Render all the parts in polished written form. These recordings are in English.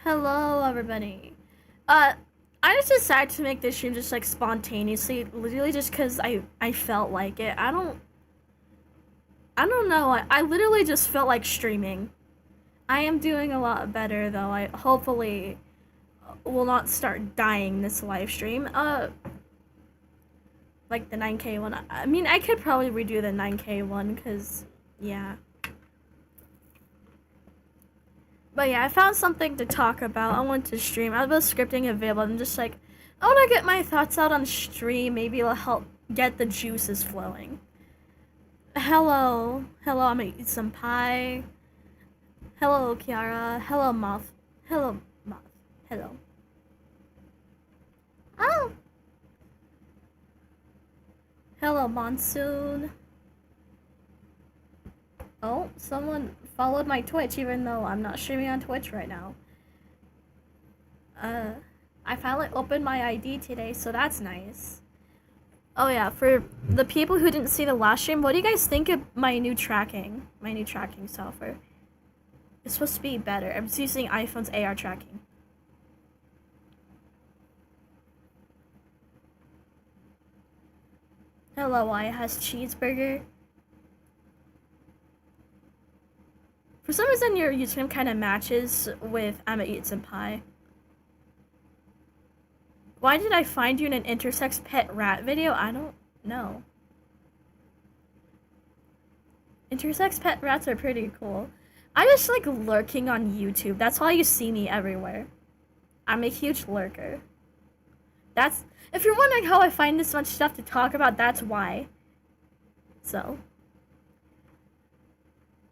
Hello, everybody. Uh, I just decided to make this stream just like spontaneously, literally just because I felt like it. I don't know. I literally just felt like streaming. I am doing a lot better though. I hopefully will not start dying this live stream. Like the 9K one. I mean, I could probably redo the 9K one because yeah. But yeah, I found something to talk about. I want to stream. I was scripting a video, but I'm just like, I want to get my thoughts out on stream. Maybe it'll help get the juices flowing. Hello. Hello, I'm gonna eat some pie. Hello, Kiara. Hello, Moth. Hello, Moth. Hello. Oh! Hello, Monsoon. Oh, someone followed my Twitch even though I'm not streaming on Twitch right now. I finally opened my ID today, so that's nice. Oh yeah, for the people who didn't see the last stream, what do you guys think of my new tracking software? It's supposed to be better. I'm just using iPhone's AR tracking. Hello, I has cheeseburger. For some reason, your username kind of matches with I'ma eat some pie. Why did I find you in an intersex pet rat video? I don't know. Intersex pet rats are pretty cool. I just like lurking on YouTube. That's why you see me everywhere. I'm a huge lurker. That's if you're wondering how I find this much stuff to talk about, that's why. So.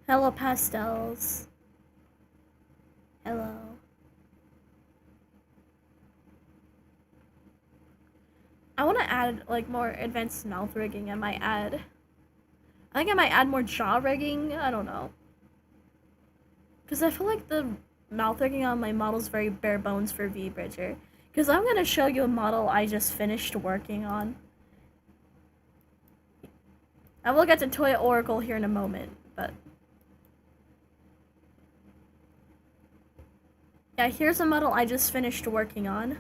Hello, pastels. Hello. I want to add like more advanced mouth rigging. I think I might add more jaw rigging. I don't know. Because I feel like the mouth rigging on my model is very bare bones for V-Bridger. Because I'm going to show you a model I just finished working on. I will get to Toya Oracle here in a moment, but... yeah, here's a model I just finished working on.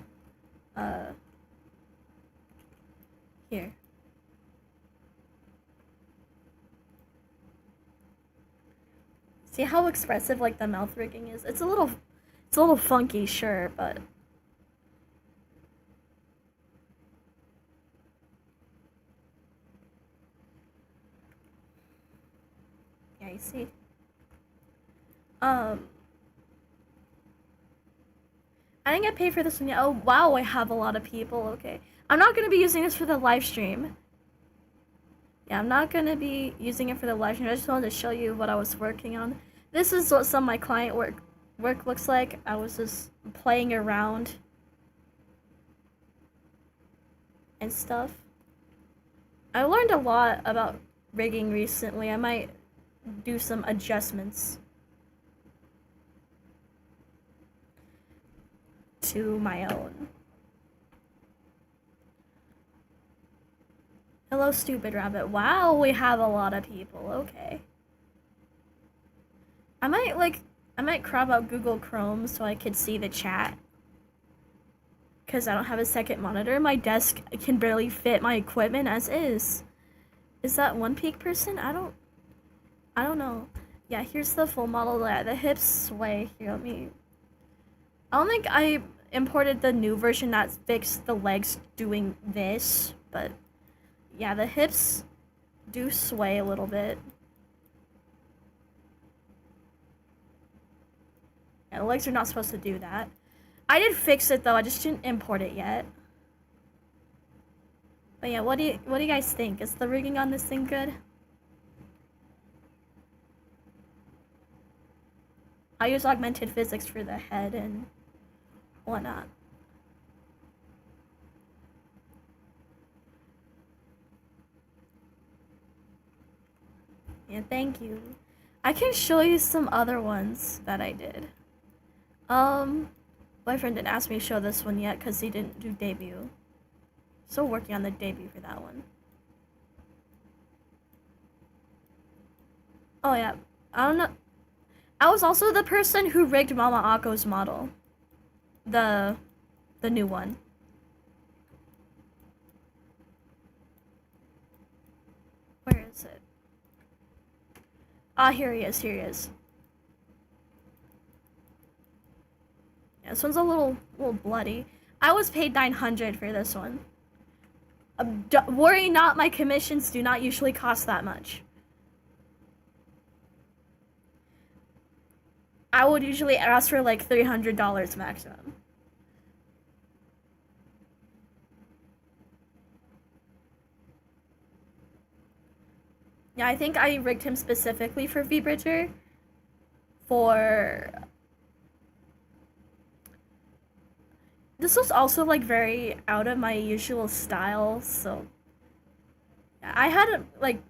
Here. See how expressive like the mouth rigging is? It's a little funky, sure, but yeah, you see. I didn't get paid for this one yet. Oh, wow, I have a lot of people. Okay. I'm not going to be using this for the live stream. Yeah, I'm not going to be using it for the live stream. I just wanted to show you what I was working on. This is what some of my client work looks like. I was just playing around and stuff. I learned a lot about rigging recently. I might do some adjustments to my own. Hello, stupid rabbit. Wow, we have a lot of people. Okay. I might crop out Google Chrome so I could see the chat. Because I don't have a second monitor. My desk can barely fit my equipment as is. Is that One Peak person? I don't know. Yeah, here's the full model. The hips sway. Here, let me... I don't think I imported the new version that fixed the legs doing this, but yeah, the hips do sway a little bit. Yeah, the legs are not supposed to do that. I did fix it though, I just didn't import it yet. But yeah, what do you guys think? Is the rigging on this thing good? I use augmented physics for the head and whatnot. Yeah, thank you. I can show you some other ones that I did. Boyfriend didn't ask me to show this one yet because he didn't do debut. Still working on the debut for that one. Oh yeah, I don't know. I was also the person who rigged Mama Akko's model. the new one. Where is it? Ah, here he is. Here he is. Yeah, this one's a little bloody. I was paid 900 for this one. Worry not, my commissions do not usually cost that much. I would usually ask for like $300 maximum. Yeah, I think I rigged him specifically for V-Bridger. This was also like very out of my usual style, so I had like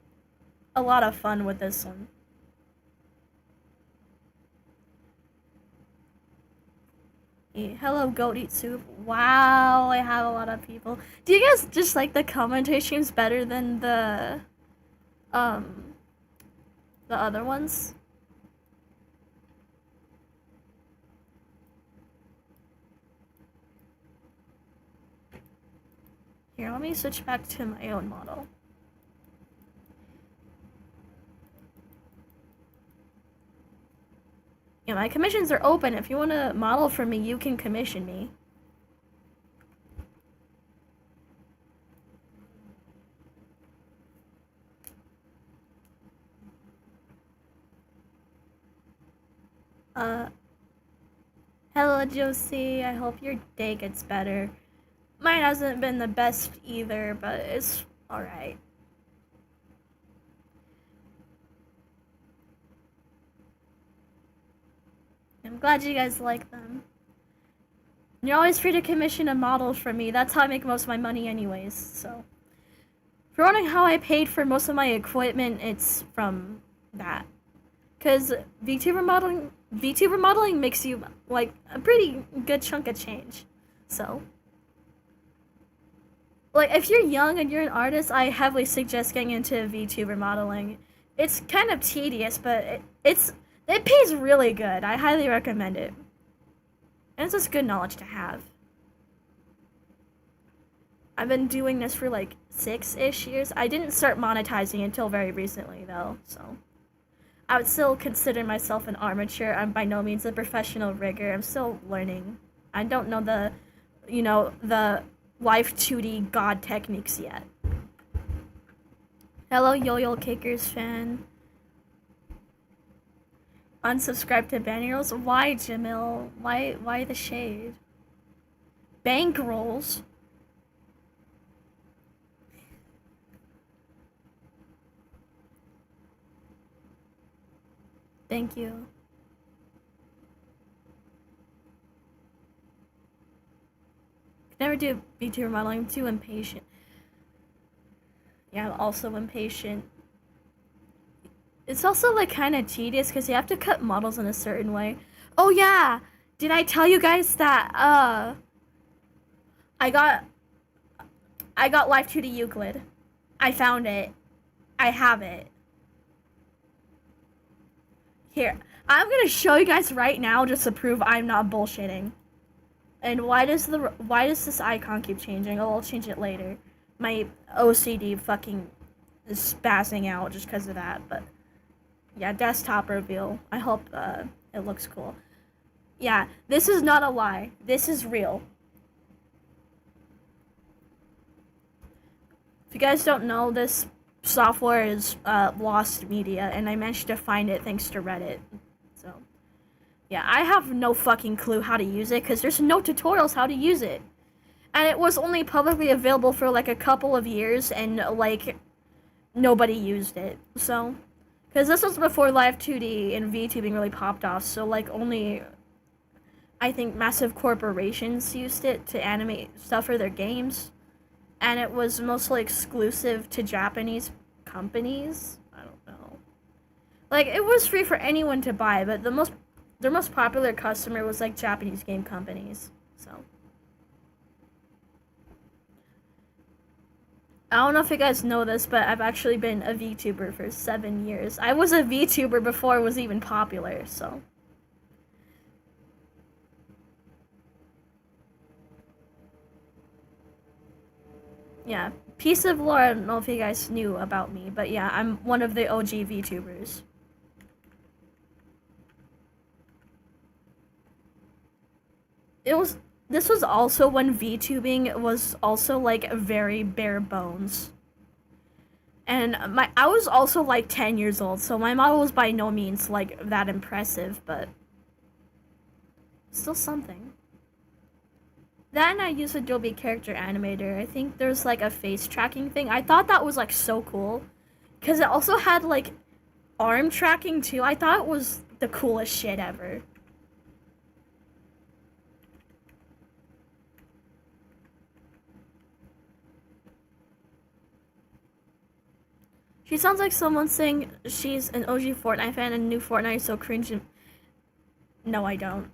a lot of fun with this one. Hello, Goat Eat Soup. Wow, I have a lot of people. Do you guys just like the commentary streams better than um the other ones? Here, let me switch back to my own model. Yeah, my commissions are open. If you want to model for me, you can commission me. Hello, Josie. I hope your day gets better. Mine hasn't been the best either, but it's alright. I'm glad you guys like them. You're always free to commission a model from me. That's how I make most of my money anyways, so. If you're wondering how I paid for most of my equipment, it's from that. Because VTuber modeling makes you, like, a pretty good chunk of change. So. Like, if you're young and you're an artist, I heavily suggest getting into VTuber modeling. It's kind of tedious, but it pays really good. I highly recommend it. And it's just good knowledge to have. I've been doing this for like 6-ish years. I didn't start monetizing until very recently, though, so. I would still consider myself an amateur. I'm by no means a professional rigger. I'm still learning. I don't know the Life 2D god techniques yet. Hello, Yo-Yo Kickers fan. Unsubscribe to Bannerolls? Why, Jamil? Why the shade? Bankrolls? Thank you. Could never do VTuber modeling. I'm too impatient. Yeah, I'm also impatient. It's also like kind of tedious because you have to cut models in a certain way. Oh yeah, did I tell you guys that I got Life 2D Euclid. I found it. I have it. Here, I'm gonna show you guys right now just to prove I'm not bullshitting. And why does this icon keep changing? Oh, I'll change it later. My OCD fucking is spazzing out just because of that, but yeah, desktop reveal. I hope it looks cool. Yeah, this is not a lie. This is real. If you guys don't know, this software is lost media, and I managed to find it thanks to Reddit. So, yeah, I have no fucking clue how to use it because there's no tutorials how to use it. And it was only publicly available for like a couple of years, and like nobody used it. So, because this was before Live 2D and VTubing really popped off, so like only I think massive corporations used it to animate stuff for their games. And it was mostly exclusive to Japanese companies. I don't know. Like, it was free for anyone to buy, but their most popular customer was like Japanese game companies. So I don't know if you guys know this, but I've actually been a VTuber for 7 years. I was a VTuber before it was even popular, so. Yeah, piece of lore. I don't know if you guys knew about me, but yeah, I'm one of the OG VTubers. It was. This was also when VTubing was also like very bare bones. And I was also like 10 years old, so my model was by no means like that impressive, but still something. That and I use Adobe Character Animator. I think there's like a face tracking thing. I thought that was like so cool because it also had like arm tracking too. I thought it was the coolest shit ever. She sounds like someone saying she's an OG Fortnite fan and new Fortnite is so cringe. No, I don't.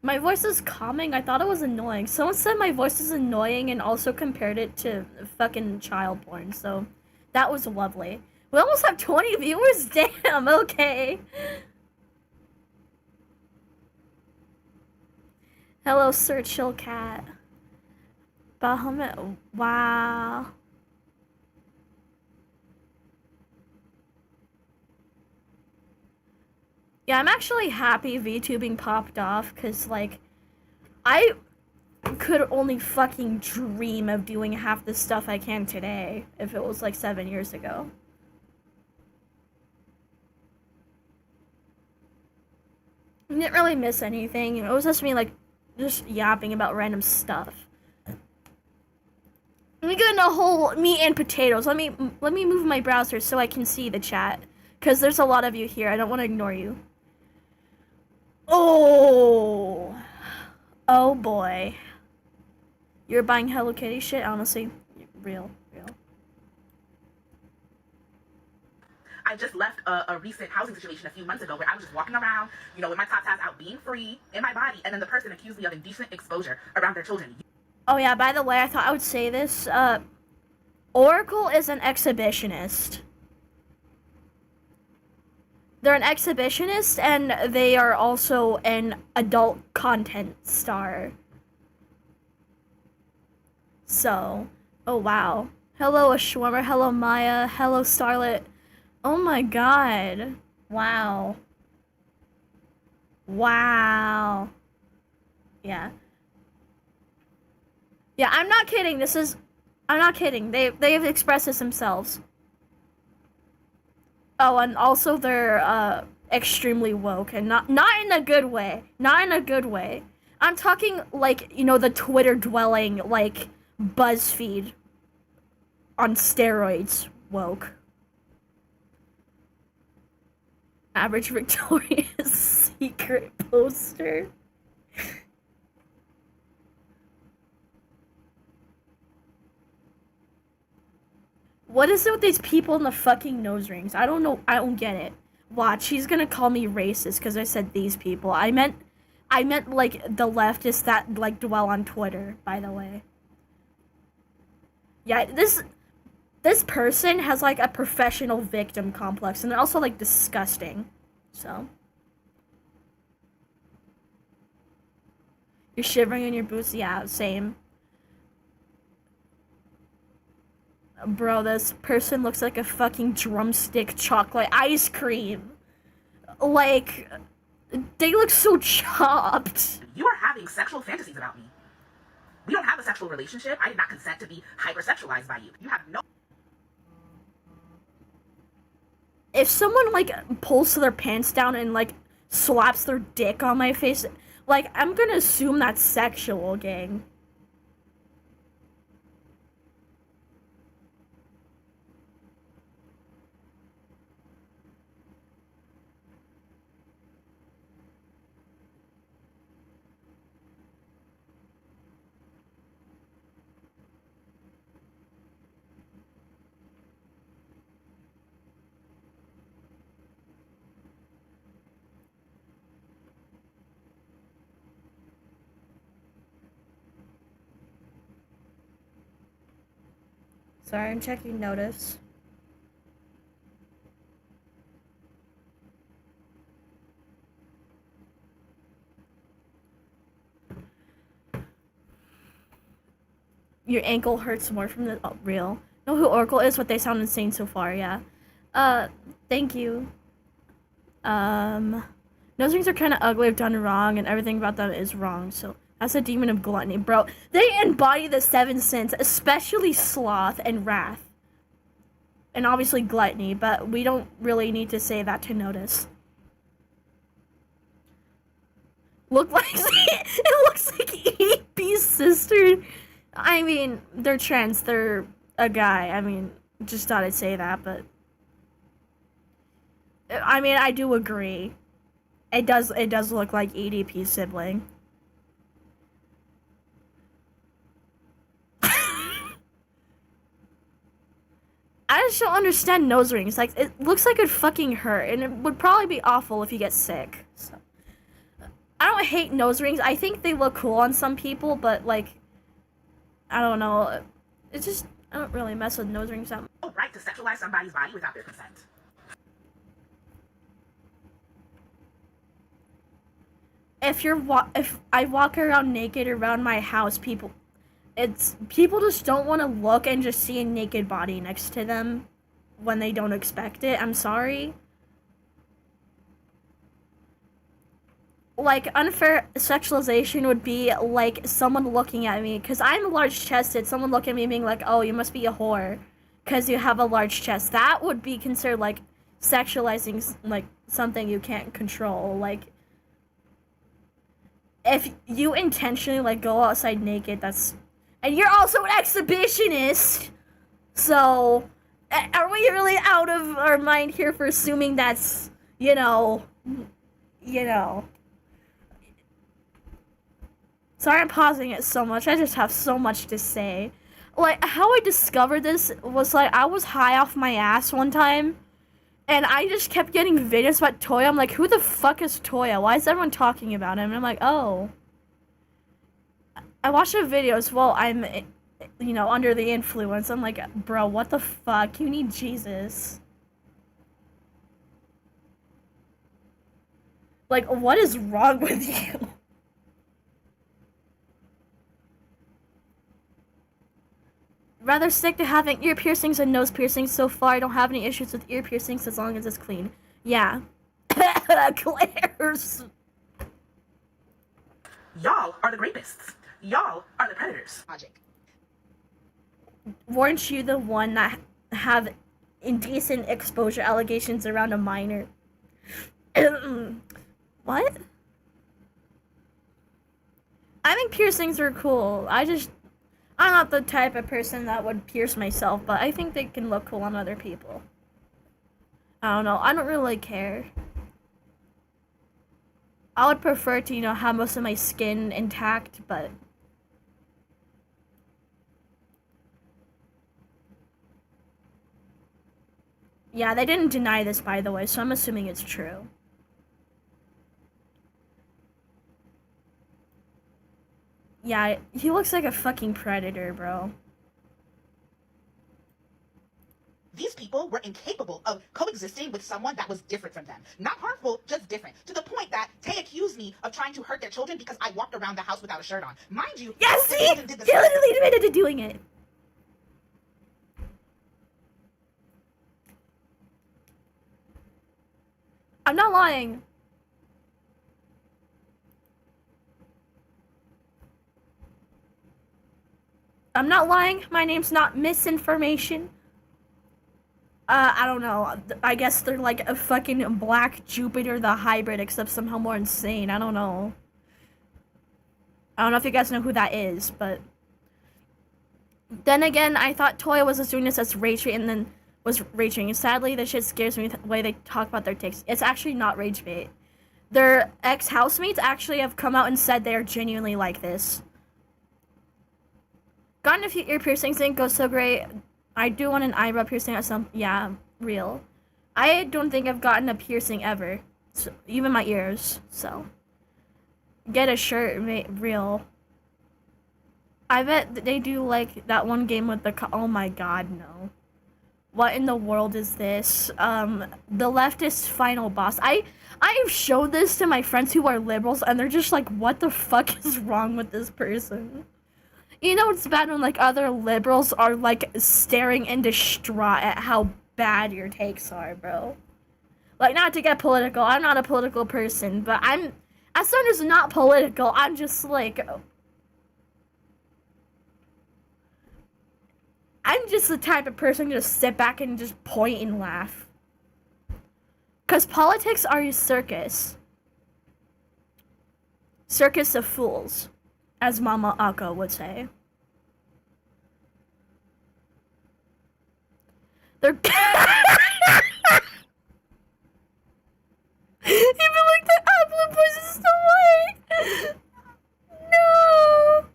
My voice is calming. I thought it was annoying. Someone said my voice is annoying and also compared it to fucking child porn. So that was lovely. We almost have 20 viewers. Damn. Okay. Hello, Sir Chill Cat. Bahamut. Wow. Yeah, I'm actually happy VTubing popped off because, like, I could only fucking dream of doing half the stuff I can today if it was like 7 years ago. I didn't really miss anything. It was just me, like, just yapping about random stuff. We got a whole meat and potatoes. Let me move my browser so I can see the chat, because there's a lot of you here. I don't want to ignore you. Oh, oh boy. You're buying Hello Kitty shit? Honestly, real. I just left a recent housing situation a few months ago where I was just walking around, you know, with my top tats out, being free in my body, and then the person accused me of indecent exposure around their children. Oh yeah, by the way, I thought I would say this. Oracle is an exhibitionist. They're an exhibitionist, and they are also an adult content star. So, oh wow. Hello, Ashwarmer. Hello, Maya. Hello, Starlet. Oh my god. Wow. Wow. Yeah. Yeah, I'm not kidding. I'm not kidding. They've expressed this themselves. Oh, and also they're extremely woke and not in a good way. Not in a good way. I'm talking like, you know, the Twitter dwelling like BuzzFeed on steroids woke. Average Victoria's Secret poster. What is it with these people in the fucking nose rings? I don't know. I don't get it. Watch, she's gonna call me racist because I said these people. I meant like the leftists that like dwell on Twitter. By the way. Yeah, this person has like a professional victim complex, and they're also like disgusting. So. You're shivering in your boots? Yeah, same. Bro, this person looks like a fucking drumstick chocolate ice cream. Like, they look so chopped. You are having sexual fantasies about me. We don't have a sexual relationship. I did not consent to be hypersexualized by you. You have no... If someone, like, pulls their pants down and, like, slaps their dick on my face, like, I'm gonna assume that's sexual, gang. Sorry, I'm checking notice. Your ankle hurts more from the real. Know who Oracle is? What they sound insane so far, yeah. Thank you. Nose rings are kind of ugly if done wrong, and everything about them is wrong, so that's a demon of gluttony, bro. They embody the 7 sins, especially sloth and wrath. And obviously gluttony, but we don't really need to say that to notice. It looks like EDP's sister. I mean, they're trans, they're a guy. I mean, just thought I'd say that, but I mean, I do agree. It does look like EDP's sibling. I just don't understand nose rings. Like, it looks like it fucking hurt, and it would probably be awful if you get sick. So, I don't hate nose rings. I think they look cool on some people, but, like, I don't know. It's just, I don't really mess with nose rings that much. Oh, right, to sexualize somebody's body without their consent. If I walk around naked around my house, people just don't want to look and just see a naked body next to them when they don't expect it. I'm sorry. Like, unfair sexualization would be like someone looking at me because I'm large chested. Someone looking at me being like, "Oh, you must be a whore because you have a large chest." That would be considered like sexualizing like something you can't control. Like, if you intentionally like go outside naked, and you're also an exhibitionist, so are we really out of our mind here for assuming that's you know sorry I'm pausing it so much, I just have so much to say. Like, how I discovered this was like I was high off my ass one time and I just kept getting videos about Toya. I'm like, who the fuck is Toya? Why is everyone talking about him? And I'm like, oh. I watched the videos while I'm, under the influence. I'm like, bro, what the fuck? You need Jesus. Like, what is wrong with you? Rather stick to having ear piercings and nose piercings. So far, I don't have any issues with ear piercings as long as it's clean. Yeah. Claire's. Y'all are the rapists. Y'all are the predators. Logic. Weren't you the one that have indecent exposure allegations around a minor? What? I think piercings are cool. I'm not the type of person that would pierce myself, but I think they can look cool on other people. I don't know. I don't really care. I would prefer to, have most of my skin intact, but yeah, they didn't deny this, by the way, so I'm assuming it's true. Yeah, he looks like a fucking predator, bro. These people were incapable of coexisting with someone that was different from them. Not harmful, just different. To the point that Tay accused me of trying to hurt their children because I walked around the house without a shirt on. Mind you, yes, see? He literally admitted to doing it. I'm not lying. I'm not lying. My name's not misinformation. I don't know. I guess they're like a fucking Black Jupiter the hybrid, except somehow more insane. I don't know. I don't know if you guys know who that is, but then again, I thought Toya was just doing this as rage bait and then was raging. And sadly, this shit scares me the way they talk about their takes. It's actually not rage bait. Their ex-housemates actually have come out and said they're genuinely like this. Gotten a few ear piercings, didn't go so great. I do want an eyebrow piercing at some, yeah, real. I don't think I've gotten a piercing ever, so, even my ears, so. Get a shirt, real. I bet they do like that one game with the, oh my god, no. What in the world is this? The leftist final boss. I've showed this to my friends who are liberals and they're just like, what the fuck is wrong with this person? You know it's bad when like other liberals are like staring in distraught at how bad your takes are, bro. Like, not to get political, I'm not a political person, but as someone who's not political, I'm just like, I'm just the type of person to just sit back and just point and laugh. Because politics are a circus. Circus of fools, as Mama Akka would say. They're... Even like the apple voice is so white. No.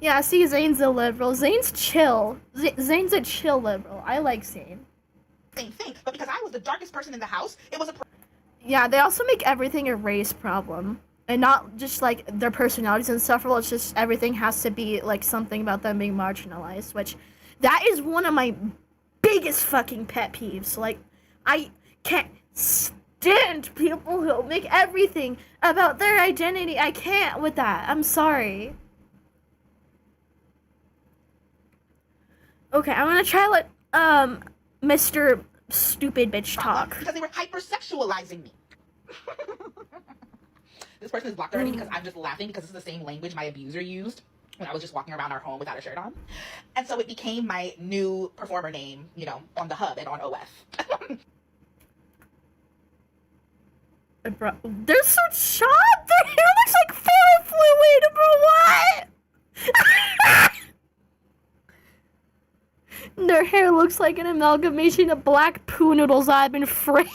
Yeah, see, Zane's a liberal. Zane's chill. Zane's a chill liberal. I like Zane. Same thing, but because I was the darkest person in the house, it was a. Yeah, they also make everything a race problem, and not just like their personalities and stuff. Well, it's just everything has to be like something about them being marginalized, which that is one of my biggest fucking pet peeves. Like, I can't stand people who make everything about their identity. I can't with that. I'm sorry. Okay, I'm gonna try let Mr. Stupid Bitch talk. Because they were hypersexualizing me. This person is blocked already because I'm just laughing because it's the same language my abuser used when I was just walking around our home without a shirt on. And so it became my new performer name, you know, on the hub and on OF. Bro, they're so shot. Their hair looks like fair fluid, bro. What? Their hair looks like an amalgamation of black poo noodles I've been frayed.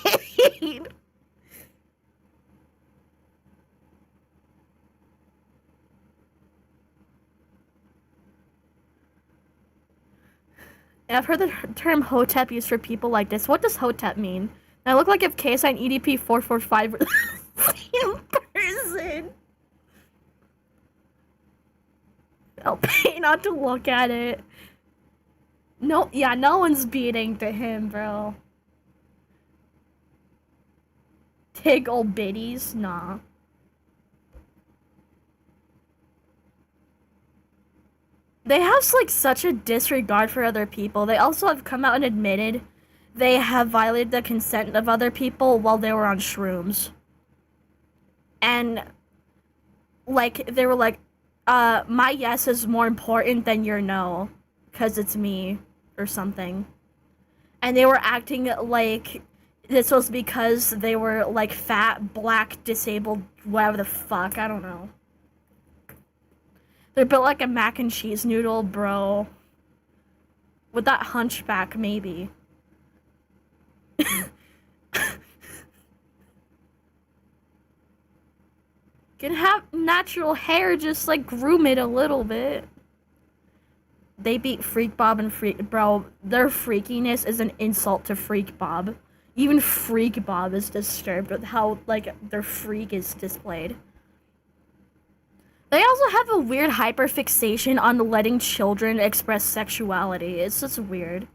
I've heard the term Hotep used for people like this. What does Hotep mean? I look like if KSI and EDP 445 were the same person. I'll pay not to look at it. No, yeah, no one's beating to him, bro. Tig old biddies? Nah. They have, like, such a disregard for other people. They also have come out and admitted they have violated the consent of other people while they were on shrooms. And, like, they were like, my yes is more important than your no, because it's me, or something. And they were acting like this was because they were, like, fat, black, disabled, whatever the fuck, I don't know. They're built like a mac and cheese noodle, bro. With that hunchback, maybe. Can have natural hair, just like groom it a little bit. They beat Freak Bob and Freak, bro. Their freakiness is an insult to Freak Bob. Even Freak Bob is disturbed with how, like, their freak is displayed. They also have a weird hyperfixation on letting children express sexuality. It's just weird.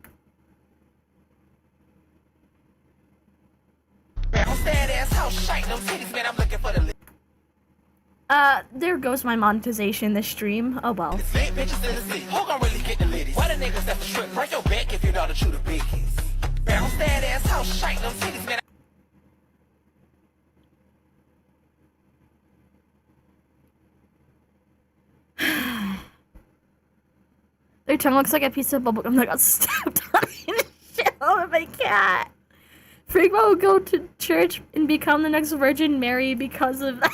There goes my monetization this stream. Oh well. Their tongue looks like a piece of bubblegum that got stepped on in the shit of my cat. Freak will go to church and become the next Virgin Mary because of that.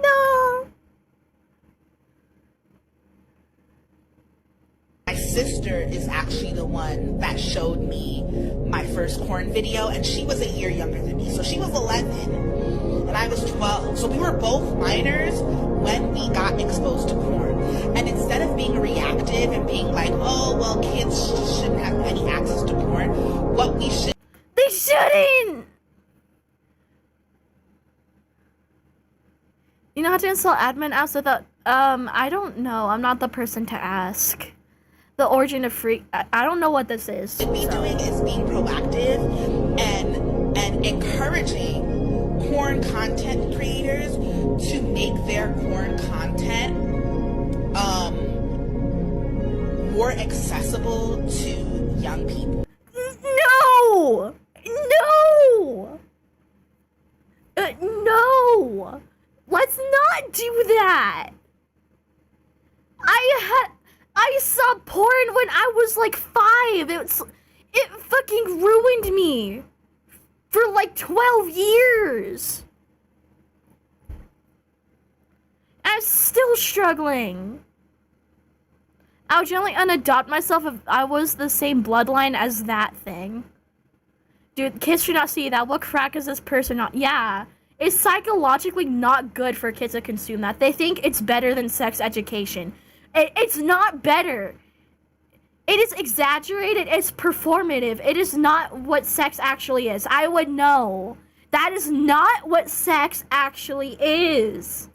No. My sister is actually the one that showed me my first corn video, and she was a year younger than me. So she was 11 and I was 12. So we were both minors when we got exposed to porn. And instead of being reactive and being like, oh, well, kids shouldn't have any access to porn, what we should... They shouldn't! You know how to install admin apps without... I don't know. I'm not the person to ask. The origin of freak... I don't know what this is. What we're doing is being proactive and encouraging porn content creators to make their porn content more accessible to young people. No! No! No! Let's not do that! I saw porn when I was like 5. It fucking ruined me for like 12 years. I'm still struggling. I would generally unadopt myself if I was the same bloodline as that thing. Dude, kids should not see that. What crack is this person not? Yeah. It's psychologically not good for kids to consume that. They think it's better than sex education. It's not better. It is exaggerated. It's performative. It is not what sex actually is. I would know. That is not what sex actually is.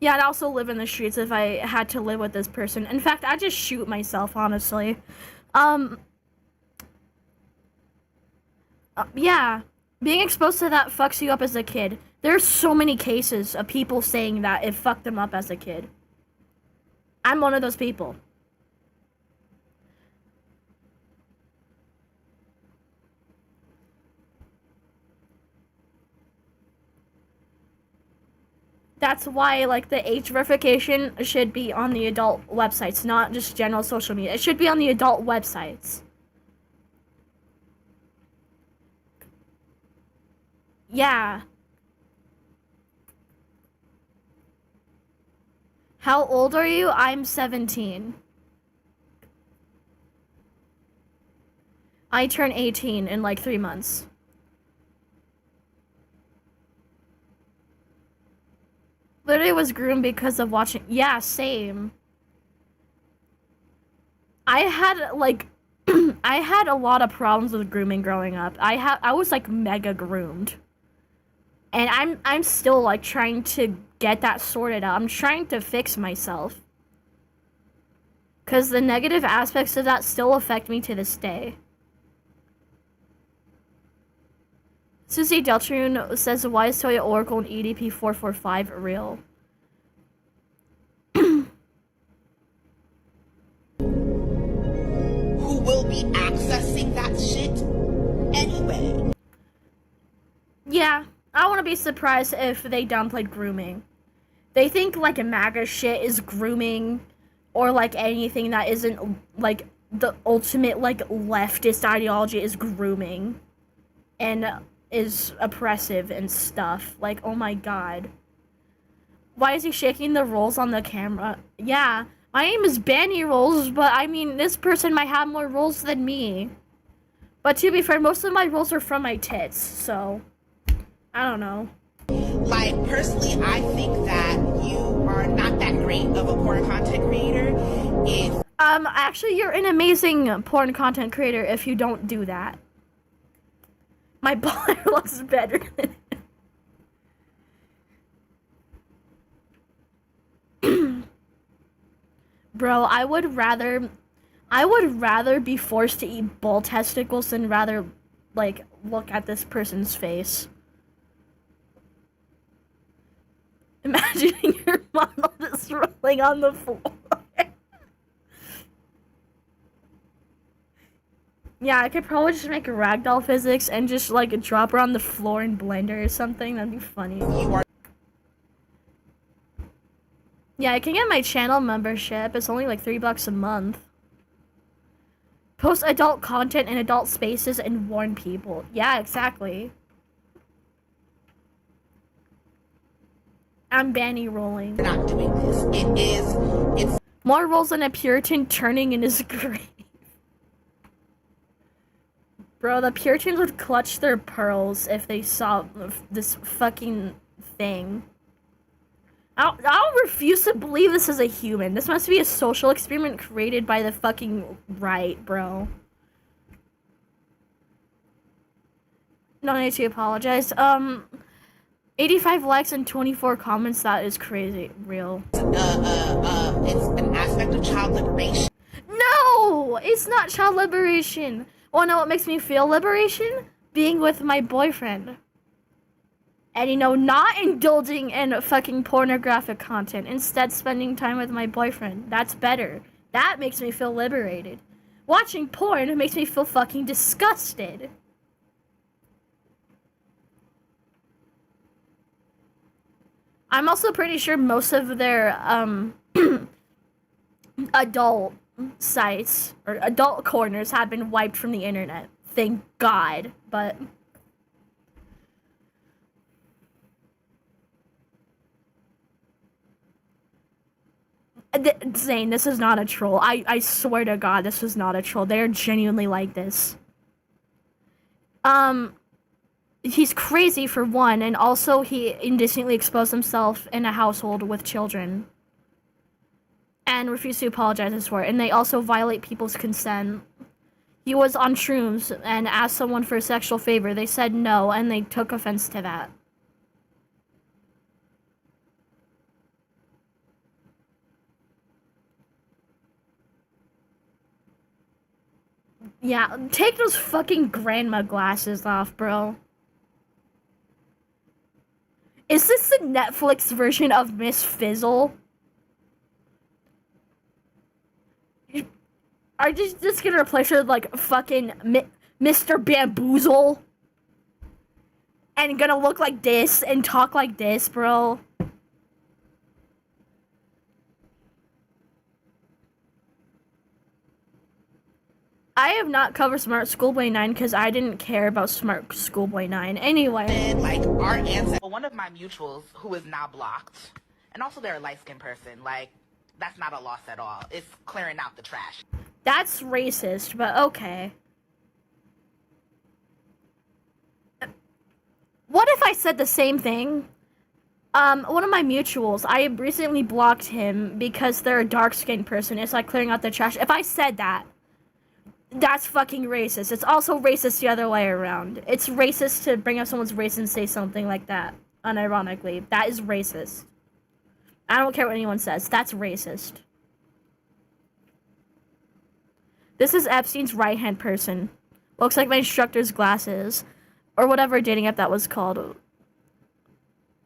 Yeah, I'd also live in the streets if I had to live with this person. In fact, I'd just shoot myself, honestly. Yeah. Being exposed to that fucks you up as a kid. There's so many cases of people saying that it fucked them up as a kid. I'm one of those people. That's why, like, the age verification should be on the adult websites, not just general social media. It should be on the adult websites. Yeah. How old are you? I'm 17. I turn 18 in like 3 months. Literally was groomed because of watching. Yeah, same. I had like I had a lot of problems with grooming growing up. I was like mega groomed. And I'm still like trying to get that sorted out. I'm trying to fix myself. Cause the negative aspects of that still affect me to this day. Susie Deltrune says, why is Toya Oracle and EDP 445 real? Who will be accessing that shit anyway? Yeah, I wouldn't be surprised if they downplayed grooming. They think like a MAGA shit is grooming, or like anything that isn't like the ultimate like leftist ideology is grooming. And is oppressive and stuff. Like, oh my god. Why is he shaking the rolls on the camera? Yeah, my name is Banny Rolls, but I mean, this person might have more rolls than me. But to be fair, most of my rolls are from my tits, so I don't know. Like, personally, I think that you are not that great of a porn content creator if... Actually, you're an amazing porn content creator if you don't do that. My baller looks better than him. Bro, I would rather be forced to eat bull testicles than rather, like, look at this person's face. Imagining your model just rolling on the floor. Yeah, I could probably just make a ragdoll physics and just, like, drop her on the floor in Blender or something. That'd be funny. Yeah, I can get my channel membership. It's only, like, $3 a month. Post adult content in adult spaces and warn people. Yeah, exactly. I'm Banny rolling. Not doing this. It's more rolls than a Puritan turning in his grave. Bro, the Puritans would clutch their pearls if they saw this fucking thing. I'll refuse to believe this is a human. This must be a social experiment created by the fucking right, bro. No need to apologize. 85 likes and 24 comments. That is crazy. Real. it's an aspect of child liberation. No! It's not child liberation. Well, no, what makes me feel liberation? being with my boyfriend. And, you know, not indulging in fucking pornographic content. Instead, spending time with my boyfriend. That's better. That makes me feel liberated. Watching porn makes me feel fucking disgusted. I'm also pretty sure most of their, adult sites or adult corners have been wiped from the internet. Thank God. But Zane, this is not a troll. I swear to God, this is not a troll. They're genuinely like this. He's crazy for one, and also he indecently exposed himself in a household with children. And refused to apologize for it. And they also violate people's consent. He was on shrooms and asked someone for a sexual favor. They said no, and they took offense to that. Yeah, take those fucking grandma glasses off, bro. Is this the Netflix version of Miss Fizzle? Are you just gonna replace her with, like, fucking Mr. Bamboozle? And gonna look like this and talk like this, bro? I have not covered Smart Schoolboy 9 because I didn't care about Smart Schoolboy 9. Anyway. And, like, our ancestors, one of my mutuals who is now blocked, and also they're a light-skinned person, like, that's not a loss at all. It's clearing out the trash. That's racist, but okay. What if I said the same thing? One of my mutuals, I recently blocked him because they're a dark-skinned person. It's like clearing out the trash. If I said that, that's fucking racist. It's also racist the other way around. It's racist to bring up someone's race and say something like that, unironically. That is racist. I don't care what anyone says. That's racist. This is Epstein's right-hand person. Looks like my instructor's glasses. Or whatever dating app that was called.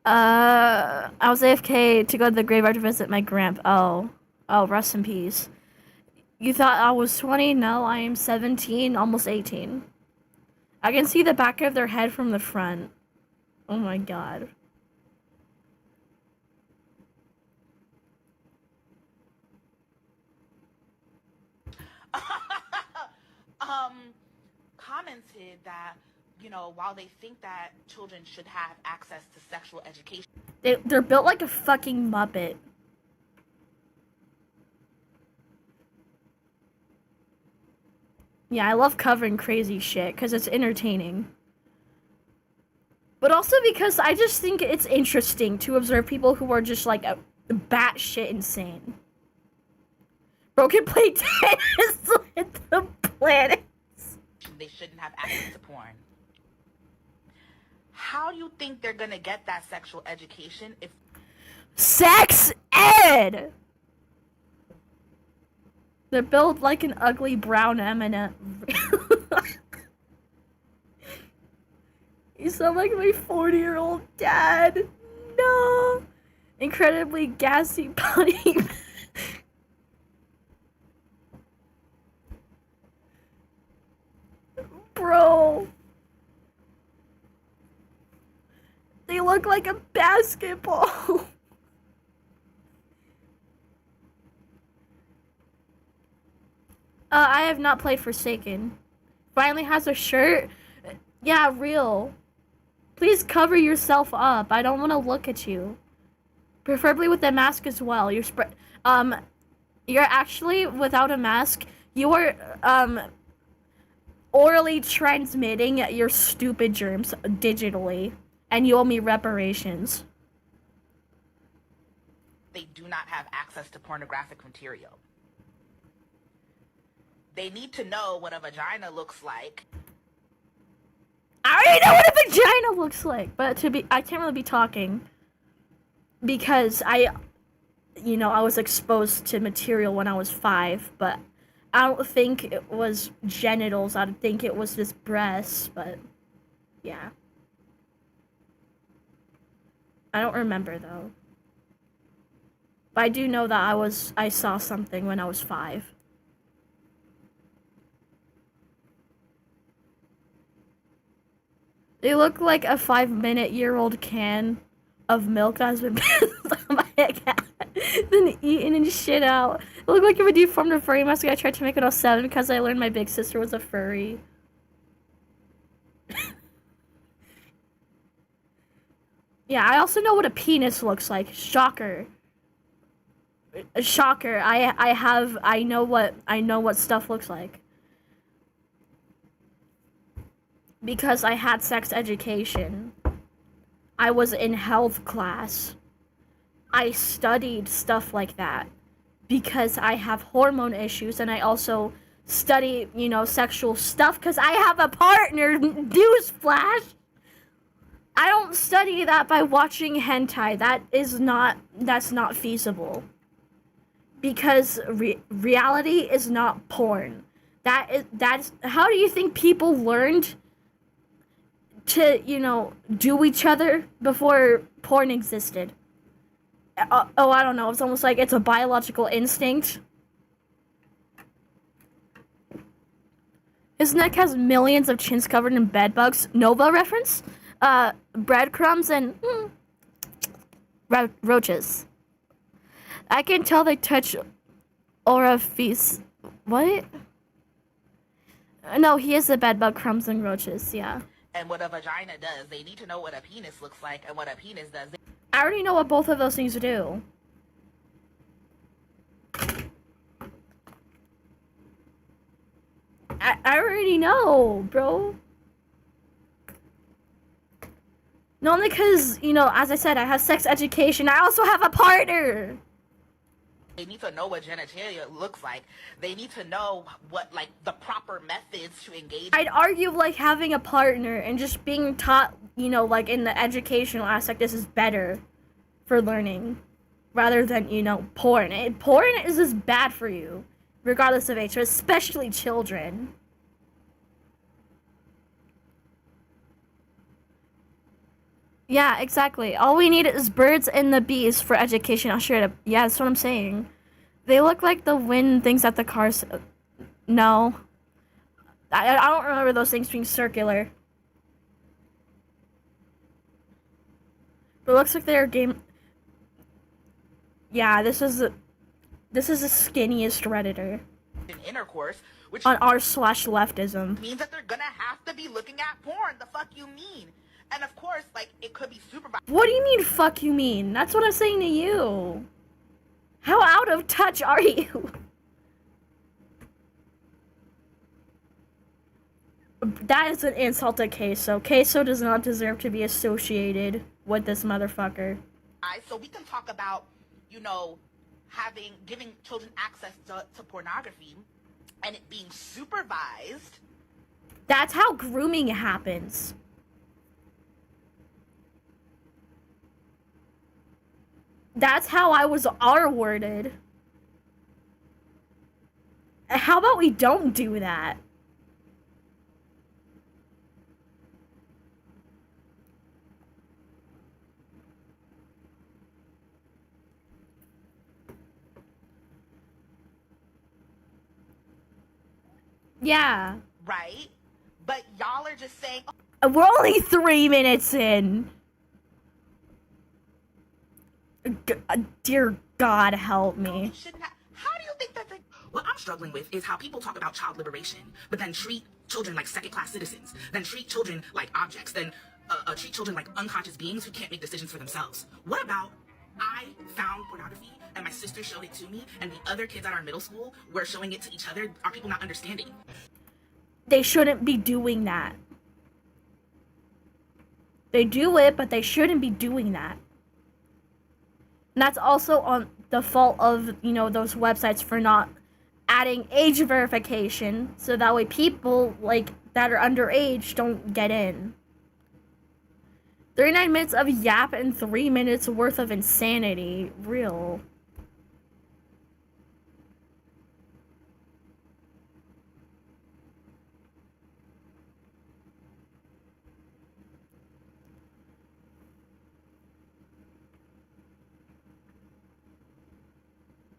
I was AFK to go to the graveyard to visit my grandpa. Oh, rest in peace. You thought I was 20? No, I am 17, almost 18. I can see the back of their head from the front. Oh my God. Commented that, you know, while they think that children should have access to sexual education, They're built like a fucking Muppet. Yeah, I love covering crazy shit because it's entertaining. But also because I just think it's interesting to observe people who are just like batshit insane. Bro can play tennis with the planets. they shouldn't have access to porn. How do you think they're gonna get that sexual education if sex ed? They're built like an ugly brown M&M. You sound like my 40-year-old dad. No. Incredibly gassy bunny. Bro. They look like a basketball. I have not played Forsaken. Finally has a shirt. Yeah, real. Please cover yourself up. I don't want to look at you. Preferably with a mask as well. You're actually without a mask. You are orally transmitting your stupid germs digitally, and you owe me reparations. they do not have access to pornographic material? They need to know what a vagina looks like. I already know what a vagina looks like, but I can't really be talking because I was exposed to material when I was 5, but I don't think it was genitals. I think it was just breasts, but Yeah. I don't remember though. But I do know that I saw something when I was 5. They look like a 5-minute-year-old can of milk that has been passed by a cat, then eaten and shit out. It looked like if a deformed a furry mask. I tried to make it all 7 because I learned my big sister was a furry. Yeah, I also know what a penis looks like. Shocker. Shocker. I know what stuff looks like. Because I had sex education. I was in health class. I studied stuff like that because I have hormone issues, and I also study, sexual stuff because I have a partner. Newsflash. I don't study that by watching hentai. That's not feasible. Because reality is not porn. That's how do you think people learned to, do each other before porn existed? I don't know. It's almost like it's a biological instinct. His neck has millions of chins covered in bed bugs. Nova reference? Breadcrumbs and roaches. I can tell they touch orifice. What? No, he has the bed bug, crumbs, and roaches. Yeah. And what a vagina does. They need to know what a penis looks like and what a penis does. I already know what both of those things do. I already know, bro. Not only because, as I said, I have sex education, I also have a partner. They need to know what genitalia looks like. They need to know what, the proper methods to engage. I'd argue, having a partner and just being taught, in the educational aspect, this is better for learning rather than, porn. Porn is just bad for you, regardless of age, especially children. Yeah, exactly. All we need is birds and the bees for education. I'll share it up. Yeah, that's what I'm saying. They look like the wind things at the cars. No. I don't remember those things being circular. But it looks like they're game... Yeah, this is the skinniest Redditor. In intercourse, which on r/leftism. means that they're gonna have to be looking at porn. The fuck you mean? And of course, it could be supervised. What do you mean, fuck you mean? That's what I'm saying to you. How out of touch are you? That is an insult to Queso. Queso does not deserve to be associated with this motherfucker. So we can talk about, giving children access to pornography and it being supervised. That's how grooming happens. That's how I was R-worded. How about we don't do that? Yeah. Right? But y'all are just saying... We're only 3 minutes in. Dear God, help me. How do you think that What I'm struggling with is how people talk about child liberation, but then treat children like second-class citizens, then treat children like objects, then treat children like unconscious beings who can't make decisions for themselves. What about I found pornography and my sister showed it to me and the other kids at our middle school were showing it to each other? Are people not understanding? They shouldn't be doing that. They do it, but they shouldn't be doing that. And that's also on the fault of, those websites for not adding age verification, so that way people, that are underage don't get in. 39 minutes of yap and 3 minutes worth of insanity. Real.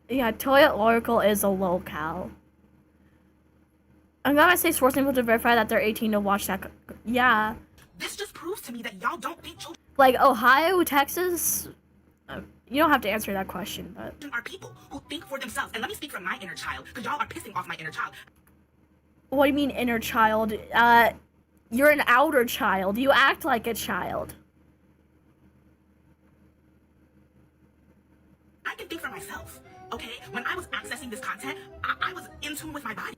Yeah, Toya Oracle is a locale. I'm gonna say forcing people to verify that they're 18 to watch that. Yeah. This just proves to me that y'all don't think children Like Ohio, Texas. You don't have to answer that question, but are people who think for themselves. And let me speak from my inner child, because y'all are pissing off my inner child. what do you mean inner child? You're an outer child. You act like a child. I can think for myself, okay? When I was accessing this content, I was in tune with my body.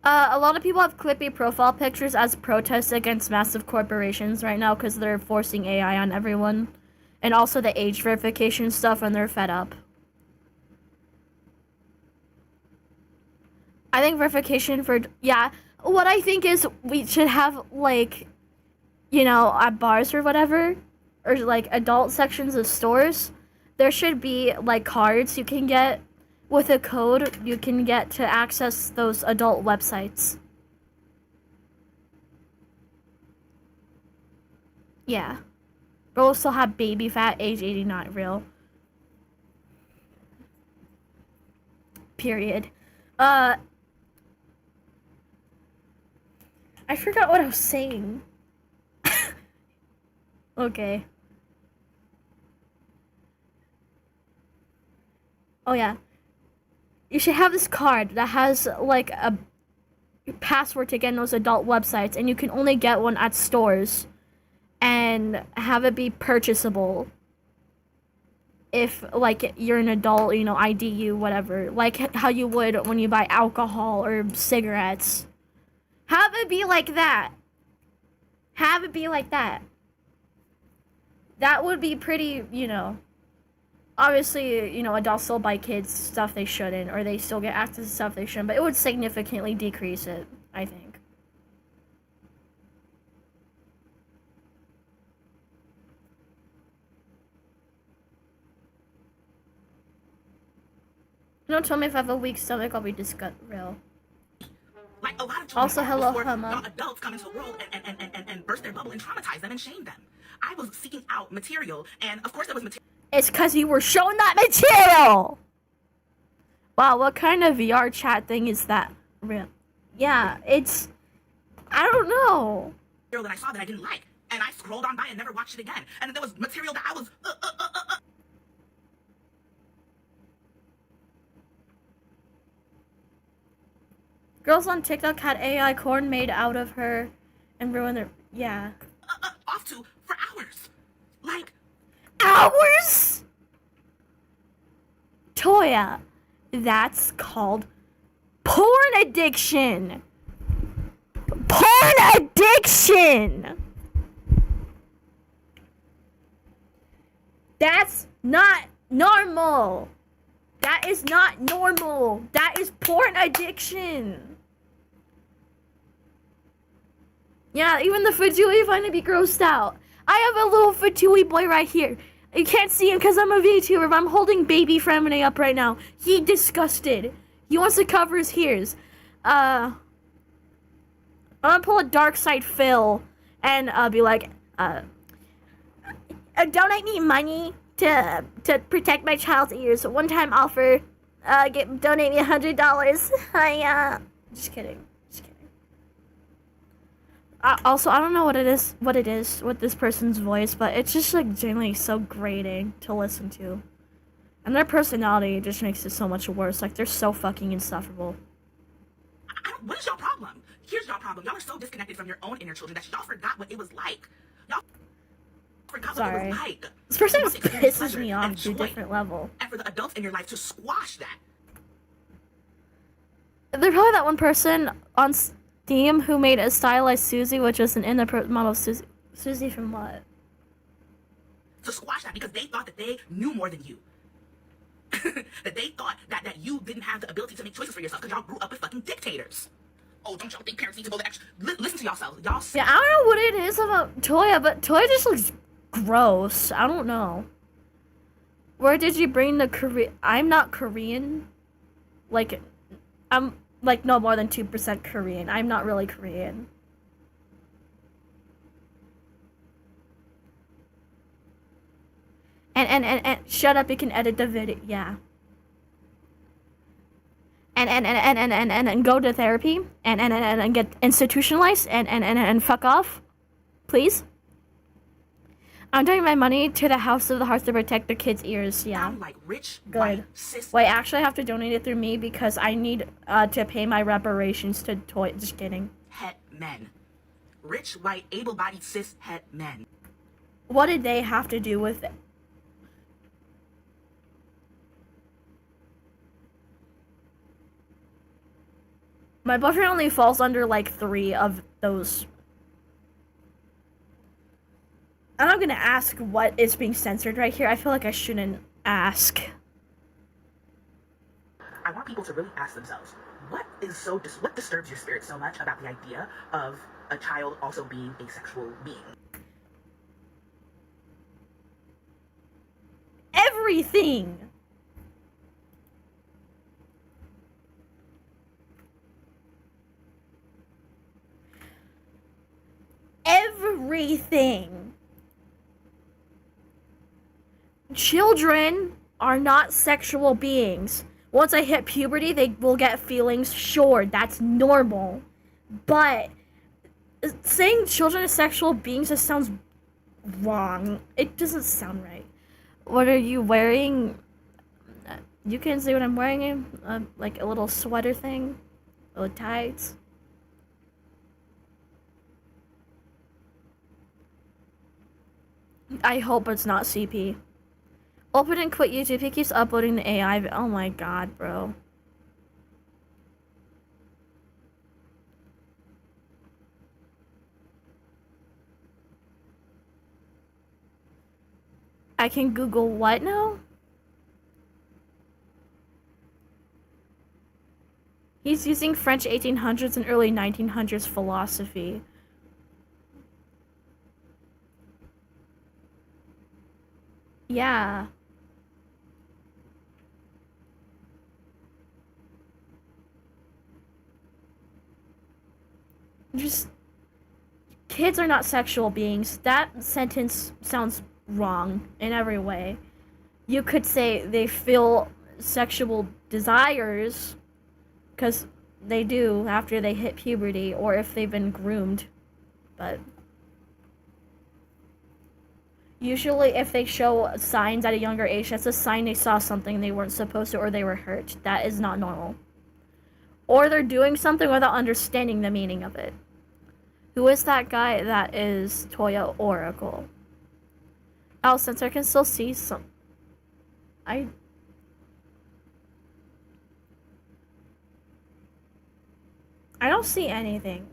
A lot of people have clippy profile pictures as protests against massive corporations right now because they're forcing AI on everyone. And also the age verification stuff, and they're fed up. I think verification for, yeah, what I think is we should have, like, you know, at bars or whatever, or like adult sections of stores, there should be like cards you can get with a code you can get to access those adult websites. Yeah. But we'll still have baby fat, age 80 not real. Period. I forgot what I was saying. Okay. Oh yeah. You should have this card that has like a password to get in those adult websites, and you can only get one at stores and have it be purchasable if like you're an adult, you know, ID you, whatever, like how you would when you buy alcohol or cigarettes. Have it be like that. Have it be like that. That would be pretty, you know. Obviously, you know, adults still buy kids stuff they shouldn't, or they still get access to stuff they shouldn't, but it would significantly decrease it, I think. Don't tell me if I have a weak stomach, I'll be real. Like a lot of children Also, hello, before Hama. adults come into the world and burst their bubble and traumatize them and shame them. I was seeking out material, and of course there was material. It's because you were shown that material! Wow, what kind of VR chat thing is that? Real? Yeah, it's... I don't know. That I saw that I didn't like, and I scrolled on by and never watched it again. And then there was material that I was Girls on TikTok had AI corn made out of her and ruined their... Yeah. Off to for hours. Like... Hours?! Toya, that's called porn addiction! Porn addiction! That's not normal! That is not normal! That is porn addiction! Yeah, even the Fatui find to be grossed out. I have a little Fatui boy right here. You can't see him because I'm a VTuber, but I'm holding baby Fremine up right now. He disgusted. He wants to cover his ears. I'm gonna pull a dark side Phil and be like, donate me money to protect my child's ears. One time offer, donate me $100. Just kidding. Also, I don't know what it is with this person's voice, but it's just like genuinely so grating to listen to. And their personality just makes it so much worse. Like, they're so fucking insufferable. What is your problem? Here's your problem. Y'all are so disconnected from your own inner children that y'all forgot what it was like. Y'all forgot what it was like. This person pisses me off to a different level. And for the adults in your life to squash that. They're probably that one person on Steam who made a stylized Susie, which was an in-the model Susie. Susie from what? To squash that because they thought that they knew more than you. That they thought that you didn't have the ability to make choices for yourself because y'all grew up with fucking dictators. Oh, don't y'all think parents need to go the extra... Listen to yourselves. Y'all... Yeah, I don't know what it is about Toya, but Toya just looks gross. I don't know. Where did you bring the Korean... I'm not Korean. Like, I'm... like no more than 2% Korean. I'm not really Korean. And shut up, you can edit the video. Yeah. and go to therapy and get institutionalized and fuck off, please. I'm donating my money to the House of the Hearts to protect the kids' ears. Yeah. I'm like rich, Good. white, cis. Wait, actually, I have to donate it through me because I need to pay my reparations to Toya. Just kidding. Het men. Rich, white, able-bodied, cis het men. What did they have to do with it? My boyfriend only falls under like 3 of those. I'm not gonna ask what is being censored right here. I feel like I shouldn't ask. I want people to really ask themselves, what disturbs your spirit so much about the idea of a child also being a sexual being? Everything. Everything. Children are not sexual beings. Once I hit puberty, they will get feelings. Sure, that's normal. But saying children are sexual beings just sounds wrong. It doesn't sound right. What are you wearing? You can see what I'm wearing. Like a little sweater thing. Little tights. I hope it's not CP. Open and quit YouTube. He keeps uploading the AI. Oh my god, bro. I can Google what now? He's using French 1800s and early 1900s philosophy. Yeah. Just, kids are not sexual beings. That sentence sounds wrong in every way. You could say they feel sexual desires, because they do after they hit puberty, or if they've been groomed. But usually if they show signs at a younger age, that's a sign they saw something they weren't supposed to, or they were hurt. That is not normal. Or they're doing something without understanding the meaning of it. Who is that guy? That is Toya Oracle. Oh, since I can still see some... I don't see anything.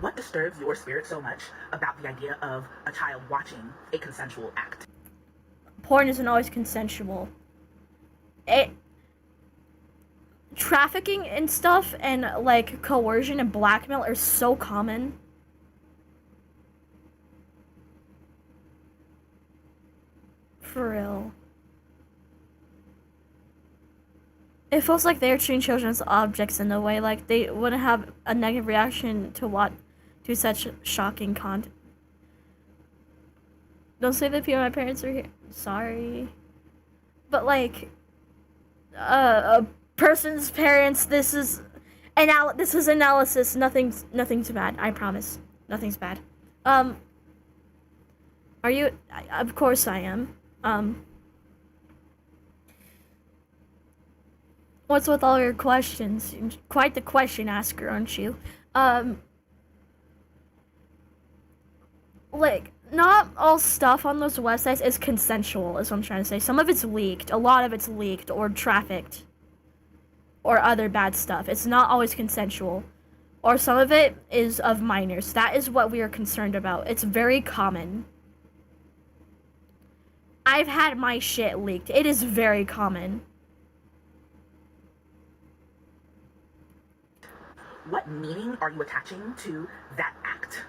What disturbs your spirit so much about the idea of a child watching a consensual act? Porn isn't always consensual. Trafficking and stuff and like coercion and blackmail are so common. For real. It feels like they're treating children as objects in a way, like they wouldn't have a negative reaction to such shocking content. Don't say that people, my parents are here. Sorry. But like, a person's parents, this is analysis. Nothing's bad. I promise. Nothing's bad. Are you? Of course I am. What's with all your questions? Quite the question asker, aren't you? Like, not all stuff on those websites is consensual, is what I'm trying to say. Some of it's leaked. A lot of it's leaked or trafficked. Or other bad stuff. It's not always consensual. Or some of it is of minors. That is what we are concerned about. It's very common. I've had my shit leaked. It is very common. What meaning are you attaching to that act?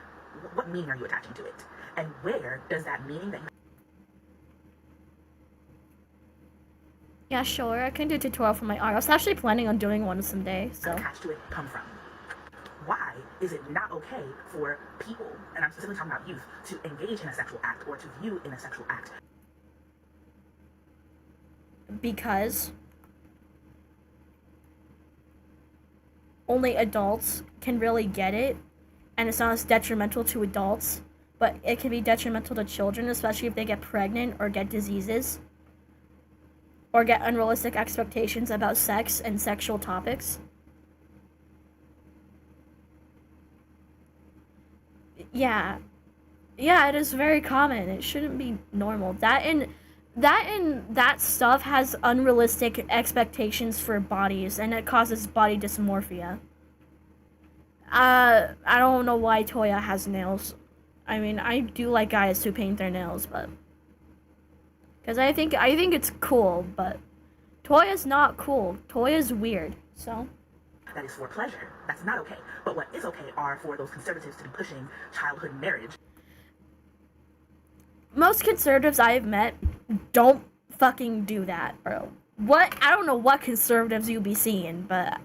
What meaning are you attaching to it? And where does that meaning that you... Yeah, sure. I can do a tutorial for my art. I was actually planning on doing one someday, so... attached to it come from? Why is it not okay for people, and I'm specifically talking about youth, to engage in a sexual act or to view in a sexual act? Because only adults can really get it, and it's not as detrimental to adults, but it can be detrimental to children, especially if they get pregnant or get diseases or get unrealistic expectations about sex and sexual topics. Yeah. Yeah, it is very common. It shouldn't be normal. That stuff has unrealistic expectations for bodies, and it causes body dysmorphia. I don't know why Toya has nails. I mean, I do like guys who paint their nails, but because I think it's cool, but Toya's not cool. Toya's weird. So that is for pleasure. That's not okay. But what is okay are for those conservatives to be pushing childhood marriage. Most conservatives I have met don't fucking do that, bro. What? I don't know what conservatives you'll be seeing, but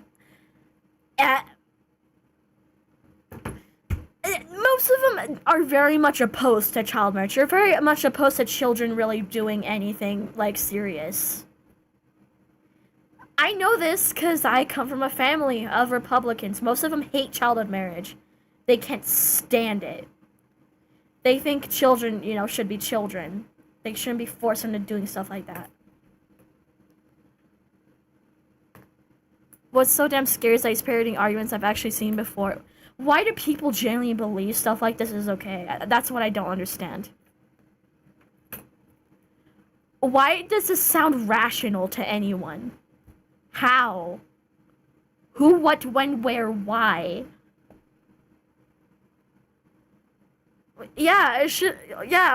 most of them are very much opposed to child marriage. They're very much opposed to children really doing anything, like, serious. I know this because I come from a family of Republicans. Most of them hate childhood marriage. They can't stand it. They think children, should be children. They shouldn't be forced into doing stuff like that. What's so damn scary is these parroting arguments I've actually seen before. Why do people genuinely believe stuff like this is okay? That's what I don't understand. Why does this sound rational to anyone? How? Who, what, when, where, why? Yeah,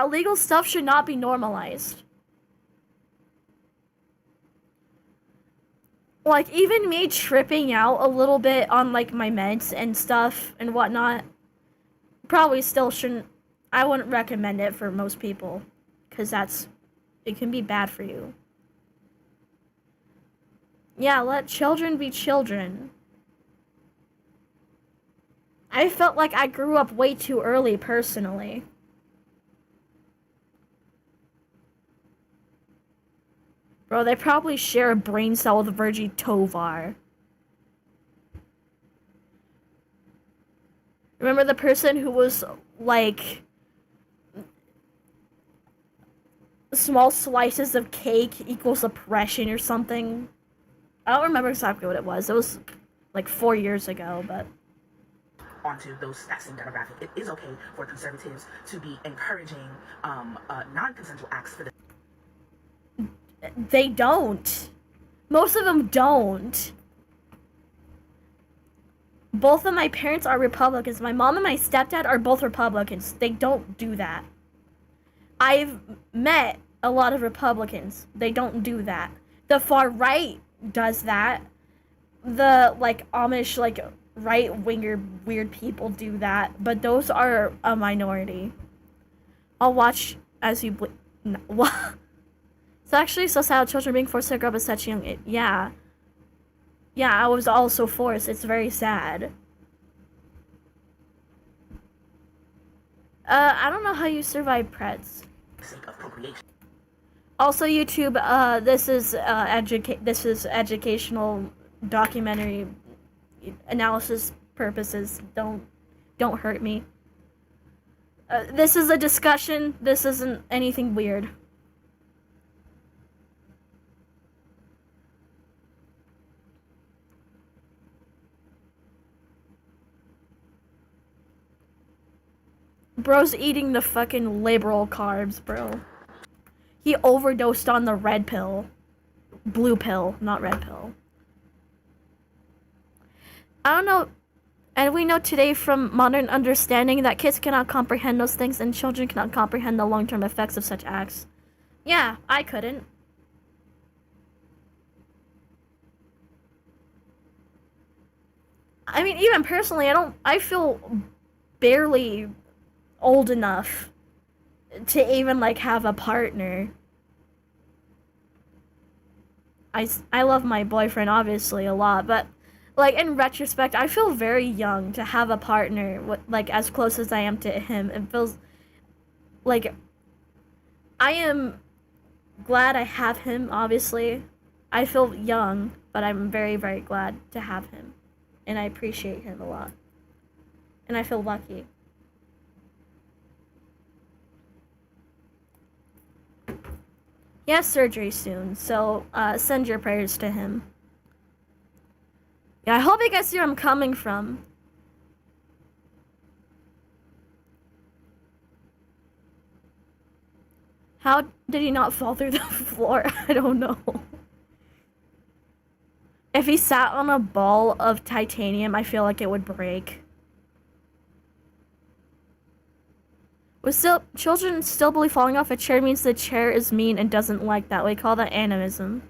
illegal stuff should not be normalized. Like, even me tripping out a little bit on, like, my meds and stuff and whatnot, probably still shouldn't, I wouldn't recommend it for most people, because it can be bad for you. Yeah, let children be children. I felt like I grew up way too early, personally. Bro, they probably share a brain cell with Virgie Tovar. Remember the person who was, like, small slices of cake equals oppression or something? I don't remember exactly what it was. It was, like, 4 years ago, but onto that same demographic. It is okay for conservatives to be encouraging non-consensual acts for the... They don't. Most of them don't. Both of my parents are Republicans. My mom and my stepdad are both Republicans. They don't do that. I've met a lot of Republicans. They don't do that. The far right does that. The, like, Amish, like, right-winger weird people do that. But those are a minority. I'll watch as you... What? It's actually so sad children being forced to grow up at such young age. Yeah. Yeah, I was also forced. It's very sad. I don't know how you survive Preds. Also, YouTube, this is educational documentary analysis purposes. Don't hurt me. This is a discussion. This isn't anything weird. Bro's eating the fucking liberal carbs, bro. He overdosed on the red pill. Blue pill, not red pill. I don't know. And we know today from modern understanding that kids cannot comprehend those things and children cannot comprehend the long-term effects of such acts. Yeah, I couldn't. I mean, even personally, I feel barely old enough to even, like, have a partner. I love my boyfriend, obviously, a lot, but Like, in retrospect, I feel very young to have a partner, like, as close as I am to him. It feels like I am glad I have him, obviously. I feel young, but I'm very, very glad to have him. And I appreciate him a lot. And I feel lucky. He has surgery soon, so send your prayers to him. Yeah, I hope you guys see where I'm coming from. How did he not fall through the floor? I don't know. If he sat on a ball of titanium, I feel like it would break. With still children still believe falling off a chair means the chair is mean and doesn't like that. We call that animism.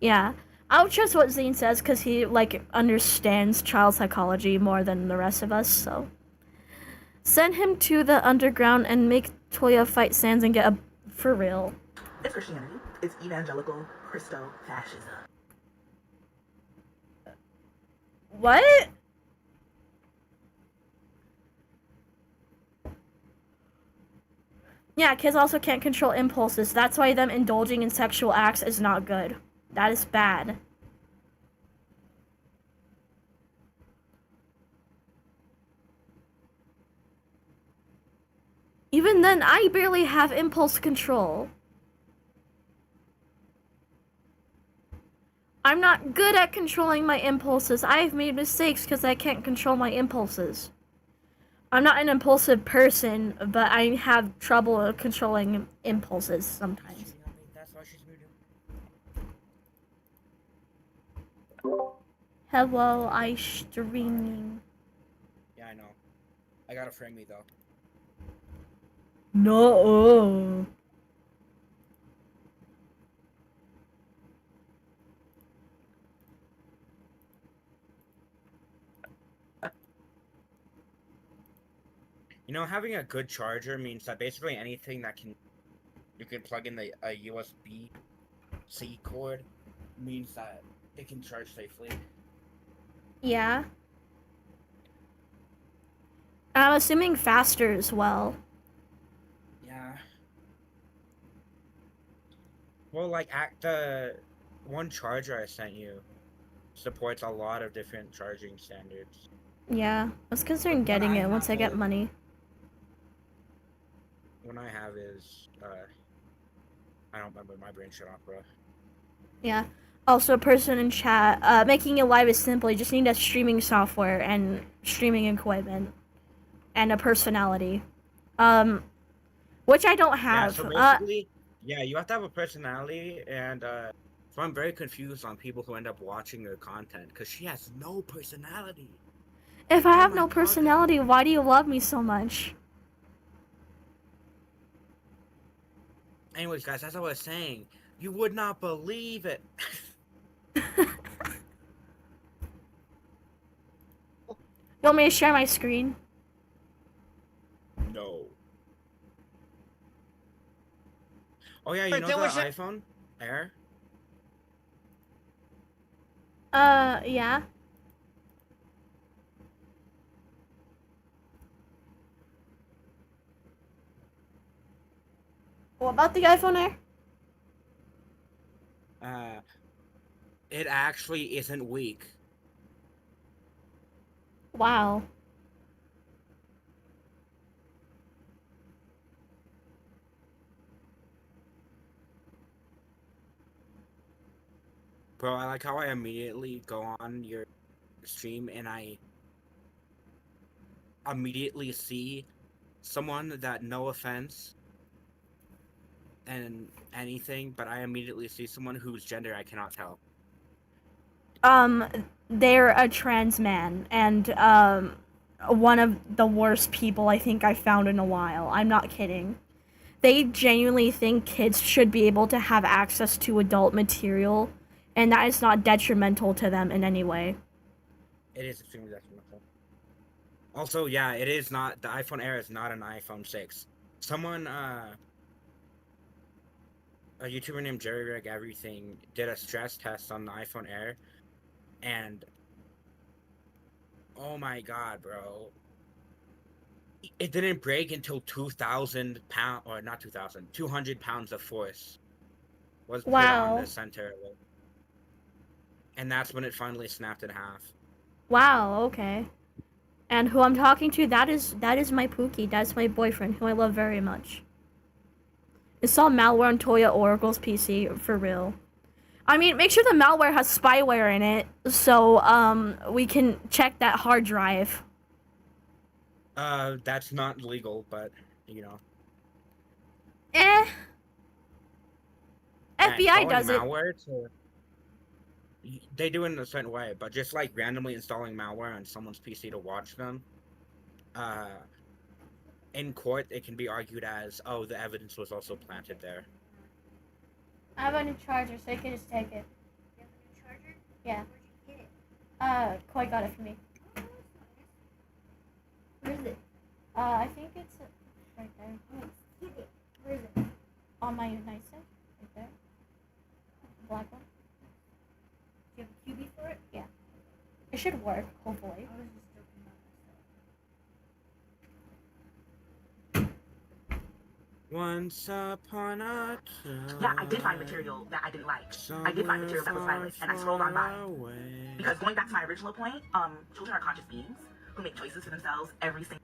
Yeah. I'll trust what Zane says because he like understands child psychology more than the rest of us, so send him to the underground and make Toya fight Sans and get a for real. It's Christianity. It's evangelical Christo fascism. What? Yeah, kids also can't control impulses. That's why them indulging in sexual acts is not good. That is bad. Even then, I barely have impulse control. I'm not good at controlling my impulses. I've made mistakes because I can't control my impulses. I'm not an impulsive person, but I have trouble controlling impulses sometimes. That's why she's muted. Hello, I streaming. Yeah, I know. I gotta frame me though. No. You know, having a good charger means that basically anything that you can plug in a USB-C cord means that it can charge safely. Yeah. I'm assuming faster as well. Yeah. Well, like the one charger I sent you supports a lot of different charging standards. Yeah, I was considering getting it once I get money. One I have is I don't remember, my brain shut off, bro. Yeah. Also, a person in chat, making it live is simple. You just need a streaming software and streaming equipment and a personality, which I don't have. Yeah, so basically, yeah, you have to have a personality, and so I'm very confused on people who end up watching her content because she has no personality. If I have no personality, why do you love me so much? Anyways, guys, as I was saying, you would not believe it. You want me to share my screen? No. Oh yeah, you know the iPhone Air? Yeah. What about the iPhone Air? It actually isn't weak. Wow. Bro, I like how I immediately go on your stream and I immediately see someone that, no offense and anything, but I immediately see someone whose gender I cannot tell. They're a trans man, and one of the worst people I think I've found in a while. I'm not kidding. They genuinely think kids should be able to have access to adult material, and that is not detrimental to them in any way. It is extremely detrimental. Also, yeah, it is not, the iPhone Air is not an iPhone 6. Someone, a YouTuber named Jerry Rig Everything did a stress test on the iPhone Air, and Oh my god, bro. It didn't break until 2,000 pounds, or not 2,000, 200 pounds of force was put on Wow. the center of it. And that's when it finally snapped in half. Wow, okay. And who I'm talking to, that is my Pookie. That's my boyfriend, who I love very much. Install malware on Toya Oracle's PC, for real. I mean, make sure the malware has spyware in it, so we can check that hard drive. That's not legal, but you know. Eh. Yeah, FBI installing does it. malware they do it in a certain way, but just like randomly installing malware on someone's PC to watch them, in court it can be argued as, oh, the evidence was also planted there. I have a new charger, so you can just take it. You have a new charger? Yeah. Where'd you get it? Koi got it for me. Oh, that's Where is it? I think it's right there. nice. Get it. Where is it? On my nightstand. Right there. Black one. Do you have a QB for it? Yeah. It should work, hopefully. I was just joking about Once upon a time. Yeah, I did find material that I didn't like. I did find material that was violent, and I scrolled on by. Because going back to my original point, children are conscious beings who make choices for themselves every single.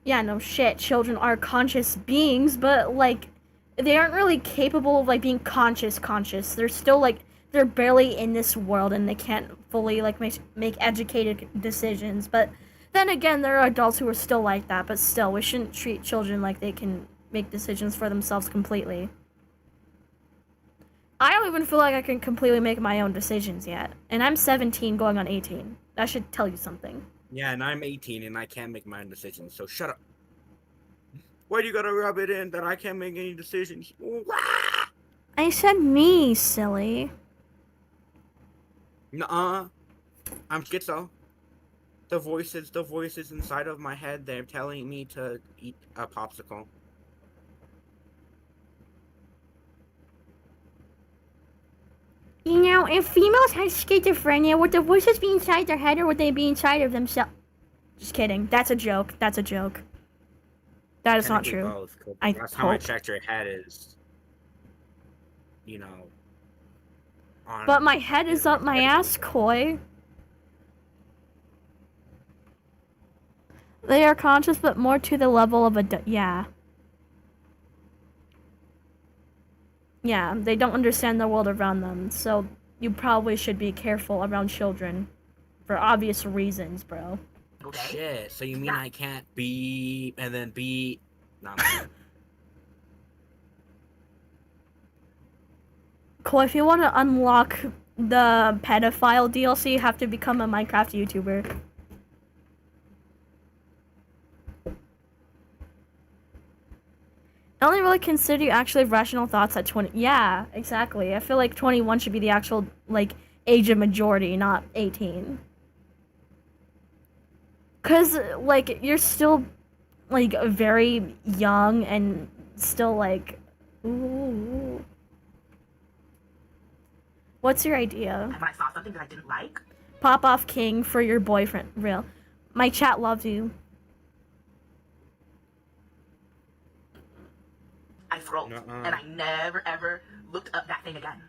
Yeah, no shit. Children are conscious beings, but like they aren't really capable of like being conscious. They're still like they're barely in this world and they can't fully like make educated decisions. But then again, there are adults who are still like that, but still we shouldn't treat children like they can make decisions for themselves completely. I don't even feel like I can completely make my own decisions yet. And I'm 17 going on 18. That should tell you something. Yeah, and I'm 18 and I can't make my own decisions, so shut up. Why do you gotta rub it in that I can't make any decisions? I said me, silly. Nuh-uh. I'm schizo. The voices inside of my head, they're telling me to eat a popsicle. You know, if females had schizophrenia, would the voices be inside their head or would they be inside of themselves? Just kidding. That's a joke. That is not Technically true. both, 'cause I last time I hope. checked, your head is, you know, on. But my head is up my ass, Koi. They are conscious, but more to the level of yeah. Yeah, they don't understand the world around them, so you probably should be careful around children. For obvious reasons, bro. day. Shit, so you mean I can't beep and then beep? No. Koi, if you want to unlock the pedophile DLC, you have to become a Minecraft YouTuber. I only really consider you actually have rational thoughts at 20. Yeah, exactly. I feel like 21 should be the actual, like, age of majority, not 18. Because, like, you're still, like, very young and still, like, ooh. What's your idea? When I saw something that I didn't like, Pop off king for your boyfriend. Real. My chat loves you. I scrolled, Nuh-uh. and I never ever looked up that thing again.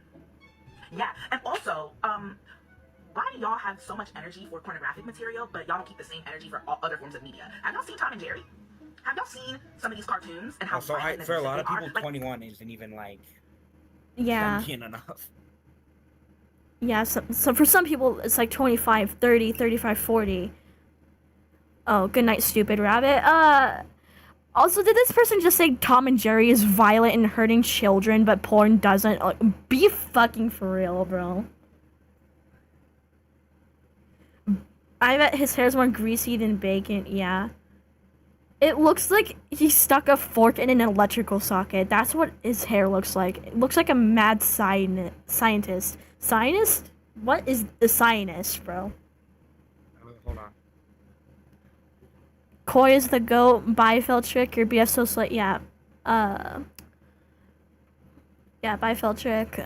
Yeah, and also, why do y'all have so much energy for pornographic material, but y'all don't keep the same energy for all other forms of media? Have y'all seen Tom and Jerry? Have y'all seen some of these cartoons and how Also, violent and for a lot of abusive people, they are? 21 isn't even like Yeah. enough. Yeah, so for some people, it's like 25, 30, 35, 40. Oh, good night, stupid rabbit. Also, did this person just say Tom and Jerry is violent and hurting children, but porn doesn't? Be fucking for real, bro. I bet his hair's more greasy than bacon, yeah. It looks like he stuck a fork in an electrical socket. That's what his hair looks like. It looks like a mad scientist. Scientist? What is the scientist, bro? Hold on. Koi is the goat. Bifeld trick. Your BF so slight. Yeah. Yeah, Bifeld trick.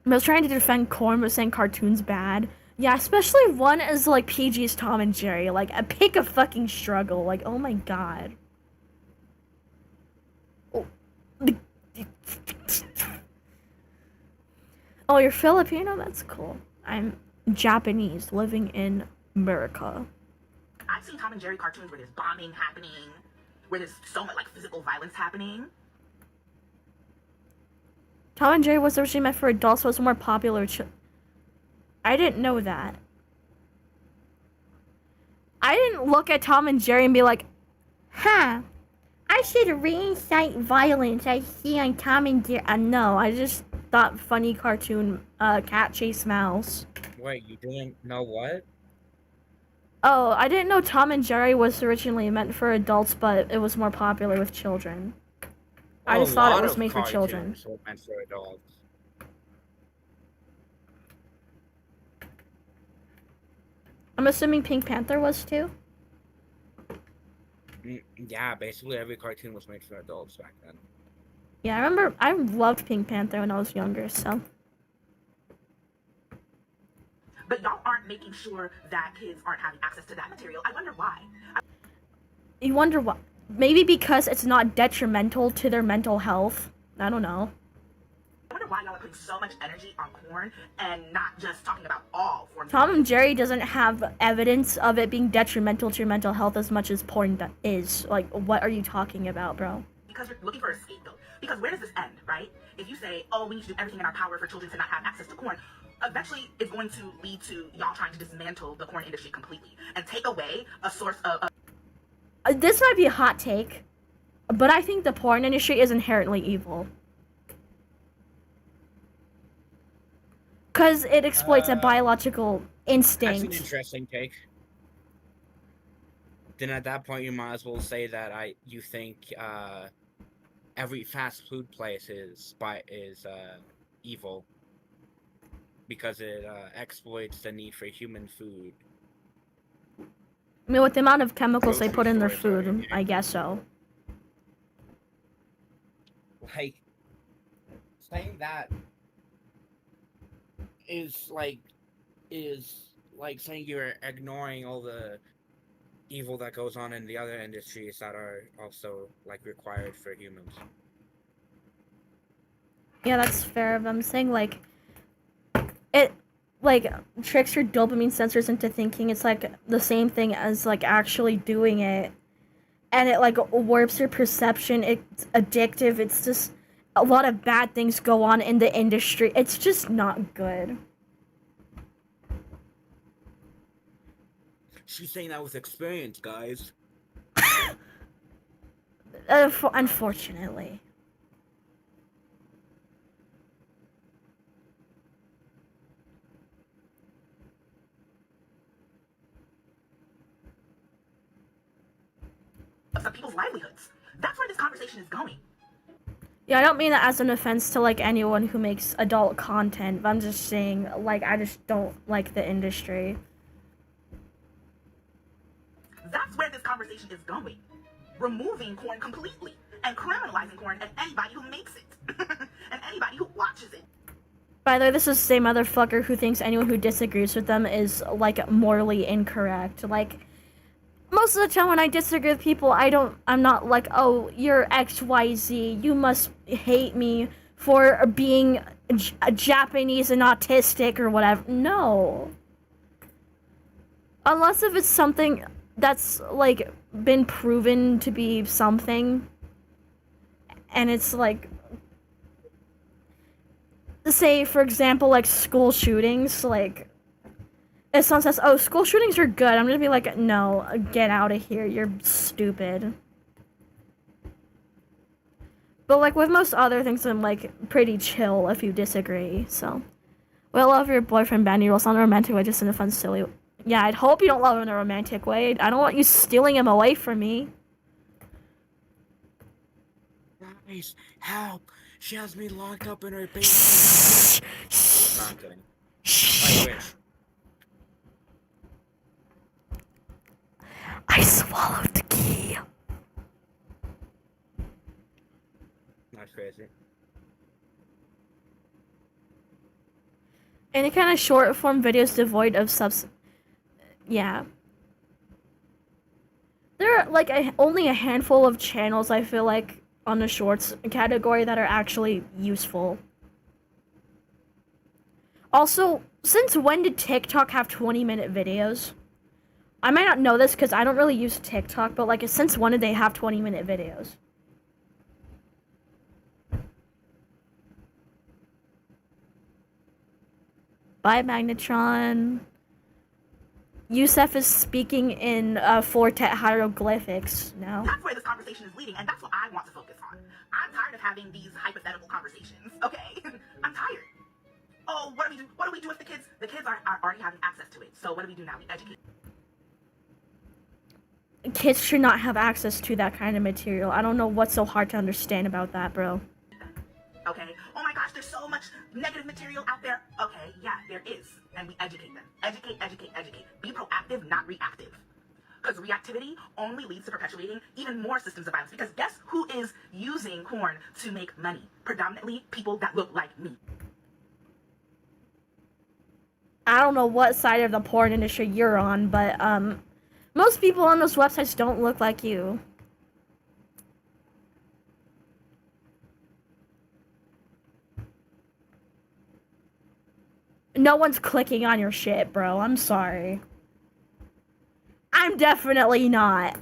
I was trying to defend corn, but saying cartoons bad. Yeah, especially one as like PG's Tom and Jerry. Like, a pick a fucking struggle. Like, oh my god. Oh, oh, you're Filipino? That's cool. I'm Japanese, living in America. I've seen Tom and Jerry cartoons where there's bombing happening, where there's so much like physical violence happening. Tom and Jerry was originally meant for adults, so it was more popular. I didn't know that. I didn't look at Tom and Jerry and be like, huh, I should reincite violence I see on Tom and Jerry. No, I just thought funny cartoon cat chase mouse. Wait, you didn't know what? Oh, I didn't know Tom and Jerry was originally meant for adults, but it was more popular with children. I just thought it was made for children. Were meant for adults. I'm assuming Pink Panther was too? Yeah, basically every cartoon was made for adults back then. Yeah, I loved Pink Panther when I was younger, so. But y'all aren't making sure that kids aren't having access to that material. I wonder why. You wonder why? Maybe because it's not detrimental to their mental health. I don't know. I wonder why y'all are putting so much energy on corn and not just talking about all forms. Tom and Jerry doesn't have evidence of it being detrimental to your mental health as much as porn is. Like, what are you talking about, bro? Because you're looking for a scapegoat. Because where does this end, right? If you say, oh, we need to do everything in our power for children to not have access to corn, eventually it's going to lead to y'all trying to dismantle the corn industry completely and take away a source of this might be a hot take, but I think the porn industry is inherently evil. Because it exploits a biological instinct. That's an interesting take. Then at that point, you might as well say that you think every fast food place is evil because it exploits the need for human food. I mean, with the amount of chemicals they put in their food, I guess so. Like, saying that is like saying you're ignoring all the evil that goes on in the other industries that are also like required for humans. Yeah, that's fair. But I'm saying like it like tricks your dopamine sensors into thinking it's like the same thing as like actually doing it, and it like warps your perception. It's addictive. It's just a lot of bad things go on in the industry. It's just not good. She's saying that with experience, guys. Unfortunately. some people's livelihoods. That's where this conversation is going. Yeah, I don't mean that as an offense to, like, anyone who makes adult content, but I'm just saying, like, I just don't like the industry. That's where this conversation is going. Removing corn completely and criminalizing corn and anybody who makes it and anybody who watches it. By the way, this is the same motherfucker who thinks anyone who disagrees with them is, like, morally incorrect. Like, most of the time when I disagree with people, I'm not like, oh, you're XYZ, you must hate me for being Japanese and autistic or whatever. No. Unless if it's something that's, like, been proven to be something, and it's, like, say, for example, like, school shootings, like, if someone says, oh, school shootings are good, I'm gonna be like, no, get out of here, you're stupid. But, like, with most other things, I'm, like, pretty chill if you disagree, so. Well, I love your boyfriend, Benny. Well, it's not a romantic way, just in a fun, silly way. Yeah, I'd hope you don't love him in a romantic way. I don't want you stealing him away from me. Guys, help! She has me locked up in her basement. No, I'm kidding. I wish. I swallowed the key. That's crazy. Any kind of short form videos devoid of yeah. There are like only a handful of channels I feel like on the shorts category that are actually useful. Also, since when did TikTok have 20-minute videos? I might not know this because I don't really use TikTok, but like since when did they have 20-minute videos? Bye, Magnetron. Yusef is speaking in Fortet hieroglyphics now. That's where this conversation is leading, and that's what I want to focus on. I'm tired of having these hypothetical conversations, okay? I'm tired. Oh, what do we do? What do we do if the kids are already having access to it? So what do we do now? We educate. Kids should not have access to that kind of material. I don't know what's so hard to understand about that, bro. Okay. Oh my gosh, there's so much negative material out there. Okay, yeah, there is. And we educate them. Educate, educate, educate. Be proactive, not reactive. Because reactivity only leads to perpetuating even more systems of violence. Because guess who is using porn to make money? Predominantly people that look like me. I don't know what side of the porn industry you're on, but most people on those websites don't look like you. No one's clicking on your shit, bro. I'm sorry. I'm definitely not.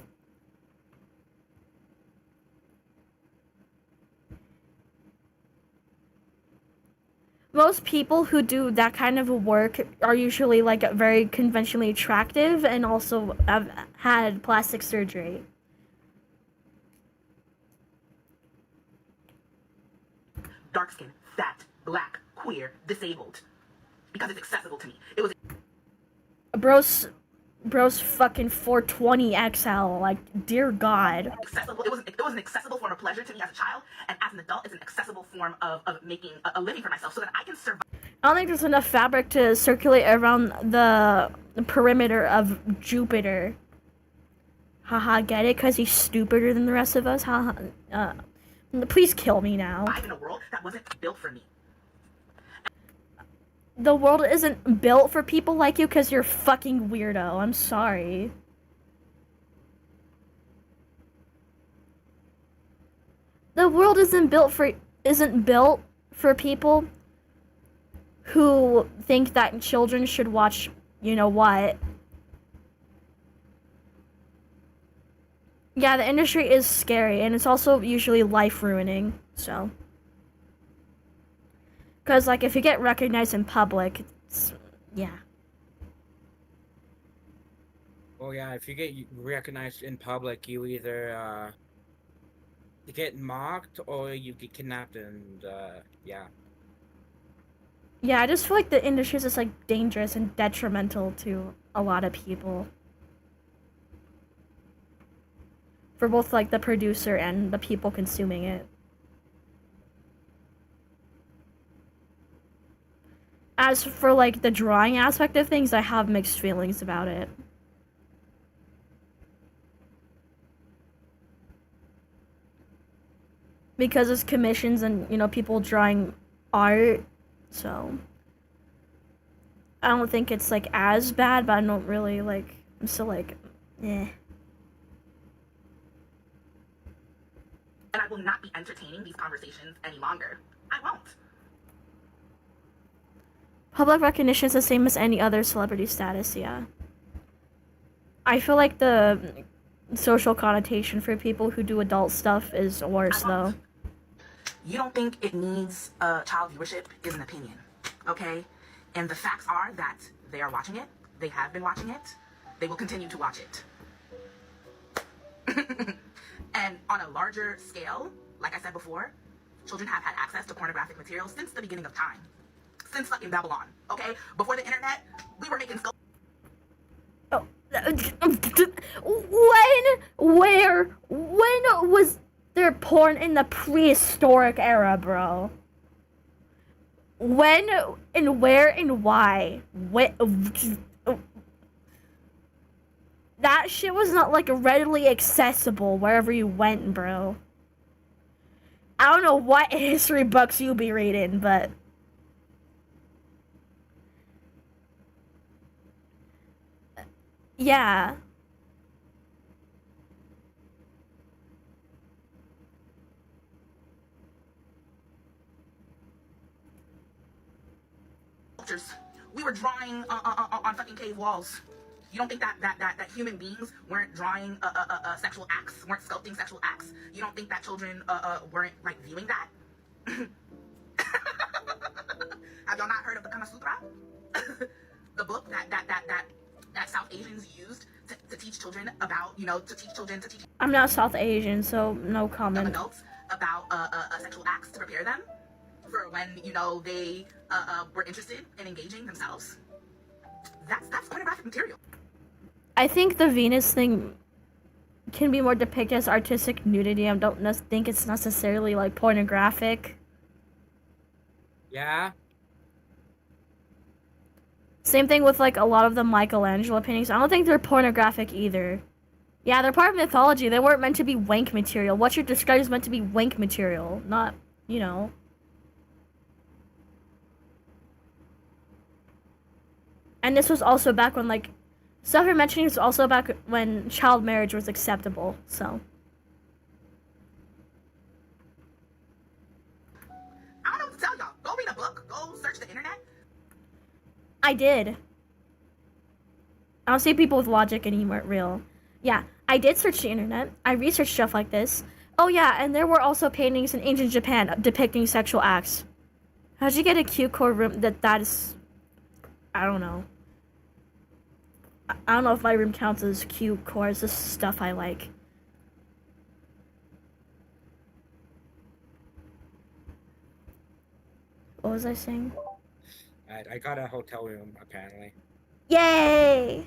Most people who do that kind of work are usually like very conventionally attractive and also have had plastic surgery. Dark skin, fat, black, queer, disabled. Because it's accessible to me. It was Bro's fucking 420 XL, like, dear God. accessible. It was an accessible form of pleasure to me as a child, and as an adult, it's an accessible form of making a living for myself so that I can survive. I don't think there's enough fabric to circulate around the perimeter of Jupiter. Haha, get it? Because he's stupider than the rest of us? Haha. Please kill me now. I'm in a world that wasn't built for me. The world isn't built for people like you because you're fucking weirdo. I'm sorry. The world isn't built for people who think that children should watch, you know what. Yeah, the industry is scary, and it's also usually life-ruining, so. Because, like, if you get recognized in public, it's, yeah. Well, yeah, if you get recognized in public, you either, you get mocked or you get kidnapped, and, yeah. Yeah, I just feel like the industry is just, like, dangerous and detrimental to a lot of people. For both, like, the producer and the people consuming it. As for, like, the drawing aspect of things, I have mixed feelings about it. Because it's commissions and, you know, people drawing art, so. I don't think it's, like, as bad, but I don't really, like, I'm still, like, eh. And I will not be entertaining these conversations any longer. I won't. Public recognition is the same as any other celebrity status, yeah. I feel like the social connotation for people who do adult stuff is worse, though. You don't think it needs child viewership is an opinion, okay? And the facts are that they are watching it, they have been watching it, they will continue to watch it. And on a larger scale, like I said before, children have had access to pornographic material since the beginning of time. Since fucking Babylon, okay? Before the internet, we were making skulls. Oh. When was there porn in the prehistoric era, bro? When and where and why? That shit was not, like, readily accessible wherever you went, bro. I don't know what history books you'll be reading, but Yeah. Sculptures. We were drawing on fucking cave walls. You don't think that human beings weren't drawing sexual acts, weren't sculpting sexual acts? You don't think that children weren't like viewing that? Have y'all not heard of the Kama Sutra? The book that South Asians used to teach children about, to teach I'm not South Asian, so no comment. adults about sexual acts to prepare them for when they were interested in engaging themselves. That's pornographic material. I think the Venus thing can be more depicted as artistic nudity. I don't think it's necessarily like pornographic. Yeah. Same thing with like a lot of the Michelangelo paintings. I don't think they're pornographic either. Yeah, they're part of mythology. They weren't meant to be wank material. What you're describing is meant to be wank material, not, And this was also back when, like, stuff you're mentioning was also back when child marriage was acceptable, so. I don't know what to tell y'all. Go read a book. Go search the internet. I did. I don't see people with logic anymore, real. Yeah, I did search the internet. I researched stuff like this. Oh yeah, and there were also paintings in ancient Japan depicting sexual acts. How'd you get a cute core room that is... I don't know. I don't know if my room counts as cute core. It's just stuff I like. What was I saying? I got a hotel room, apparently. Yay!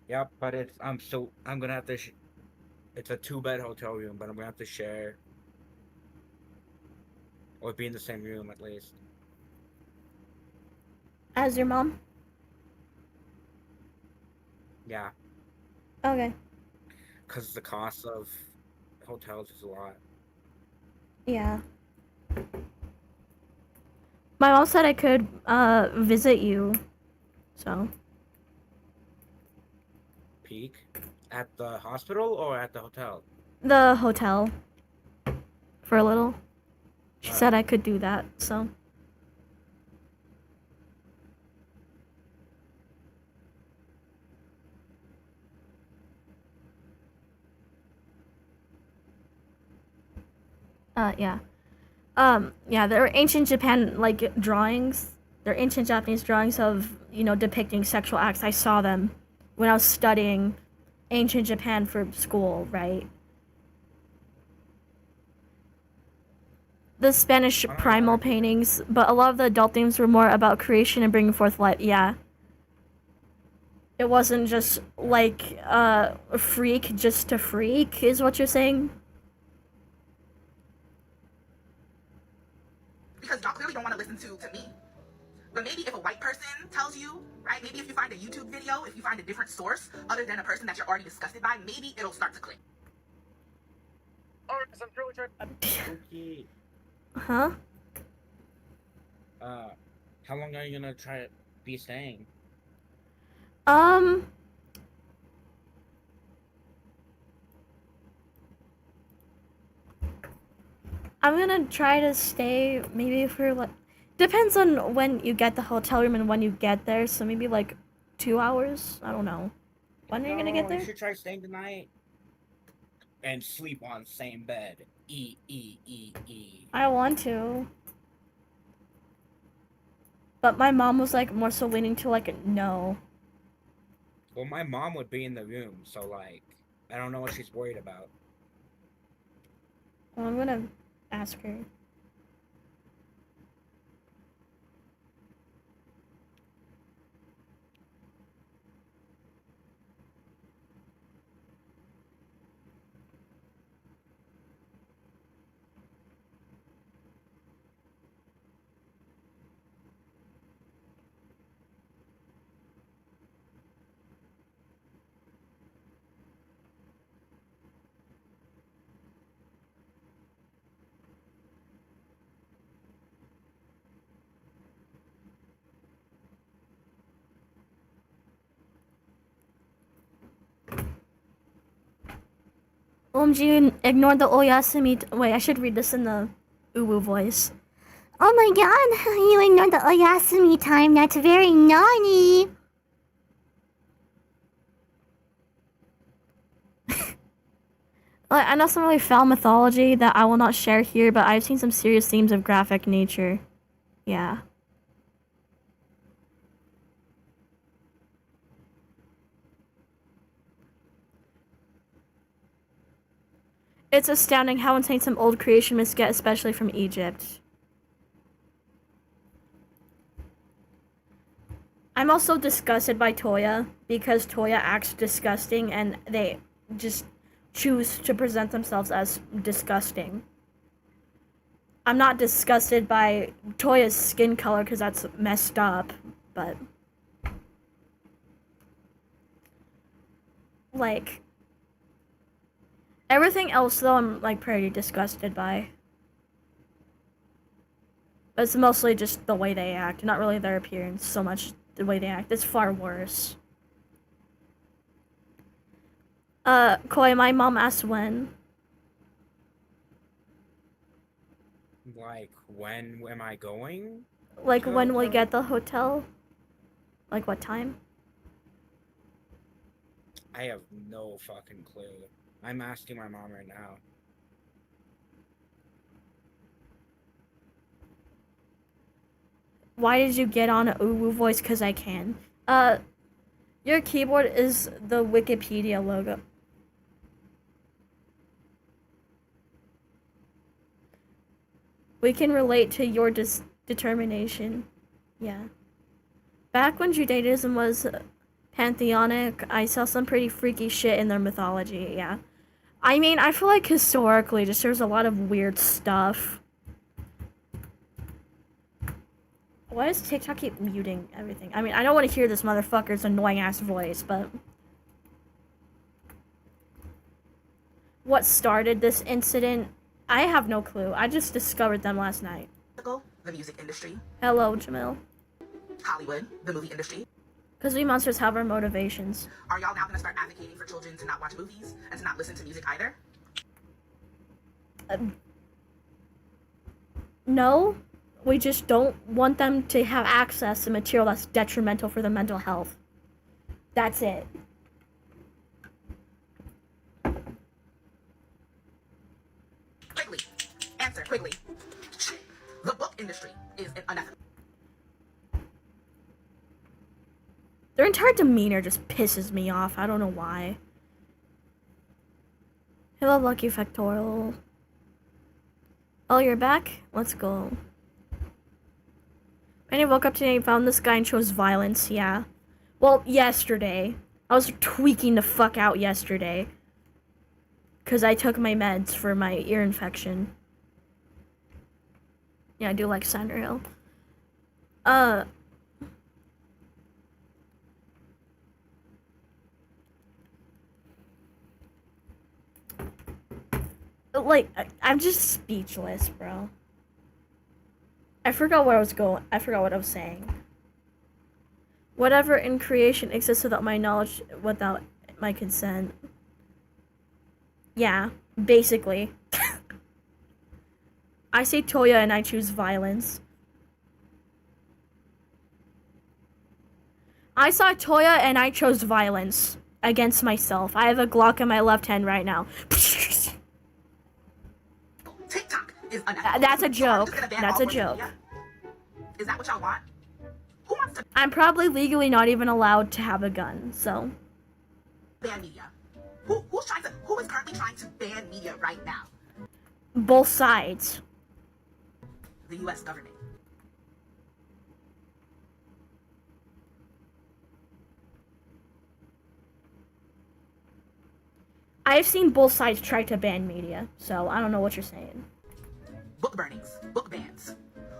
Yep, but I'm gonna have to it's a 2-bed hotel room, but I'm gonna have to share, or be in the same room at least. As your mom? Yeah, Okay. because the cost of hotels is a lot. Yeah. My mom said I could visit you. So. Peak? At the hospital or at the hotel? The hotel. For a little. She said I could do that, so. Yeah. Yeah, there are ancient Japan, like, drawings. There are ancient Japanese drawings of, depicting sexual acts. I saw them when I was studying ancient Japan for school, right? The Spanish primal paintings, but a lot of the adult themes were more about creation and bringing forth life. Yeah. It wasn't just, like, freak just to freak, is what you're saying? Because y'all clearly don't want to listen to me. But maybe if a white person tells you, right, maybe if you find a YouTube video, if you find a different source other than a person that you're already disgusted by, maybe it'll start to click. Alright, I'm really trying. Okay. Huh? How long are you gonna try to be staying? I'm gonna try to stay maybe for like... Depends on when you get the hotel room and when you get there, so maybe like 2 hours? I don't know. When are you gonna get there? You should try staying tonight. And sleep on same bed. E. I want to. But my mom was like more so leaning to like no. Well, my mom would be in the room, so like, I don't know what she's worried about. Well, I'm gonna ask her. OMG, ignore the Oyasumi. Wait, I should read this in the uwu voice. Oh my god, you ignored the Oyasumi time. That's very naughty. I know some really foul mythology that I will not share here, but I've seen some serious themes of graphic nature. Yeah. It's astounding how insane some old creation myths get, especially from Egypt. I'm also disgusted by Toya, because Toya acts disgusting and they just choose to present themselves as disgusting. I'm not disgusted by Toya's skin color because that's messed up, but like everything else though I'm like pretty disgusted by. But it's mostly just the way they act, not really their appearance so much the way they act. It's far worse. Koi, my mom asked when. Like, when am I going? Like, to the when we hotel? get the hotel? Like, what time? I have no fucking clue. I'm asking my mom right now. Why did you get on a uwu voice? Because I can. Your keyboard is the Wikipedia logo. We can relate to your determination. Yeah. Back when Judaism was pantheonic, I saw some pretty freaky shit in their mythology, yeah. I mean, I feel like historically, just there's a lot of weird stuff. Why does TikTok keep muting everything? I mean, I don't want to hear this motherfucker's annoying-ass voice, but... What started this incident? I have no clue. I just discovered them last night. The music industry, Hello, Jamil. Hollywood, the movie industry. Because we monsters have our motivations. Are y'all now gonna start advocating for children to not watch movies and to not listen to music either? No, we just don't want them to have access to material that's detrimental for their mental health. That's it. Quickly, answer quickly. The book industry is unethical. Their entire demeanor just pisses me off. I don't know why. Hello, Lucky Factorial. Oh, you're back? Let's go. I woke up today and found this guy and chose violence, yeah. Well, yesterday. I was tweaking the fuck out yesterday. Because I took my meds for my ear infection. Yeah, I do like Sanrio. Like, I'm just speechless, bro. I forgot what I was saying. Whatever in creation exists without my knowledge, without my consent. Yeah, basically. I say Toya and I choose violence. I saw Toya and I chose violence against myself. I have a Glock in my left hand right now. TikTok is unethical. That's a So I'm joke. just gonna ban That's all a social joke. media? Is that what y'all want? Who wants to I'm probably legally not even allowed to have a gun, so. ban media? Who is currently trying to ban media right now? Both sides. The US government. I've seen both sides try to ban media, so I don't know what you're saying. Book burnings, book bans.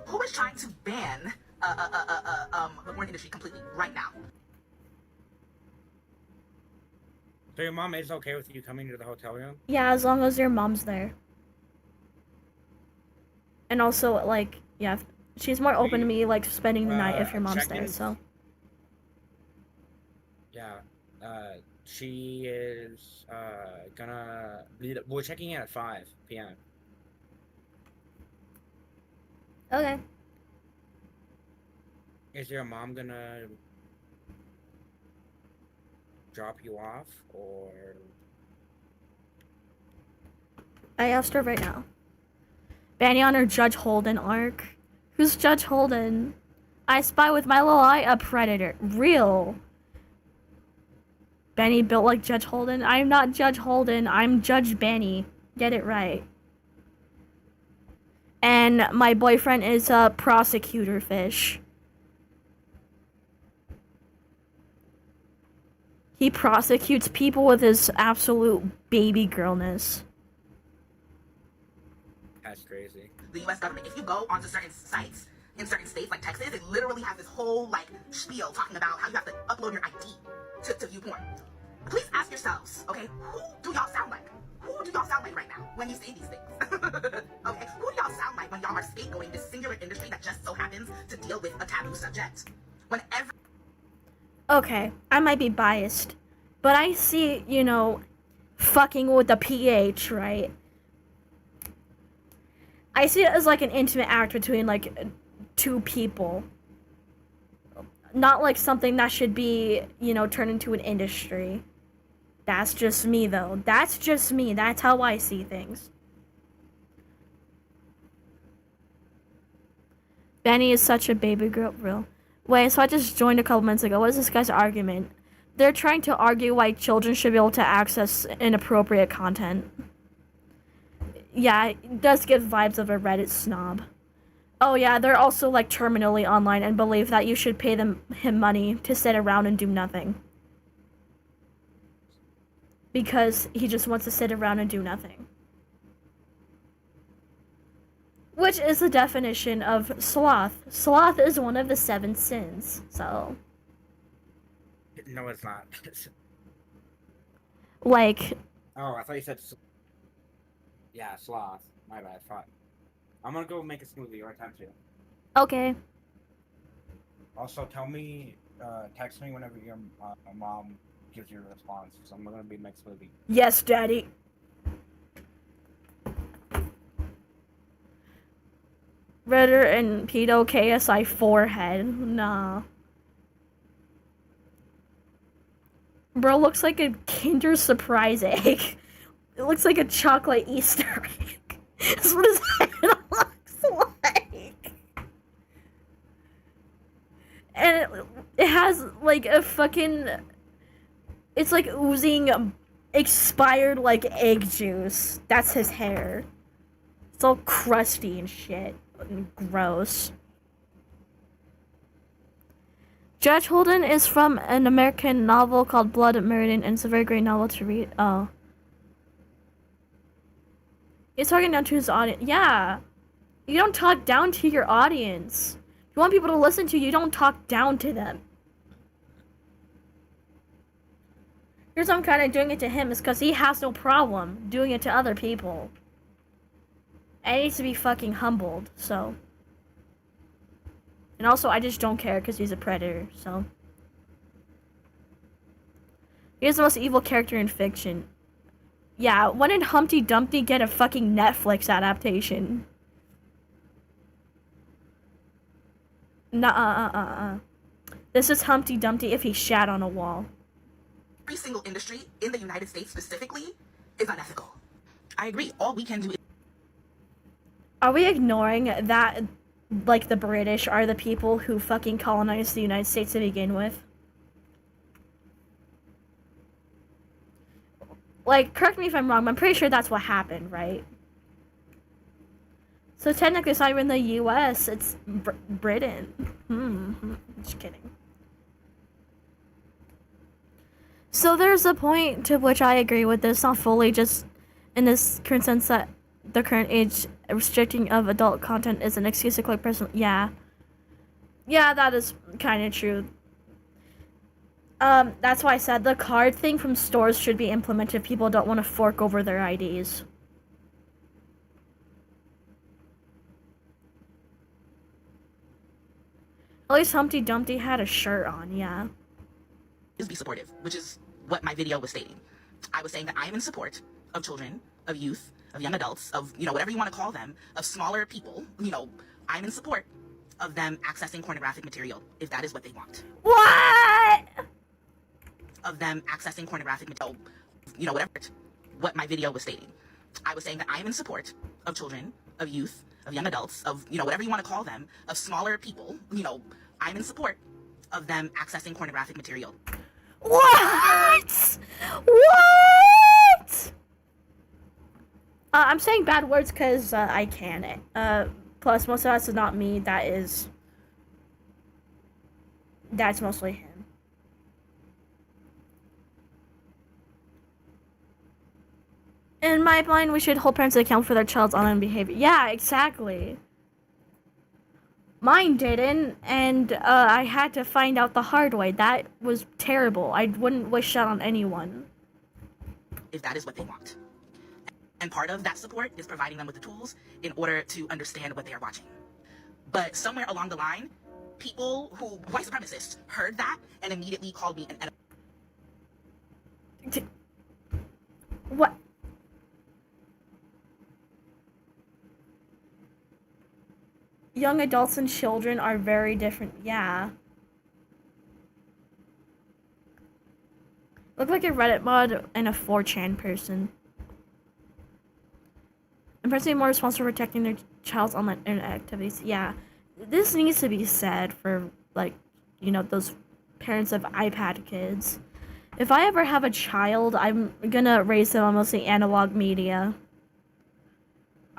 Who is trying to ban the porn industry completely right now? So your mom is okay with you coming to the hotel room? Yeah, as long as your mom's there. And also, like, yeah, she's more open to me, like, spending the night if your mom's there, check-ins? so. Yeah. She is gonna. We're checking in at 5 p.m. Okay. Is your mom gonna drop you off, or? I asked her right now. Banny on her Judge Holden arc. Who's Judge Holden? I spy with my little eye a predator. Real. Benny built like Judge Holden. I'm not Judge Holden. I'm Judge Benny. Get it right. And my boyfriend is a prosecutor fish. He prosecutes people with his absolute baby girlness. That's crazy. The U.S. government, if you go onto certain sites in certain states like Texas, it literally has this whole like spiel talking about how you have to upload your ID to view porn. Please ask yourselves, okay, who do y'all sound like? Who do y'all sound like right now when you say these things? Okay, who do y'all sound like when y'all are scapegoating this singular industry that just so happens to deal with a taboo subject? Whenever. Okay, I might be biased, but I see, you know, fucking with the PH, right? I see it as like an intimate act between like two people. Not like something that should be, you know, turned into an industry. That's just me though. That's just me. That's how I see things. Benny is such a baby girl, real. Wait, so I just joined a couple minutes ago. What is this guy's argument? They're trying to argue why children should be able to access inappropriate content. Yeah, it does give vibes of a Reddit snob. Oh yeah, they're also like terminally online and believe that you should pay him money to sit around and do nothing. Because he just wants to sit around and do nothing. Which is the definition of sloth. Sloth is one of the 7 sins, so... No, it's not. Like... Oh, I thought you said... Yeah, sloth. My bad. Fuck. I'm gonna go make a smoothie or attempt to. Okay. Also, tell me... text me whenever your mom gives you a response, so I'm gonna be making smoothie. Yes, Daddy. Redder and Pedo KSI forehead. Nah. Bro looks like a Kinder Surprise egg. It looks like a chocolate Easter egg. That's what his head looks like. And it has like a fucking... It's like oozing expired like egg juice. That's his hair. It's all crusty and shit. And gross. Judge Holden is from an American novel called Blood Meridian, and it's a very great novel to read. Oh. He's talking down to his audience. Yeah. You don't talk down to your audience. If you want people to listen to you, you don't talk down to them. Here's I'm kind of doing it to him is because he has no problem doing it to other people. And he needs to be fucking humbled, so. And also, I just don't care because he's a predator, so. He's the most evil character in fiction. Yeah, when did Humpty Dumpty get a fucking Netflix adaptation? Nuh-uh. This is Humpty Dumpty if he shat on a wall. Every single industry in the United States specifically is unethical. I agree. All we can do is... Are we ignoring that, like, the British are the people who fucking colonized the United States to begin with? Like, correct me if I'm wrong, but I'm pretty sure that's what happened, right? So technically it's not even the US, it's Britain. Just kidding. So there's a point to which I agree with this, not fully, just in this current sense that the current age restricting of adult content is an excuse to click personal. Yeah, that is kind of true. That's why I said the card thing from stores should be implemented if people don't want to fork over their IDs. At least Humpty Dumpty had a shirt on, yeah. Is be supportive, which is what my video was stating. I was saying that I am in support of children, of youth, of young adults, of, whatever you want to call them, of smaller people. I'm in support of them accessing pornographic material if that is what they want. What? Of them accessing pornographic material, whatever, what my video was stating. I was saying that I am in support of children, of youth, of young adults, of, whatever you want to call them, of smaller people. I'm in support of them accessing pornographic material. What? What? I'm saying bad words because I can. Plus, most of us is not me. That's mostly him. In my mind, we should hold parents to account for their child's online behavior. Yeah, exactly. Mine didn't, and I had to find out the hard way. That was terrible. I wouldn't wish that on anyone. If that is what they want. And part of that support is providing them with the tools in order to understand what they are watching. But somewhere along the line, people who, white supremacists, heard that and immediately called me an What? Young adults and children are very different. Yeah. Look like a Reddit mod and a 4chan person. And parents need more responsible for protecting their child's online internet activities. Yeah. This needs to be said for, like, those parents of iPad kids. If I ever have a child, I'm gonna raise them on mostly analog media.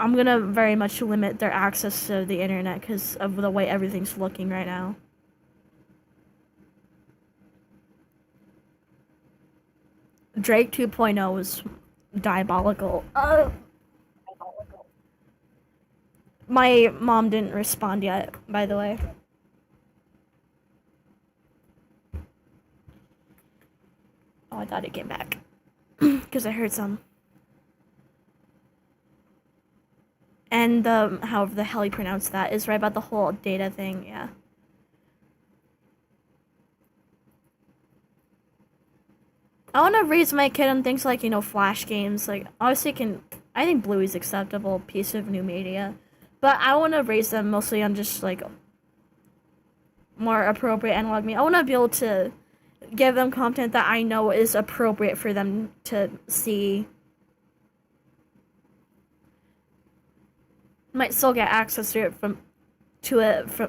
I'm gonna very much limit their access to the internet because of the way everything's looking right now. Drake 2.0 was diabolical. My mom didn't respond yet, by the way. Oh, I thought it came back. Because I heard some. And however the hell you pronounce that is right about the whole data thing, yeah. I want to raise my kid on things like, Flash games. Like, obviously I think Bluey's acceptable piece of new media. But I want to raise them mostly on just, like, more appropriate analog media. I want to be able to give them content that I know is appropriate for them to see. Might still get access to it from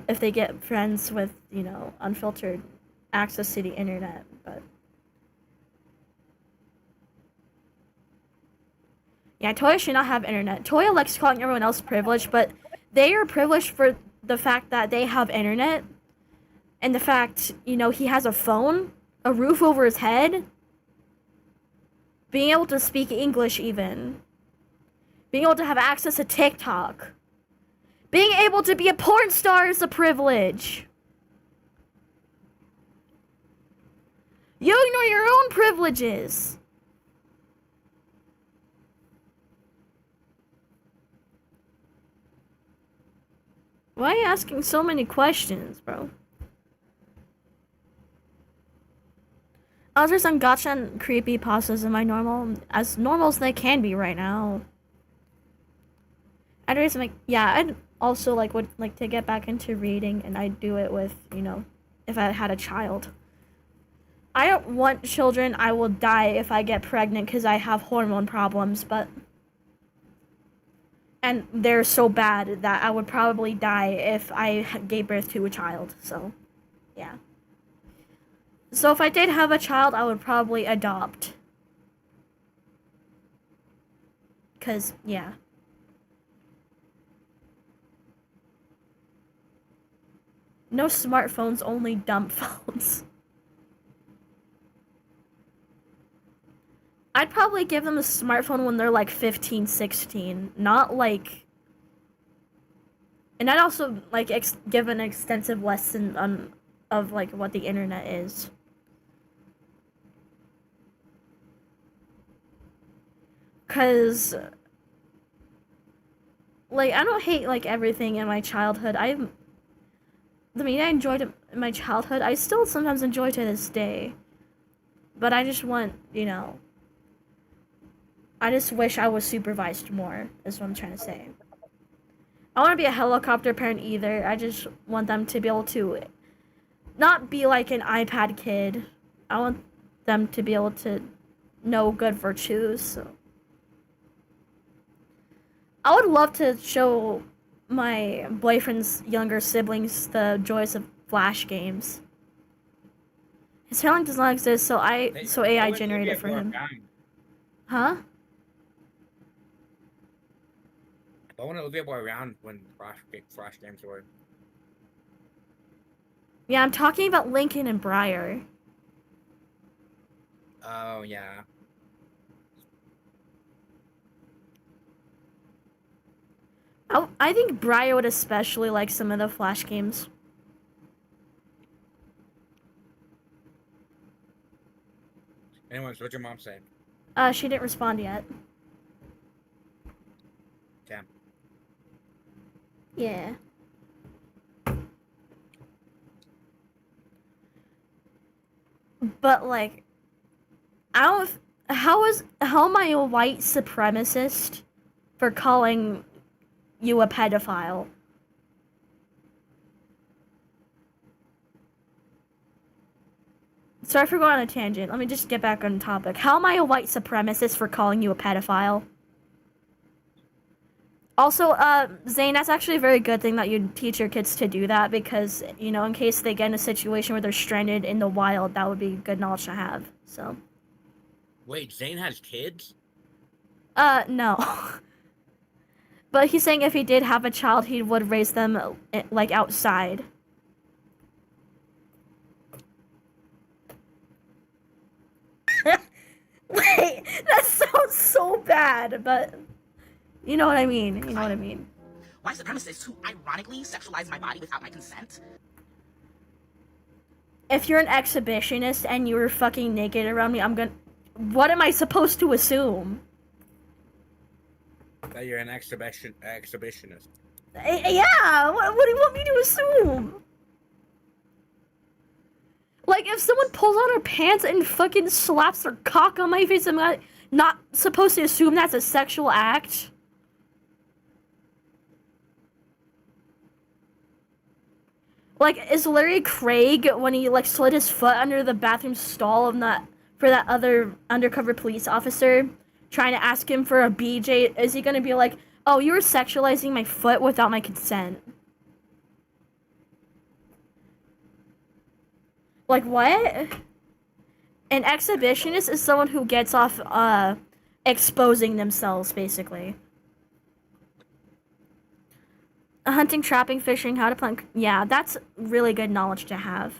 if they get friends with, unfiltered access to the internet, but yeah, Toya should not have internet. Toya likes calling everyone else privileged, but they are privileged for the fact that they have internet and the fact, he has a phone, a roof over his head, being able to speak English even. Being able to have access to TikTok. Being able to be a porn star is a privilege. You ignore your own privileges. Why are you asking so many questions, bro? Others on gotcha and creepy pastas am I normal? As normal as they can be right now. I'd raise I'd also would like to get back into reading, and I'd do it with, if I had a child. I don't want children. I will die if I get pregnant because I have hormone problems, and they're so bad that I would probably die if I gave birth to a child, so, yeah. So if I did have a child, I would probably adopt. Because, yeah. No smartphones, only dumb phones. I'd probably give them a smartphone when they're 15, 16. Not and I'd also give an extensive lesson of what the internet is. Cause I don't hate everything in my childhood. The media I enjoyed in my childhood, I still sometimes enjoy to this day. But I just want, I just wish I was supervised more, is what I'm trying to say. I want to be a helicopter parent either. I just want them to be able to not be like an iPad kid. I want them to be able to know good virtues. So. I would love to show my boyfriend's younger siblings the joys of Flash games. His talent does not exist, so AI generated for him. Huh? I want to be around when Flash games were. Yeah, I'm talking about Lincoln and Briar. Oh, yeah. I think Briar would especially like some of the Flash games. Anyways, what'd your mom say? She didn't respond yet. Damn. Yeah. But like, how am I a white supremacist for calling you a pedophile? Sorry for going on a tangent. Let me just get back on topic. How am I a white supremacist for calling you a pedophile? Also, Zane, that's actually a very good thing that you teach your kids to do that because, in case they get in a situation where they're stranded in the wild, that would be good knowledge to have, so. Wait, Zane has kids? No. But he's saying if he did have a child, he would raise them, like, outside. Wait, that sounds so bad, but you know what I mean. You know what I mean. White supremacists who ironically sexualize my body without my consent. If you're an exhibitionist and you were fucking naked around me, what am I supposed to assume? That you're an exhibitionist. Yeah, what do you want me to assume? Like, if someone pulls on her pants and fucking slaps their cock on my face, I'm not supposed to assume that's a sexual act? Like, is Larry Craig, when he, like, slid his foot under the bathroom stall for that other undercover police officer, trying to ask him for a BJ, is he gonna be like, oh, you were sexualizing my foot without my consent? Like, what? An exhibitionist is someone who gets off, exposing themselves, basically. Hunting, trapping, fishing, how to plant... Yeah, that's really good knowledge to have.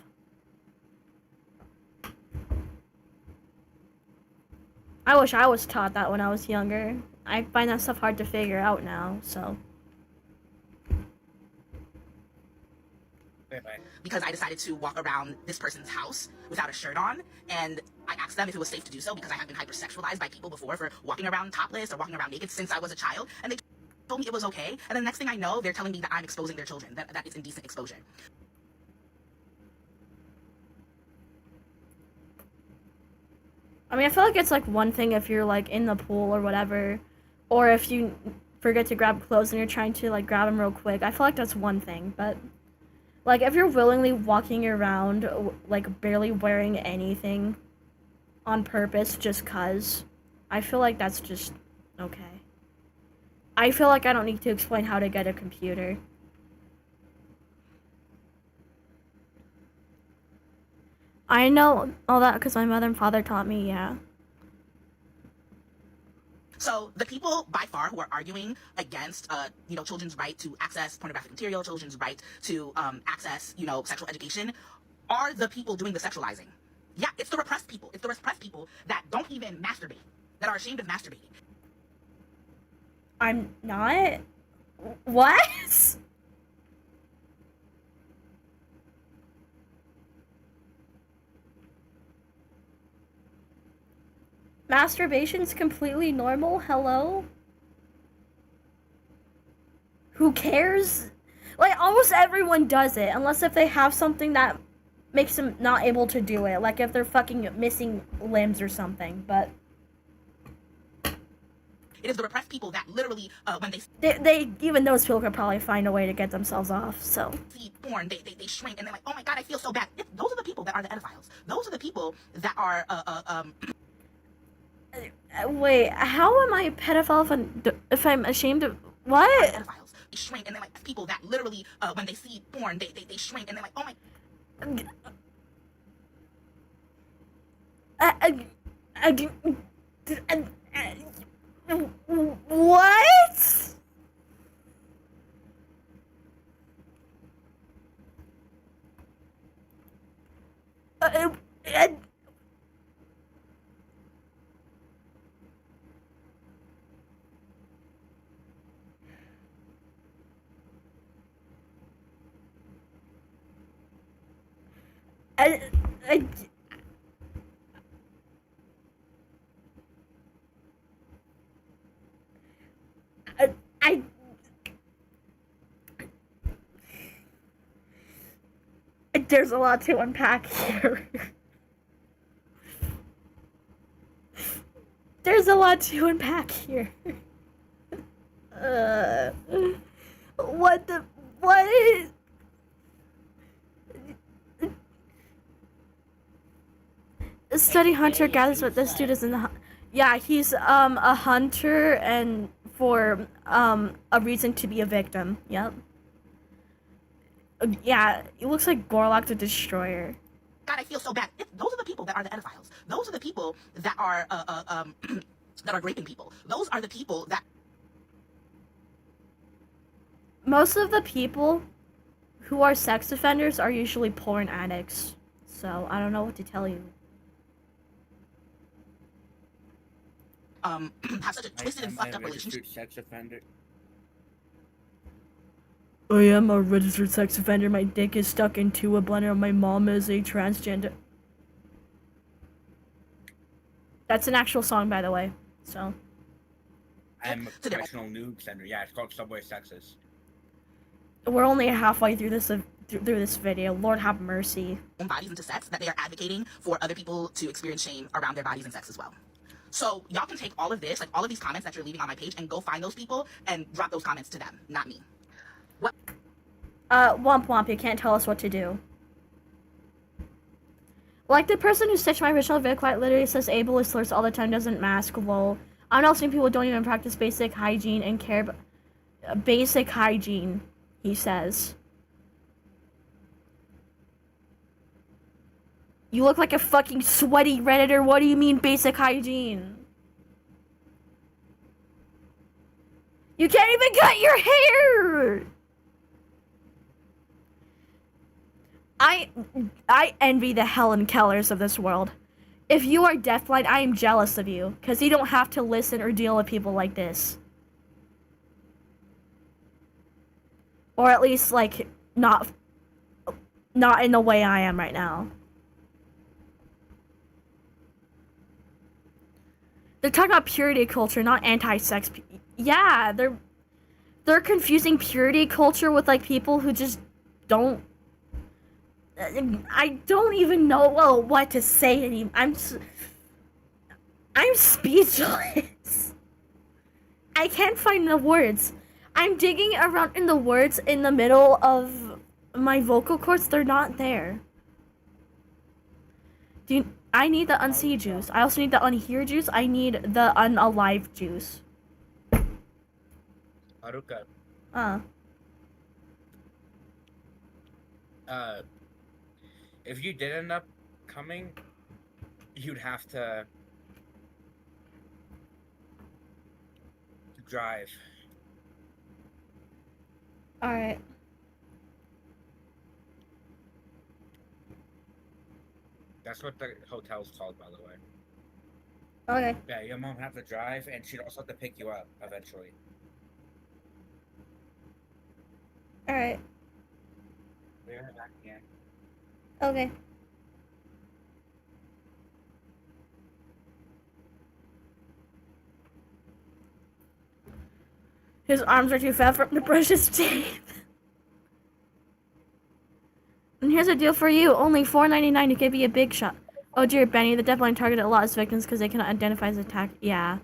I wish I was taught that when I was younger. I find that stuff hard to figure out now, so... Because I decided to walk around this person's house without a shirt on, and I asked them if it was safe to do so because I have been hypersexualized by people before for walking around topless or walking around naked since I was a child, and they told me it was okay, and then the next thing I know, they're telling me that I'm exposing their children, that it's indecent exposure. I mean, I feel like it's, like, one thing if you're, like, in the pool or whatever, or if you forget to grab clothes and you're trying to, like, grab them real quick. I feel like that's one thing, but... Like, if you're willingly walking around, like, barely wearing anything on purpose just 'cause, I feel like that's just okay. I feel like I don't need to explain how to get a computer. I know all that because my mother and father taught me, yeah. So the people by far who are arguing against, children's right to access pornographic material, children's right to access, sexual education, are the people doing the sexualizing. Yeah, it's the repressed people. It's the repressed people that don't even masturbate, that are ashamed of masturbating. I'm not? What? Masturbation's completely normal? Hello? Who cares? Like, almost everyone does it, unless if they have something that makes them not able to do it. Like if they're fucking missing limbs or something. But It is the repressed people that literally, when they they even those people could probably find a way to get themselves off. So see porn, they shrink and they're like, oh my god, I feel so bad. Those are the people that are the pedophiles. Those are the people that are wait, how am I a pedophile if I'm ashamed of what? pedophiles. They shrink and they're like people that literally, when they see porn, they shrink and they're like, oh my. What? I there's a lot to unpack here. There's a lot to unpack here. What the what? Study hunter gathers what this dude is in the. Yeah, he's a hunter and for a reason to be a victim. Yep. Yeah, it looks like Gorlock the Destroyer. God, I feel so bad. Those are the people that are the pedophiles. Those are the people that are that are raping people. Those are the people that. Most of the people who are sex offenders are usually porn addicts. So I don't know what to tell you. Have such a twisted and fucked up relationship. Sex offender. I am a registered sex offender. My dick is stuck into a blender. My mom is a transgender. That's an actual song, by the way. So. I'm a professional noob sender. Yeah, it's called Subway Sexist. We're only halfway through this video. Lord have mercy. Bodies into sex, that they are advocating for other people to experience shame around their bodies and sex as well. So y'all can take all of this, like all of these comments that you're leaving on my page, and go find those people and drop those comments to them, not me. What? Womp womp, you can't tell us what to do. Like the person who stitched my original video quite literally says ableist slurs all the time, doesn't mask, lol. I'm not seeing people don't even practice basic hygiene and care about basic hygiene, he says. You look like a fucking sweaty Redditor. What do you mean basic hygiene? You can't even cut your hair! I envy the Helen Kellers of this world. If you are deafblind, I am jealous of you, because you don't have to listen or deal with people like this. Or at least, like, not in the way I am right now. They're talking about purity culture, not anti-sex. Yeah, they're confusing purity culture with like people who just don't. I don't even know what to say anymore. I'm speechless. I can't find the words. I'm digging around in the words in the middle of my vocal cords. They're not there. I need the unsee juice. I also need the unhear juice. I need the unalive juice. Haruka. If you did end up coming, you'd have to drive. Alright. That's what the hotel's called, by the way. Okay. Yeah, your mom have to drive, and she'd also have to pick you up eventually. Alright. Be right back again. Okay. His arms are too fat for him to brush his teeth. And here's a deal for you. Only $4.99 to give you a big shot. Oh dear, Benny, the deaf blind targeted a lot of victims because they cannot identify as attack. Yeah.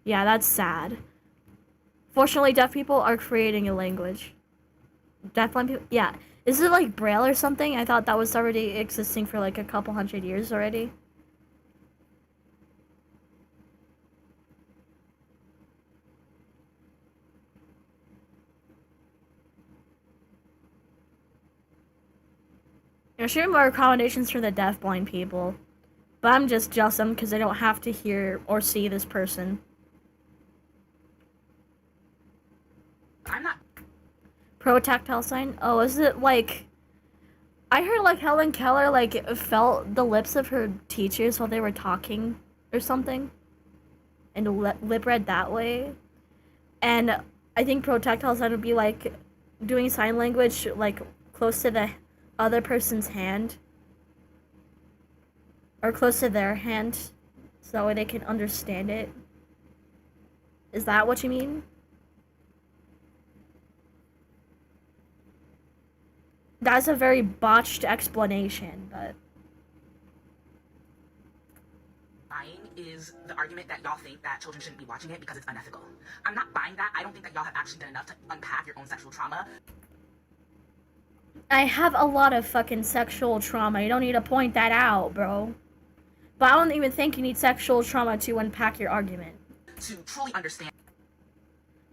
Yeah, that's sad. Fortunately, deaf people are creating a language. Deafblind people, yeah. Is it like Braille or something? I thought that was already existing for like a couple hundred years already. There should be more accommodations for the deafblind people. But I'm just jealous of them because they don't have to hear or see this person. I'm not. Pro tactile sign? Oh, is it like... I heard like Helen Keller like felt the lips of her teachers while they were talking or something. And lip read that way. And I think pro tactile sign would be like doing sign language like close to the other person's hand. Or close to their hand. So that way they can understand it. Is that what you mean? That's a very botched explanation, but... Buying is the argument that y'all think that children shouldn't be watching it because it's unethical. I'm not buying that. I don't think that y'all have actually done enough to unpack your own sexual trauma. I have a lot of fucking sexual trauma. You don't need to point that out, bro. But I don't even think you need sexual trauma to unpack your argument. To truly understand.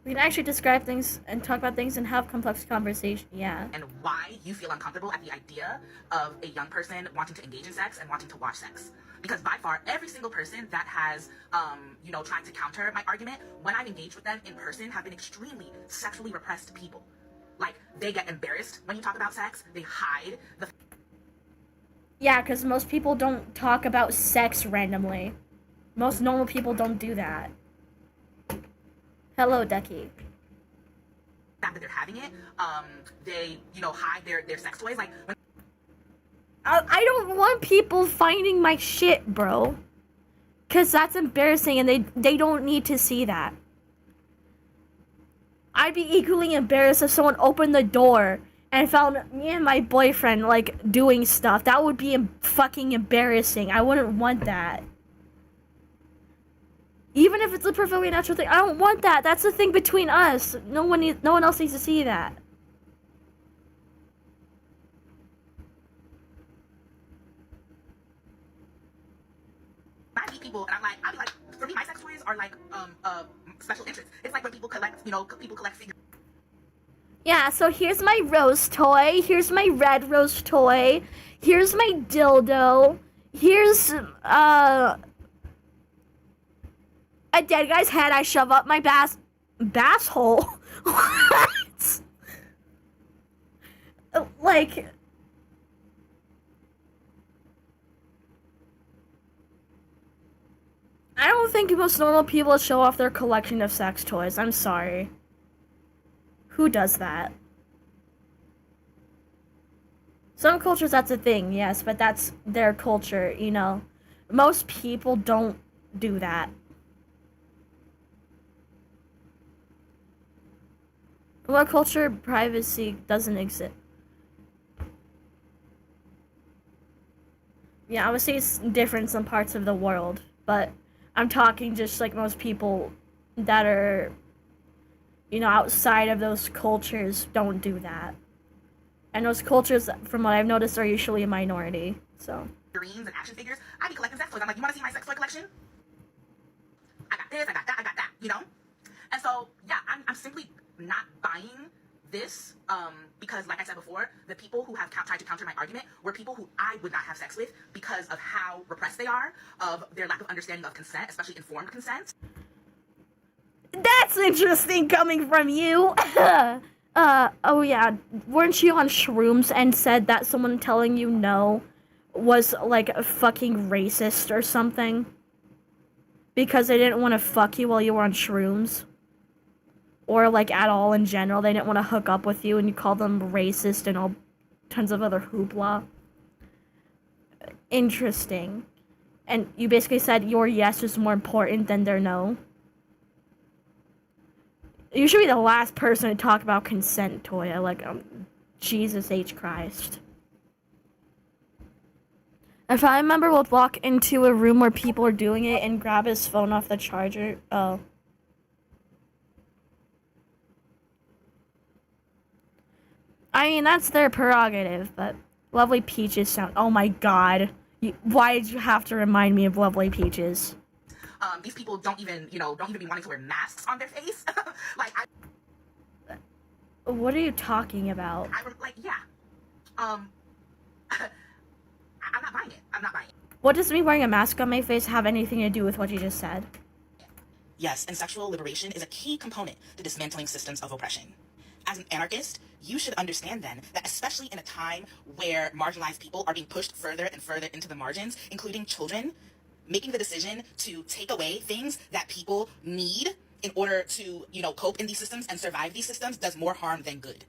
We can actually describe things and talk about things and have complex conversation. Yeah. And why you feel uncomfortable at the idea of a young person wanting to engage in sex and wanting to watch sex. Because by far, every single person that has, tried to counter my argument, when I've engaged with them in person, have been extremely sexually repressed people. Like, they get embarrassed when you talk about sex. They hide the... Yeah, because most people don't talk about sex randomly. Most normal people don't do that. Hello, Ducky. fact that they're having it, they, hide their sex toys. Like, when I don't want people finding my shit, bro. Because that's embarrassing and they don't need to see that. I'd be equally embarrassed if someone opened the door and found me and my boyfriend, like, doing stuff. That would be fucking embarrassing. I wouldn't want that. Even if it's a perfectly natural thing, I don't want that. That's the thing between us. No one else needs to see that. I meet people and I'll be like, for me, my sex toys are like special interest. It's like when people collect, people collect figures. Yeah, so here's my rose toy. Here's my red rose toy. Here's my dildo. Here's a dead guy's head I shove up my bass hole. What? Like, I don't think most normal people show off their collection of sex toys. I'm sorry. Who does that? Some cultures, that's a thing, yes, but that's their culture, Most people don't do that. What culture privacy doesn't exist? Yeah, obviously it's different in some parts of the world, but I'm talking just like most people that are, outside of those cultures don't do that. And those cultures, from what I've noticed, are usually a minority, so. Figurines and action figures. I be collecting sex toys. I'm like, you want to see my sex toy collection? I got this, I got that, And so, yeah, I'm simply not buying this because, like I said before, the people who have tried to counter my argument were people who I would not have sex with because of how repressed they are, of their lack of understanding of consent, especially informed consent. That's interesting coming from you. Oh yeah, weren't you on shrooms and said that someone telling you no was like a fucking racist or something? Because they didn't want to fuck you while you were on shrooms? Or like at all in general, they didn't want to hook up with you and you called them racist and all tons of other hoopla? Interesting. And you basically said your yes is more important than their no? You should be the last person to talk about consent, Toya. Like, Jesus H. Christ. If I remember, we'll walk into a room where people are doing it and grab his phone off the charger. Oh. I mean, that's their prerogative, but Lovely Peaches sound. Oh my god. Why did you have to remind me of Lovely Peaches? These people don't even be wanting to wear masks on their face. What are you talking about? I'm not buying it. I'm not buying it. What does me wearing a mask on my face have anything to do with what you just said? Yes, and sexual liberation is a key component to dismantling systems of oppression. As an anarchist, you should understand then that especially in a time where marginalized people are being pushed further and further into the margins, including children, making the decision to take away things that people need in order to, cope in these systems and survive these systems does more harm than good.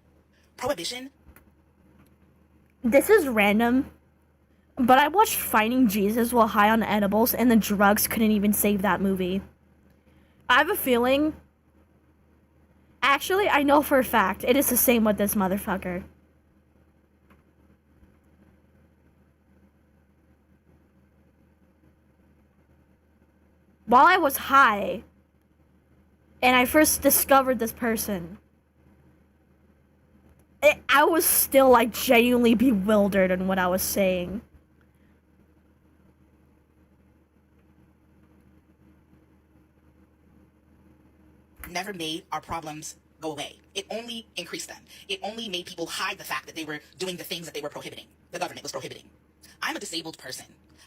Prohibition. This is random, but I watched Finding Jesus while high on edibles, and the drugs couldn't even save that movie. I have a feeling... Actually, I know for a fact, it is the same with this motherfucker. While I was high, and I first discovered this person, I was still, genuinely bewildered in what I was saying. Never made our problems go away. It only increased them. It only made people hide the fact that they were doing the things that they were prohibiting. The government was prohibiting. I'm a disabled person.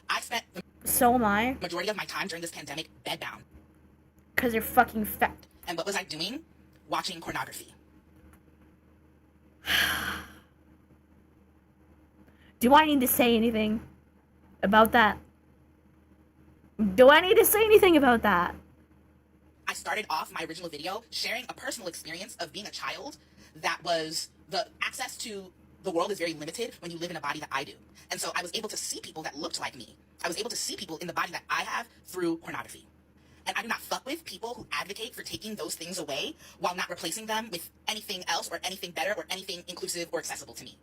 I spent the So am I. majority of my time during this pandemic bedbound. Because you're fucking fat. And what was I doing? Watching pornography. Do I need to say anything about that? Do I need to say anything about that? I started off my original video sharing a personal experience of being a child that was the access to the world is very limited when you live in a body that I do. And so I was able to see people that looked like me. I was able to see people in the body that I have through pornography. And I do not fuck with people who advocate for taking those things away while not replacing them with anything else or anything better or anything inclusive or accessible to me.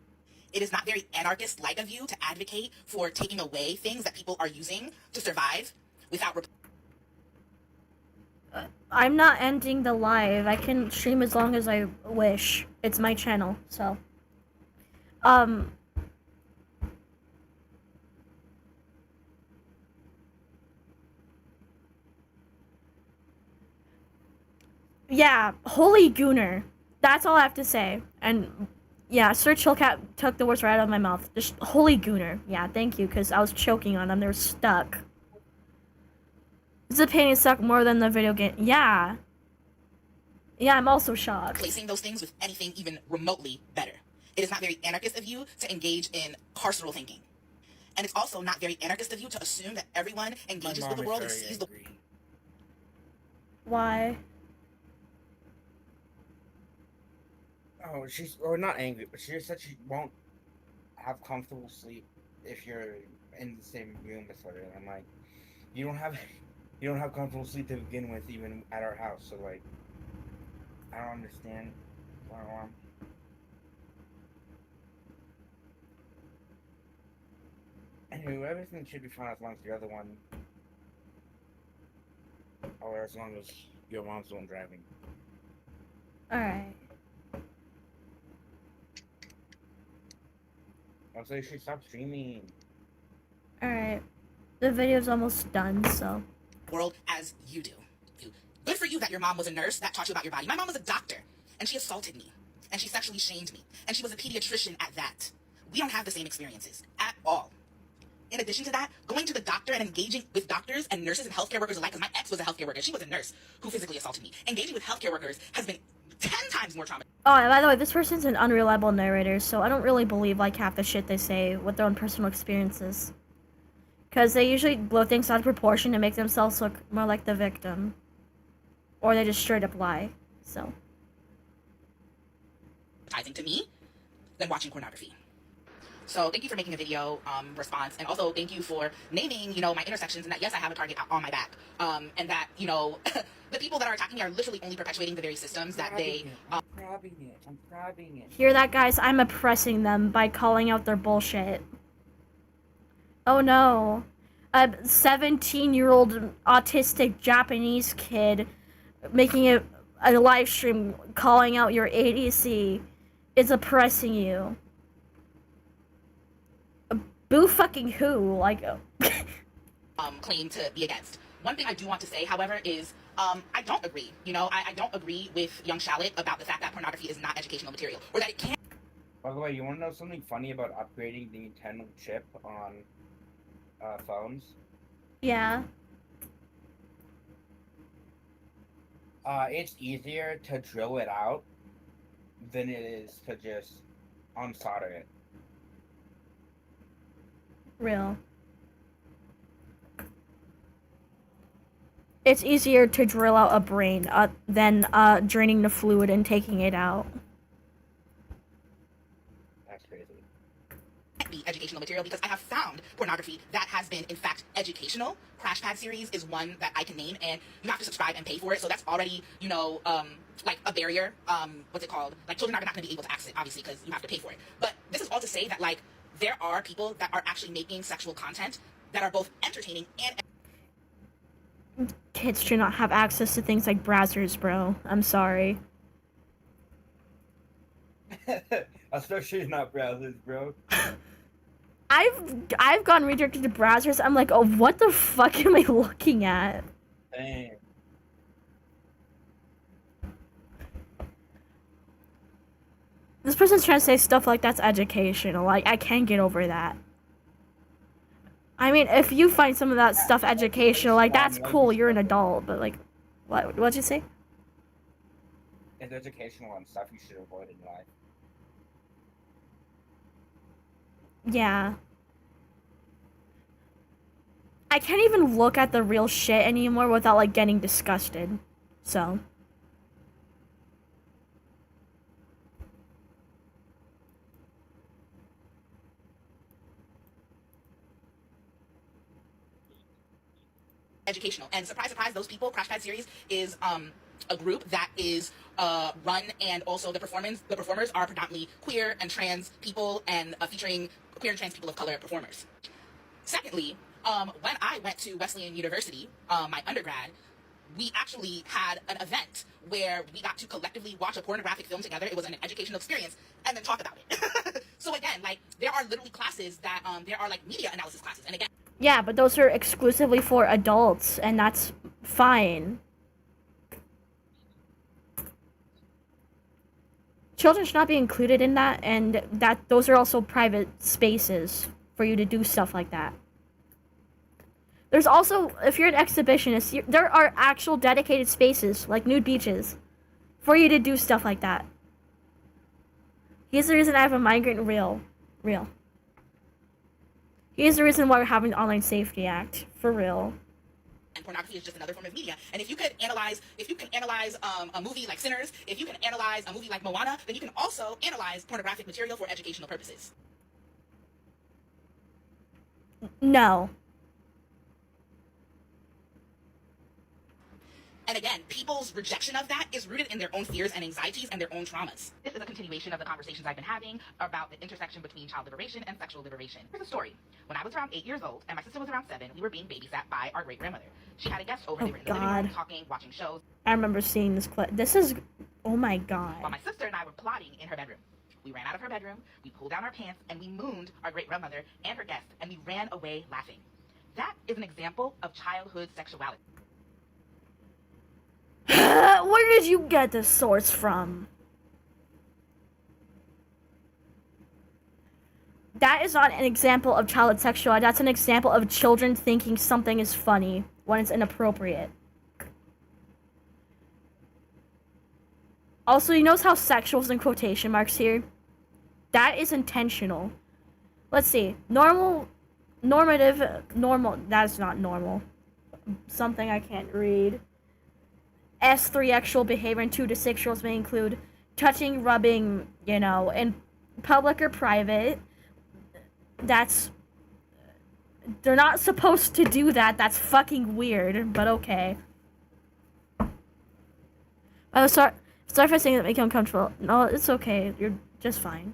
It is not very anarchist-like of you to advocate for taking away things that people are using to survive without I'm not ending the live. I can stream as long as I wish. It's my channel, so. Yeah, holy gooner. That's all I have to say. And yeah, Sir Chillcat took the words right out of my mouth. Just holy gooner. Yeah, thank you, because I was choking on them. They were stuck. This opinion suck more than the video game. Yeah. Yeah, I'm also shocked. replacing those things with anything even remotely better. It is not very anarchist of you to engage in carceral thinking. And it's also not very anarchist of you to assume that everyone engages with the world and sees the... Why? Oh, not angry, but she just said she won't have comfortable sleep if you're in the same room with her. And I'm like, you don't have comfortable sleep to begin with, even at our house. So I don't understand. Anyway, everything should be fine as long as the other one, or as long as your mom's the one driving. Alright. I'll say she stopped streaming. Alright. The video's almost done, so. world as you do. Good for you that your mom was a nurse that taught you about your body. My mom was a doctor, and she assaulted me, and she sexually shamed me, and she was a pediatrician at that. We don't have the same experiences at all. In addition to that, going to the doctor and engaging with doctors and nurses and healthcare workers alike, because my ex was a healthcare worker, she was a nurse who physically assaulted me. Engaging with healthcare workers has been 10 times more traumatizing. Oh, and by the way, this person's an unreliable narrator, so I don't really believe half the shit they say with their own personal experiences. Because they usually blow things out of proportion to make themselves look more like the victim. Or they just straight up lie, so. To me than watching pornography. So thank you for making a video response, and also thank you for naming, my intersections, and that yes, I have a target on my back, and that, the people that are attacking me are literally only perpetuating the very systems that they grabbing it. I'm grabbing it. Hear that, guys? I'm oppressing them by calling out their bullshit. Oh no. A 17-year-old autistic Japanese kid making a live stream calling out your ADC is oppressing you. Boo fucking who? Like, claim to be against. One thing I do want to say, however, is I don't agree. You know, I don't agree with young Charlotte about the fact that pornography is not educational material, or that it can't. By the way, you want to know something funny about upgrading the Nintendo chip on phones? yeah. It's easier to drill it out than it is to just unsolder it. Real. It's easier to drill out a brain than draining the fluid and taking it out. That's crazy. Be educational material, because I have found pornography that has been in fact educational. Crash Pad series is one that I can name, and you have to subscribe and pay for it, so that's already, you know, like a barrier. What's it called? Like, children are not going to be able to access it, obviously, because you have to pay for it. But this is all to say that, like, there are people that are actually making sexual content that are both entertaining and Kids should not have access to things like browsers, bro. I'm sorry. Especially not browsers, bro. I've gone redirected to browsers. I'm like, oh, what the fuck am I looking at? Dang. This person's trying to say stuff like that's educational. Like, I can't get over that. I mean, if you find some of that stuff educational, like, that's cool, you're an adult, but, like, what'd you say? It's educational and stuff you should avoid in life. Yeah. I can't even look at the real shit anymore without, like, getting disgusted. So. educational. And surprise, surprise, those people, Crash Pad series is a group that is run, and also the performers are predominantly queer and trans people, and featuring queer and trans people of color performers. Secondly, when I went to Wesleyan University, my undergrad, we actually had an event where we got to collectively watch a pornographic film together. It was an educational experience, and then talk about it. So again, like, there are literally classes that, there are, like, media analysis classes, and again, Yeah, but those are exclusively for adults, and that's fine. Children should not be included in that, and those are also private spaces for you to do stuff like that. There's also, if you're an exhibitionist, there are actual dedicated spaces, like nude beaches, for you to do stuff like that. Here's the reason I have a migrant real. Here's the reason why we're having the Online Safety Act, for real. And pornography is just another form of media. And if you can analyze a movie like Sinners, if you can analyze a movie like Moana, then you can also analyze pornographic material for educational purposes. No. And again, people's rejection of that is rooted in their own fears and anxieties and their own traumas. This is a continuation of the conversations I've been having about the intersection between child liberation and sexual liberation. Here's a story. When I was around 8 years old and my sister was around 7, we were being babysat by our great-grandmother. She had a guest over. They were in the living room, talking, watching shows. I remember seeing this clip. This is... Oh my god. While my sister and I were plotting in her bedroom. We ran out of her bedroom, we pulled down our pants, and we mooned our great-grandmother and her guest, and we ran away laughing. That is an example of childhood sexuality. Where did you get this source from? That is not an example of childhood sexuality. That's an example of children thinking something is funny when it's inappropriate. Also, you notice how sexual is in quotation marks here? That is intentional. Let's see. Normal. That is not normal. Something I can't read. S3 sexual behavior in 2 to 6-year-olds may include touching, rubbing, you know, in public or private. That's... They're not supposed to do that. That's fucking weird, but okay. Oh, sorry. Sorry for saying that make you uncomfortable. No, it's okay. You're just fine.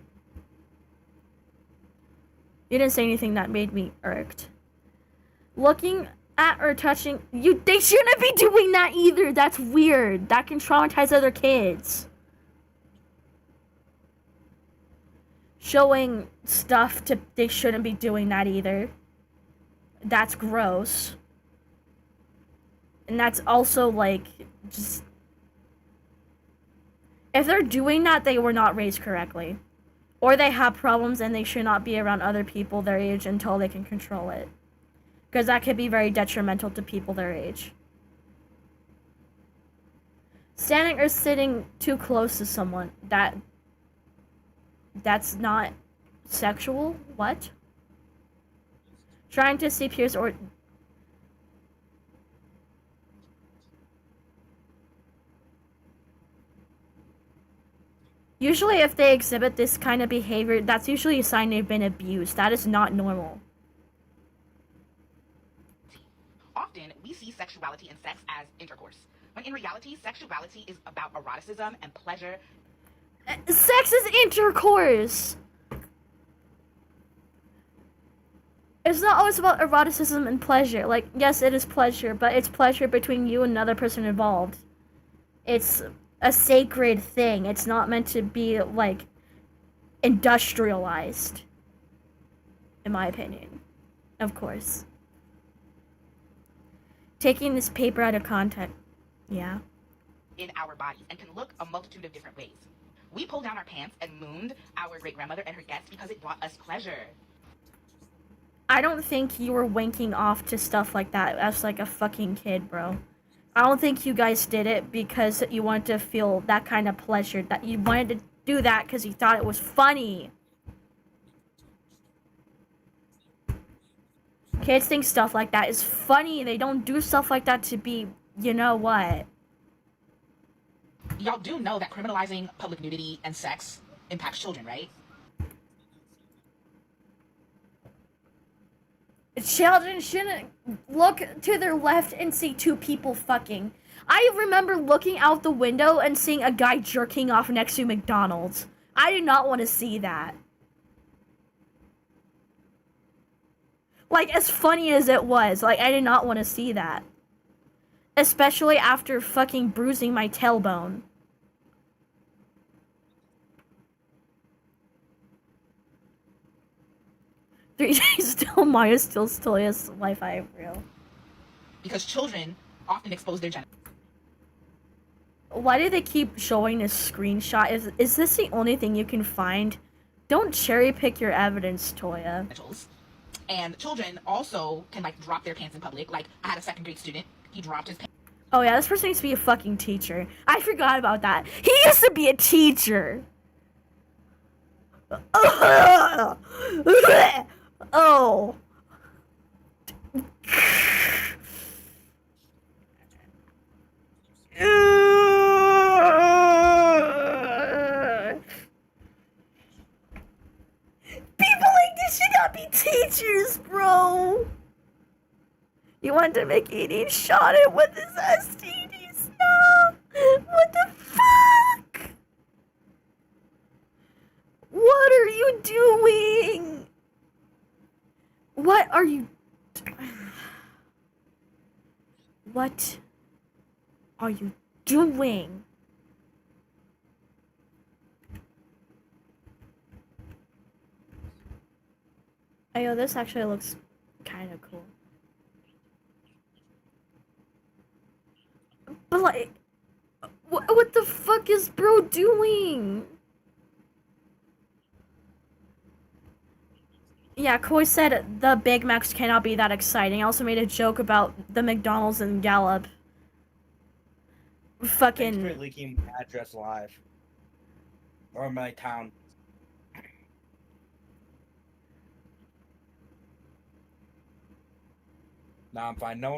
You didn't say anything that made me irked. Looking at or touching you, they shouldn't be doing that either. That's weird. That can traumatize other kids. Showing stuff to, they shouldn't be doing that either. That's gross. And that's also like just, if they're doing that, they were not raised correctly. Or they have problems and they should not be around other people their age until they can control it. Because that could be very detrimental to people their age. Standing or sitting too close to someone, that's not sexual? What? Trying to see peers or... Usually if they exhibit this kind of behavior, that's usually a sign they've been abused. That is not normal. Often, we see sexuality and sex as intercourse, when in reality, sexuality is about eroticism and pleasure. Sex is intercourse! It's not always about eroticism and pleasure. Like, yes, it is pleasure, but it's pleasure between you and another person involved. It's a sacred thing. It's not meant to be, like, industrialized. In my opinion. Of course. Taking this paper out of context. Yeah. In our bodies and can look a multitude of different ways. We pulled down our pants and mooned our great grandmother and her guests because it brought us pleasure. I don't think you were wanking off to stuff like that as like a fucking kid, bro. I don't think you guys did it because you wanted to feel that kind of pleasure. That you wanted to do that because you thought it was funny. Kids think stuff like that is funny. They don't do stuff like that to be, you know what. Y'all do know that criminalizing public nudity and sex impacts children, right? Children shouldn't look to their left and see two people fucking. I remember looking out the window and seeing a guy jerking off next to McDonald's. I did not want to see that. Like, as funny as it was, like, I did not want to see that. Especially after fucking bruising my tailbone. Still Maya, still Toya's Wi-Fi real. Because children often expose their genitals. Why do they keep showing this screenshot? Is this the only thing you can find? Don't cherry pick your evidence, Toya. And children also can, like, drop their pants in public. Like, I had a second grade student. He dropped his pants. Oh yeah, this person used to be a fucking teacher. I forgot about that. He used to be a teacher. Oh. People like this should not be teachers, bro. You want to make eating shot it with his STDs? No. What the fuck? What are you doing? What are you... What are you doing? Oh, yo, this actually looks kind of cool. But like, what the fuck is bro doing? Yeah, Koi said the Big Macs cannot be that exciting. I also made a joke about the McDonald's in Gallup. Thanks Fucking... for leaking my address live. Or my town. Nah, I'm fine. No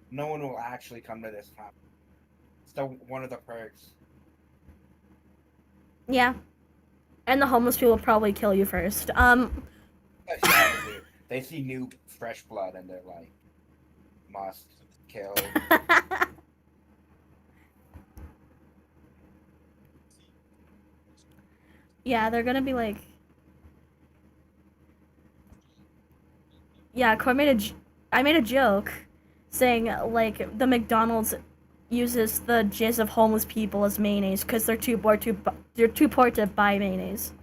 one will actually come to this town. It's one of the perks. Yeah. And the homeless people will probably kill you first. They see new fresh blood and they're like, must kill. Yeah, they're gonna be like. Yeah, I made a joke saying like the McDonald's uses the jizz of homeless people as mayonnaise because they're too poor to buy mayonnaise.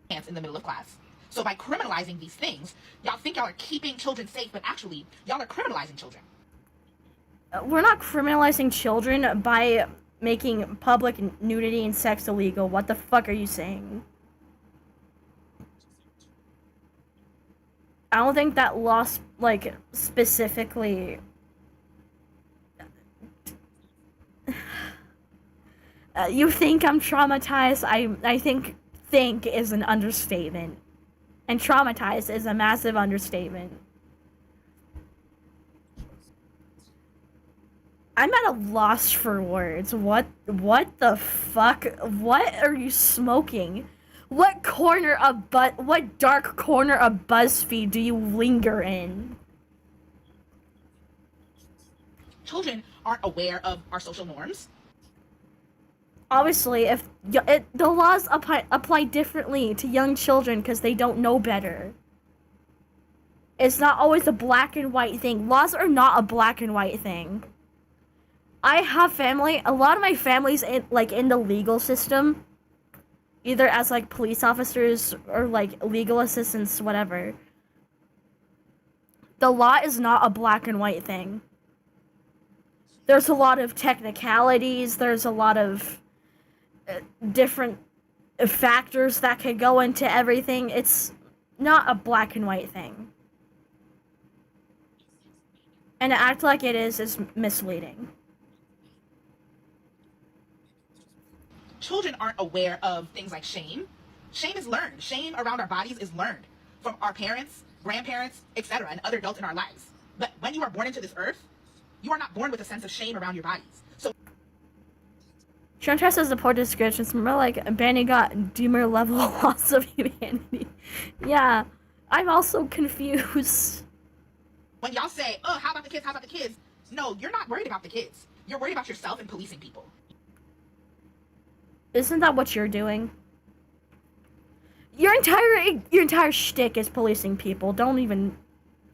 In the middle of class. So by criminalizing these things, y'all think y'all are keeping children safe, but actually, y'all are criminalizing children. We're not criminalizing children by making public nudity and sex illegal. What the fuck are you saying? I don't think that law, like, specifically... you think I'm traumatized? I think is an understatement. And traumatized is a massive understatement. I'm at a loss for words. What the fuck? What are you smoking? What dark corner of BuzzFeed do you linger in? Children aren't aware of our social norms. Obviously, if the laws apply differently to young children because they don't know better. It's not always a black and white thing. Laws are not a black and white thing. I have family. A lot of my family's in the legal system, either as like police officers or like legal assistants, whatever. The law is not a black and white thing. There's a lot of technicalities. There's a lot of different factors that could go into everything. It's not a black and white thing. And to act like it is misleading. Children aren't aware of things like shame. Shame is learned. Shame around our bodies is learned from our parents, grandparents, etc., and other adults in our lives. But when you are born into this earth, you are not born with a sense of shame around your bodies. So Shantar says the poor description is more like Banny got Doomer level loss of humanity. Yeah, I'm also confused. when y'all say, oh, how about the kids, how about the kids? No, you're not worried about the kids. You're worried about yourself and policing people. Isn't that what you're doing? Your entire shtick is policing people. Don't even...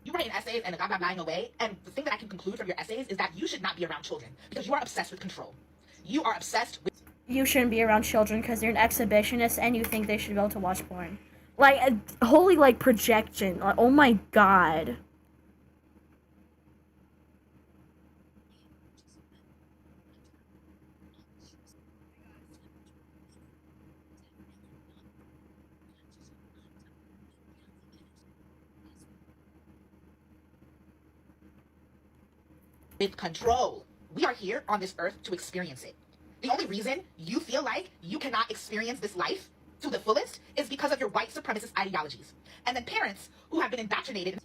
You write essays and I'm not lying away, and the thing that I can conclude from your essays is that you should not be around children because you are obsessed with control. You are obsessed with... You shouldn't be around children because you're an exhibitionist and you think they should be able to watch porn. Like, a holy, like, projection. Like, oh my god. with control. We are here on this earth to experience it. The only reason you feel like you cannot experience this life to the fullest is because of your white supremacist ideologies. And then parents who have been indoctrinated...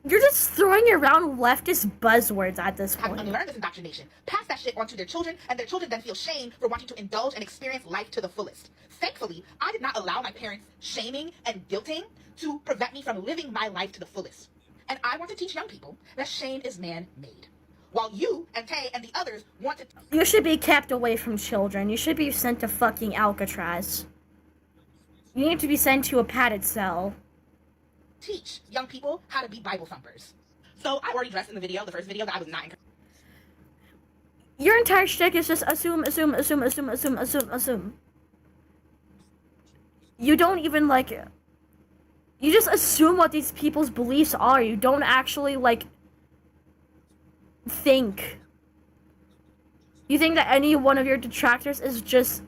You're just throwing around leftist buzzwords at this have point. unlearned this indoctrination, pass that shit onto their children, and their children then feel shame for wanting to indulge and experience life to the fullest. Thankfully, I did not allow my parents' shaming and guilting to prevent me from living my life to the fullest. And I want to teach young people that shame is man-made. While you and Tay and the others want to... You should be kept away from children. You should be sent to fucking Alcatraz. You need to be sent to a padded cell. teach young people how to be Bible thumpers. So I already addressed in the video, the first video, that I was not encouraged. Your entire shtick is just assume. You don't even, like... You just assume what these people's beliefs are. You don't actually, like... think. You think that any one of your detractors is just...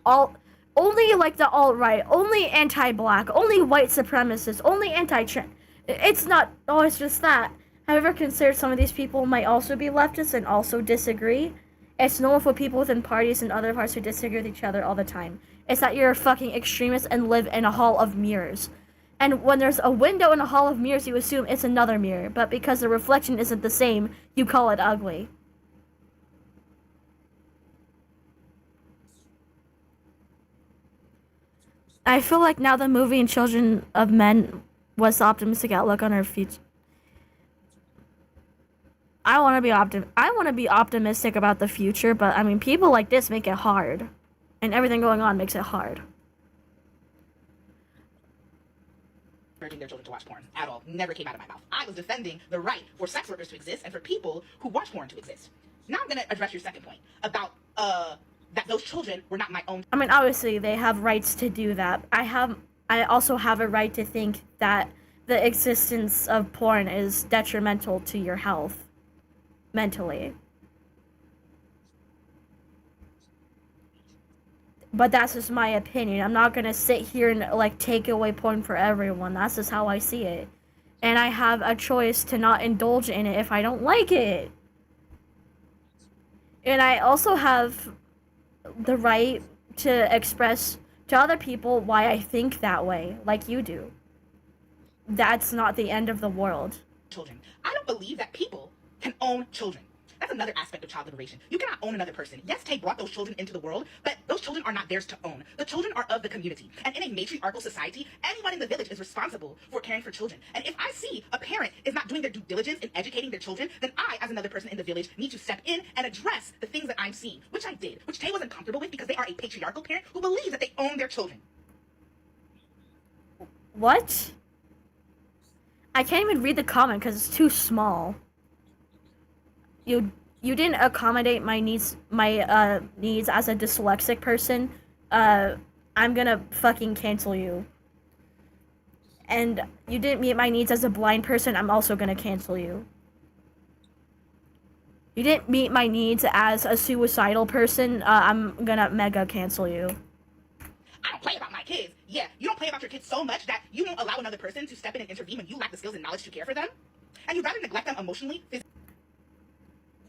only, like, the alt-right, only anti-black, only white supremacists, only anti-trans. It's not always just that. Have you ever considered some of these people might also be leftists and also disagree? It's normal for people within parties and other parts who disagree with each other all the time. It's that you're a fucking extremist and live in a hall of mirrors. And when there's a window in a hall of mirrors, you assume it's another mirror. But because the reflection isn't the same, you call it ugly. I feel like now the movie and Children of Men was the optimistic outlook on our future. I want to be optimistic about the future, but I mean, people like this make it hard, and everything going on makes it hard. Encouraging their children to watch porn at all. Never came out of my mouth. I was defending the right for sex workers to exist and for people who watch porn to exist. Now I'm going to address your second point about that those children were not my own. I mean, obviously they have rights to do that. I also have a right to think that the existence of porn is detrimental to your health mentally. But that's just my opinion. I'm not gonna sit here and like take away porn for everyone. That's just how I see it. And I have a choice to not indulge in it if I don't like it. And I also have the right to express to other people why I think that way, like you do. That's not the end of the world. Children. I don't believe that people can own children. That's another aspect of child liberation. You cannot own another person. Yes, Tay brought those children into the world, but those children are not theirs to own. The children are of the community. And in a matriarchal society, anyone in the village is responsible for caring for children. And if I see a parent is not doing their due diligence in educating their children, then I, as another person in the village, need to step in and address the things that I'm seeing, which I did, which Tay wasn't comfortable with because they are a patriarchal parent who believes that they own their children. What? I can't even read the comment because it's too small. You didn't accommodate my needs as a dyslexic person. I'm gonna fucking cancel you. And you didn't meet my needs as a blind person. I'm also gonna cancel you. You didn't meet my needs as a suicidal person. I'm gonna mega cancel you. I don't play about my kids. Yeah, you don't play about your kids so much that you won't allow another person to step in and intervene when you lack the skills and knowledge to care for them. And you'd rather neglect them emotionally, physically.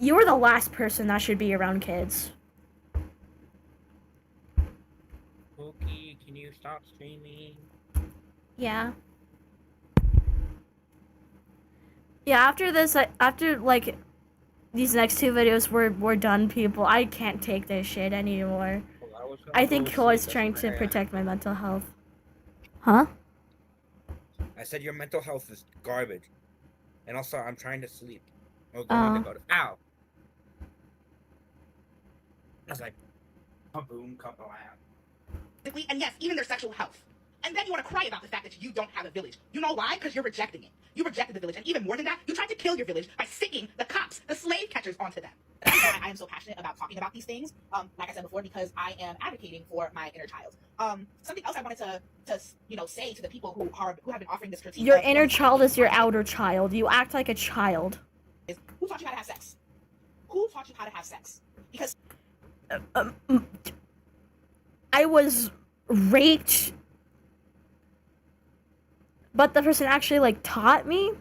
You're the last person that should be around kids. Pookie, can you stop streaming? Yeah. Yeah, after this, after, like, these next two videos were done, people, I can't take this shit anymore. I think Koi's trying to protect my mental health. Huh? I said your mental health is garbage. And also, I'm trying to sleep. Or going to go to... Ow! I was like, kaboom, kablam. And yes, even their sexual health. And then you want to cry about the fact that you don't have a village. You know why? Because you're rejecting it. You rejected the village. And even more than that, you tried to kill your village by sticking the cops, the slave catchers, onto them. That's why I am so passionate about talking about these things, like I said before, because I am advocating for my inner child. Something else I wanted to say to the people who have been offering this critique. Your inner child is your outer child. You act like a child. Who taught you how to have sex? Who taught you how to have sex? Because I was raped, but the person actually like taught me.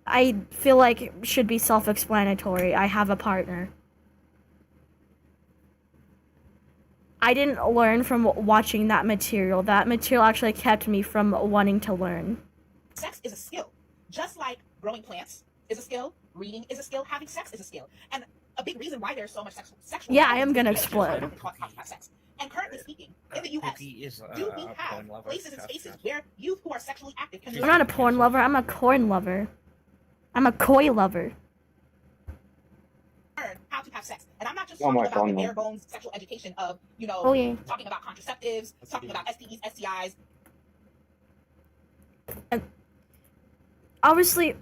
I feel like it should be self-explanatory. I have a partner. I didn't learn from watching that material. That material actually kept me from wanting to learn. Sex is a skill. Just like growing plants is a skill, reading is a skill, having sex is a skill. And a big reason why there's so much sexual Yeah, I am gonna explode. Sex. And currently speaking, in the U.S., do we have places and spaces where youth who are sexually active can... I'm not a porn lover. I'm a corn lover. I'm a koi lover. Learn how to have sex. And I'm not just talking about the bare bones sexual education of, talking about contraceptives, talking about STDs, STIs. And obviously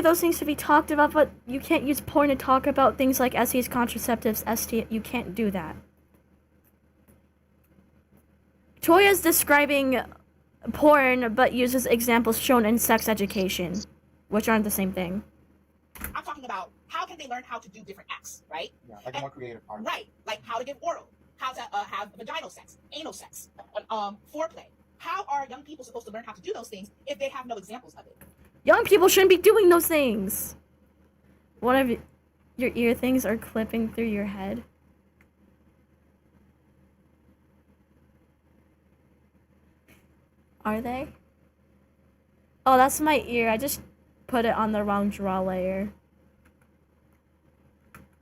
those things should be talked about, but you can't use porn to talk about things like STDs, contraceptives, ST. You can't do that. Toya's describing porn, but uses examples shown in sex education, which aren't the same thing. I'm talking about how can they learn how to do different acts, right? Yeah, like a more creative part. Right, like how to give oral, how to have vaginal sex, anal sex, foreplay. How are young people supposed to learn how to do those things if they have no examples of it? Young people shouldn't be doing those things. One of your ear things are clipping through your head. Are they? Oh, that's my ear. I just put it on the wrong draw layer.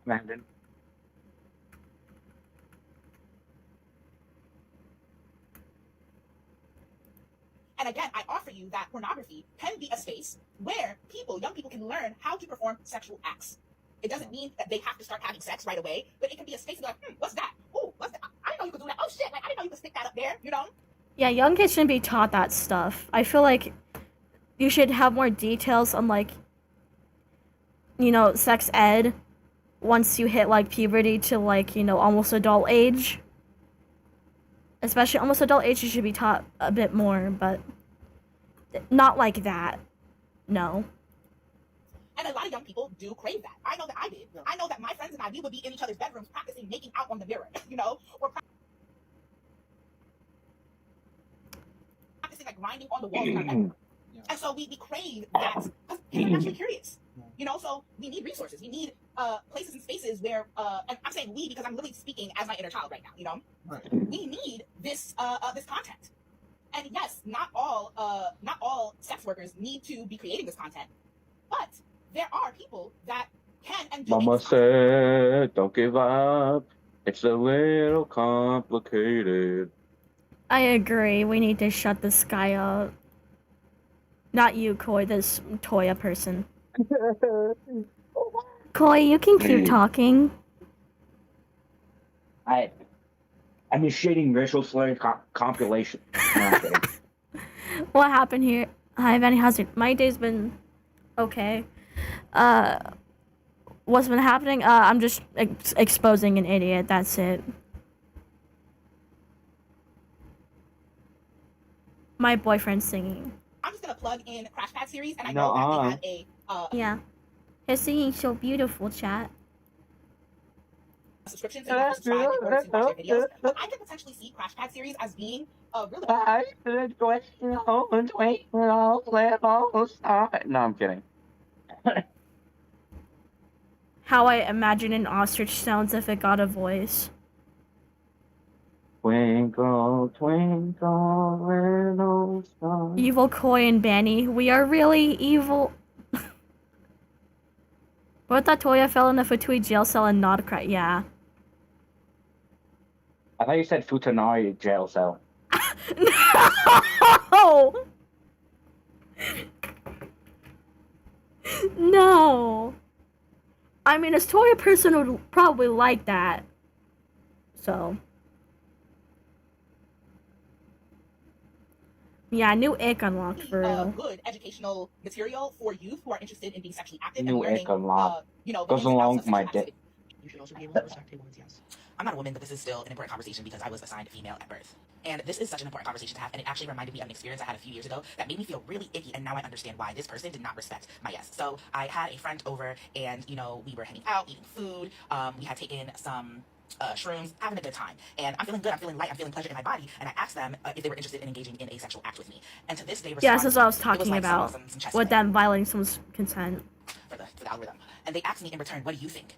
Landon. And again, I offer you that pornography can be a space where young people can learn how to perform sexual acts. It doesn't mean that they have to start having sex right away, but it can be a space to be like, what's that? Oh, what's that? I didn't know you could do that. Oh shit, like I didn't know you could stick that up there, you know? Yeah, young kids shouldn't be taught that stuff. I feel like you should have more details on, like, you know, sex ed once you hit, like, puberty to, like, you know, almost adult age. Especially almost adult age, you should be taught a bit more, but not like that. No. And a lot of young people do crave that. I know that I did. I know that my friends and I, we would be in each other's bedrooms practicing making out on the mirror, you know, or practicing like grinding on the walls in our bedroom. And so we crave that because people are naturally curious, you know. So we need resources. We need places and spaces where, and I'm saying we because I'm literally speaking as my inner child right now, you know. Right. We need this this content. And yes, not all sex workers need to be creating this content, but there are people that can and do. Mama said, don't give up. It's a little complicated. I agree. We need to shut this guy up. Not you, Koi, this Toya person. Koi, you can keep talking. I'm initiating racial slur compilation. No, I'm kidding. What happened here? Hi, Vanny, how's it? My day's been okay. What's been happening? I'm just exposing an idiot. That's it. My boyfriend's singing. I'm just gonna plug in Crash Pad series, and I know that they have a yeah. His singing's so beautiful, chat. subscription so you can subscribe in order to watch their videos. But I can potentially see Crash Pad series as being a really. No, I'm kidding. How I imagine an ostrich sounds if it got a voice. Twinkle, twinkle, little star. Evil Koi and Banny, we are really evil. What that Toya fell in a Futui jail cell and not cry? Yeah. I thought you said Futanari jail cell. No! No. I mean, a Toya person would probably like that. So. Yeah, new ick unlocked for real. Good educational material for youth who are interested in being sexually active New and learning. ick unlocked. You know, goes along with my dick. You should also be able to respect a woman's yes. I'm not a woman, but this is still an important conversation because I was assigned female at birth. And this is such an important conversation to have, and it actually reminded me of an experience I had a few years ago that made me feel really icky, and now I understand why this person did not respect my yes. So I had a friend over, and, you know, we were hanging out, eating food, we had taken some shrooms, having a good time. And I'm feeling good, I'm feeling light, I'm feeling pleasure in my body, and I asked them if they were interested in engaging in a sexual act with me. And to this day, yeah, this is what I was talking about, with them violating someone's consent. For the algorithm. And they asked me in return, what do you think?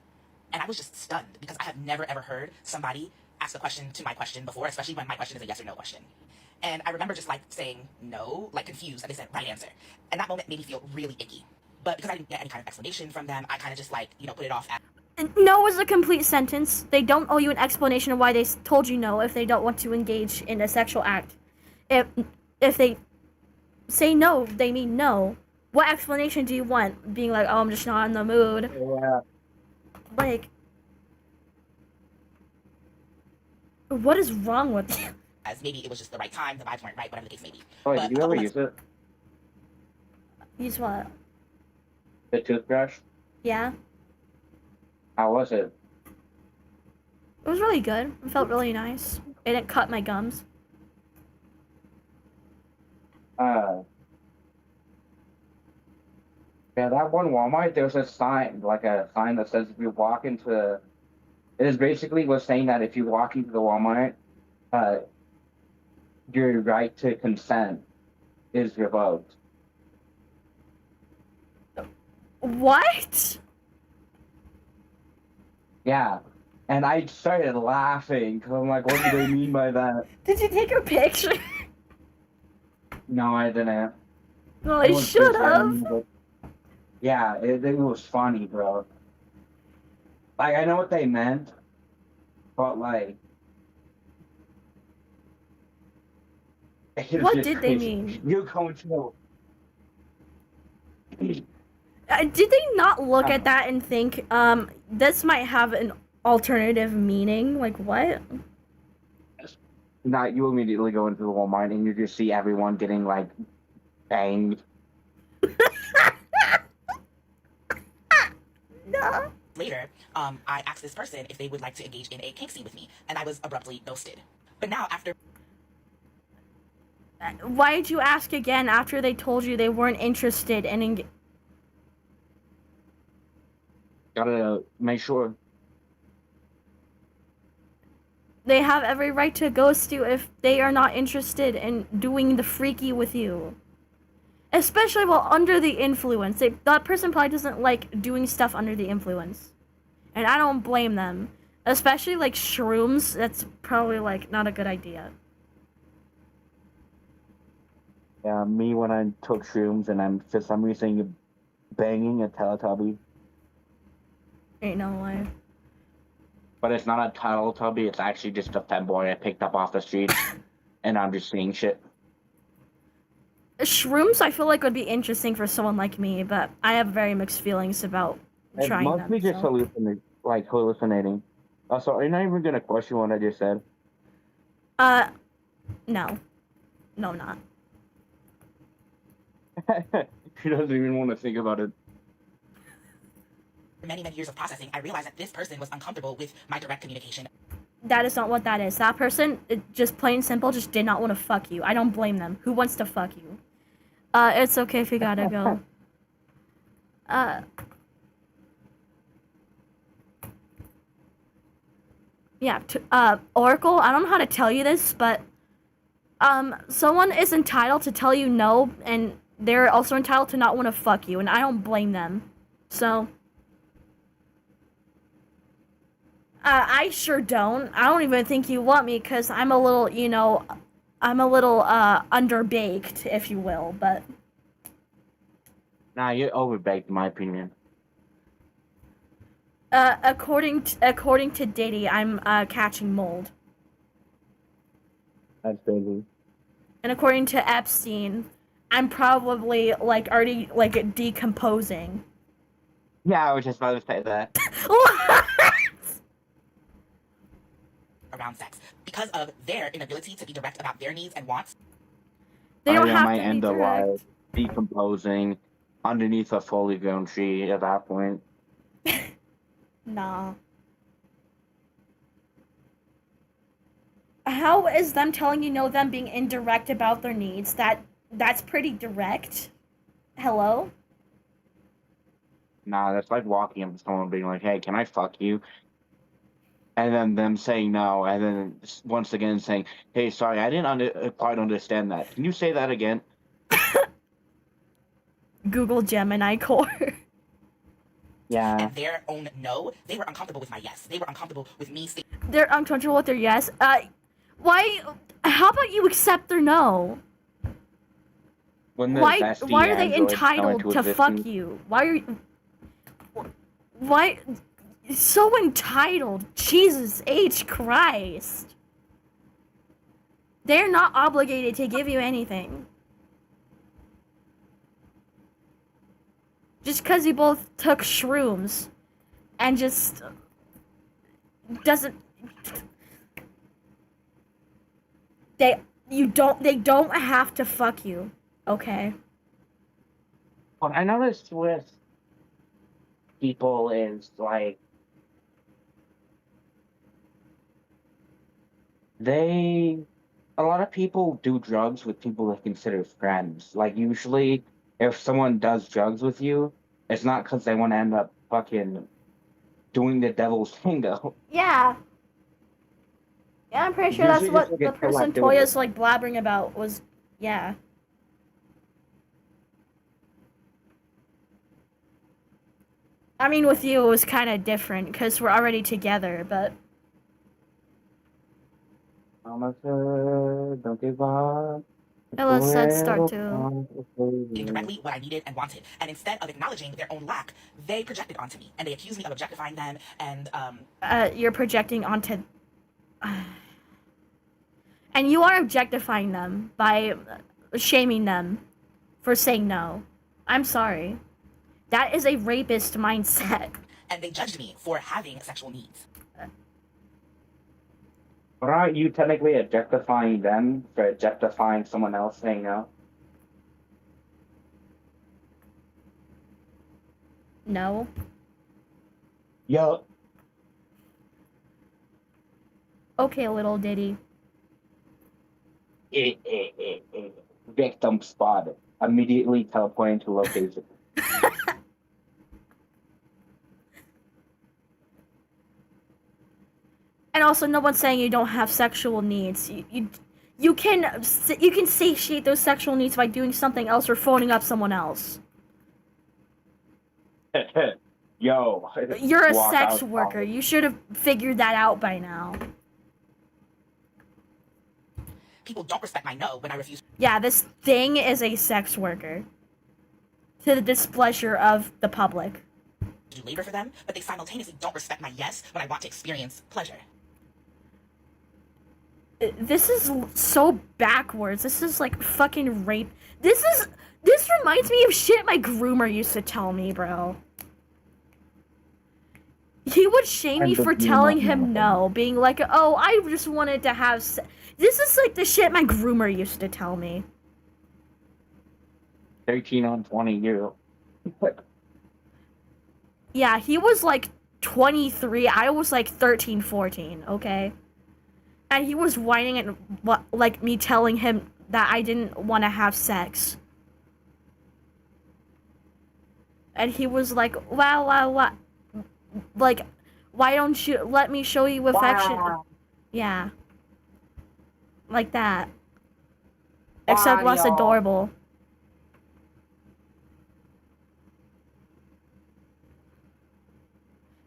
And I was just stunned because I have never ever heard somebody ask a question to my question before, especially when my question is a yes or no question. And I remember just like saying no, like confused, and they said right answer. And that moment made me feel really icky. But because I didn't get any kind of explanation from them, I kind of just like, you know, put it off at no is a complete sentence. They don't owe you an explanation of why they told you no if they don't want to engage in a sexual act. If they say no, they mean no. What explanation do you want? Being like, oh, I'm just not in the mood. Yeah. Like, what is wrong with you? as maybe it was just the right time, the vibes weren't right, whatever the case may be. Oh, But did you ever use it? Use what? The toothbrush? Yeah. How was it? It was really good. It felt really nice. It didn't cut my gums. Yeah, that one Walmart, there's a sign, like a sign that says if you walk into, it is basically was saying that if you walk into the Walmart, your right to consent is revoked. What? Yeah, and I started laughing because I'm like, what do they mean by that? Did you take a picture? No, I didn't. Well, I should have. Yeah, it was funny, bro. Like, I know what they meant, but like, It's What just did they crazy. mean? You're going to. Did they not look at that and think, this might have an alternative meaning? Like, what? Not you immediately go into the Walmart and you just see everyone getting like banged. No. Later, I asked this person if they would like to engage in a kink scene with me, and I was abruptly ghosted. But now, after Why did you ask again after they told you they weren't interested in Gotta make sure. They have every right to ghost you if they are not interested in doing the freaky with you. Especially while under the influence. That person probably doesn't like doing stuff under the influence. And I don't blame them. Especially like shrooms, that's probably like not a good idea. Yeah, me when I took shrooms and I'm for some reason banging a Teletubby. Ain't no way. But it's not a Teletubby, it's actually just a femboy I picked up off the street. And I'm just seeing shit. Shrooms I feel like would be interesting for someone like me, but I have very mixed feelings about It trying must them. be just So. hallucinating. Also, are you not even gonna question what I just said? No. No, I'm not. She doesn't even want to think about it. many, many years of processing, I realized that this person was uncomfortable with my direct communication. That is not what that is. That person, just plain simple, just did not want to fuck you. I don't blame them. Who wants to fuck you? It's okay if you gotta go. Yeah, Oracle, I don't know how to tell you this, but, someone is entitled to tell you no, and they're also entitled to not want to fuck you, and I don't blame them. So, I sure don't. I don't even think you want me, because I'm a little, underbaked, if you will, but... Nah, you're overbaked, in my opinion. According to Diddy, I'm, catching mold. That's crazy. And according to Epstein, I'm probably, already, decomposing. Yeah, I was just about to say that. What? Around sex because of their inability to be direct about their needs and wants. They don't have might to be end up direct. decomposing underneath a fully grown tree at that point. Nah. How is them telling you no, them being indirect about their needs? That's pretty direct. Hello? Nah, that's like walking up to someone being like, hey, can I fuck you? And then them saying no, and then once again saying, hey, sorry, I didn't quite understand that. Can you say that again? Google Gemini Core. Yeah. And their own no, they were uncomfortable with my yes. They were uncomfortable with me stating They're uncomfortable with their yes. Why? How about you accept their no? Why are they entitled to fuck you? Why? So entitled. Jesus H. Christ. They're not obligated to give you anything. Just because you both took shrooms and just doesn't. They don't have to fuck you, okay? What I noticed with people is like a lot of people do drugs with people they consider friends. Like usually if someone does drugs with you, it's not because they want to end up fucking doing the devil's thing though. Yeah. Yeah, I'm pretty sure that's Usually what just the get person collected with Toya's like blabbering about was, yeah. I mean, with you, it was kind of different, because we're already together, but... Don't give up. let's start too. directly what I needed and wanted. And instead of acknowledging their own lack, they projected onto me and they accused me of objectifying them and You're projecting onto... And And you are objectifying them by shaming them for saying no. I'm sorry. That is a rapist mindset. And they judged me for having sexual needs. But aren't you technically objectifying them for objectifying someone else saying no? No. Yo. Okay, little Diddy. Victim spotted. Immediately teleporting to location. And also, no one's saying you don't have sexual needs. You can satiate those sexual needs by doing something else or phoning up someone else. Yo. You're a walk sex out worker. college. You should have figured that out by now. People don't respect my no when I refuse Yeah, this thing is a sex worker. To the displeasure of the public. to do labor for them, but they simultaneously don't respect my yes when I want to experience pleasure. This is so backwards. This is like fucking rape. This reminds me of shit my groomer used to tell me, bro. He would shame me And the for groomer, telling him no. no, being like, "Oh, I just wanted to have This is like the shit my groomer used to tell me. 13 on 20 year. Yeah, he was like 23. I was like 13, 14, okay? And he was whining and like me telling him that I didn't want to have sex. And he was like, wow. Like, why don't you let me show you affection? Wow. Yeah. Like that. Except less Wow. adorable.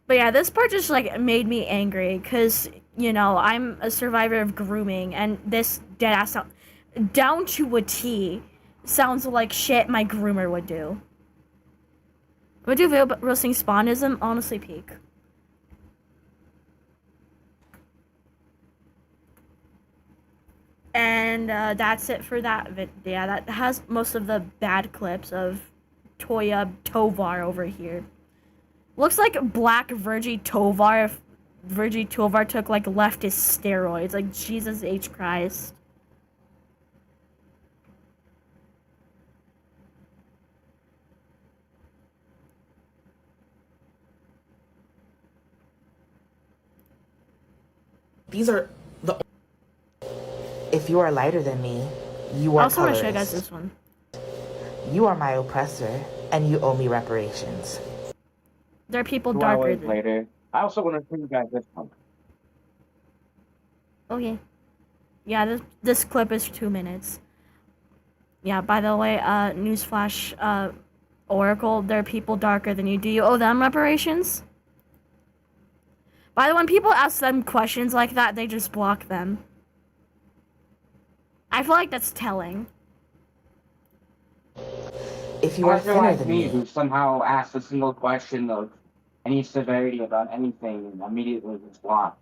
But yeah, this part just like made me angry because, you know, I'm a survivor of grooming and this deadass sound down to a T sounds like shit my groomer would do. Would do roasting spawnism? Honestly, peak. And that's it for that video. That has most of the bad clips of Toya Tovar over here. Looks like Black Virgie Tovar if Virgie Tovar took like leftist steroids. Like Jesus H. Christ. These are the. If you are lighter than me, you I are also want to show you guys colorist. this one. You are my oppressor, and you owe me reparations. There are people 2 darker hours than. later. I also want to show you guys this one. Okay. Yeah, this clip is 2 minutes. Yeah, by the way, newsflash, Oracle, there are people darker than you. Do you owe them reparations? By the way, when people ask them questions like that, they just block them. I feel like that's telling. If you are Or thinner like than me, me, who somehow asked a single question of any severity about anything and immediately was blocked.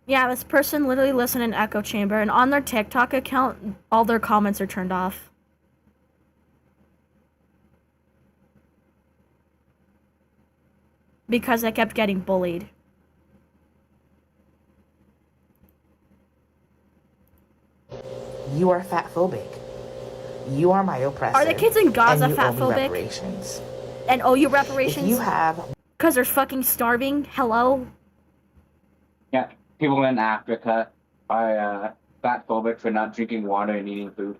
Yeah, this person literally listened in echo chamber, and on their TikTok account, all their comments are turned off. Because I kept getting bullied. you are fat phobic. You are my oppressor. Are the kids in Gaza and you owe me fatphobic? reparations. And owe you If reparations? you have Because they're fucking starving? Hello? Yeah, people in Africa are fat phobic for not drinking water and eating food.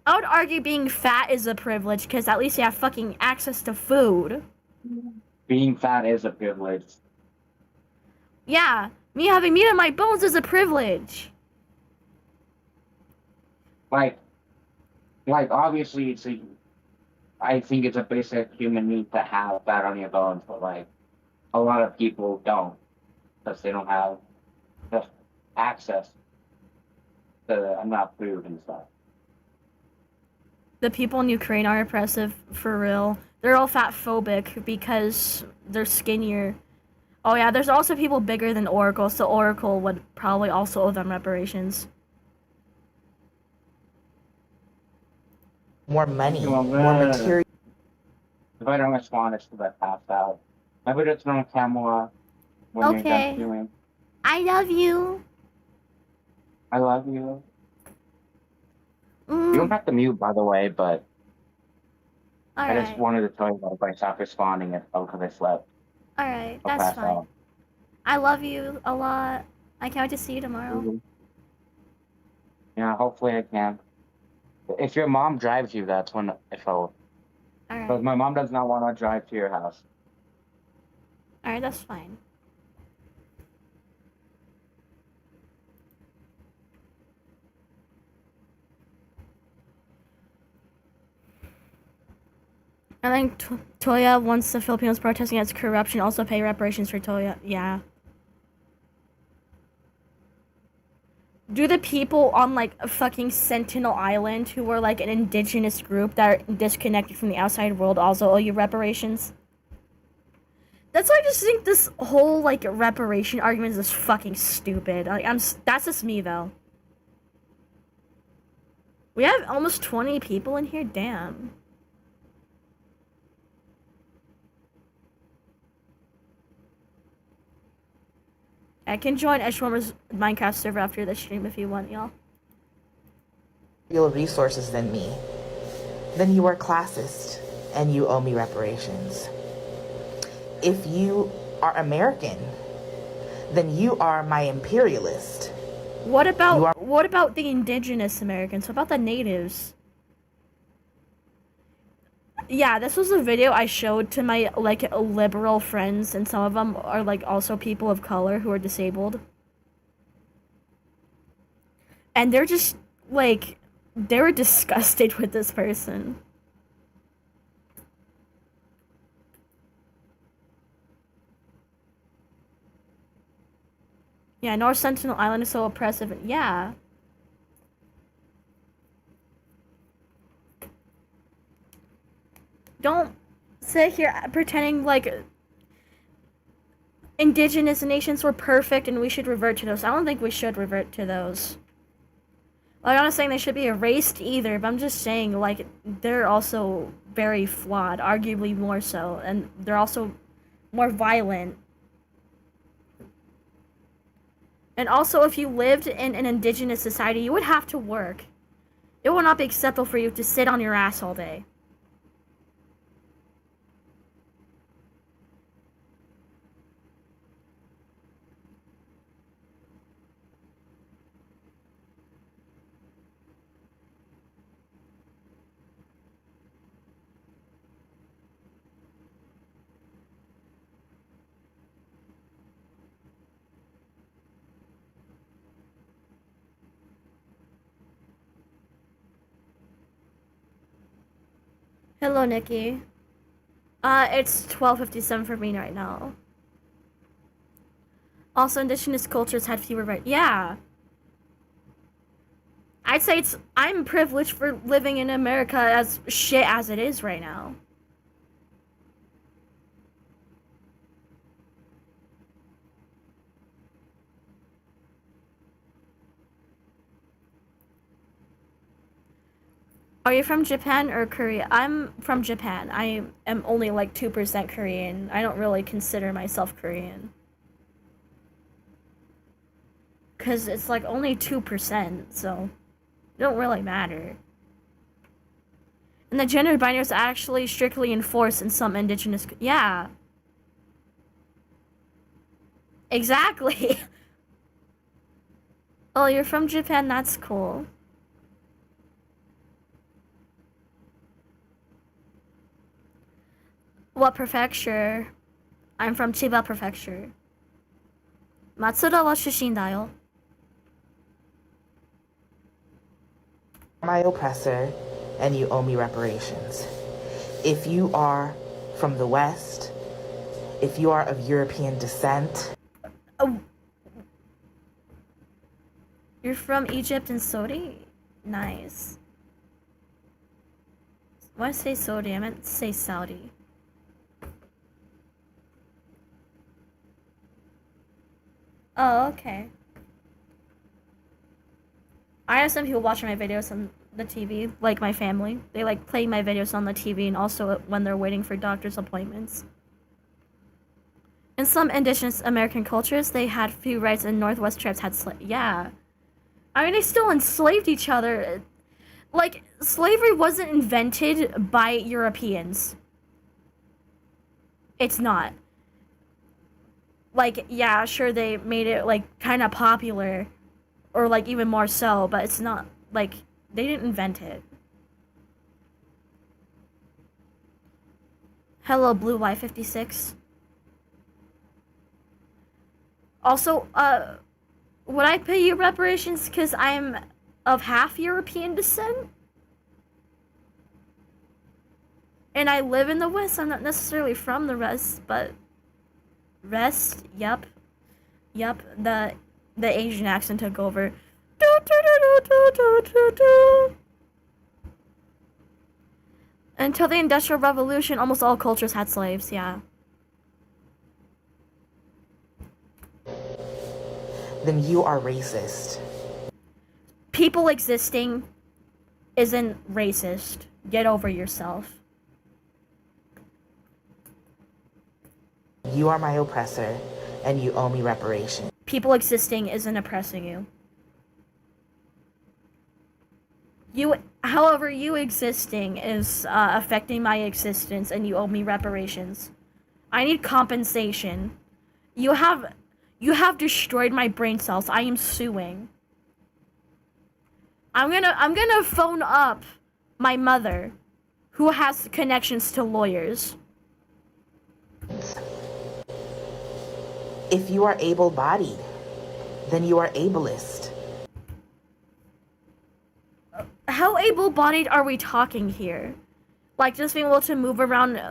I would argue being fat is a privilege, because at least you have fucking access to food. Being fat is a privilege. Yeah, me having meat on my bones is a privilege. Like obviously I think it's a basic human need to have fat on your bones, but like a lot of people don't because they don't have the access to enough food and stuff. The people in Ukraine are oppressive, for real. They're all fat phobic because they're skinnier. Oh yeah, there's also people bigger than Oracle, so Oracle would probably also owe them reparations. More money, Well, more material. if I don't respond, it's because I passed out. Maybe just run camera when you're done Okay. chewing. I love you. I love you. You don't have to mute, by the way, but I just Alright. wanted to tell you that if I stop responding, it's because I slept. Alright, I'll that's pass fine. out. I love you a lot. I can't wait to see you tomorrow. Yeah, hopefully I can. If your mom drives you, that's when if I'll. Because Alright. my mom does not want to drive to your house. Alright, that's fine. I think Toya wants the Filipinos protesting against corruption also pay reparations for Toya. Yeah. Do the people on like a fucking Sentinel Island who were like an indigenous group that are disconnected from the outside world also owe you reparations? That's why I just think this whole like reparation argument is just fucking stupid. Like that's just me though. We have almost 20 people in here. Damn. I can join Edgewarmer's Minecraft server after the stream if you want, y'all. Resources than me, then you are classist and you owe me reparations. If you are American, then you are my imperialist. What about the indigenous Americans? What about the natives? Yeah, this was a video I showed to my like liberal friends, and some of them are like also people of color who are disabled. And they're just like they were disgusted with this person. Yeah, North Sentinel Island is so oppressive. Yeah. Don't sit here pretending like indigenous nations were perfect and we should revert to those. I don't think we should revert to those. Like, I'm not saying they should be erased either, but I'm just saying, like, they're also very flawed, arguably more so, and they're also more violent. And also, if you lived in an indigenous society, you would have to work. It will not be acceptable for you to sit on your ass all day. Hello, Nikki. It's 12:57 for me right now. Also, indigenous cultures had fewer rights. Yeah. I'd say I'm privileged for living in America as shit as it is right now. Are you from Japan or Korea? I'm from Japan. I am only like 2% Korean. I don't really consider myself Korean. Because it's like only 2%, so it don't really matter. And the gender binary is actually strictly enforced in some indigenous... Yeah. Exactly. Oh, you're from Japan? That's cool. What prefecture? I'm from Chiba Prefecture. Matsuda wa shushin-dayo. My oppressor and you owe me reparations. If you are from the West, if you are of European descent. Oh. You're from Egypt and Saudi? Nice. When I say Saudi, I meant to say Saudi. Oh, okay. I have some people watching my videos on the TV, like my family. They like play my videos on the TV and also when they're waiting for doctor's appointments. In some indigenous American cultures, they had few rights and Northwest tribes had yeah. I mean, they still enslaved each other. Like, slavery wasn't invented by Europeans. It's not. Like, yeah, sure, they made it, like, kind of popular. Or, like, even more so, but it's not, like, they didn't invent it. Hello, Blue Y56. Also, would I pay you reparations because I'm of half European descent? And I live in the West. I'm not necessarily from the West, but yep. Yep, the Asian accent took over. Until the Industrial Revolution, almost all cultures had slaves, yeah. Then you are racist. People existing isn't racist. Get over yourself. You are my oppressor, and you owe me reparations. People existing isn't oppressing you. However, you existing is affecting my existence, and you owe me reparations. I need compensation. You have destroyed my brain cells. I am suing. I'm gonna phone up my mother, who has connections to lawyers. If you are able-bodied, then you are ableist. How able-bodied are we talking here? Like, just being able to move around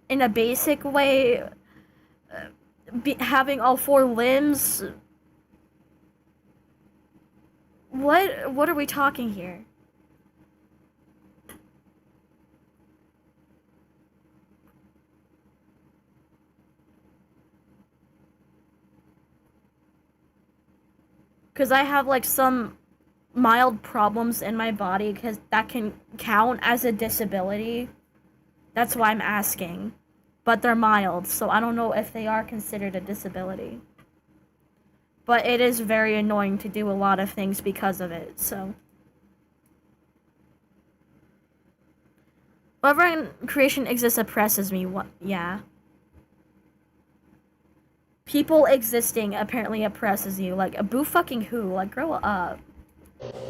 in a basic way, having all four limbs? What are we talking here? Because I have, like, some mild problems in my body, because that can count as a disability. That's why I'm asking. But they're mild, so I don't know if they are considered a disability. But it is very annoying to do a lot of things because of it, so. Whatever in creation exists oppresses me, yeah. People existing apparently oppresses you. Like, a boo fucking who? Like, grow up.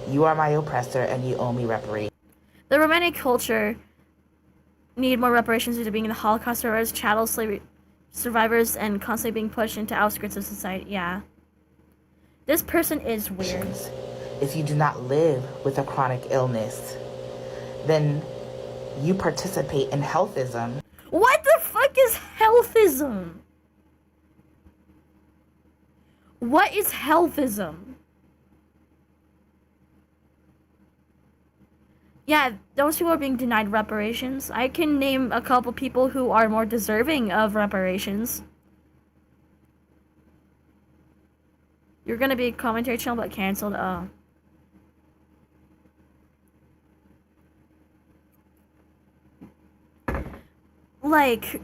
You are my oppressor, and you owe me reparations. The Romanian culture need more reparations due to being the Holocaust survivors, chattel slavery survivors, and constantly being pushed into outskirts of society. Yeah. This person is weird. If you do not live with a chronic illness, then you participate in healthism. What the fuck is healthism? What is healthism? Yeah, those people are being denied reparations. I can name a couple people who are more deserving of reparations. You're gonna be a commentary channel but cancelled. Oh. Like,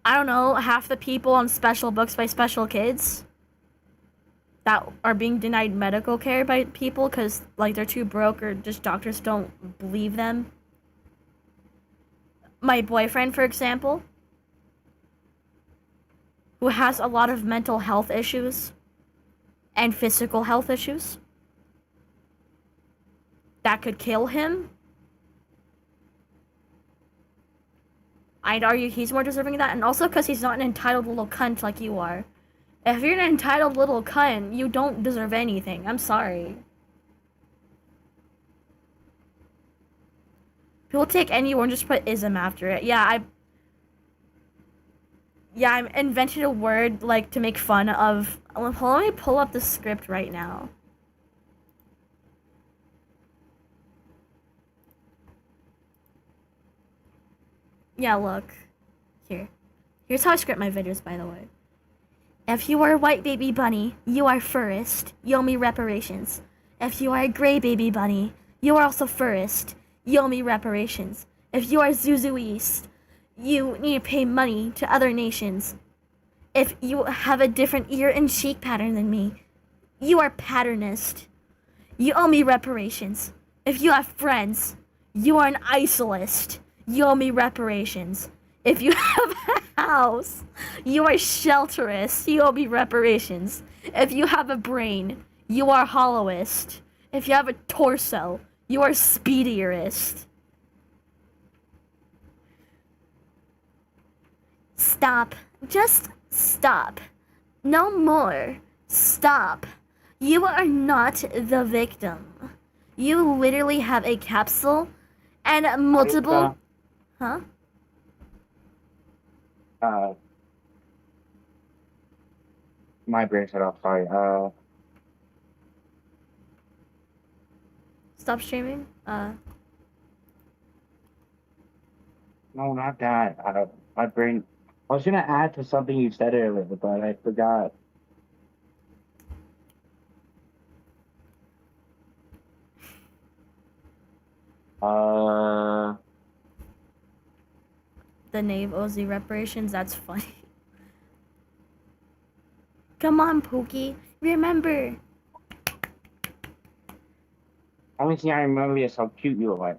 I don't know, half the people on special books by special kids that are being denied medical care by people because, like, they're too broke or just doctors don't believe them. My boyfriend, for example, who has a lot of mental health issues and physical health issues that could kill him. I'd argue he's more deserving of that, and also because he's not an entitled little cunt like you are. If you're an entitled little cunt, you don't deserve anything. I'm sorry. People take any word and just put ism after it. I invented a word, like, to make fun of. Let me pull up the script right now. Yeah, look. Here. Here's how I script my videos, by the way. If you are a white baby bunny, you are furist. You owe me reparations. If you are a gray baby bunny, you are also furist. You owe me reparations. If you are Zuzu East, you need to pay money to other nations. If you have a different ear and cheek pattern than me, you are patternist. You owe me reparations. If you have friends, you are an isolist. You owe me reparations. If you have a house, you are shelterist. You owe me reparations. If you have a brain, you are hollowist. If you have a torso, you are speedierist. Stop. Just stop. No more. Stop. You are not the victim. You literally have a capsule and multiple... Huh? My brain shut off, sorry. Stop streaming? No, not that. My brain... I was gonna add to something you said earlier, but I forgot. The knave owes you reparations? That's funny. Come on, Pookie. Remember. Only thing I remember is how cute you were.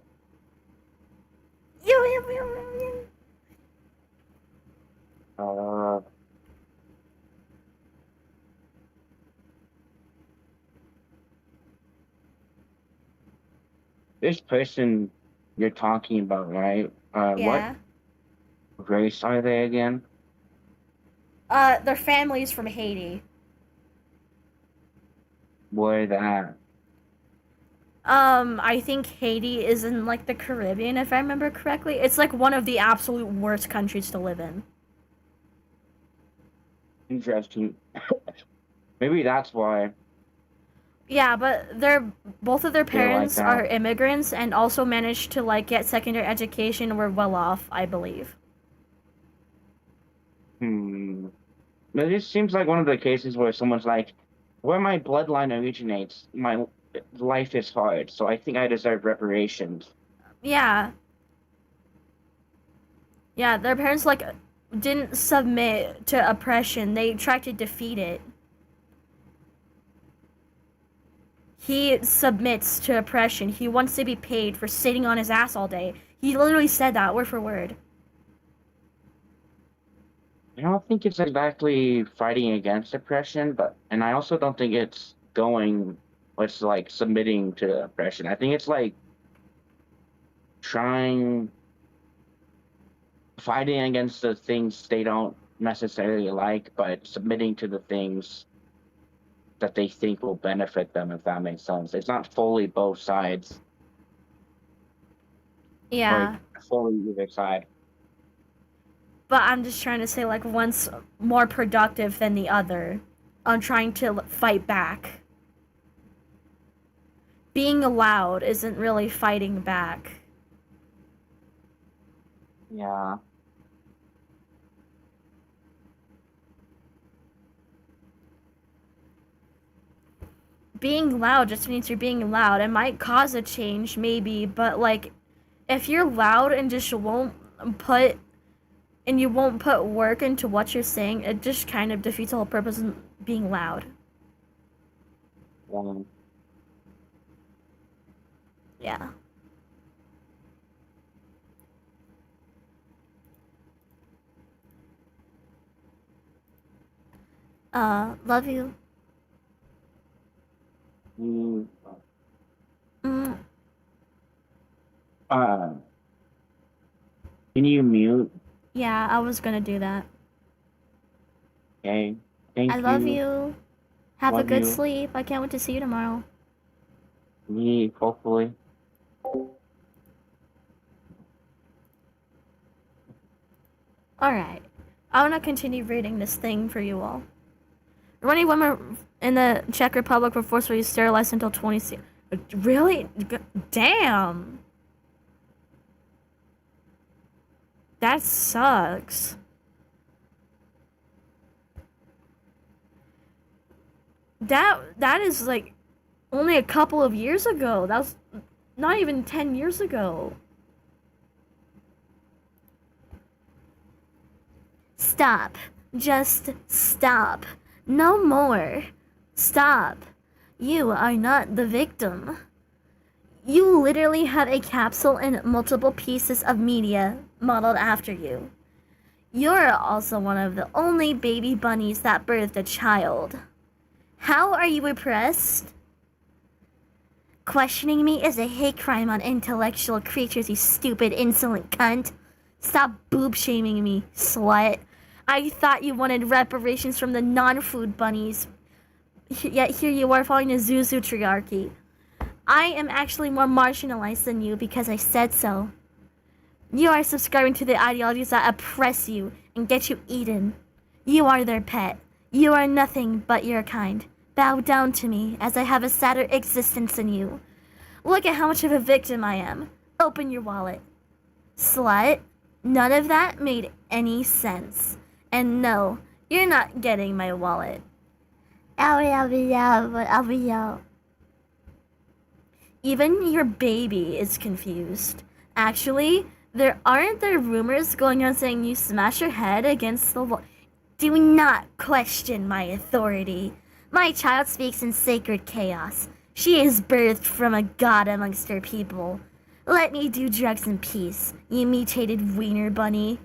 This person you're talking about, right? Yeah. What race are they again? Their family's from Haiti. Where that? I think Haiti is in, like, the Caribbean, if I remember correctly. It's, like, one of the absolute worst countries to live in. Interesting. Maybe that's why. Yeah, but both of their parents like are that. immigrants and also managed to, like, get secondary education and were well off, I believe. But this seems like one of the cases where someone's like, where my bloodline originates, my life is hard, so I think I deserve reparations. Yeah. Yeah, their parents, like, didn't submit to oppression. They tried to defeat it. He submits to oppression. He wants to be paid for sitting on his ass all day. He literally said that, word for word. I don't think it's exactly fighting against oppression, and I also don't think it's like submitting to oppression. I think it's like fighting against the things they don't necessarily like, but submitting to the things that they think will benefit them, if that makes sense. It's not fully both sides. Yeah. Or fully either side. But I'm just trying to say, like, one's more productive than the other on trying to fight back. Being loud isn't really fighting back. Yeah. Being loud just means you're being loud. It might cause a change, maybe, but, like, if you're loud and just won't put work into what you're saying, it just kind of defeats the whole purpose of being loud. Yeah. Love you. Mm. Mm. Can you mute? Yeah, I was gonna do that. Okay. Thank you. I love you. Have a Love good you. sleep. I can't wait to see you tomorrow. Me, hopefully. Alright. I want to continue reading this thing for you all. Running women in the Czech Republic were forcibly sterilized until 20... Really? Damn. That sucks. That is like only a couple of years ago. That was not even 10 years ago. Stop. Just stop. No more. Stop. You are not the victim. You literally have a capsule and multiple pieces of media modeled after you. You're also one of the only baby bunnies that birthed a child. How are you oppressed? Questioning me is a hate crime on intellectual creatures, you stupid, insolent cunt. Stop boob shaming me, slut. I thought you wanted reparations from the non-food bunnies. Yet here you are following the Zuzu triarchy. I am actually more marginalized than you because I said so. You are subscribing to the ideologies that oppress you and get you eaten. You are their pet. You are nothing but your kind. Bow down to me, as I have a sadder existence than you. Look at how much of a victim I am. Open your wallet. Slut, none of that made any sense. And no, you're not getting my wallet. Even your baby is confused. Actually, aren't there rumors going on saying you smash your head against the wall? Do not question my authority. My child speaks in sacred chaos. She is birthed from a god amongst her people. Let me do drugs in peace, you mutated wiener bunny.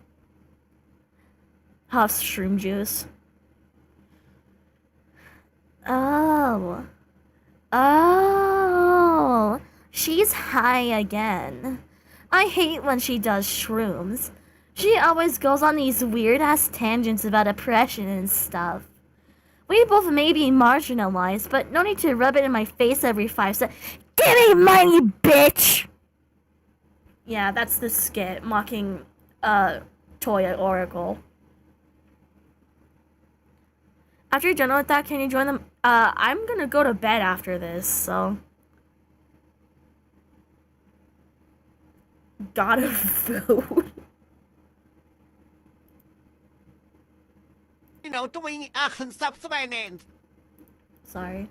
Huff shroom juice. Oh. Oh. She's high again. I hate when she does shrooms. She always goes on these weird-ass tangents about oppression and stuff. We both may be marginalized, but no need to rub it in my face every 5 seconds. Give me money, bitch! Yeah, that's the skit mocking Toya Oracle. After you're done with that, can you join them? I'm gonna go to bed after this, so. God of food. doing subscribement. Sorry.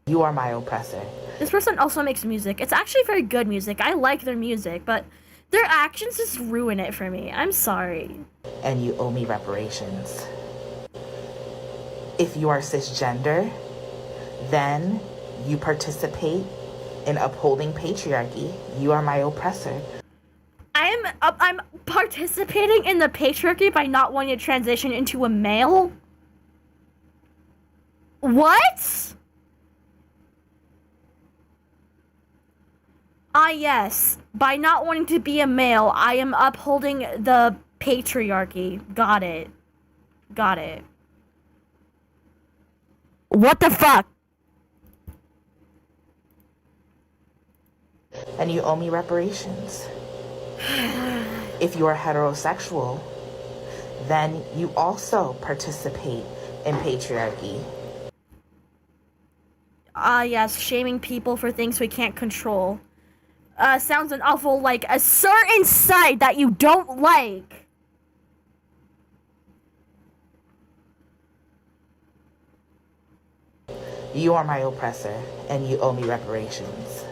You are my oppressor. This person also makes music. It's actually very good music. I like their music, but their actions just ruin it for me. I'm sorry. And you owe me reparations. If you are cisgender, then you participate in upholding patriarchy. You are my oppressor. I'm participating in the patriarchy by not wanting to transition into a male? What? Ah, yes. By not wanting to be a male, I am upholding the patriarchy. Got it. Got it. What the fuck? And you owe me reparations. If you are heterosexual, then you also participate in patriarchy. Ah, yes, shaming people for things we can't control. Sounds an awful like a certain side that you don't like. You are my oppressor, and you owe me reparations.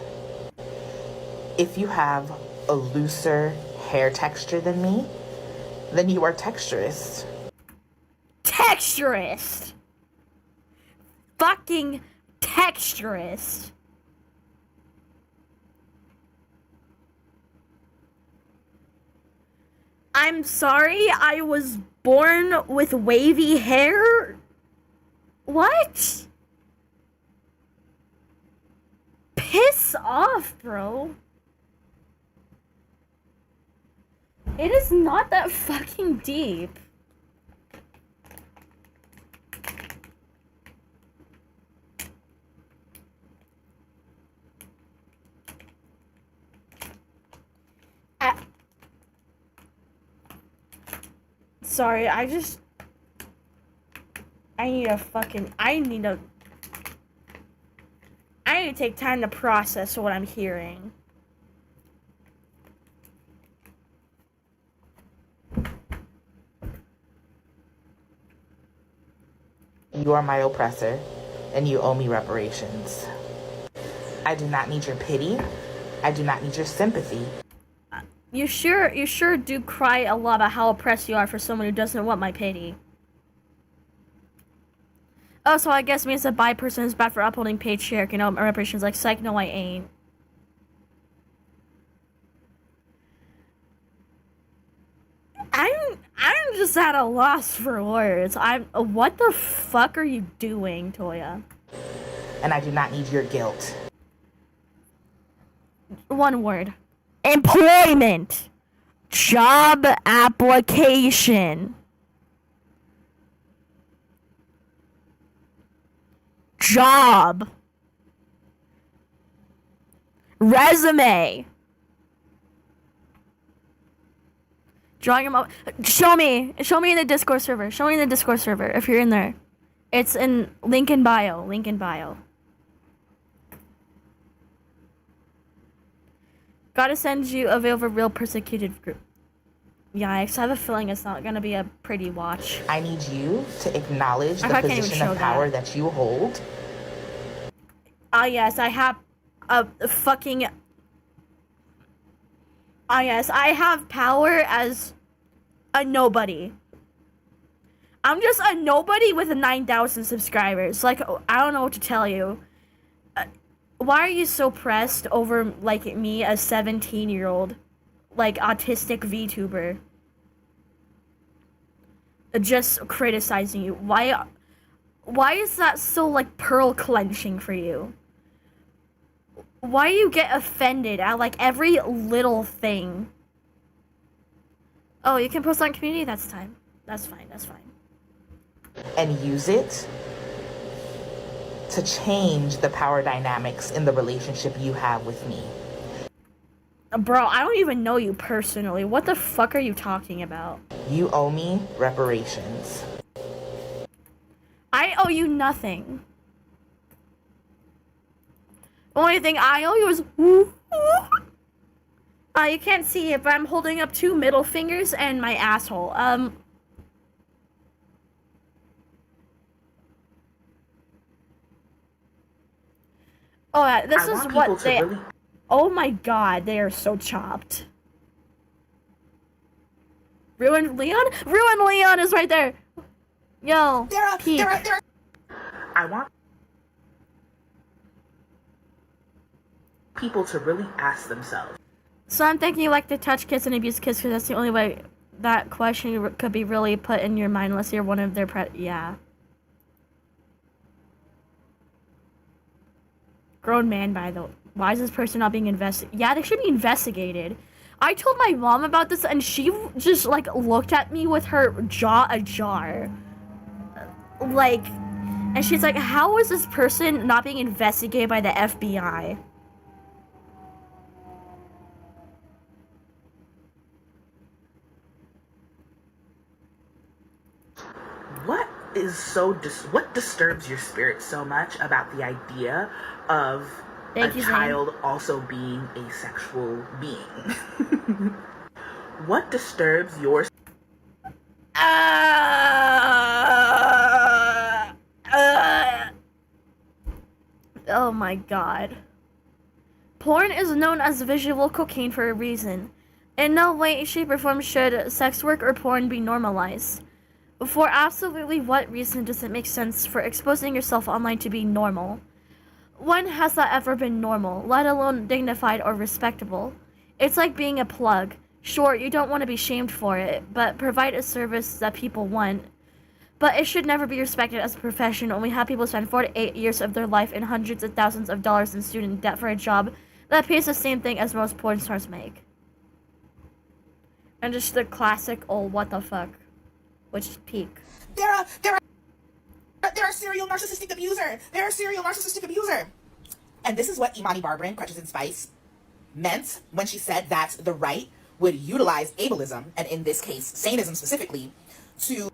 If you have a looser hair texture than me, then you are texturist. Texturist! Fucking texturist. I'm sorry, I was born with wavy hair? What? Piss off, bro. It is not that fucking deep. Sorry, I need to take time to process what I'm hearing. You are my oppressor, and you owe me reparations. I do not need your pity. I do not need your sympathy. You sure do cry a lot about how oppressed you are for someone who doesn't want my pity. Oh, so I guess means a bi person is bad for upholding patriarchy, reparations. Like, psych, no, I ain't. I'm just at a loss for words. What the fuck are you doing, Toya? And I do not need your guilt. One word. Employment. Job application. Job. Resume. Drawing them up. Show me in the Discord server. Show me in the Discord server if you're in there. It's in link in bio. Link in bio. Gotta send you available real persecuted group. Yikes, I have a feeling it's not gonna be a pretty watch. I need you to acknowledge the position of power that you hold. Ah, yes, I have a fucking... Ah, yes, I have power as a nobody. I'm just a nobody with 9,000 subscribers. Like, I don't know what to tell you. Why are you so pressed over, like, me, a 17-year-old, like, autistic VTuber? Just criticizing you. Why is that so, like, pearl clenching for you? Why do you get offended at, like, every little thing? Oh, you can post on community? That's fine. That's fine. And use it to change the power dynamics in the relationship you have with me. Bro, I don't even know you personally. What the fuck are you talking about? You owe me reparations. I owe you nothing. The only thing I owe you is... you can't see it, but I'm holding up 2 middle fingers and my asshole. Oh, yeah, this is what they... Really... Oh my god, they are so chopped. Ruined Leon? Ruined Leon is right there! Yo, peek. I want people to really ask themselves. So I'm thinking you like to touch kids and abuse kids because that's the only way that question could be really put in your mind unless you're one of their yeah. Grown man, by the way. Why is this person not being investigated? Yeah, they should be investigated. I told my mom about this and she just, like, looked at me with her jaw ajar. Like, and she's like, how is this person not being investigated by the FBI? What disturbs your spirit so much about the idea of a child also being a sexual being? What disturbs your... Oh my god. Porn is known as visual cocaine for a reason. In no way, shape, or form should sex work or porn be normalized. For absolutely what reason does it make sense for exposing yourself online to be normal? When has that ever been normal, let alone dignified or respectable? It's like being a plug. Sure, you don't want to be shamed for it, but provide a service that people want. But it should never be respected as a profession when we have people spend 4 to 8 years of their life and hundreds of thousands of dollars in student debt for a job that pays the same thing as most porn stars make. And just the classic old what the fuck. Which is peak. They're a serial narcissistic abuser. They're a serial narcissistic abuser. And this is what Imani Barbarin, Crutches and Spice, meant when she said that the right would utilize ableism, and in this case, Satanism specifically, to...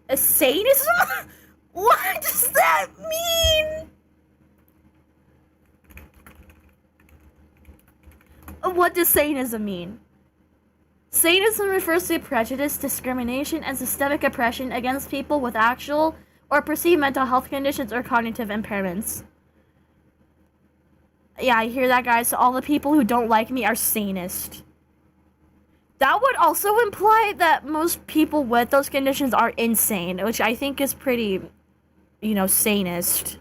A Satanism? What does that mean? What does Satanism mean? Satanism refers to prejudice, discrimination, and systemic oppression against people with actual or perceived mental health conditions or cognitive impairments. Yeah, I hear that, guys. So all the people who don't like me are sanist. That would also imply that most people with those conditions are insane, which I think is pretty, sanist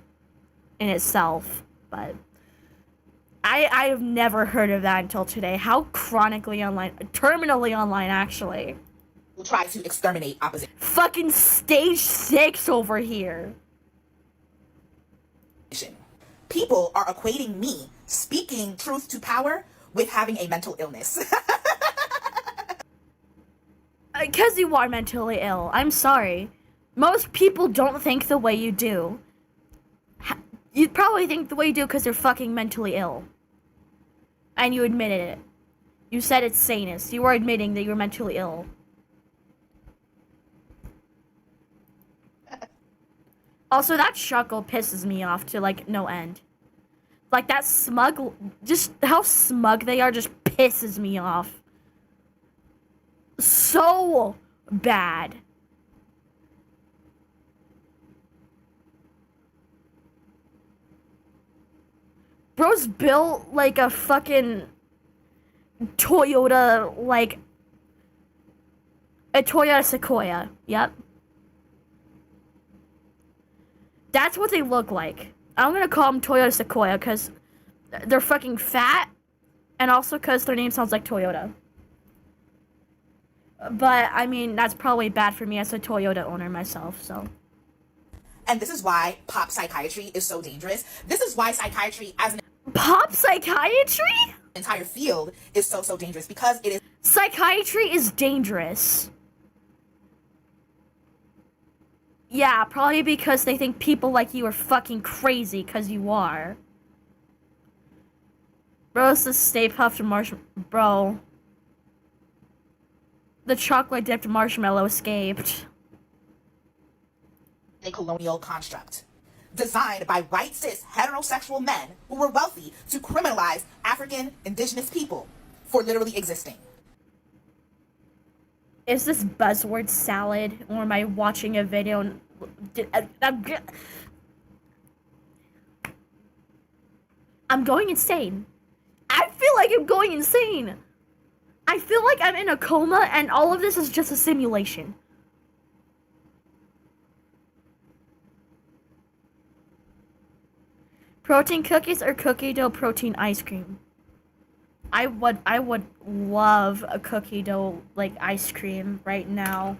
in itself. But I have never heard of that until today. How terminally online, actually. Will try to exterminate opposition. Fucking stage 6 over here. People are equating me speaking truth to power with having a mental illness. Because you are mentally ill. I'm sorry. Most people don't think the way you do. You probably think the way you do because you're fucking mentally ill. And you admitted it. You said it's sanest. You were admitting that you're mentally ill. Also, that chuckle pisses me off to, no end. That smug... Just how smug they are just pisses me off. So bad. Bro's built like a fucking Toyota, a Toyota Sequoia. Yep. That's what they look like. I'm gonna call them Toyota Sequoia because they're fucking fat and also because their name sounds like Toyota. But, I mean, that's probably bad for me as a Toyota owner myself, so. And this is why pop psychiatry is so dangerous. This is why psychiatry as an Pop psychiatry? entire field is so dangerous because it is Psychiatry is dangerous. Yeah, probably because they think people like you are fucking crazy, because you are. Bro, it's the Stay Puft marshmallow. Bro. The chocolate dipped marshmallow escaped. a colonial construct designed by white cis heterosexual men who were wealthy to criminalize African indigenous people for literally existing. Is this buzzword salad, or am I watching a video? I'm going insane. I feel like I'm going insane. I feel like I'm in a coma and all of this is just a simulation. Protein cookies or cookie dough protein ice cream? I would love a cookie dough ice cream right now.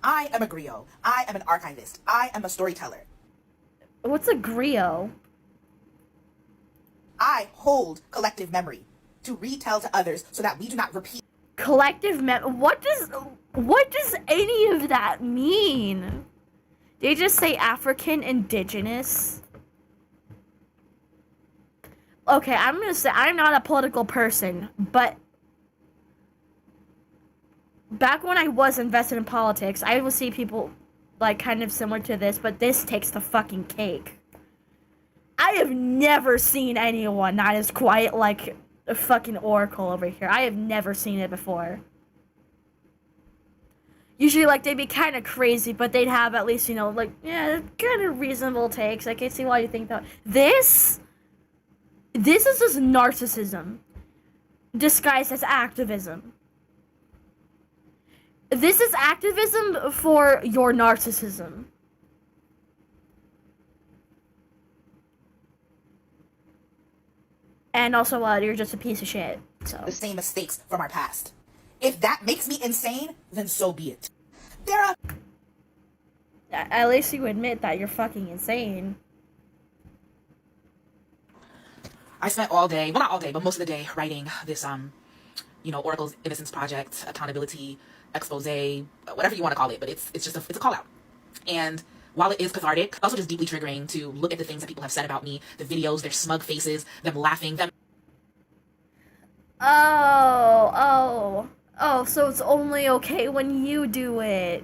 I am a griot. I am an archivist. I am a storyteller. What's a griot? I hold collective memory to retell to others so that we do not repeat. Collective what does any of that mean? They just say African indigenous. Okay, I'm gonna say I'm not a political person, but back when I was invested in politics, I would see people kind of similar to this, but this takes the fucking cake. I have never seen anyone that is quite like a fucking oracle over here. I have never seen it before. Usually, they'd be kind of crazy, but they'd have at least, kind of reasonable takes. I can see why you think that. This is just narcissism disguised as activism. This is activism for your narcissism. And also, you're just a piece of shit. So The same mistakes from our past. If that makes me insane, then so be it. There are at least you admit that you're fucking insane. I spent all day, well not all day, but most of the day writing this Oracle's Innocence Project, accountability, expose, whatever you want to call it, but it's just it's a call out. And while it is cathartic, also just deeply triggering to look at the things that people have said about me, the videos, their smug faces, them laughing, them. Oh, so it's only okay when you do it.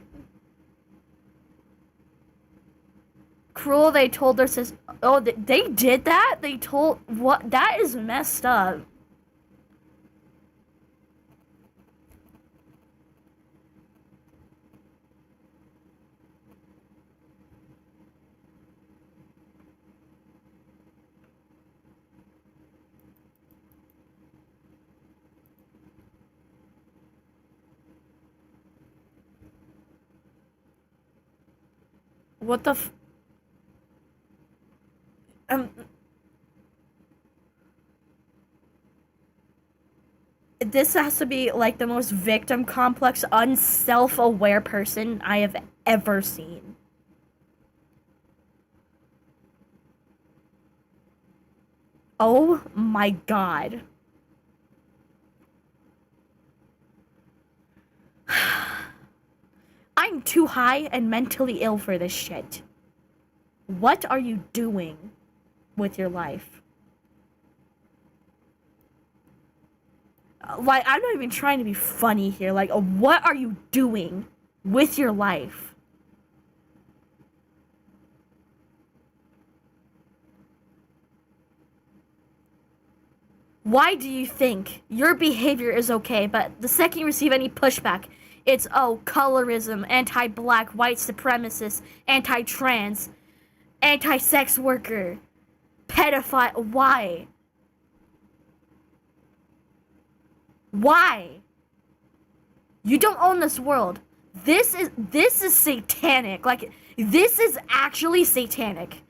Cruel, they told their sister. Oh, they did that? They told. What? That is messed up. What the this has to be like the most victim complex, unself-aware person I have ever seen. Oh my god. I'm too high and mentally ill for this shit. What are you doing with your life? Like, I'm not even trying to be funny here. Like, what are you doing with your life? Why do you think your behavior is okay, but the second you receive any pushback, it's, oh, colorism, anti-black, white supremacist, anti-trans, anti-sex worker, pedophile? Why? Why? You don't own this world. This is satanic. Like, this is actually satanic.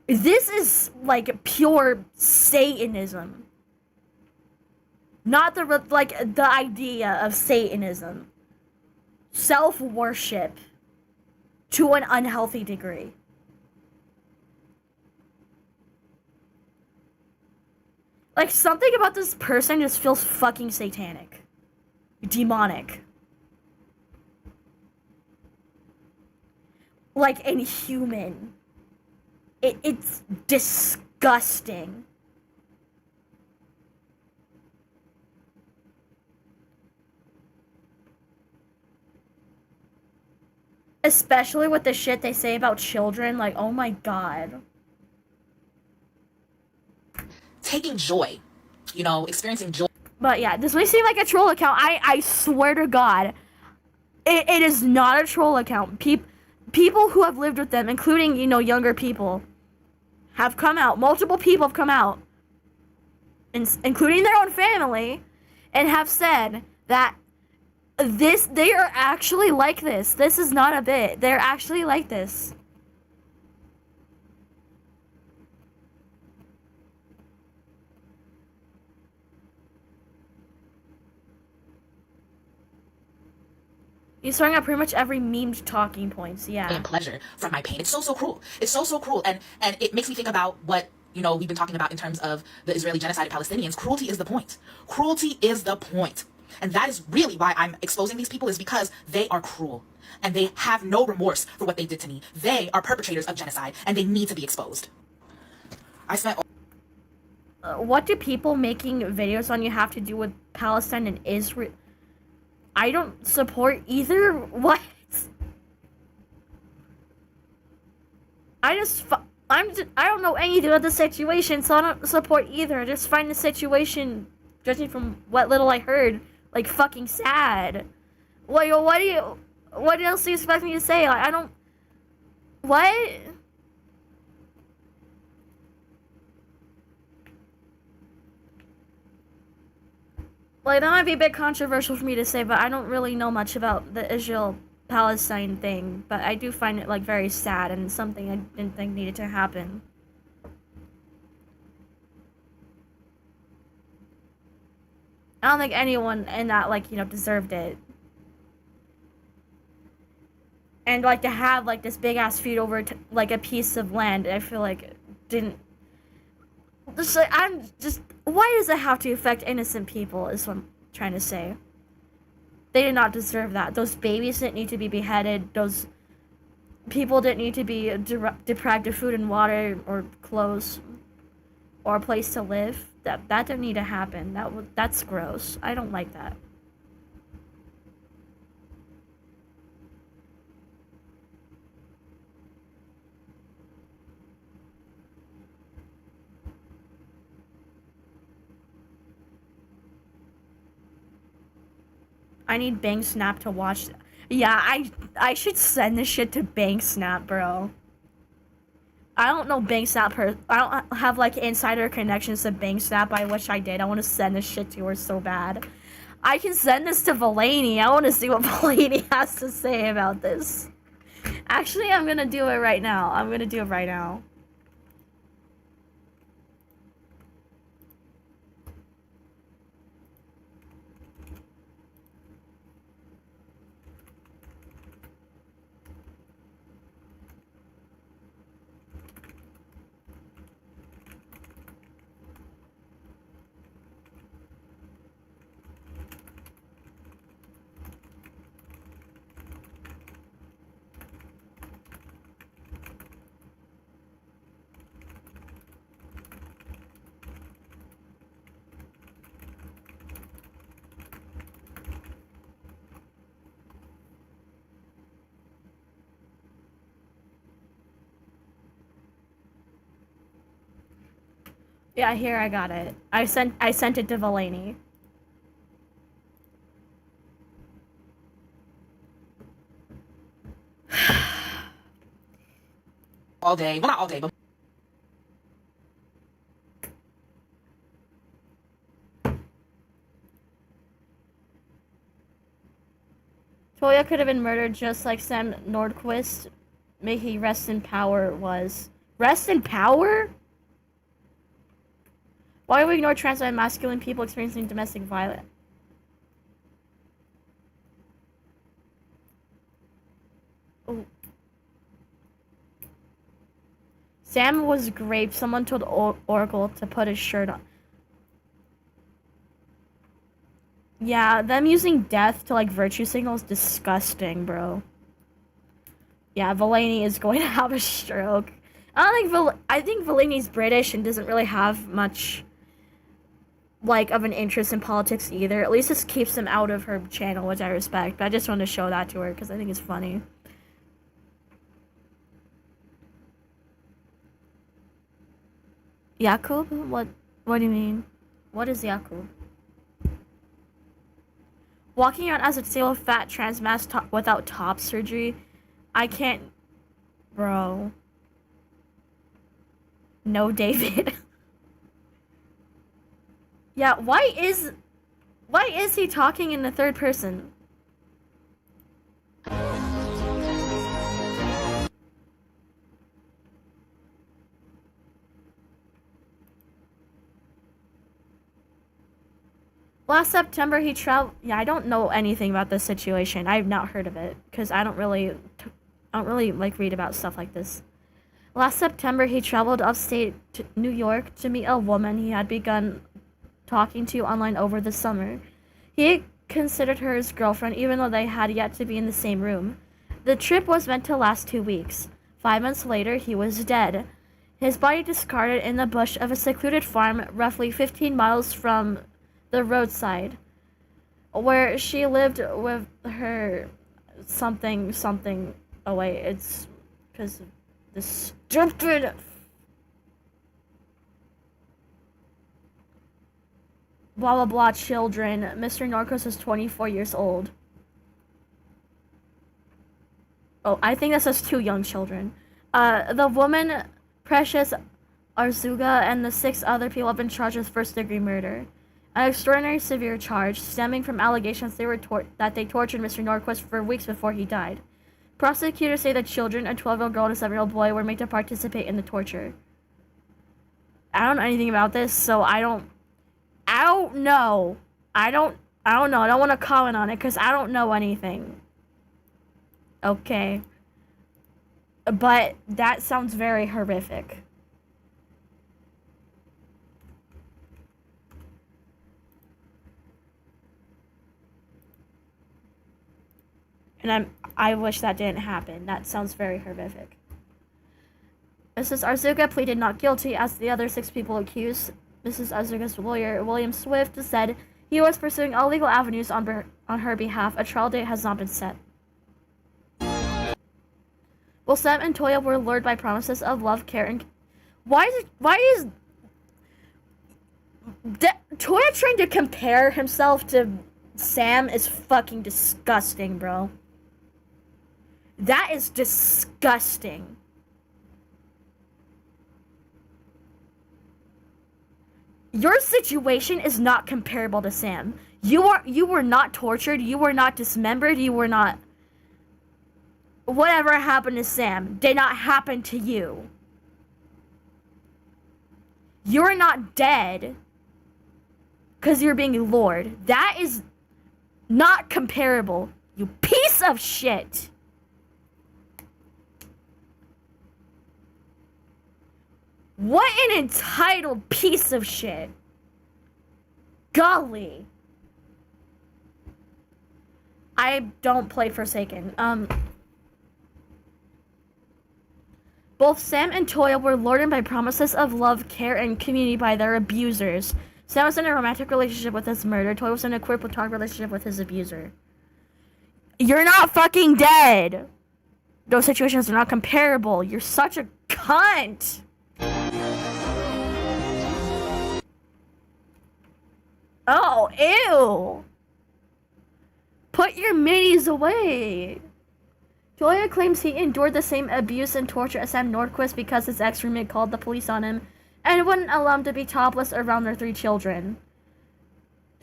This is like pure Satanism. Not the idea of Satanism. Self-worship to an unhealthy degree. Like, something about this person just feels fucking satanic. Demonic. Like, inhuman. It's disgusting. Especially with the shit they say about children, like, oh my god. Taking joy, you know, experiencing joy. But yeah, this may seem like a troll account. I swear to God, it is not a troll account. People who have lived with them, including, you know, younger people, have come out. Multiple people have come out, including their own family, and have said that they are actually like this. This is not a bit. They're actually like this. He's throwing out pretty much every memed talking points, yeah. And pleasure from my pain. It's so cruel. It's so cruel. And it makes me think about what, you know, we've been talking about in terms of the Israeli genocide of Palestinians. Cruelty is the point. Cruelty is the point. And that is really why I'm exposing these people, is because they are cruel. And they have no remorse for what they did to me. They are perpetrators of genocide, and they need to be exposed. I spent... What do people making videos on you have to do with Palestine and Israel? I don't support either. What? I don't know anything about the situation, so I don't support either. I just find the situation, judging from what little I heard, like fucking sad. What else do you expect me to say? Like, I don't. What? Like, that might be a bit controversial for me to say, but I don't really know much about the Israel-Palestine thing. But I do find it, like, very sad and something I didn't think needed to happen. I don't think anyone in that, like, you know, deserved it. And, like, to have, like, this big-ass feud over, like, a piece of land, I feel like it didn't... Just, like, why does it have to affect innocent people, is what I'm trying to say. They did not deserve that. Those babies didn't need to be beheaded. Those people didn't need to be deprived of food and water or clothes or a place to live. That didn't need to happen. That's gross. I don't like that. I need Bang Snap to watch. Yeah, I should send this shit to Bang Snap, bro. I don't know Bang Snap I don't have like insider connections to Bang Snap. I wish I did. I want to send this shit to her so bad. I can send this to Valaney. I want to see what Valaney has to say about this. Actually, I'm gonna do it right now. I'm gonna do it right now. Yeah, here I got it. I sent it to Valaney. All day. Well, not all day, but Toya could have been murdered just like Sam Nordquist. May he rest in power was. Rest in power? Why do we ignore trans and masculine people experiencing domestic violence? Ooh. Sam was raped. Someone told Oracle to put his shirt on. Yeah, them using death to like virtue signal is disgusting, bro. Yeah, Valaney is going to have a stroke. I think Valaney's British and doesn't really have much like of an interest in politics either. At least this keeps him out of her channel, which I respect. But I just wanted to show that to her because I think it's funny. Yakub? What do you mean? What is Yakub? Walking around as a disabled fat trans mass without top surgery? I can't... Bro. No, David. Yeah, why is he talking in the third person? Last September, he traveled. Yeah, I don't know anything about this situation. I've not heard of it because I don't really like read about stuff like this. Last September, he traveled upstate to New York to meet a woman he had begun talking to online over the summer. He considered her his girlfriend, even though they had yet to be in the same room. The trip was meant to last 2 weeks. 5 months later, he was dead. His body discarded in the bush of a secluded farm roughly 15 miles from the roadside, where she lived with her something. Oh wait, it's because of the stupid. Blah blah blah children. Mr. Norcos is 24 years old. Oh, I think that says 2 young children. The woman, Precious Arzuga, and the 6 other people have been charged with first-degree murder. An extraordinary severe charge stemming from allegations that they tortured Mr. Norquist for weeks before he died. Prosecutors say the children, a 12-year-old girl and a 7-year-old boy, were made to participate in the torture. I don't know anything about this, so I don't know. I don't know. I don't want to comment on it because I don't know anything. Okay. But that sounds very horrific. And I wish that didn't happen. That sounds very horrific. Mrs. Arzuga pleaded not guilty as the other 6 people accused. Mrs. Arzuga's lawyer, William Swift, said he was pursuing all legal avenues on her behalf. A trial date has not been set. Well, Sam and Toya were lured by promises of love, care, and... Why is Toya trying to compare himself to Sam is fucking disgusting, bro. That is disgusting. Your situation is not comparable to Sam. You were not tortured, you were not dismembered, you were not... Whatever happened to Sam did not happen to you. You're not dead because you're being lured. That is not comparable, you piece of shit. What an entitled piece of shit. Golly. I don't play Forsaken. Both Sam and Toya were lured by promises of love, care, and community by their abusers. Sam was in a romantic relationship with his murderer. Toya was in a queer platonic relationship with his abuser. You're not fucking dead. Those situations are not comparable. You're such a cunt. Oh, ew. Put your minis away. Toya claims he endured the same abuse and torture as Sam Nordquist because his ex-roommate called the police on him and wouldn't allow him to be topless around their 3 children.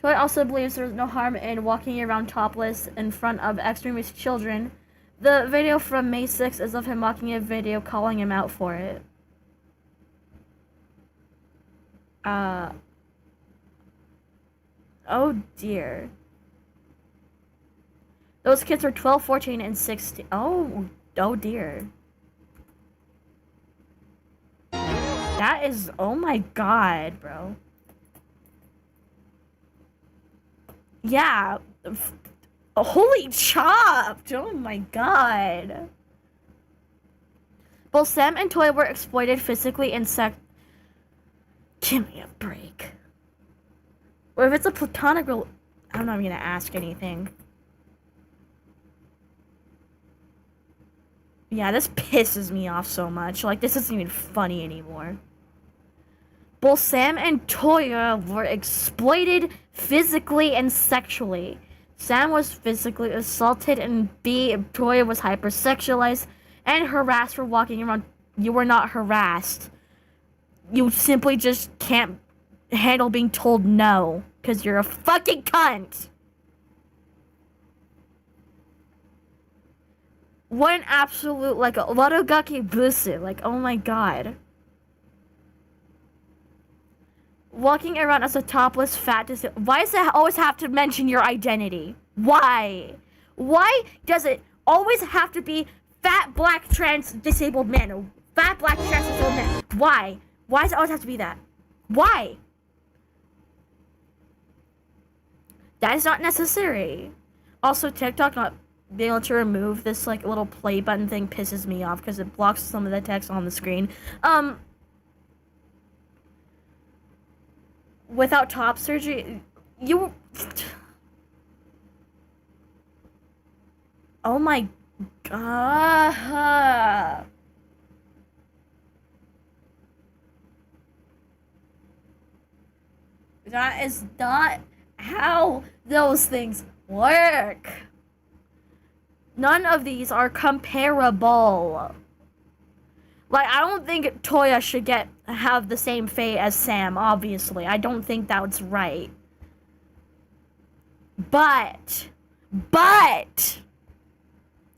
Toya also believes there's no harm in walking around topless in front of ex-roommate's children. The video from May 6th is of him mocking a video calling him out for it. Oh dear. Those kids were 12, 14, and 16. Oh dear. That is, oh my god, bro. Yeah. Holy chopped. Oh my god. Both Sam and Toya were exploited physically and Give me a break. Or if it's a platonic I'm not even gonna ask anything. Yeah, this pisses me off so much. Like, this isn't even funny anymore. Both Sam and Toya were exploited physically and sexually. Sam was physically assaulted and Toya was hypersexualized and harassed for walking around. You were not harassed. You simply just can't handle being told no because you're a fucking cunt. What an absolute, like, a Warogaki busu. Like, oh my god. Walking around as a topless, fat, why does it always have to mention your identity? Why? Why does it always have to be fat, black, trans, disabled man? Fat, black, trans, disabled man. Why? Why does it always have to be that? Why? That is not necessary. Also, TikTok not being able to remove this, like, little play button thing pisses me off because it blocks some of the text on the screen. Without top surgery, oh my god. That is not how those things work. None of these are comparable. Like, I don't think Toya should have the same fate as Sam, obviously. I don't think that's right. But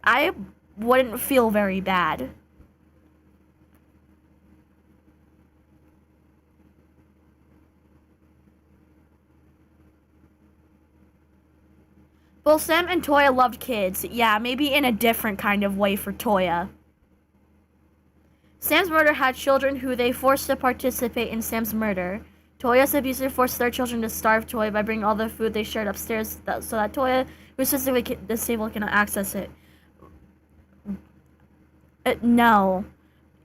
I wouldn't feel very bad. Well, Sam and Toya loved kids. Yeah, maybe in a different kind of way for Toya. Sam's murder had children who they forced to participate in Sam's murder. Toya's abuser forced their children to starve Toya by bringing all the food they shared upstairs so that Toya, who's physically disabled, cannot access it. No.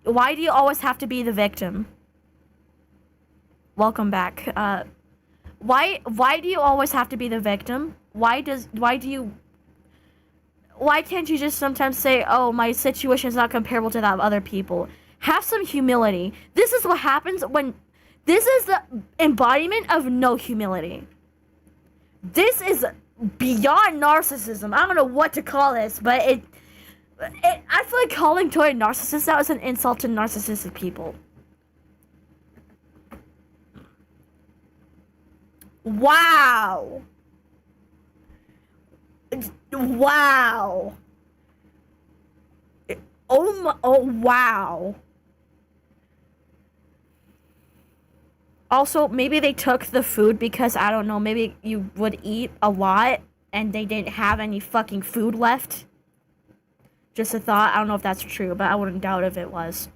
Why do you always have to be the victim? Welcome back. Why do you always have to be the victim? Why can't you just sometimes say, oh, my situation is not comparable to that of other people? Have some humility. This is what happens when... This is the embodiment of no humility. This is beyond narcissism. I don't know what to call this, but I feel like calling Toya narcissist, that was an insult to narcissistic people. Wow. Wow. Oh, wow. Also, maybe they took the food because, I don't know, maybe you would eat a lot and they didn't have any fucking food left. Just a thought. I don't know if that's true, but I wouldn't doubt if it was.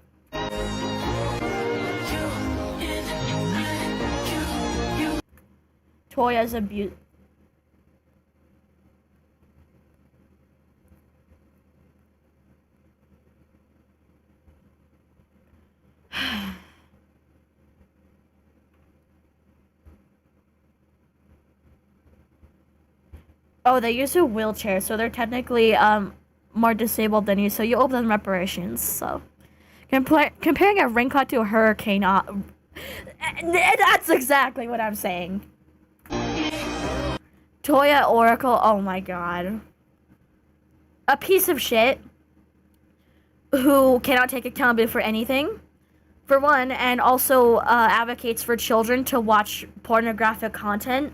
Toya's abuse. Oh, they use a wheelchair, so they're technically more disabled than you, so you owe them reparations. So comparing a ring cut to a hurricane, that's exactly what I'm saying. Toya Oracle, oh my god. A piece of shit who cannot take accountability for anything, for one, and also advocates for children to watch pornographic content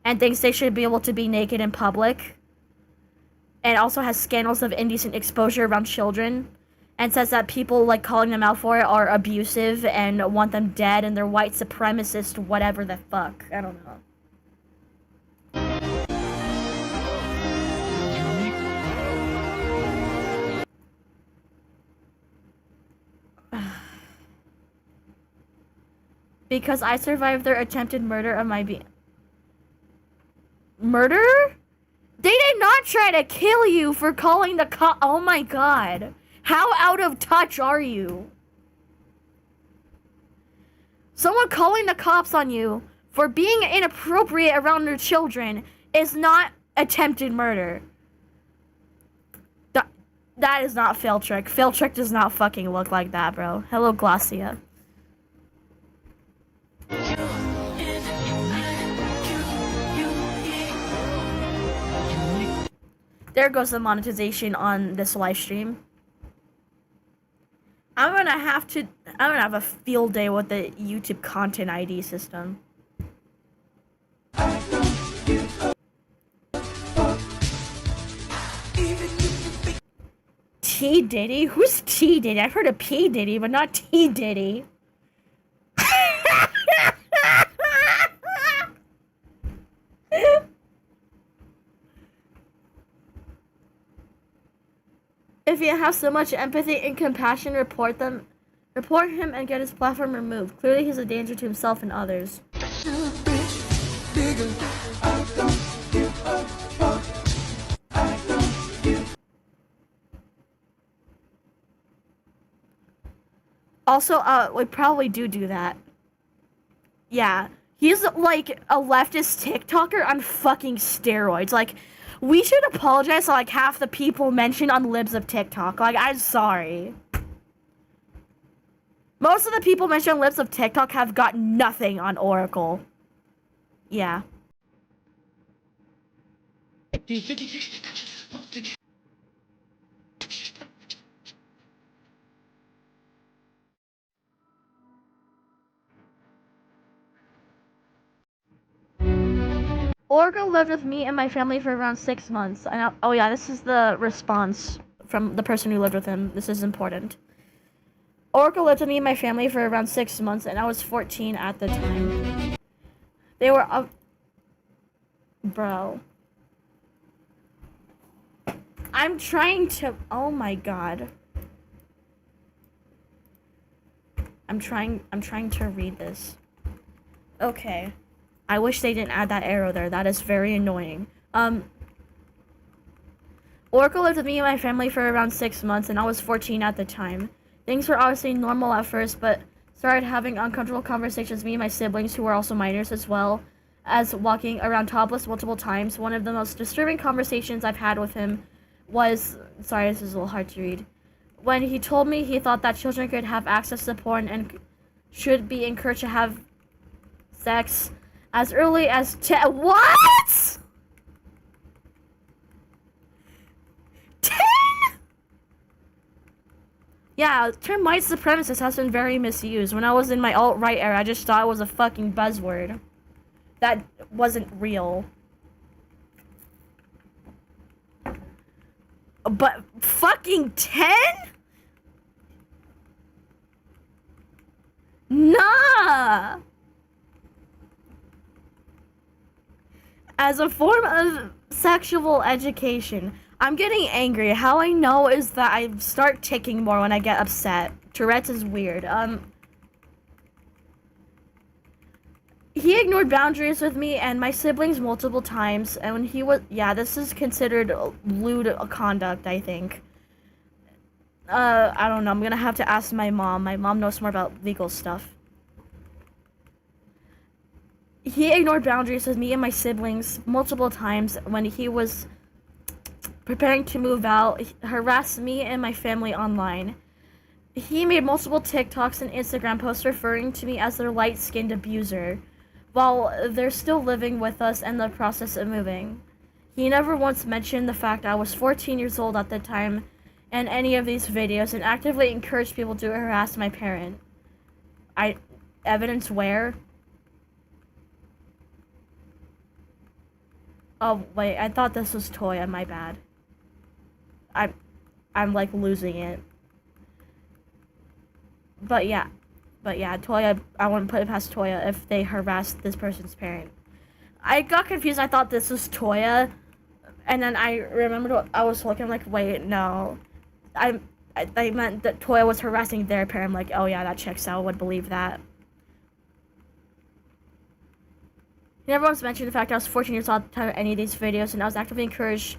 and thinks they should be able to be naked in public, and also has scandals of indecent exposure around children, and says that people like calling them out for it are abusive and want them dead and they're white supremacist, whatever the fuck. I don't know. Because I survived their attempted murder of my Murder? They did not try to kill you for calling the cop. Oh my god. How out of touch are you? Someone calling the cops on you for being inappropriate around their children is not attempted murder. That is not Fail Trick. Fail Trick does not fucking look like that, bro. Hello, Glacia. There goes the monetization on this live stream. I'm gonna have a field day with the YouTube content ID system. T Diddy? Who's T Diddy? I've heard of P Diddy, but not T Diddy. If you have so much empathy and compassion, report him and get his platform removed. Clearly he's a danger to himself and others. Also, we probably do that. Yeah. He's like a leftist TikToker on fucking steroids. Like, we should apologize to like half the people mentioned on Libs of TikTok. Like, I'm sorry. Most of the people mentioned on Libs of TikTok have got nothing on Oracle. Yeah. Oracle lived with me and my family for around 6 months. Oh yeah, this is the response from the person who lived with him. This is important. Oracle lived with me and my family for around 6 months, and I was 14 at the time. They were bro. I'm trying to... Oh my god. I'm trying to read this. Okay. I wish they didn't add that arrow there. That is very annoying. Oracle lived with me and my family for around 6 months, and I was 14 at the time. Things were obviously normal at first, but started having uncomfortable conversations with me and my siblings, who were also minors, as well as walking around topless multiple times. One of the most disturbing conversations I've had with him was... Sorry, this is a little hard to read. When he told me he thought that children could have access to porn and should be encouraged to have sex as early as what? 10? Yeah, the term white supremacist has been very misused. When I was in my alt-right era, I just thought it was a fucking buzzword. That wasn't real. But fucking 10? Nah! As a form of sexual education, I'm getting angry. How I know is that I start ticking more when I get upset. Tourette's is weird. He ignored boundaries with me and my siblings multiple times, and when he was, yeah, this is considered lewd conduct, I think. I don't know, I'm gonna have to ask my mom. My mom knows more about legal stuff. He ignored boundaries with me and my siblings multiple times when he was preparing to move out, harassed me and my family online. He made multiple TikToks and Instagram posts referring to me as their light-skinned abuser, while they're still living with us and the process of moving. He never once mentioned the fact I was 14 years old at the time in any of these videos and actively encouraged people to harass my parent. Evidence where? Oh, wait, I thought this was Toya, my bad. I'm like losing it. But yeah, Toya, I wouldn't put it past Toya if they harassed this person's parent. I got confused, I thought this was Toya, and then I remembered what I was looking, like, wait, no. I meant that Toya was harassing their parent. I'm like, oh yeah, that checks out, I would believe that. He never once mentioned the fact I was 14 years old at the time of any of these videos, and I was actively encouraged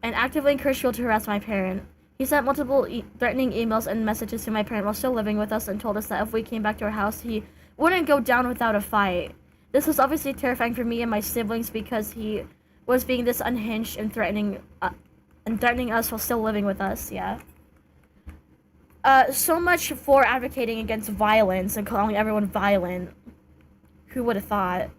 people to harass my parent. He sent multiple threatening emails and messages to my parent while still living with us and told us that if we came back to our house, he wouldn't go down without a fight. This was obviously terrifying for me and my siblings because he was being this unhinged and threatening us while still living with us, yeah. So much for advocating against violence and calling everyone violent. Who would have thought?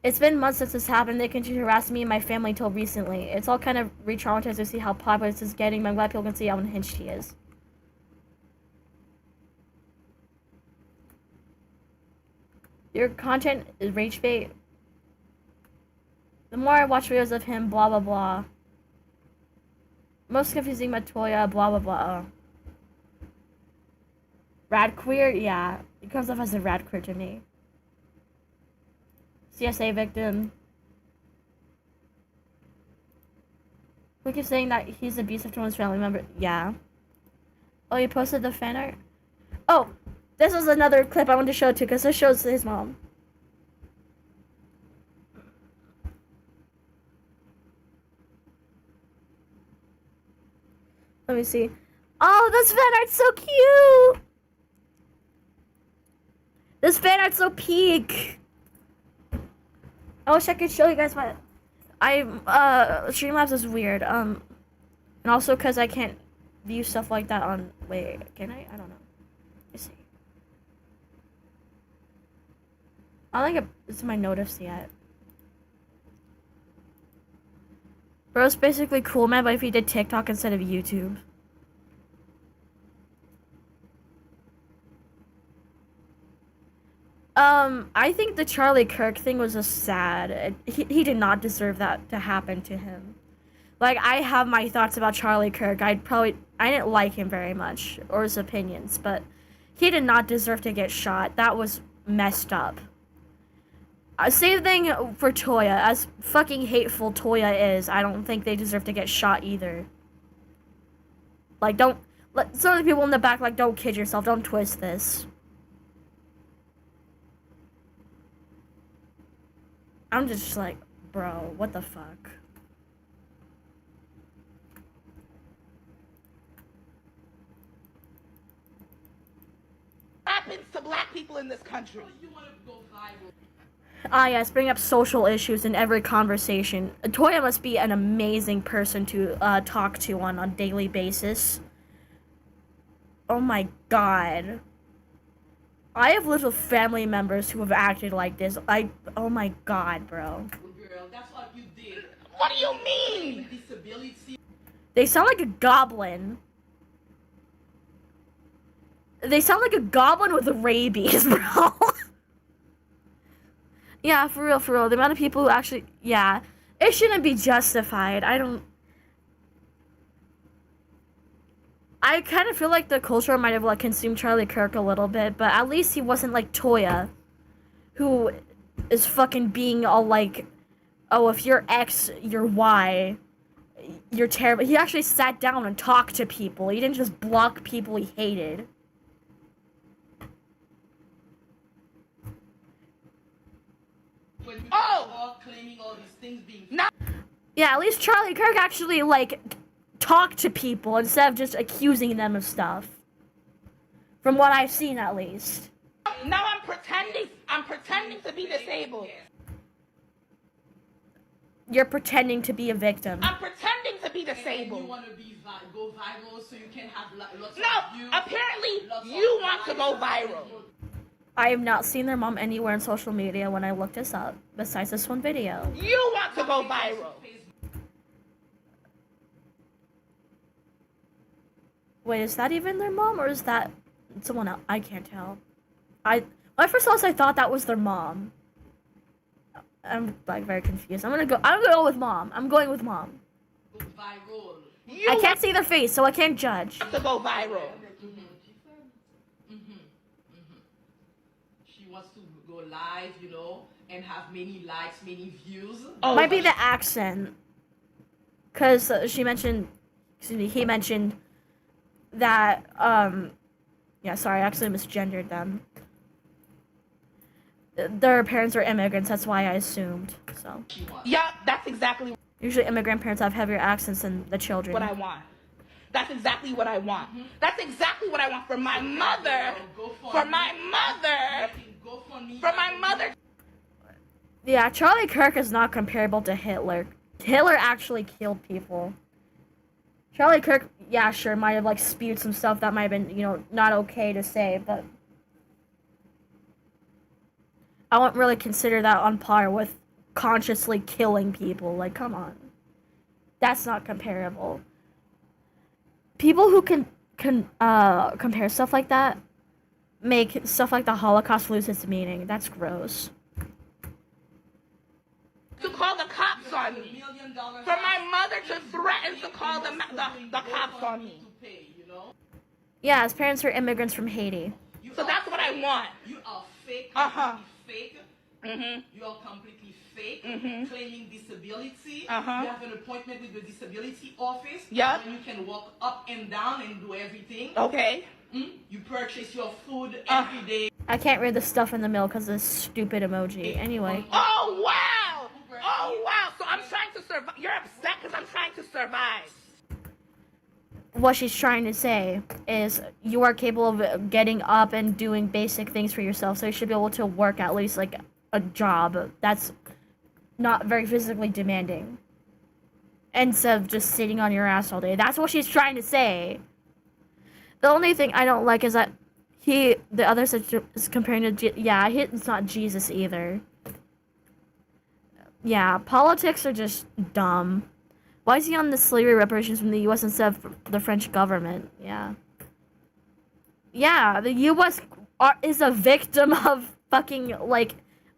It's been months since this happened. They continue to harass me and my family until recently. It's all kind of re-traumatized to see how popular this is getting, but I'm glad people can see how unhinged he is. Your content is rage bait. The more I watch videos of him, blah blah blah. Most confusing about Toya, blah blah blah. Rad queer? Yeah. It comes off as a rad queer to me. CSA victim. We keep saying that he's abusive to his family member. Yeah. Oh, you posted the fan art? Oh, this was another clip I wanted to show too, because this shows his mom. Let me see. Oh, this fan art's so cute! This fan art's so peak! I wish I could show you guys my... Streamlabs is weird, and also because I can't view stuff like that on... Wait, can I? I don't know. Let's see. I don't think it's my notice yet. Bro's basically cool, man, but if he did TikTok instead of YouTube. I think the Charlie Kirk thing was just sad. He did not deserve that to happen to him. Like, I have my thoughts about Charlie Kirk. I didn't like him very much, or his opinions, but he did not deserve to get shot. That was messed up. Same thing for Toya. As fucking hateful Toya is, I don't think they deserve to get shot either. Like, some of the people in the back, like, don't kid yourself. Don't twist this. I'm just like, bro, what the fuck? Happens to black people in this country. Ah, yes, bring up social issues in every conversation. Toya must be an amazing person to talk to on a daily basis. Oh my god. I have lived with family members who have acted like this. Oh my god, bro. Girl, that's what you did. What do you mean? Disability. They sound like a goblin. They sound like a goblin with rabies, bro. Yeah, for real. The amount of people who actually, yeah. It shouldn't be justified. I kind of feel like the culture might have like consumed Charlie Kirk a little bit, but at least he wasn't like Toya, who is fucking being all like, oh, if you're X, you're Y, you're terrible. He actually sat down and talked to people. He didn't just block people he hated. Oh! Yeah, at least Charlie Kirk actually like talked to people instead of just accusing them of stuff. From what I've seen, at least. Now I'm pretending to be disabled. You're pretending to be a victim. I'm pretending to be disabled. You want to go viral so you can have lots No, of views. apparently you want to go viral. I have not seen their mom anywhere on social media when I looked this up, besides this one video. You want to go viral. Wait, is that even their mom, or is that someone else? I can't tell. When I first saw this, I thought that was their mom. I'm like very confused. I'm gonna go with mom. I'm going with mom. Go viral. You I can't see their face, so I can't judge. want to go viral. She wants to go live, you know, and have many likes, many views. Oh, Might be the accent, cause he mentioned that yeah, sorry, I actually misgendered them. Their parents are immigrants, that's why I assumed. So yeah, that's exactly usually immigrant parents have heavier accents than the children. what I want. That's exactly what I want. That's exactly what I want for my mother. For my mother. For my mother. Yeah, Charlie Kirk is not comparable to Hitler. Hitler actually killed people. Charlie Kirk, yeah, sure, might have like spewed some stuff that might have been, you know, not okay to say, but I wouldn't really consider that on par with consciously killing people. Like, come on. That's not comparable. People who can compare stuff like that make stuff like the Holocaust lose its meaning. That's gross. To call the cops on me. For my mother to threaten to call the cops on me. Yeah, his parents are immigrants from Haiti. So that's what I want. You are fake. Uh-huh. Fake. Mm-hmm. You are completely fake. Mhm. Claiming disability. Uh-huh. You have an appointment with the disability office. Yeah. When you can walk up and down and do everything. Okay. You purchase your food Uh. every day. I can't read the stuff in the middle because of this stupid emoji. Anyway. Oh, wow. Oh, wow. So I'm trying to survive. You're upset because I'm trying to survive. What she's trying to say is you are capable of getting up and doing basic things for yourself, so you should be able to work at least like a job that's not very physically demanding instead of just sitting on your ass all day. That's what she's trying to say. The only thing I don't like is that the other is comparing to it's not Jesus either. Yeah, politics are just dumb. Why is he on the slavery reparations from the U.S. instead of the French government? Yeah. Yeah, the U.S. is a victim of fucking, like,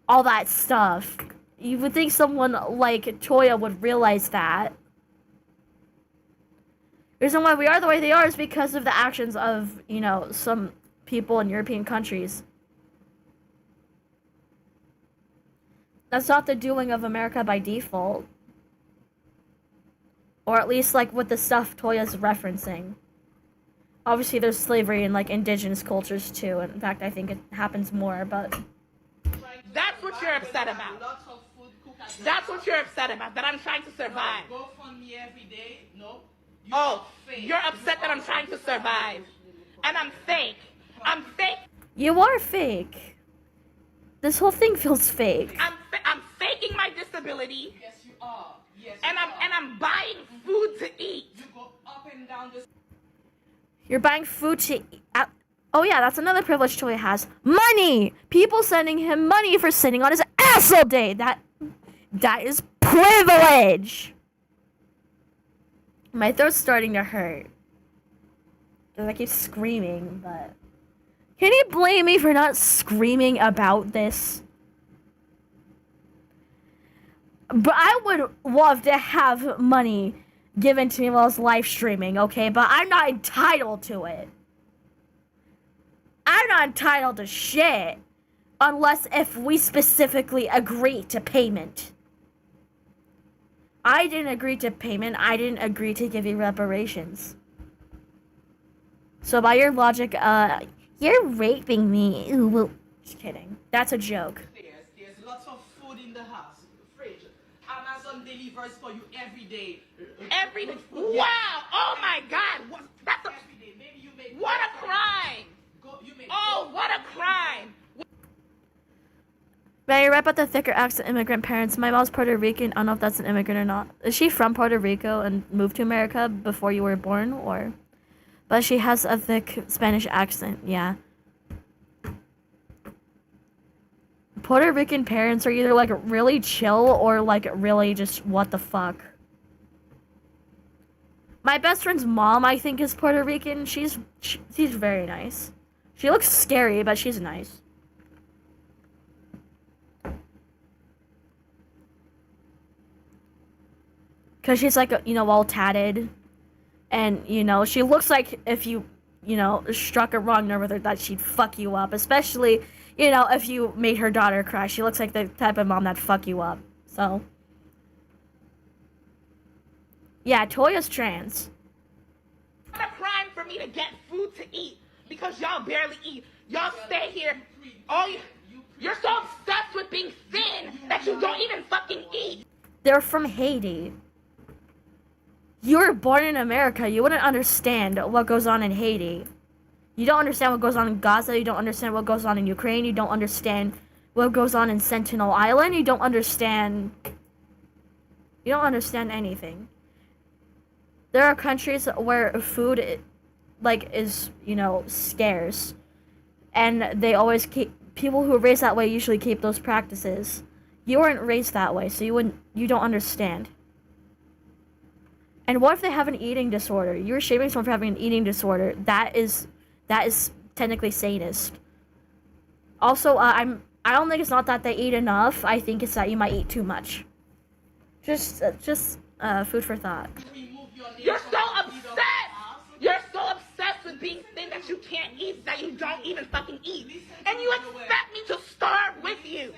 all that stuff. You would think someone like Toya would realize that. The reason why we are the way they are is because of the actions of, you know, some people in European countries. That's not the doing of America by default. Or at least, like, with the stuff Toya's referencing. Obviously, there's slavery in, like, indigenous cultures, too. And in fact, I think it happens more, but... That's what you're upset about. Lots of food cooked at the That's what you're upset about, that I'm trying to survive. Go fund me every day. No. You Oh, are fake. you're upset that I'm trying to survive. And I'm fake. I'm fake. You are fake. This whole thing feels fake. I'm faking my disability. Yes, you are. Yes. And you are. I'm buying food to eat. You go up and down the. You're buying food to eat. Oh yeah, that's another privilege Toya has. Money! People sending him money for sitting on his ass all day. That is privilege! My throat's starting to hurt. Because I keep screaming, but... Can you blame me for not screaming about this? But I would love to have money given to me while I was live streaming, okay? But I'm not entitled to it. I'm not entitled to shit unless if we specifically agree to payment. I didn't agree to payment. I didn't agree to give you reparations. So by your logic, you're raping me. Ooh, well, just kidding. That's a joke. There's lots of food in the house. Fridge. Amazon delivers for you every day. Every day. Wow! Oh my God! That's a, Every day. Maybe you make. what a crime! You make. Oh, what a crime! But you're right about the thicker accent immigrant parents. My mom's Puerto Rican. I don't know if that's an immigrant or not. Is she from Puerto Rico and moved to America before you were born, or? But she has a thick Spanish accent, yeah. Puerto Rican parents are either, like, really chill or, like, really just what the fuck. My best friend's mom, I think, is Puerto Rican. She's very nice. She looks scary, but she's nice. Because she's, like, you know, all tatted. And, you know, she looks like if you struck a wrong nerve with her, that she'd fuck you up. Especially, you know, if you made her daughter cry. She looks like the type of mom that'd fuck you up. So. Yeah, Toya's trans. It's not a crime for me to get food to eat because y'all barely eat. Y'all stay here. Oh, you're so obsessed with being thin that you don't even fucking eat. They're from Haiti. You were born in America. You wouldn't understand what goes on in Haiti. You don't understand what goes on in Gaza. You don't understand what goes on in Ukraine. You don't understand what goes on in Sentinel Island. You don't understand anything. There are countries where food, like, is, you know, scarce. And they always keep, people who are raised that way usually keep those practices. You weren't raised that way, so you don't understand. And what if they have an eating disorder? You're shaming someone for having an eating disorder. That is technically sadist. Also, I don't think it's not that they eat enough. I think it's that you might eat too much. Just food for thought. You're so obsessed. You're so obsessed with being thin that you can't eat, that you don't even fucking eat. And you expect me to starve with you.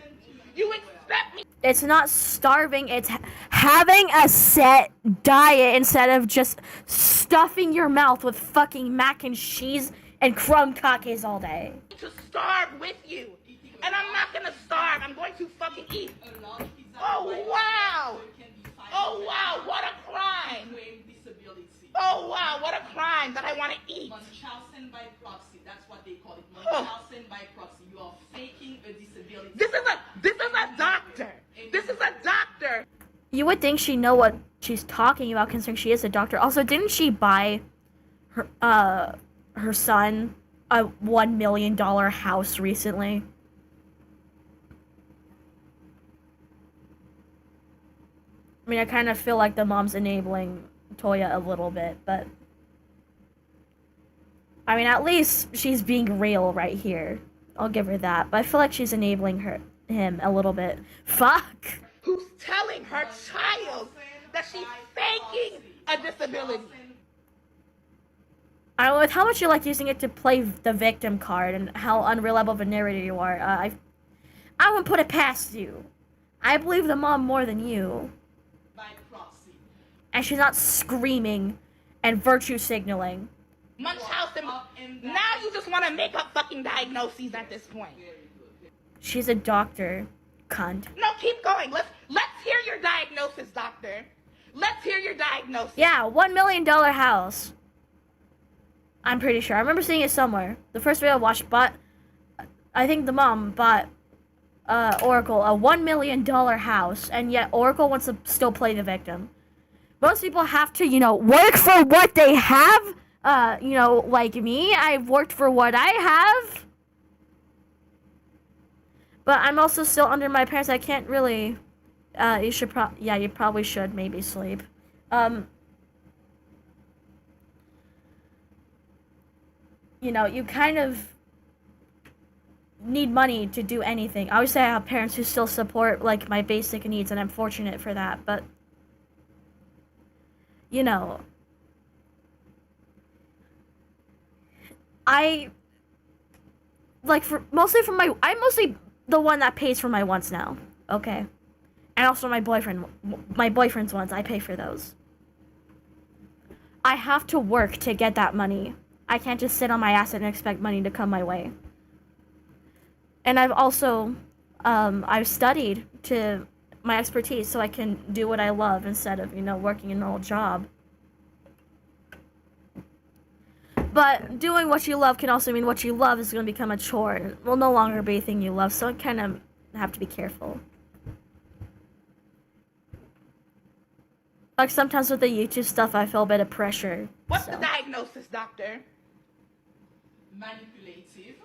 You expect me. It's not starving, it's having a set diet instead of just stuffing your mouth with fucking mac and cheese and crumb cakes all day. To starve with you. And I'm not gonna starve. I'm going to fucking eat. Oh, wow. Oh, wow. What a crime. Oh, wow. What a crime that I want to eat. Munchausen by proxy. That's what they call it. Munchausen by proxy. You are faking a disability. This is a doctor. This is a doctor. You would think she'd know what she's talking about considering she is a doctor. Also, didn't she buy her son a $1 million house recently? I mean, I kind of feel like the mom's enabling Toya a little bit, but I mean, at least she's being real right here. I'll give her that. But I feel like she's enabling him a little bit. Fuck! Who's telling her child that she's faking a disability? I don't know, with how much you like using it to play the victim card and how unreliable of a narrator you are, I wouldn't put it past you. I believe the mom more than you. By proxy. And she's not screaming and virtue signaling. Munchausen. Now you just want to make up fucking diagnoses at this point. She's a doctor, cunt. No, keep going. Let's hear your diagnosis, doctor. Let's hear your diagnosis. Yeah, $1 million house. I'm pretty sure. I remember seeing it somewhere. The first video I watched I think the mom bought Oracle a $1 million house, and yet Oracle wants to still play the victim. Most people have to, you know, work for what they have. You know, like me, I've worked for what I have. But I'm also still under my parents. I can't really, you probably should maybe sleep. You know, you kind of need money to do anything. I always say I have parents who still support, like, my basic needs, and I'm fortunate for that, but you know, I'm mostly the one that pays for my wants now, okay? And also my boyfriend's wants, I pay for those. I have to work to get that money. I can't just sit on my ass and expect money to come my way. And I've also, I've studied to my expertise so I can do what I love instead of, working a normal job. But doing what you love can also mean what you love is going to become a chore. It will no longer be a thing you love, so I kind of have to be careful. Like, sometimes with the YouTube stuff, I feel a bit of pressure. What's the diagnosis, doctor? Manipulative.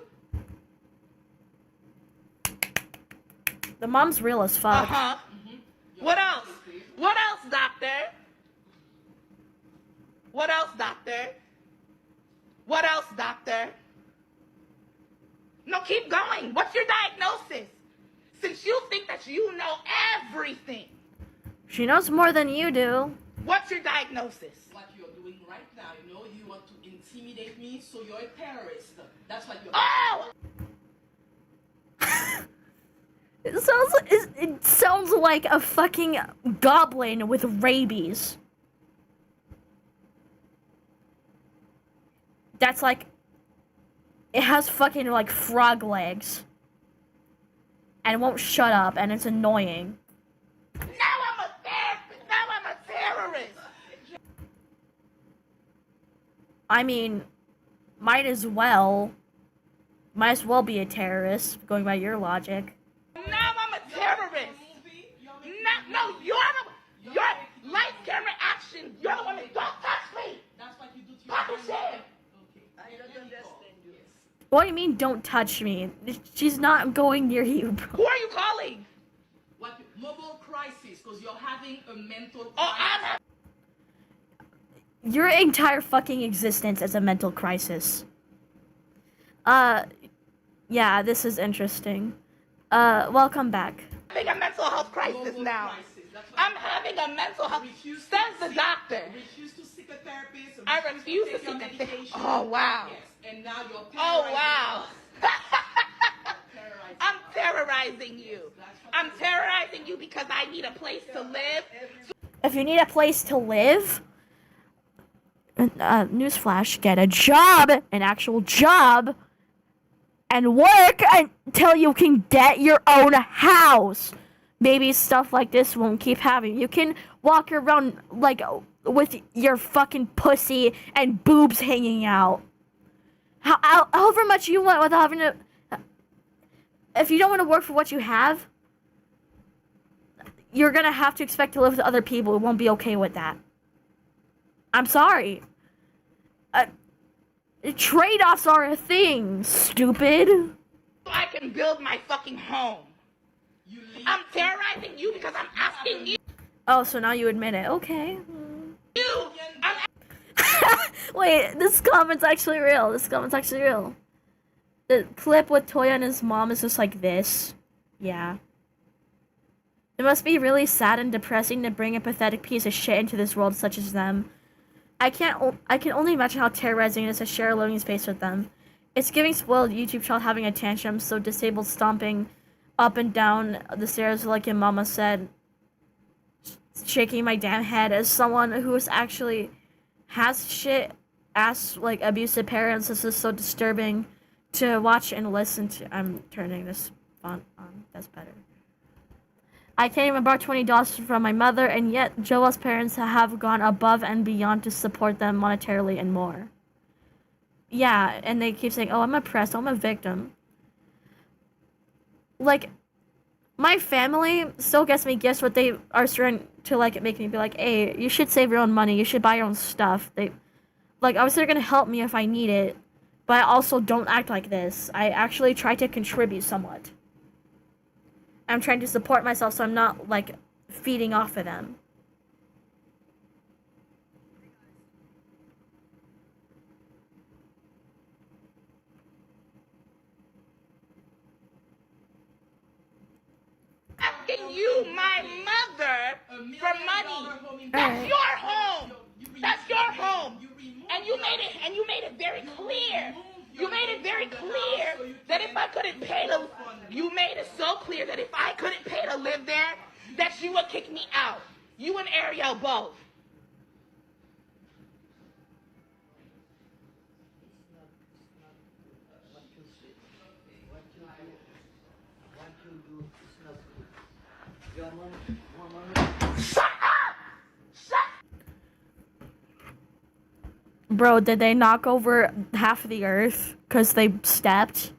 The mom's real as fuck. Uh-huh. What else? What else, doctor? What else, doctor? What else, doctor? No, keep going. What's your diagnosis? Since you think that you know everything. She knows more than you do. What's your diagnosis? What you're doing right now, you want to intimidate me, so you're a terrorist. That's what you're Oh! It sounds like a fucking goblin with rabies. That's like, it has fucking like frog legs. And it won't shut up, and it's annoying. Now I'm a therapist. Now I'm a terrorist. I mean, might as well be a terrorist, going by your logic. Now I'm a terrorist. No, you're light camera action. You're the one that don't touch me. That's what you do to Papa your said. Okay. I don't understand you. What do you mean, don't touch me? She's not going near you, bro. Who are you calling? What mobile crisis? Because you're having a mental crisis. Oh, I'm having. Your entire fucking existence is a mental crisis. Yeah, this is interesting. Welcome back. A mental health crisis now. I'm having a mental health. Send the doctor. Refuse to seek a therapist. I refuse to take your seek a therapist. medication. Oh wow. Yes, and now you're Oh terrorizing wow. terrorizing I'm terrorizing you. I'm terrorizing you because I need a place to live. If you need a place to live, newsflash, get a job, an actual job, and work until you can get your own house. Maybe stuff like this won't keep happening. You can walk around, like, with your fucking pussy and boobs hanging out. However much you want without having to... If you don't want to work for what you have, you're gonna have to expect to live with other people who won't be okay with that. I'm sorry. Trade-offs are a thing, stupid. So I can build my fucking home. I'm terrorizing you because I'm asking you. Oh, so now you admit it. Okay. I'm Wait, this comment's actually real. The clip with Toya and his mom is just like this. Yeah. It must be really sad and depressing to bring a pathetic piece of shit into this world such as them. I can only imagine how terrorizing it is to share a living space with them. It's giving spoiled YouTube child having a tantrum, so disabled stomping up and down the stairs like your mama said. Shaking my damn head as someone who is actually has shit ass like abusive parents. This is so disturbing to watch and listen to. I'm turning this font on. That's better. I can't even borrow $20 from my mother, and yet Joel's parents have gone above and beyond to support them monetarily and more. Yeah, and they keep saying, oh, I'm oppressed, I'm a victim. Like, my family still gets me gifts, but they are starting to, like, make me be like, hey, you should save your own money, you should buy your own stuff. Obviously they're gonna help me if I need it, but I also don't act like this. I actually try to contribute somewhat. I'm trying to support myself so I'm not, like, feeding off of them. asking you, my mother, for money. That's Alright. your home. you made it very clear. You made it very clear that if I couldn't pay to, you made it so clear that if I couldn't pay to live there, that you would kick me out. You and Ariel both. Bro, did they knock over half of the earth because they stepped?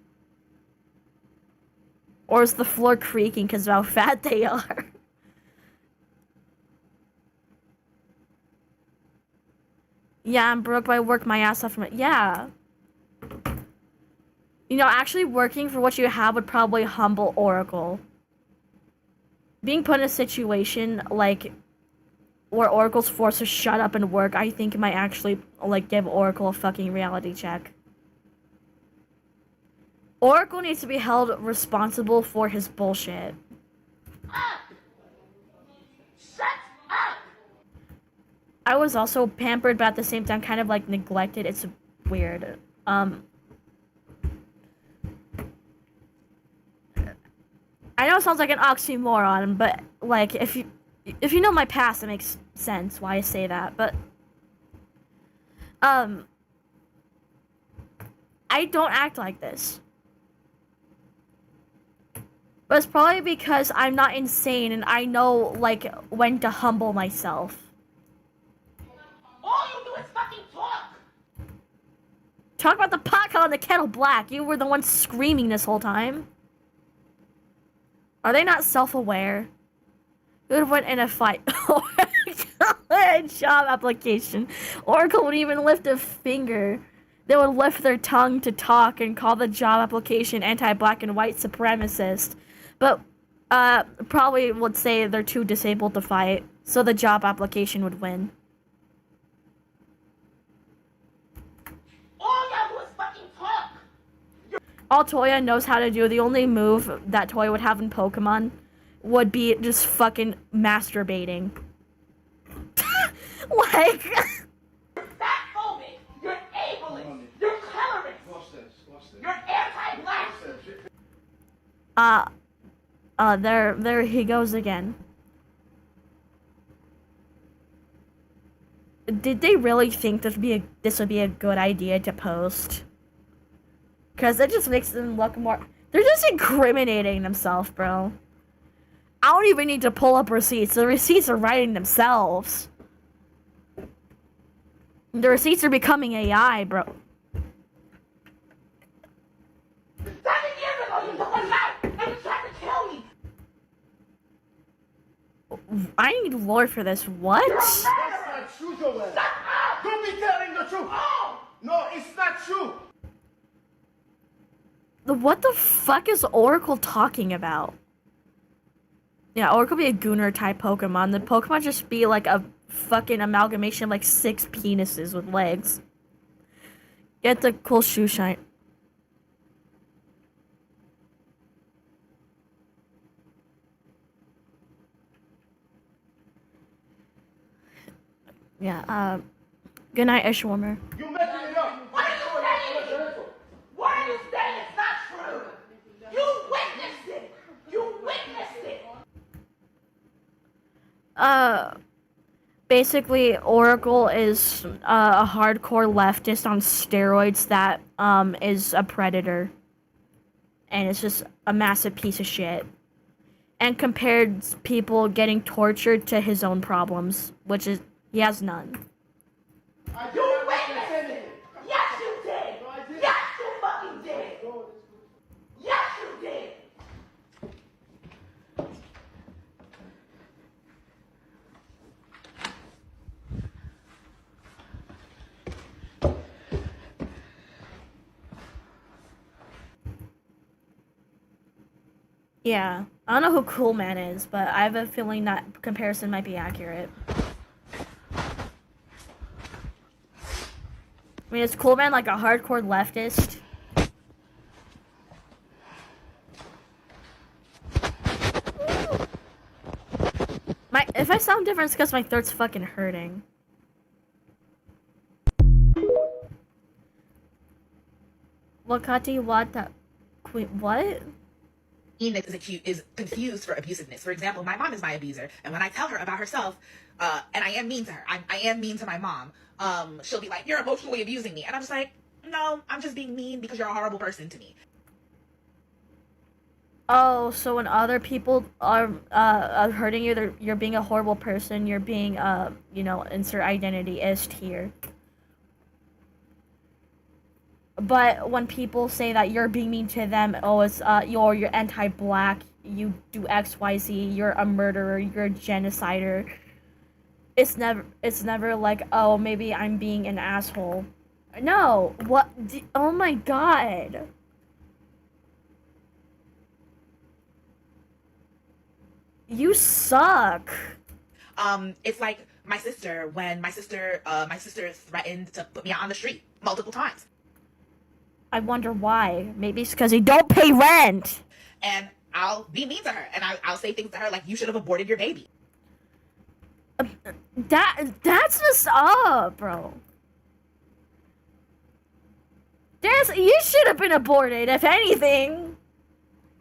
Or is the floor creaking because of how fat they are? Yeah, I'm broke, but I work my ass off from it. Yeah. You know, actually working for what you have would probably humble Oracle. Being put in a situation, like, where Oracle's forced to shut up and work, I think it might actually, like, give Oracle a fucking reality check. Oracle needs to be held responsible for his bullshit. Shut up! I was also pampered, but at the same time kind of, like, neglected. It's weird. I know it sounds like an oxymoron, but, like, if you know my past, it makes sense why I say that, but, I don't act like this. But it's probably because I'm not insane and I know, like, when to humble myself. All you do is fucking talk! Talk about the pot calling the kettle black. You were the one screaming this whole time. Are they not self-aware? You would have went in a fight. Job application. Oracle would even lift a finger. They would lift their tongue to talk and call the job application anti-black and white supremacist. But, probably would say they're too disabled to fight, so the job application would win. All y'all do is fucking talk! All Toya knows how to do, the only move that Toya would have in Pokemon would be just fucking masturbating. Like... You're fat-phobic! You're ableist! You're colorist! You're anti-black! There he goes again. Did they really think this would be a good idea to post? Because it just makes them look more... They're just incriminating themselves, bro. I don't even need to pull up receipts. The receipts are writing themselves. The receipts are becoming AI, bro. 7 years ago, you took a knife and you tried to kill me! I need lore for this. What? That's not true, Joel. Don't be telling the truth. No, it's not true. What the fuck is Oracle talking about? Yeah, Oracle be a Gooner type Pokemon. The Pokemon just be like a fucking amalgamation of like 6 penises with legs. Get the cool shoe shine. Yeah, good night, Ishwarmer. You making it up. What are you saying? What are you saying? It's not true! You witnessed it! You witnessed it! Basically, Oracle is a hardcore leftist on steroids that is a predator. And it's just a massive piece of shit. And compared people getting tortured to his own problems, which is, he has none. You witnessed it! Yes, you did! Yes, you fucking did! Yes, you did! Yeah, I don't know who Cool Man is, but I have a feeling that comparison might be accurate. I mean, is Cool Man like a hardcore leftist? If I sound different, it's because my throat's fucking hurting. Wakati wata. What? Is confused for abusiveness. For example, my mom is my abuser, and when I tell her about herself, and I am mean to her, I am mean to my mom, she'll be like, "You're emotionally abusing me," and I'm just like, "No, I'm just being mean because you're a horrible person to me." Oh, so when other people are hurting you, you're being a horrible person. You're being insert identity is here. But when people say that you're being mean to them, oh, it's you're anti-black, you do X, Y, Z, you're a murderer, you're a genocider. It's never like, oh, maybe I'm being an asshole. No, what? Oh my god. You suck. It's like my sister when my sister threatened to put me out on the street multiple times. I wonder why. Maybe it's because you don't pay rent. And I'll be mean to her, and I'll say things to her like, "You should have aborted your baby." That's what's up, bro. You should have been aborted, if anything.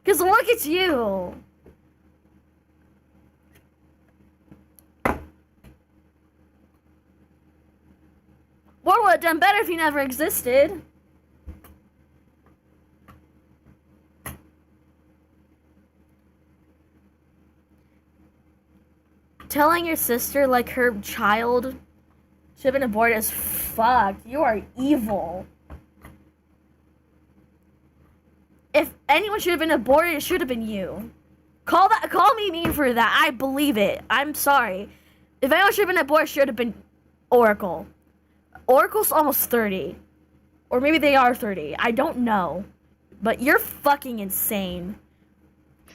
Cause look at you. World would have done better if you never existed. Telling your sister like her child should have been aborted is fucked. You are evil. If anyone should have been aborted, it should have been you. Call me mean for that. I believe it. I'm sorry. If anyone should have been aborted, it should have been Oracle. Oracle's almost 30. Or maybe they are 30. I don't know. But you're fucking insane.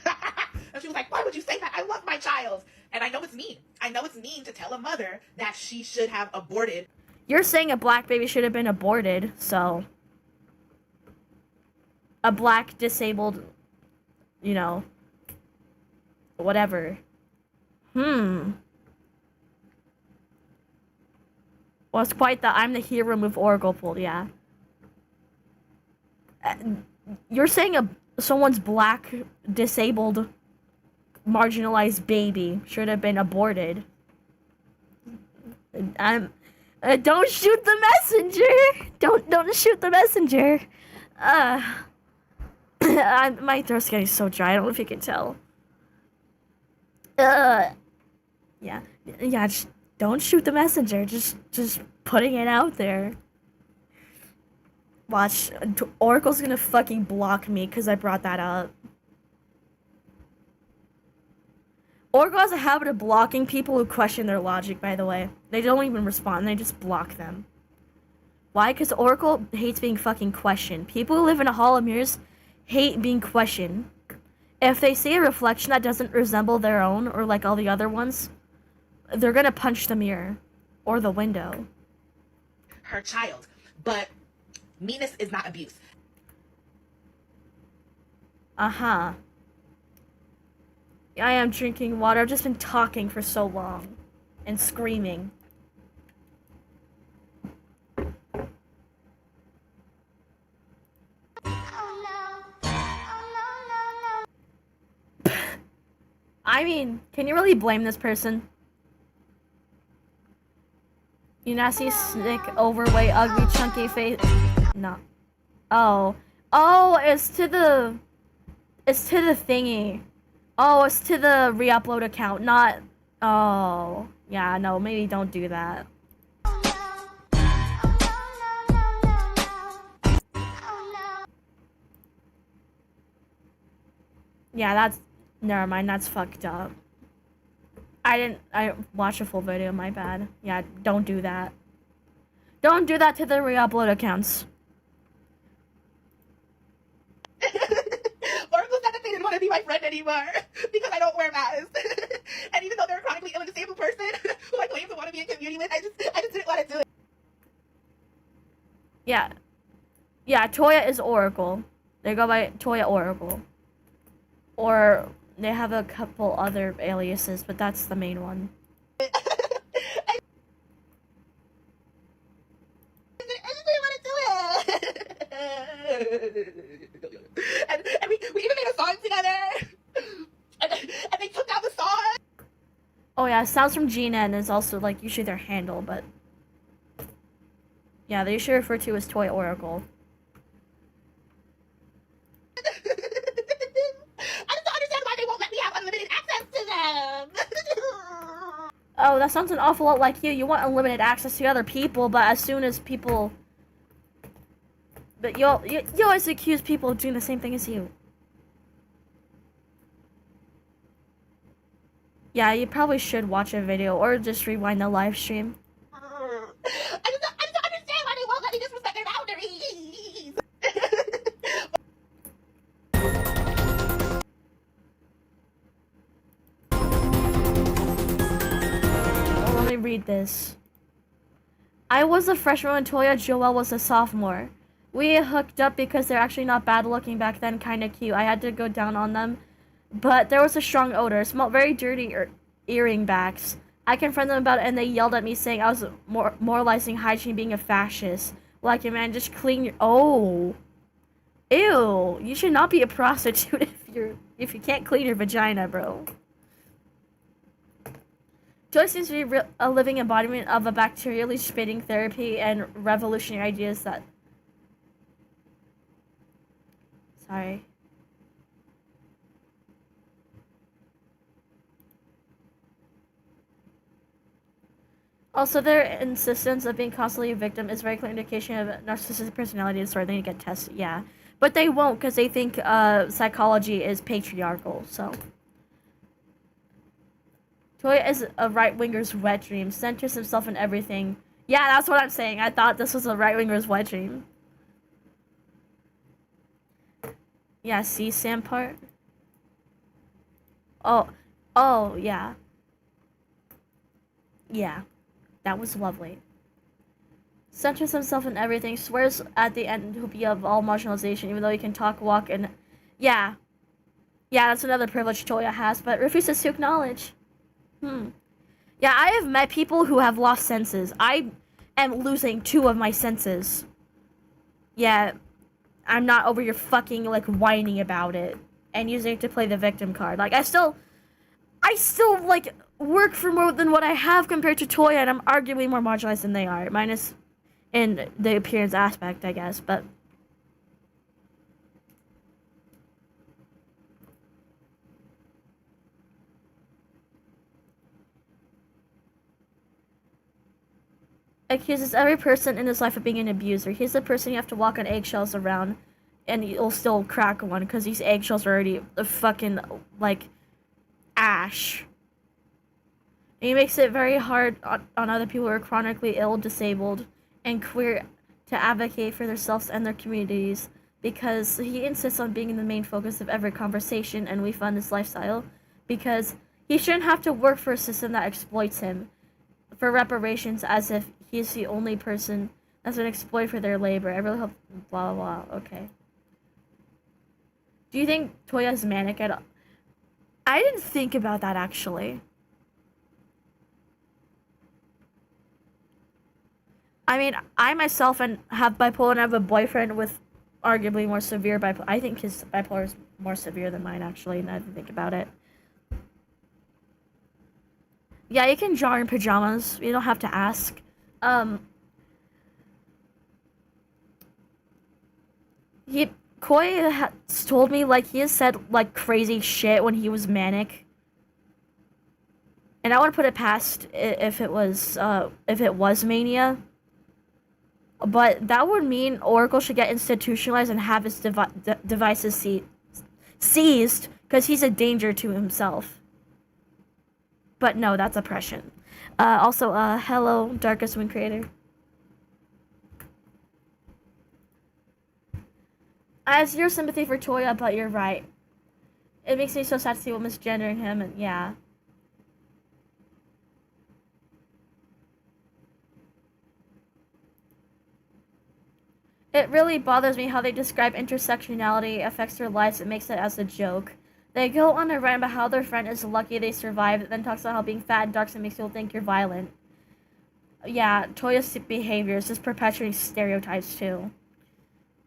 And she was like, "Why would you say that? I love my child." And I know it's mean. I know it's mean to tell a mother that she should have aborted. You're saying a black baby should have been aborted, so... A black disabled... whatever. Well, it's quite the I'm the hero move Oracle pulled, yeah. You're saying someone's black, disabled, marginalized baby should have been aborted. Don't shoot the messenger! Don't shoot the messenger! My throat's getting so dry, I don't know if you can tell. Yeah, just don't shoot the messenger, just putting it out there. Watch, Oracle's gonna fucking block me because I brought that up. Oracle has a habit of blocking people who question their logic, by the way. They don't even respond, they just block them. Why? Because Oracle hates being fucking questioned. People who live in a hall of mirrors hate being questioned. If they see a reflection that doesn't resemble their own, or like all the other ones, they're gonna punch the mirror. Or the window. Her child. But meanness is not abuse. Uh-huh. I am drinking water. I've just been talking for so long. And screaming. I mean, can you really blame this person? You nasty, sick, overweight, ugly, chunky face. No. Oh. Oh, it's to the thingy. Oh, it's to the re-upload account, not... Oh. Yeah, no, maybe don't do that. Yeah, that's... Never mind, that's fucked up. I watched a full video, my bad. Yeah, don't do that. Don't do that to the re-upload accounts. Oracle said that they didn't want to be my friend anymore because I don't wear masks. And even though they're a chronically ill and disabled person who I claim to want to be in community with, I just didn't want to do it. Yeah. Yeah, Toya is Oracle. They go by Toya Oracle. Or they have a couple other aliases, but that's the main one. I just didn't want to do it. yeah, sounds from GNN is also like usually their handle, but yeah, they usually refer to as Toy Oracle. I just don't understand why they won't let me have unlimited access to them. Oh, that sounds an awful lot like you. You want unlimited access to other people, but as soon as people... But you always accuse people of doing the same thing as you. Yeah, you probably should watch a video or just rewind the live stream. I just don't understand why they won't let me disrespect their boundaries. Well, let me read this. I was a freshman when Toya Joel was a sophomore. We hooked up because they're actually not bad looking back then, kinda cute. I had to go down on them. But there was a strong odor. It smelled very dirty earring backs. I confronted them about it and they yelled at me saying I was moralizing hygiene being a fascist. Like, man, just clean your... Oh. Ew. You should not be a prostitute if you can't clean your vagina, bro. Joy seems to be a living embodiment of a bacterially spitting therapy and revolutionary ideas that... Sorry. Also, their insistence of being constantly a victim is a very clear indication of narcissistic personality disorder. They need to get tested, yeah. But they won't, because they think psychology is patriarchal, so. Toya is a right-winger's wet dream. Centers himself in everything. Yeah, that's what I'm saying. I thought this was a right-winger's wet dream. Yeah, see Sam part? Oh, yeah. Yeah. That was lovely. Centers himself in everything, swears at the end he'll be of all marginalization, even though he can talk, walk, and... Yeah. Yeah, that's another privilege Toya has, but refuses to acknowledge. Yeah, I have met people who have lost senses. I am losing 2 of my senses. Yeah, I'm not over your fucking, like, whining about it and using it to play the victim card. Like, I still, like, work for more than what I have compared to Toya, and I'm arguably more marginalized than they are, minus in the appearance aspect, I guess, but... Accuses every person in his life of being an abuser. He's the person you have to walk on eggshells around, and you'll still crack one, because these eggshells are already fucking, like, ash. And he makes it very hard on other people who are chronically ill, disabled, and queer to advocate for themselves and their communities, because he insists on being the main focus of every conversation, and we fund his lifestyle, because he shouldn't have to work for a system that exploits him for reparations, as if he's the only person that's been exploited for their labor. I really hope... Blah, blah, blah. Okay. Do you think Toya's manic at all? I didn't think about that, actually. I mean, I myself have bipolar and I have a boyfriend with arguably more severe bipolar. I think his bipolar is more severe than mine, actually, now that I think about it. Yeah, you can jar in pajamas. You don't have to ask. Koi has told me, like, he has said, like, crazy shit when he was manic. And I wouldn't put it past if it was mania. But that would mean Oracle should get institutionalized and have his devices seized, because he's a danger to himself. But no, that's oppression. Also, hello, Darkest Wind Creator. I have zero sympathy for Toya, but you're right. It makes me so sad to see people misgendering him, and yeah. It really bothers me how they describe intersectionality affects their lives and makes it as a joke. They go on a rant about how their friend is lucky they survived, then talks about how being fat and dark makes people think you're violent. Yeah, Toya's behavior is just perpetuating stereotypes too.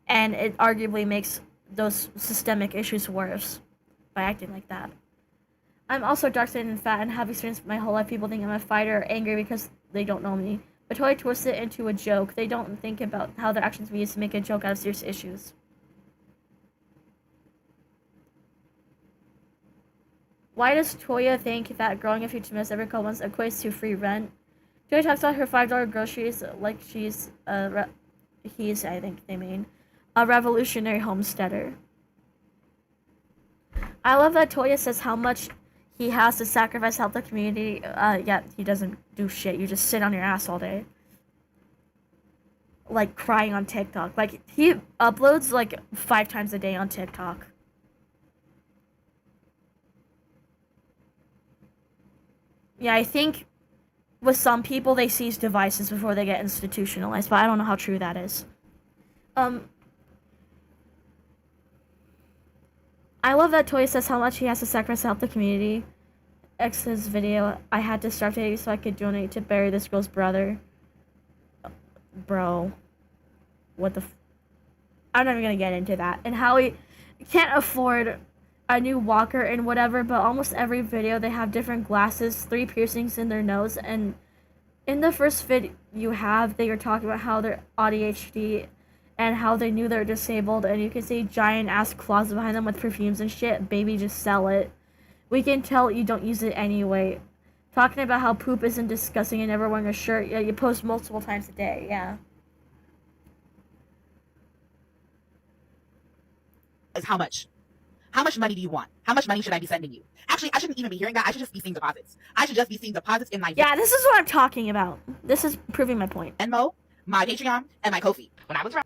And it arguably makes those systemic issues worse by acting like that. I'm also dark-skinned and fat and have experienced my whole life people think I'm a fighter or angry because they don't know me. But Toya twists it into a joke. They don't think about how their actions will be used to make a joke out of serious issues. Why does Toya think that growing a future miss every couple months equates to free rent? Toya talks about her $5 groceries like she's he's, I think they mean, a revolutionary homesteader. I love that Toya says how much he has to sacrifice to help the community. Yeah, he doesn't do shit. You just sit on your ass all day. Like, crying on TikTok. Like, he uploads, like, 5 times a day on TikTok. Yeah, I think with some people, they seize devices before they get institutionalized, but I don't know how true that is. I love that Toya says how much he has to sacrifice to help the community. X's video, I had to start dating so I could donate to bury this girl's brother. Bro. What the I'm not even gonna get into that. And how he can't afford a new walker and whatever, but almost every video they have different glasses, 3 piercings in their nose, and in the first vid you have, they are talking about how they're ADHD and how they knew they're disabled, and you can see giant ass closets behind them with perfumes and shit. Baby, just sell it. We can tell you don't use it anyway. Talking about how poop isn't disgusting and never wearing a shirt. Yeah, you post multiple times a day, yeah. Is how much? How much money do you want? How much money should I be sending you? Actually, I shouldn't even be hearing that. I should just be seeing deposits. I should just be seeing deposits in my Yeah, this is what I'm talking about. This is proving my point. Venmo, my Patreon, and my Ko-fi. When I was around,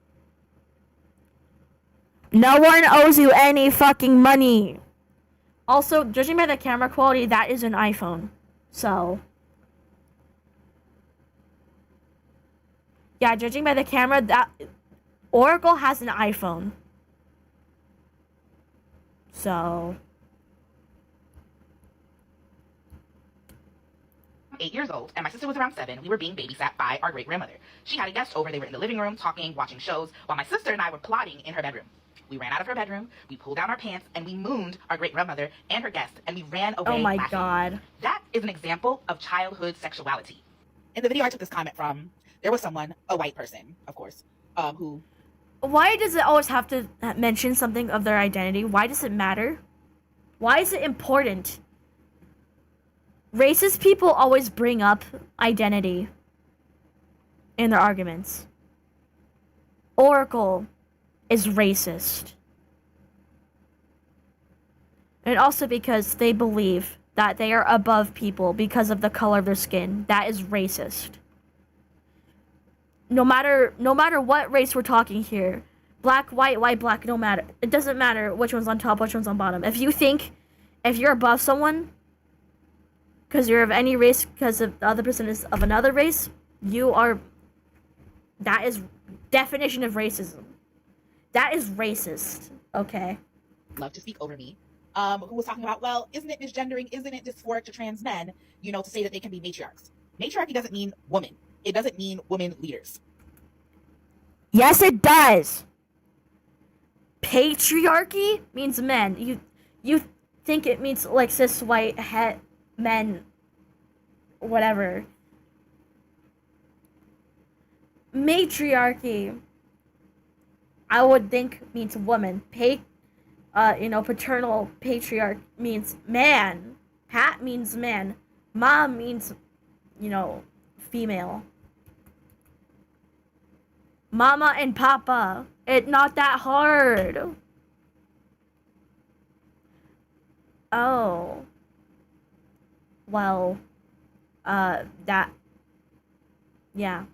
No one owes you any fucking money. Also, judging by the camera quality, that is an iPhone. So. Yeah, judging by the camera, that Oracle has an iPhone. So. 8 years old, and my sister was around 7. We were being babysat by our great grandmother. She had a guest over. They were in the living room talking, watching shows, while my sister and I were plotting in her bedroom. We ran out of her bedroom, we pulled down our pants, and we mooned our great grandmother and her guest, and we ran away. Oh my laughing. god. That is an example of childhood sexuality. In the video I took this comment from, there was someone, a white person, of course, who... Why does it always have to mention something of their identity? Why does it matter? Why is it important? Racist people always bring up identity in their arguments. Oracle is racist. And also because they believe that they are above people because of the color of their skin. That is racist. No matter what race we're talking here, black, white, black, no matter. It doesn't matter which one's on top, which one's on bottom. If you're above someone because you're of any race, because the other person is of another race, that is definition of racism. That is racist, okay? Love to speak over me, who was talking about, well, isn't it misgendering, isn't it dysphoric to trans men, to say that they can be matriarchs? Matriarchy doesn't mean woman. It doesn't mean women leaders. Yes, it does. Patriarchy means men. You think it means like cis white het men, whatever. Matriarchy, I would think means woman. Paternal patriarch means man. Pat means man. Mom means, female. Mama and Papa. It's not that hard. Oh. Well, yeah.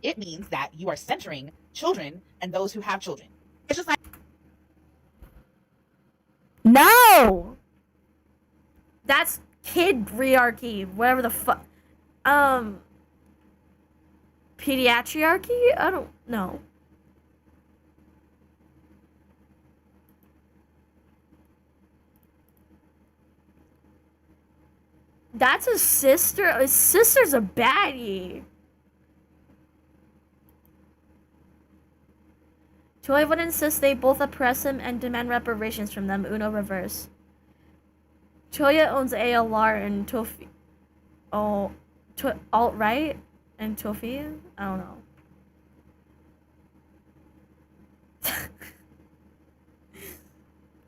It means that you are centering children and those who have children. It's just like... No! That's kid-riarchy, whatever the fuck. Pediatriarchy? I don't know. That's a sister. His sister's a baddie. Toy would insist they both oppress him and demand reparations from them. Uno reverse. Toya owns ALR and Tofi. Oh, alt-right and Tofi? I don't know.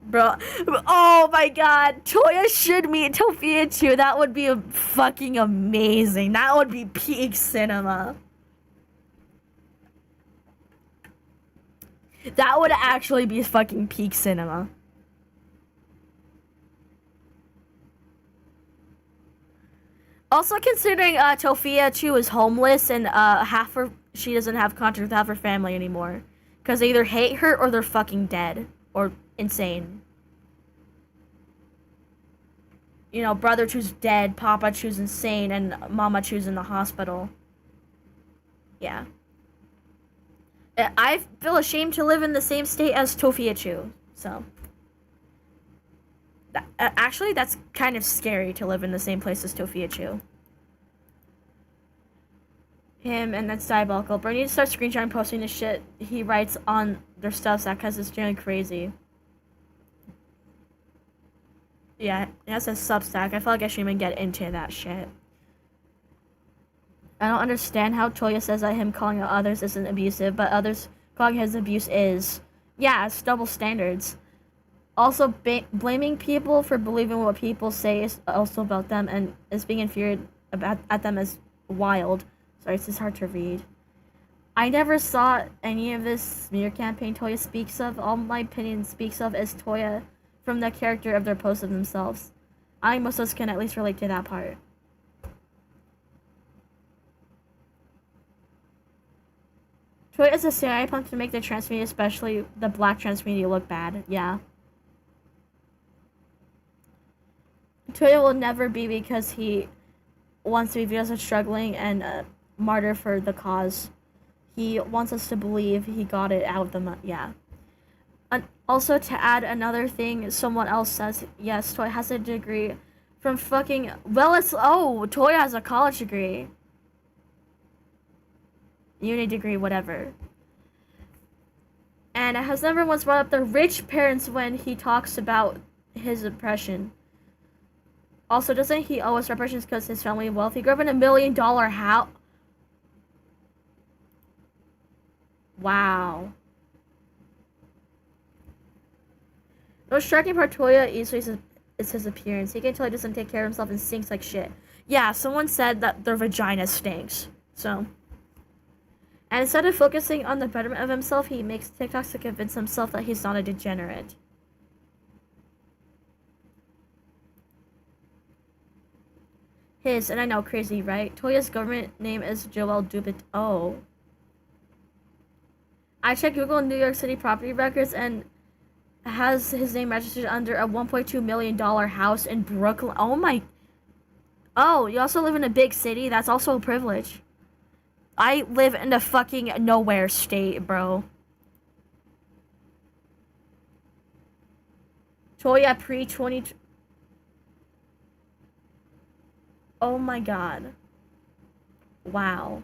Bro, oh my god, Toya should meet Tofia too. That would be fucking amazing. That would be peak cinema. That would actually be fucking peak cinema. Also considering Tofia too is homeless and she doesn't have contact with half her family anymore. Because they either hate her or they're fucking dead. Or insane. You know, brother choose dead, Papa choose insane, and Mama choose in the hospital. Yeah. I feel ashamed to live in the same state as Tofia Chu, so. Actually, that's kind of scary to live in the same place as Tofia Chu. Him, and that's diabolical. Bro, I need to start screenshotting posting the shit he writes on their stuff because it's generally crazy. Yeah, it has a Substack. I feel like I shouldn't even get into that shit. I don't understand how Toya says that him calling out others isn't abusive, but others calling his abuse is. Yeah, it's double standards. Also, blaming people for believing what people say is also about them, and is being infuriated at them as wild. Sorry, it's just hard to read. I never saw any of this smear campaign Toya speaks of. All my opinion speaks of is Toya from the character of their posts of themselves. I think most of us can at least relate to that part. Toya is a CIA pump to make the trans community, especially the black trans community, look bad. Yeah. Toya will never be because he wants to be viewed as a struggling and a martyr for the cause. He wants us to believe he got it out of the yeah. Also, to add another thing, someone else says, yes, Toya has a degree from fucking, well, Toya has a college degree. Uni degree, whatever. And has never once brought up the rich parents when he talks about his oppression. Also, doesn't he owe us reparations because his family is wealthy? He grew up in $1 million house. Wow. The most striking part Toya easily is his appearance. He can tell he doesn't take care of himself and stinks like shit. Yeah, someone said that their vagina stinks. So. And instead of focusing on the betterment of himself, he makes TikToks to convince himself that he's not a degenerate. And I know, crazy, right? Toya's government name is Joel Dubit. Oh. I checked Google New York City property records and has his name registered under a $1.2 million house in Brooklyn. Oh my. Oh, you also live in a big city? That's also a privilege. I live in a fucking nowhere state, bro. Toya pre-20... Oh my god. Wow.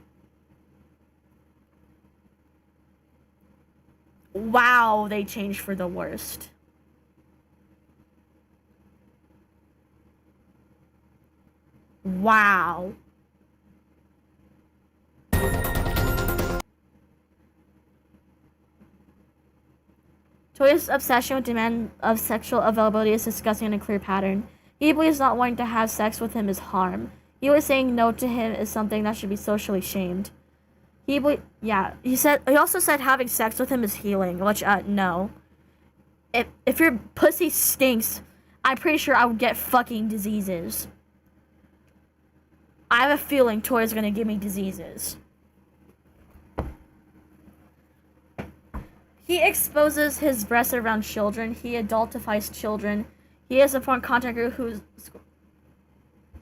Wow, they changed for the worst. Wow. Toya's obsession with demand of sexual availability is disgusting and a clear pattern. He believes not wanting to have sex with him is harm. He was saying no to him is something that should be socially shamed. He also said having sex with him is healing, which, no. If your pussy stinks, I'm pretty sure I would get fucking diseases. I have a feeling Toya's gonna give me diseases. He exposes his breasts around children. He adultifies children. He is a porn content creator who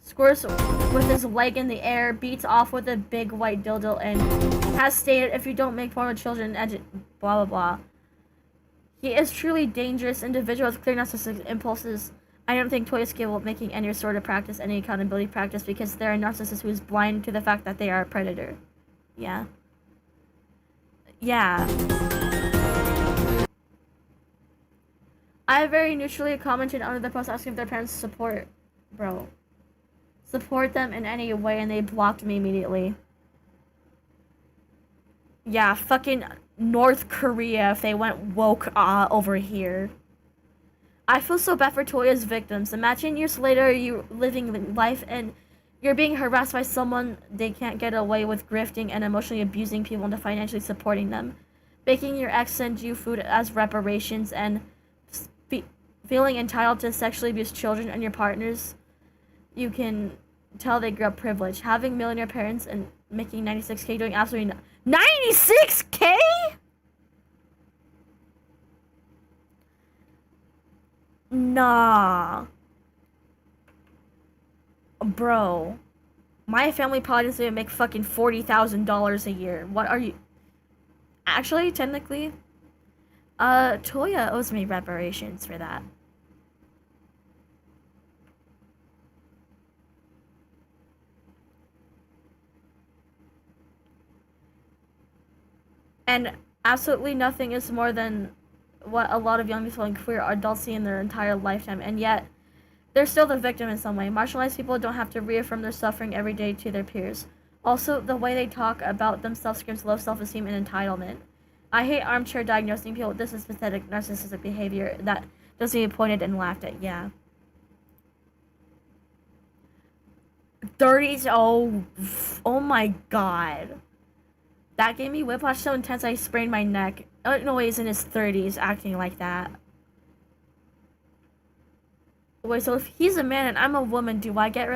squirts with his leg in the air, beats off with a big white dildo, and has stated, if you don't make porn with children, blah blah blah. He is truly dangerous individual with clear narcissistic impulses. I don't think Toya is capable of making any sort of practice, any accountability practice, because they're a narcissist who is blind to the fact that they are a predator. Yeah. Yeah. I very neutrally commented under the post asking if their parents support, bro. Support them in any way, and they blocked me immediately. Yeah, fucking North Korea if they went woke over here. I feel so bad for Toya's victims. Imagine years later you living life and you're being harassed by someone they can't get away with grifting and emotionally abusing people into financially supporting them. Making your ex send you food as reparations and feeling entitled to sexually abused children and your partners. You can tell they grew up privileged. Having millionaire parents and making 96K doing absolutely 96K? Nah. Bro. My family probably doesn't even make fucking $40,000 a year. What are you... Actually, technically, Toya owes me reparations for that. And absolutely nothing is more than what a lot of young people and queer adults see in their entire lifetime, and yet they're still the victim in some way. Marginalized people don't have to reaffirm their suffering every day to their peers. Also, the way they talk about themselves screams low self-esteem and entitlement. I hate armchair diagnosing people. This is pathetic narcissistic behavior that doesn't get pointed and laughed at. Yeah. 30s. Oh my god. That gave me whiplash so intense I sprained my neck. Oh, no, he's in his 30s acting like that. Wait, so if he's a man and I'm a woman, do I get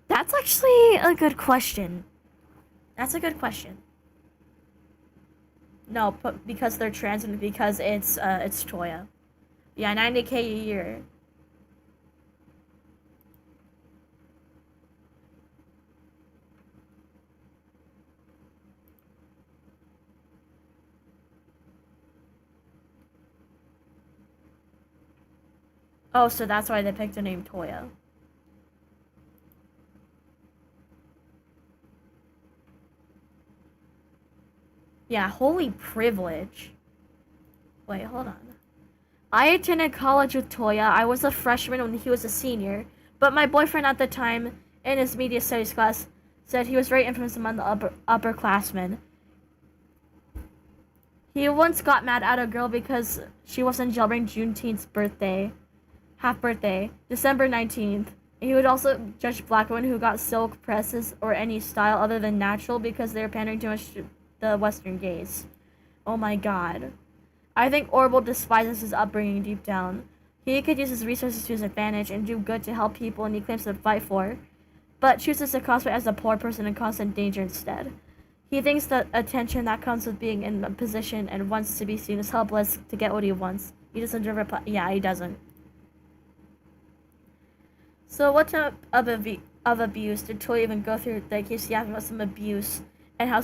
That's actually a good question. That's a good question. No, but because they're trans and because it's Toya. Yeah, 90K a year. Oh, so that's why they picked the name Toya. Yeah, holy privilege. Wait, hold on. I attended college with Toya. I was a freshman when he was a senior, but my boyfriend at the time in his media studies class said he was very infamous among the upperclassmen. He once got mad at a girl because she wasn't celebrating Juneteenth's half birthday, December 19th. He would also judge black women who got silk presses or any style other than natural because they were pandering too much to the Western gaze. Oh my god. I think Orville despises his upbringing deep down. He could use his resources to his advantage and do good to help people and he claims to fight for, but chooses to cosplay as a poor person in constant danger instead. He thinks the attention that comes with being in a position and wants to be seen as helpless to get what he wants. He doesn't deserve yeah, he doesn't. So what type of abuse did Toya even go through that keeps yapping about some abuse and how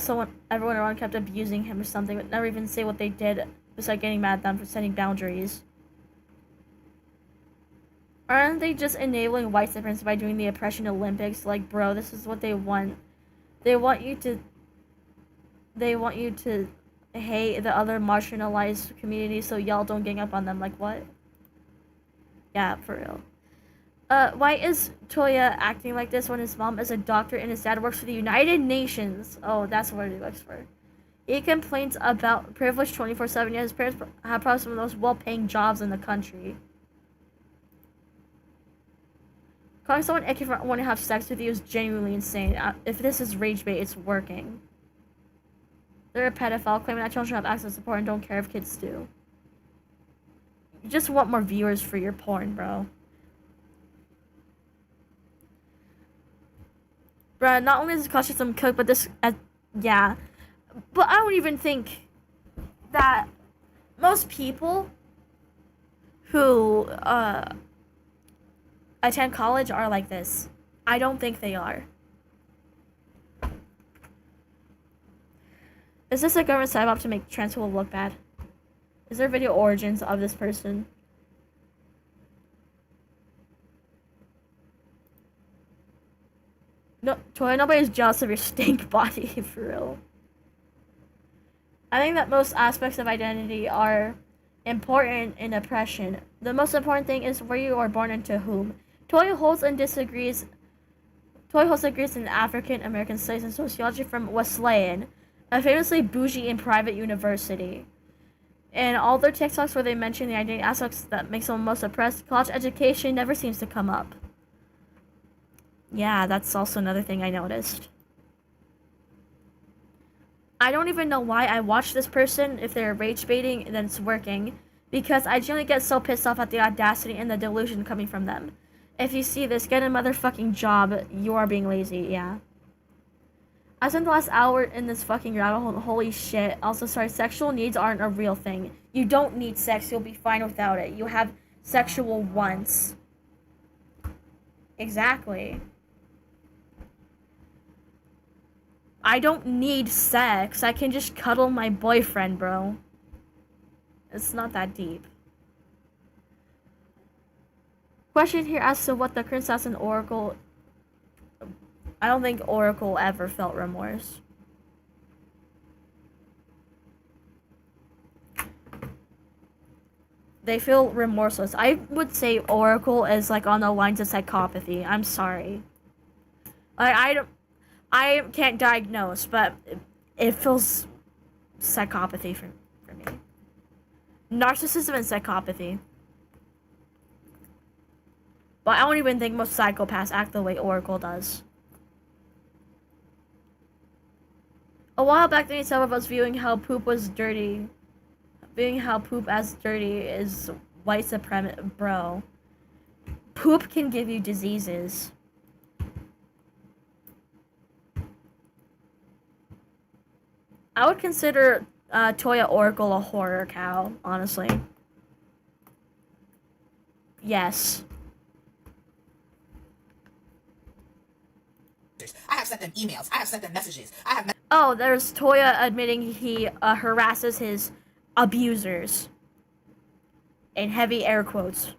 everyone around kept abusing him or something but never even say what they did besides getting mad at them for setting boundaries? Aren't they just enabling white supremacy by doing the oppression Olympics? Like, bro, this is what they want. They want you to hate the other marginalized communities so y'all don't gang up on them. Like, what? Yeah, for real. Why is Toya acting like this when his mom is a doctor and his dad works for the United Nations? Oh, that's what he works for. He complains about privilege 24/7, yet his parents have probably some of the most well-paying jobs in the country. Calling someone icky for wanting to have sex with you is genuinely insane. If this is rage bait, it's working. They're a pedophile claiming that children have access to porn and don't care if kids do. You just want more viewers for your porn, bro. Bruh, not only does it cost you some coke, but this, yeah. But I don't even think that most people who, attend college are like this. I don't think they are. Is this a government setup to make trans people look bad? Is there video origins of this person? No, Toya, nobody's jealous of your stink body, for real. I think that most aspects of identity are important in oppression. The most important thing is where you are born and to whom. Toya holds and disagrees. Toya holds agrees in African American Studies and Sociology from Wesleyan, a famously bougie and private university. In all their TikToks where they mention the identity aspects that make someone most oppressed, college education never seems to come up. Yeah, that's also another thing I noticed. I don't even know why I watch this person if they're rage baiting and then it's working, because I generally get so pissed off at the audacity and the delusion coming from them. If you see this, get a motherfucking job. You are being lazy, yeah. I spent the last hour in this fucking rabbit hole. Holy shit. Also, sorry, sexual needs aren't a real thing. You don't need sex. You'll be fine without it. You have sexual wants. Exactly. I don't need sex. I can just cuddle my boyfriend, bro. It's not that deep. Question here as to what the current status in Oracle. I don't think Oracle ever felt remorse. They feel remorseless. I would say Oracle is like on the lines of psychopathy. I'm sorry. I can't diagnose, but it feels psychopathy for me. Narcissism and psychopathy. But I don't even think most psychopaths act the way Oracle does. A while back, some of us viewing how poop was dirty. Viewing how poop as dirty is white supremacy. Bro. Poop can give you diseases. I would consider Toya Oracle a horror cow, honestly. Yes. I have sent them emails. I have sent them messages. I have Oh, there's Toya admitting he harasses his abusers. In heavy air quotes.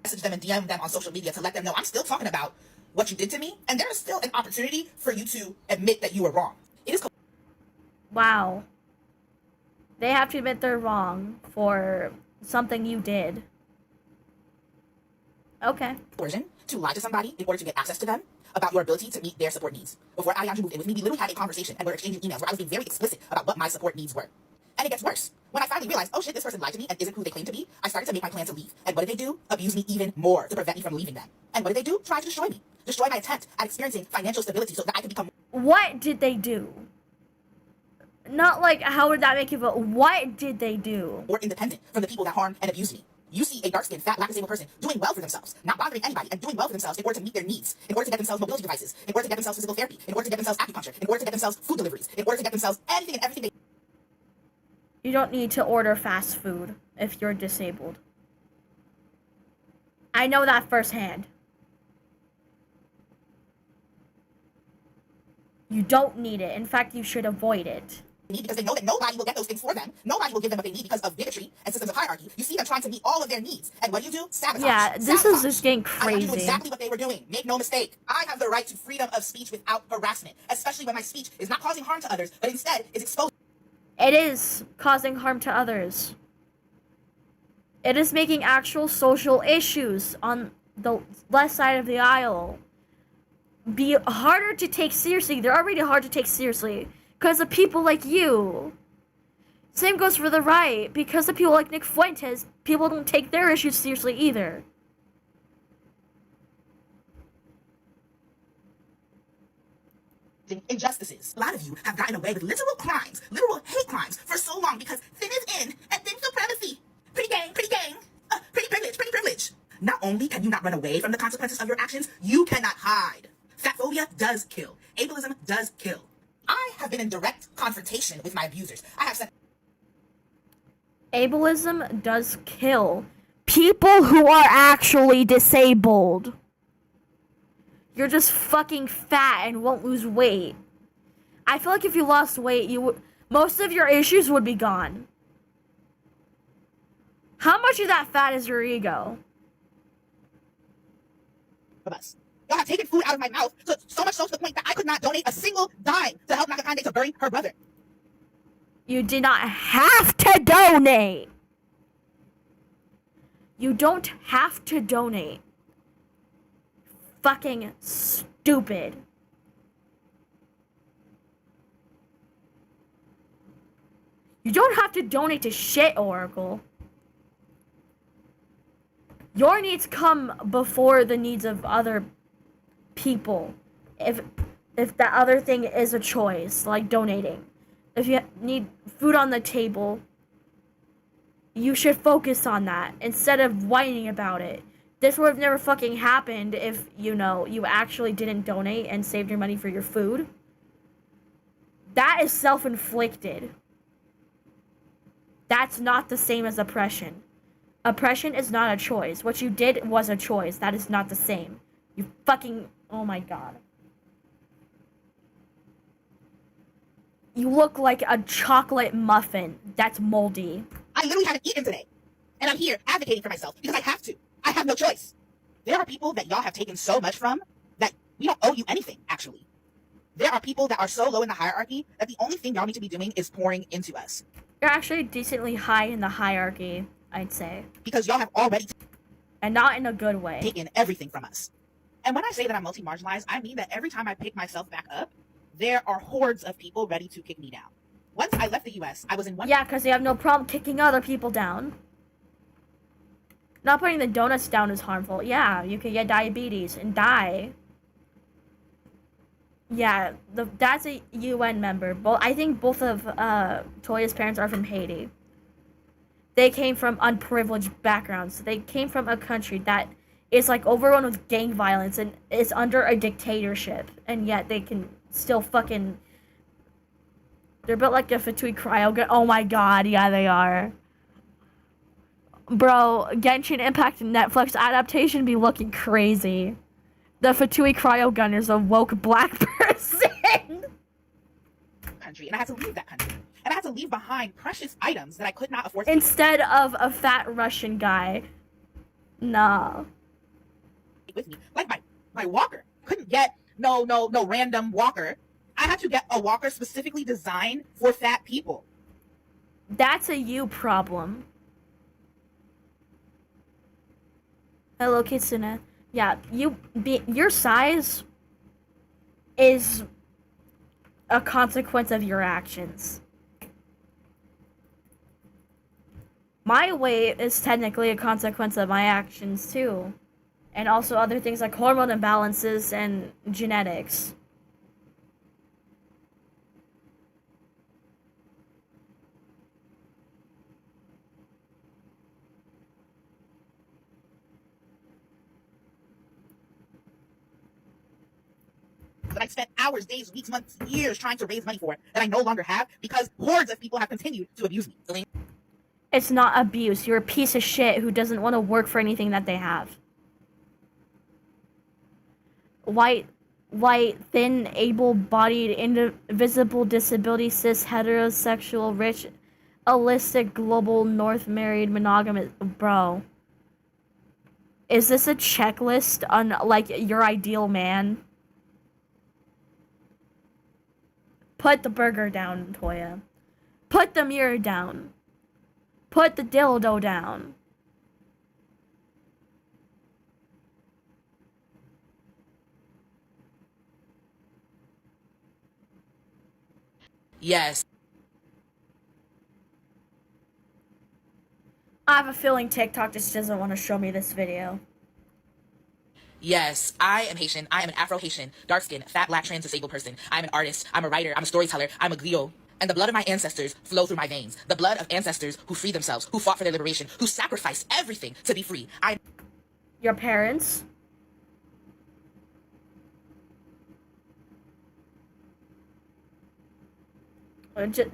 messaged them and DM'd them on social media to let them know I'm still talking about what you did to me, and there is still an opportunity for you to admit that you were wrong. It is Wow. They have to admit they're wrong for something you did. Okay. coercion to lie to somebody in order to get access to them about your ability to meet their support needs. Before Ariane moved in with me, we literally had a conversation and we were exchanging emails where I was being very explicit about what my support needs were. And it gets worse. When I finally realized, oh shit, this person lied to me and isn't who they claim to be, I started to make my plan to leave. And what did they do? Abuse me even more to prevent me from leaving them. And what did they do? Try to destroy me. Destroy my attempt at experiencing financial stability so that I could become... What did they do? Not like, how would that make you feel? What did they do? more independent from the people that harmed and abused me. You see a dark-skinned, fat, black-disabled person doing well for themselves, not bothering anybody, and doing well for themselves in order to meet their needs, in order to get themselves mobility devices, in order to get themselves physical therapy, in order to get themselves acupuncture, in order to get themselves food deliveries, in order to get themselves anything and everything they... You don't need to order fast food if you're disabled. I know that firsthand. You don't need it. In fact, you should avoid it. need because they know that nobody will get those things for them. Nobody will give them what they need because of bigotry and systems of hierarchy. You see them trying to meet all of their needs. And what do? Sabotage. Yeah, this Sabotage. is just getting I want to do crazy. exactly what they were doing. Make no mistake. I have the right to freedom of speech without harassment, especially when my speech is not causing harm to others, but instead is exposing... It is causing harm to others. It is making actual social issues on the left side of the aisle be harder to take seriously. They're already hard to take seriously because of people like you. Same goes for the right. Because of people like Nick Fuentes, people don't take their issues seriously either. injustices. A lot of you have gotten away with literal crimes, literal hate crimes for so long because thin is in and thin supremacy. Pretty gang, pretty privilege. Not only can you not run away from the consequences of your actions, you cannot hide. Fatphobia does kill. Ableism does kill. I have been in direct confrontation with my abusers. I have said... Ableism does kill people who are actually disabled. You're just fucking fat and won't lose weight. I feel like if you lost weight, most of your issues would be gone. How much of that fat is your ego? Of us. Y'all have taken food out of my mouth, so much so to the point that I could not donate a single dime to help Nakakande to bury her brother. You did not have to donate. You don't have to donate. Fucking stupid. You don't have to donate to shit, Oracle. Your needs come before the needs of other people. If that other thing is a choice, like donating. If you need food on the table, you should focus on that instead of whining about it. This would have never fucking happened if, you actually didn't donate and saved your money for your food. That is self-inflicted. That's not the same as oppression. Oppression is not a choice. What you did was a choice. That is not the same. You fucking... Oh my god. You look like a chocolate muffin that's moldy. I literally haven't eaten today. And I'm here advocating for myself because I have to. I have no choice. There are people that y'all have taken so much from that we don't owe you anything, actually. There are people that are so low in the hierarchy that the only thing y'all need to be doing is pouring into us. You're actually decently high in the hierarchy, I'd say. Because y'all have already And not in a good way. taken everything from us. And when I say that I'm multi-marginalized, I mean that every time I pick myself back up, there are hordes of people ready to kick me down. Once I left the US, I was in one... Yeah, because you have no problem kicking other people down. Not putting the donuts down is harmful. Yeah, you could get diabetes and die. Yeah, that's a UN member. I think both of Toya's parents are from Haiti. They came from unprivileged backgrounds. They came from a country that is like overrun with gang violence and is under a dictatorship, and yet they can still fucking... They're built like a Fatui cryo. Oh my god, yeah, they are. Bro, Genshin Impact Netflix adaptation be looking crazy. The Fatui cryo gun is a woke black person. country, and I had to leave that country. And I had to leave behind precious items that I could not afford. Instead of a fat Russian guy. Nah. With me, like my walker. Couldn't get no random walker. I had to get a walker specifically designed for fat people. That's a you problem. Hello, Kitsune. Yeah, your size is a consequence of your actions. My weight is technically a consequence of my actions too. And also other things like hormone imbalances and genetics. That I spent hours, days, weeks, months, years trying to raise money for that I no longer have because hordes of people have continued to abuse me. It's not abuse. You're a piece of shit who doesn't want to work for anything that they have. White, thin, able-bodied, invisible, disability, cis, heterosexual, rich, allistic, global, north, married, monogamous. Bro. Is this a checklist on, like, your ideal man? Put the burger down, Toya. Put the mirror down. Put the dildo down. Yes. I have a feeling TikTok just doesn't want to show me this video. Yes, I am Haitian. I am an Afro-Haitian, dark-skinned, fat, black, trans, disabled person. I'm an artist. I'm a writer. I'm a storyteller. I'm a griot. And the blood of my ancestors flow through my veins. The blood of ancestors who freed themselves, who fought for their liberation, who sacrificed everything to be free. Your parents?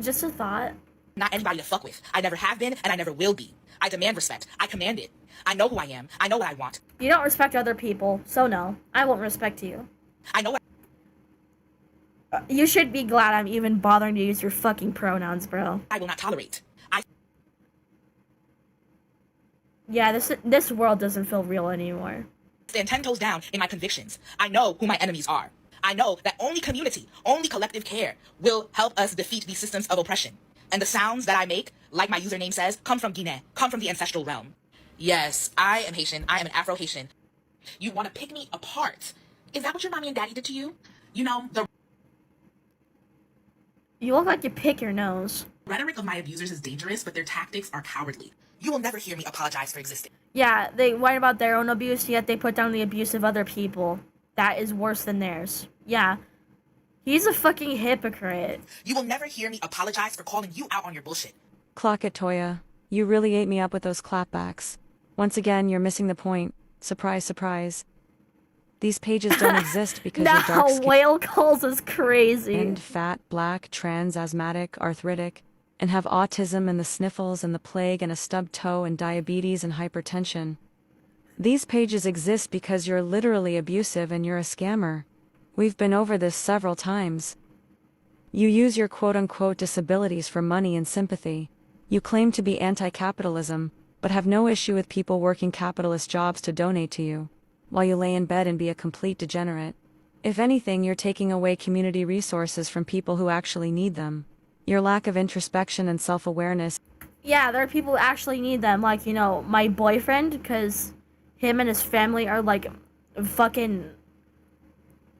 Just a thought. Not anybody to fuck with. I never have been, and I never will be. I demand respect. I command it. I know who I am. I know what I want. You don't respect other people, so no. I won't respect you. I know what... You should be glad I'm even bothering to use your fucking pronouns, bro. I will not tolerate. Yeah, this world doesn't feel real anymore. Stand 10 toes down in my convictions. I know who my enemies are. I know that only community, only collective care will help us defeat these systems of oppression. And the sounds that I make, like my username says, come from Guinea, come from the ancestral realm. Yes, I am Haitian. I am an Afro-Haitian. You want to pick me apart. Is that what your mommy and daddy did to you? You know, the You look like you pick your nose. rhetoric of my abusers is dangerous, but their tactics are cowardly. You will never hear me apologize for existing. Yeah, they whine about their own abuse, yet they put down the abuse of other people. That is worse than theirs. Yeah. He's a fucking hypocrite. You will never hear me apologize for calling you out on your bullshit. Clock it, Toya. You really ate me up with those clapbacks. Once again, you're missing the point. Surprise, surprise. These pages don't exist because you're Now dark-skinned, whale calls is crazy. fat, black, trans, asthmatic, arthritic, and have autism and the sniffles and the plague and a stubbed toe and diabetes and hypertension. These pages exist because you're literally abusive and you're a scammer. We've been over this several times. You use your quote-unquote disabilities for money and sympathy. You claim to be anti-capitalism, but have no issue with people working capitalist jobs to donate to you, while you lay in bed and be a complete degenerate. If anything, you're taking away community resources from people who actually need them. Your lack of introspection and self-awareness. Yeah, there are people who actually need them, like, you know, my boyfriend, because him and his family are, like, fucking,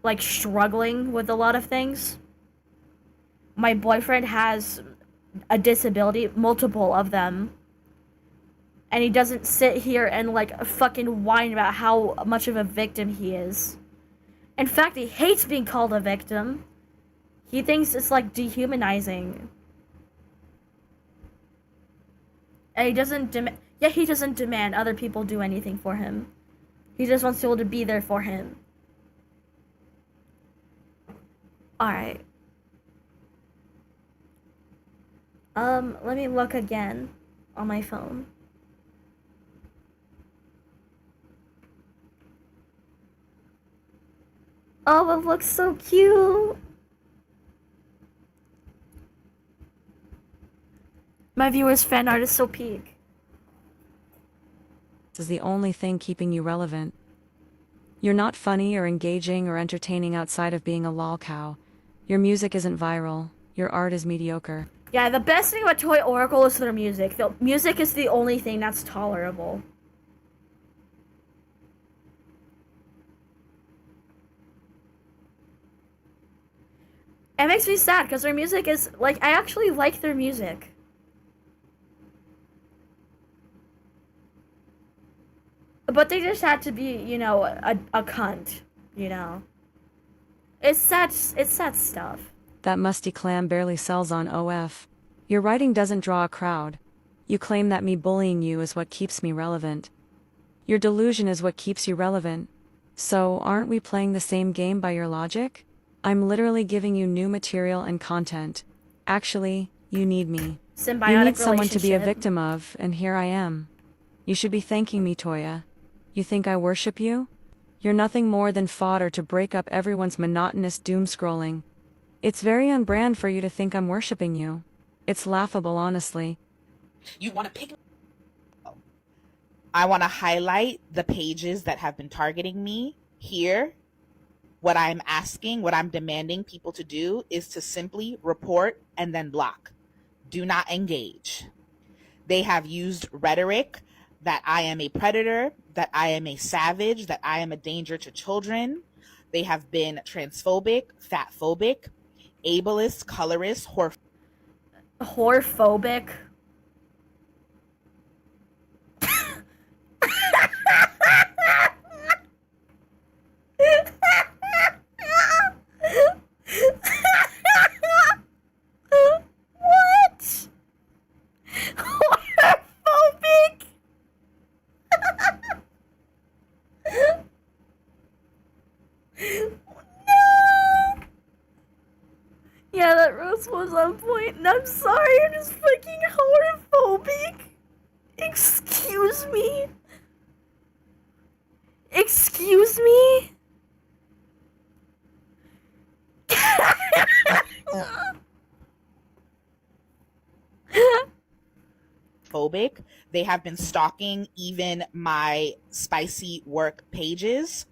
like, struggling with a lot of things. My boyfriend has a disability, multiple of them, and he doesn't sit here and, like, fucking whine about how much of a victim he is. In fact, he hates being called a victim. He thinks it's, like, dehumanizing. And he doesn't he doesn't demand other people do anything for him. He just wants people to be there for him. Alright. Let me look again on my phone. Oh, it looks so cute. My viewers' fan art is so peak. Is the only thing keeping you relevant. You're not funny or engaging or entertaining outside of being a lol cow. Your music isn't viral. Your art is mediocre. Yeah, the best thing about Toy Oracle is their music. The music is the only thing that's tolerable. It makes me sad because their music is, like, I actually like their music. But they just had to be, you know, a cunt, you know. It's sad stuff. That musty clam barely sells on OF. Your writing doesn't draw a crowd. You claim that me bullying you is what keeps me relevant. Your delusion is what keeps you relevant. So, aren't we playing the same game by your logic? I'm literally giving you new material and content. Actually, you need me. Symbiotic You need someone to be a relationship. victim of, and here I am. You should be thanking me, Toya. You think I worship you? You're nothing more than fodder to break up everyone's monotonous doom scrolling. It's very on brand for you to think I'm worshiping you. It's laughable, honestly. You want to pick. I want to highlight the pages that have been targeting me here. What I'm asking, what I'm demanding people to do is to simply report and then block. Do not engage. They have used rhetoric that I am a predator, that I am a savage, that I am a danger to children. They have been transphobic, fatphobic, ableist, colorist, Whorephobic. What? Whorephobic? No. Yeah, that roast was on point, and I'm sorry, I'm just fucking horrorphobic. Excuse me? Excuse me? phobic. They have been stalking even my spicy work pages.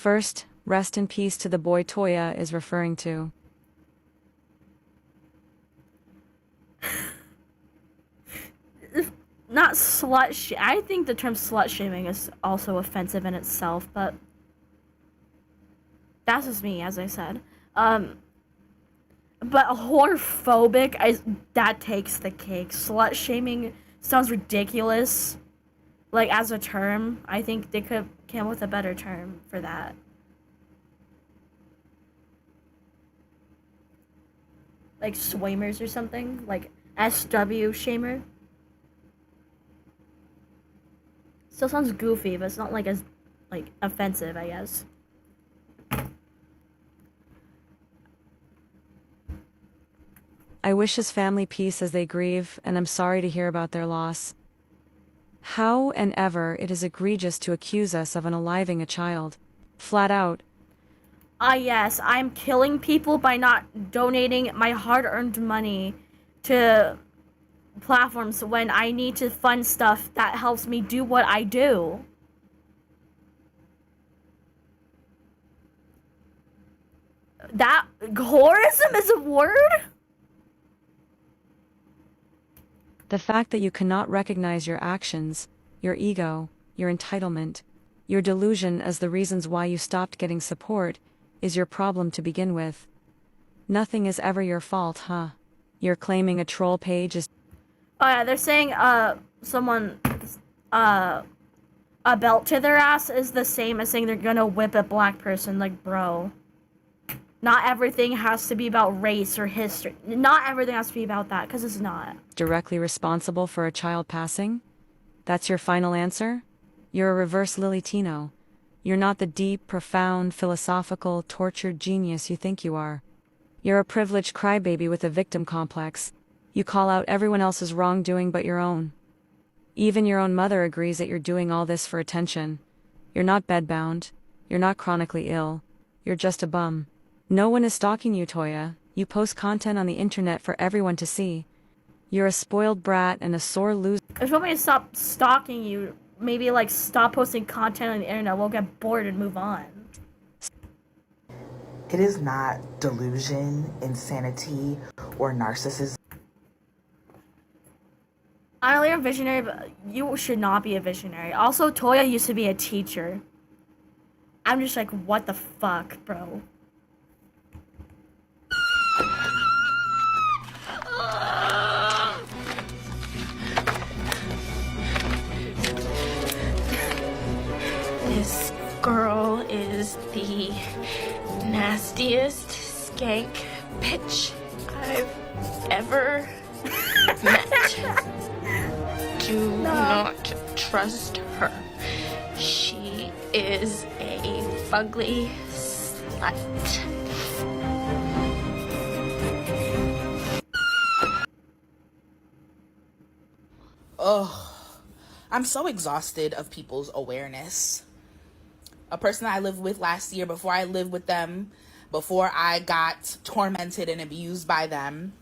First, rest in peace to the boy Toya is referring to. Not I think the term slut shaming is also offensive in itself, but that's just me, as I said. But whorephobic, that takes the cake. Slut shaming sounds ridiculous. Like, as a term, I think they could come with a better term for that. Like swamers or something, like SW shamer. Still sounds goofy, but it's not like as like offensive, I guess. I wish his family peace as they grieve, and I'm sorry to hear about their loss. How and ever it is egregious to accuse us of unaliving a child. Flat out. Ah, yes, I'm killing people by not donating my hard-earned money to platforms when I need to fund stuff that helps me do what I do. That whorism is a word? The fact that you cannot recognize your actions, your ego, your entitlement, your delusion as the reasons why you stopped getting support, is your problem to begin with. Nothing is ever your fault, huh? You're claiming a troll page is... Oh yeah, they're saying, someone, a belt to their ass is the same as saying they're gonna whip a black person, like, bro. Not everything has to be about race or history. Not everything has to be about that, because it's not. Directly responsible for a child passing? That's your final answer? You're a reverse Lilitino. You're not the deep, profound, philosophical, tortured genius you think you are. You're a privileged crybaby with a victim complex. You call out everyone else's wrongdoing but your own. Even your own mother agrees that you're doing all this for attention. You're not bedbound. You're not chronically ill. You're just a bum. No one is stalking you, Toya. You post content on the internet for everyone to see. You're a spoiled brat and a sore loser. If you want me to stop stalking you, maybe, like, stop posting content on the internet. We'll get bored and move on. It is not delusion, insanity, or narcissism. I know you're a visionary, but you should not be a visionary. Also, Toya used to be a teacher. I'm just like, what the fuck, bro? This girl is the nastiest skank bitch I've ever met. Do not trust her. She is a fugly slut. Ugh. I'm so exhausted of people's awareness. A person I lived with last year, before I lived with them, before I got tormented and abused by them,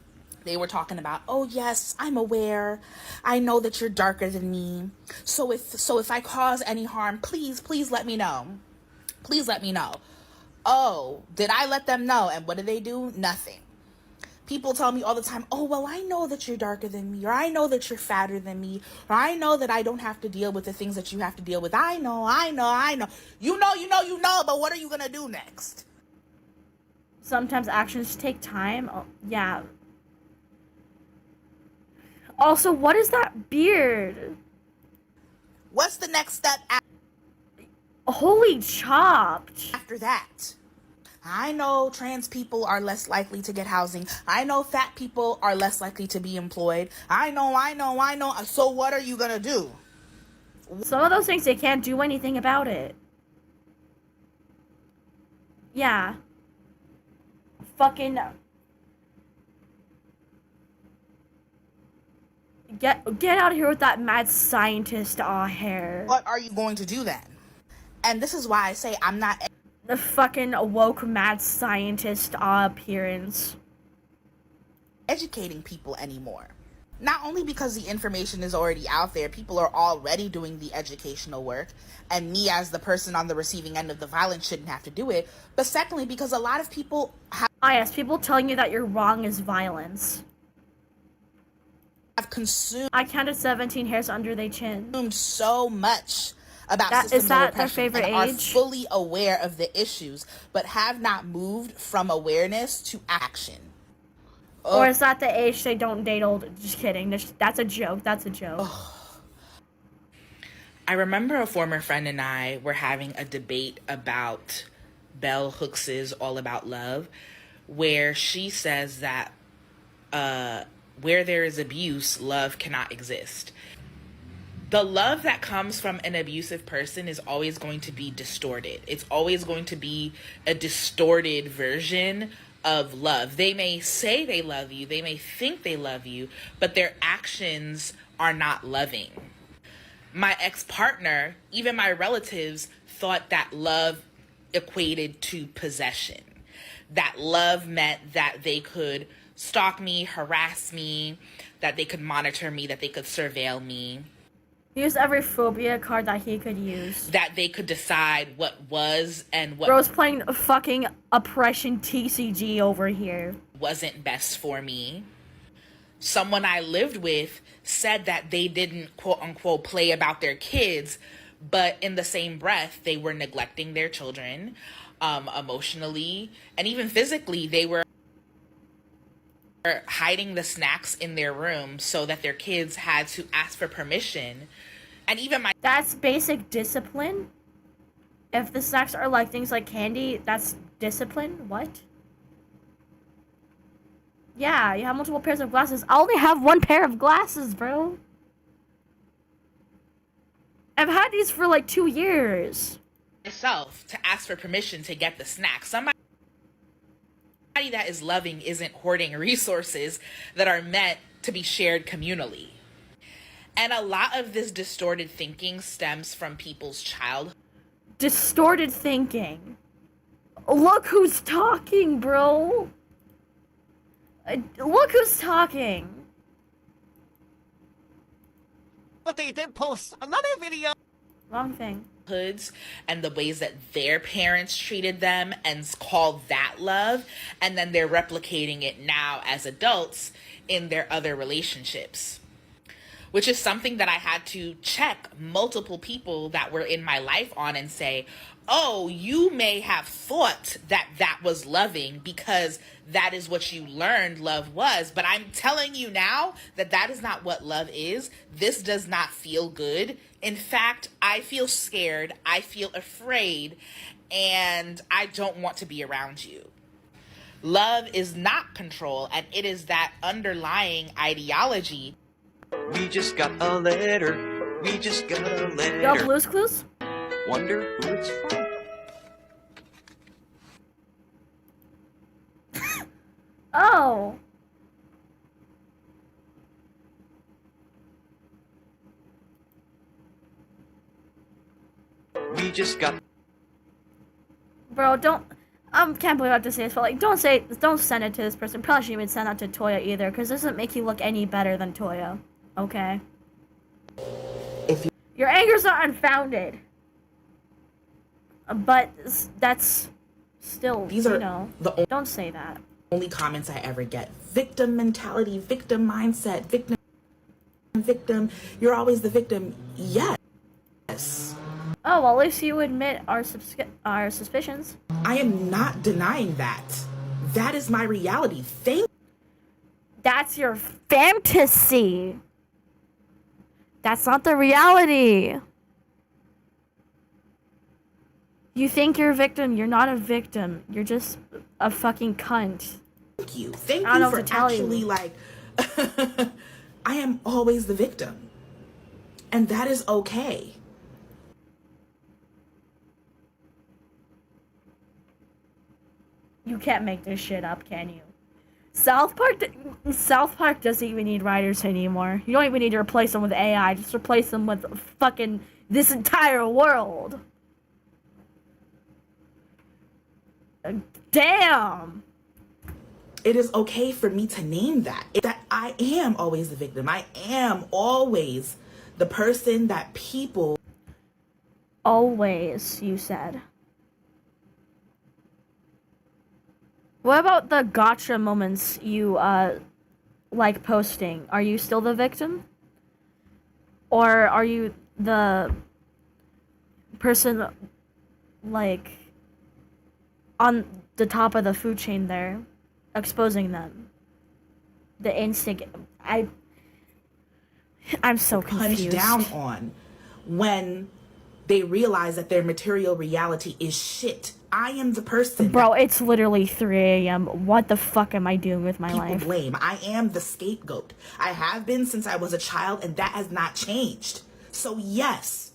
they were talking about, oh yes, I'm aware. I know that you're darker than me. So if I cause any harm, please let me know. Please let me know. Oh, did I let them know? And what did they do? Nothing. People tell me all the time, oh, well, I know that you're darker than me, or I know that you're fatter than me, or I know that I don't have to deal with the things that you have to deal with. I know. You know, but what are you going to do next? Sometimes actions take time. Oh, yeah. Also, what is that beard? What's the next step Holy chopped. after that? I know trans people are less likely to get housing. I know fat people are less likely to be employed. I know. So what are you going to do? Some of those things, they can't do anything about it. Yeah. Fucking... Get out of here with that mad scientist hair. What are you going to do then? And this is why I say I'm not... The fucking woke mad scientist appearance. educating people anymore. Not only because the information is already out there, people are already doing the educational work, and me as the person on the receiving end of the violence shouldn't have to do it, but secondly, because a lot of people have yes, people telling you that you're wrong is violence. consumed I counted 17 hairs under their chin. so much about Is systems of that their oppression favorite and are age? fully aware of the issues, but have not moved from awareness to action. Or is that the age they don't date old? Just kidding. That's a joke. That's a joke. I remember a former friend and I were having a debate about Bell Hooks's All About Love, where she says that where there is abuse, love cannot exist. The love that comes from an abusive person is always going to be distorted. It's always going to be a distorted version of love. They may say they love you, they may think they love you, but their actions are not loving. My ex-partner, even my relatives, thought that love equated to possession. That love meant that they could stalk me, harass me, that they could monitor me, that they could surveil me. Use every phobia card that he could use. That they could decide what was and what Bro's playing fucking oppression TCG over here. wasn't best for me. Someone I lived with said that they didn't quote unquote play about their kids, but in the same breath, they were neglecting their children emotionally and even physically. They were hiding the snacks in their room so that their kids had to ask for permission. And even my That's basic discipline. If the snacks are like things like candy, that's discipline. What? Yeah, you have multiple pairs of glasses. I only have one pair of glasses, bro. I've had these for like 2 years. myself to ask for permission to get the snack. Somebody that is loving isn't hoarding resources that are meant to be shared communally. And a lot of this distorted thinking stems from people's childhood. Distorted thinking. Look who's talking, bro. Look who's talking. But they did post another video. Wrong thing. And the ways that their parents treated them and called that love, and then they're replicating it now as adults in their other relationships, which is something that I had to check multiple people that were in my life on and say, oh, you may have thought that that was loving because that is what you learned love was, but I'm telling you now that that is not what love is. This does not feel good. In fact, I feel scared, I feel afraid, and I don't want to be around you. Love is not control, and it is that underlying ideology. We just got a letter. We just got a letter. Y'all Blue's Clues? Wonder who it's from. Oh. We just got. Bro, don't. I can't believe I have to say this, but like, don't send it to this person. Probably shouldn't even send that to Toya either, because it doesn't make you look any better than Toya. Okay? Your anger's not unfounded. But that's still, These are don't say that. Only comments I ever get. Victim mentality, victim mindset, victim. You're always the victim. Yes. Oh, well, at least you admit our suspicions. I am not denying that. That is my reality. That's your fantasy. That's not the reality. You think you're a victim. You're not a victim. You're just a fucking cunt. Thank you. Thank you for actually, like, I am always the victim. And that is okay. You can't make this shit up, can you? South Park doesn't even need writers anymore. You don't even need to replace them with AI. Just replace them with fucking this entire world. Damn. It is okay for me to name that. That I am always the victim. I am always the person that people Always, you said. What about the gotcha moments you like posting? Are you still the victim? Or are you the person like on the top of the food chain there, exposing them? The instinct. I'm so confused. punch down on when they realize that their material reality is shit. I am the person. Bro, it's literally 3 a.m. What the fuck am I doing with my people life? blame. I am the scapegoat. I have been since I was a child, and that has not changed. So yes,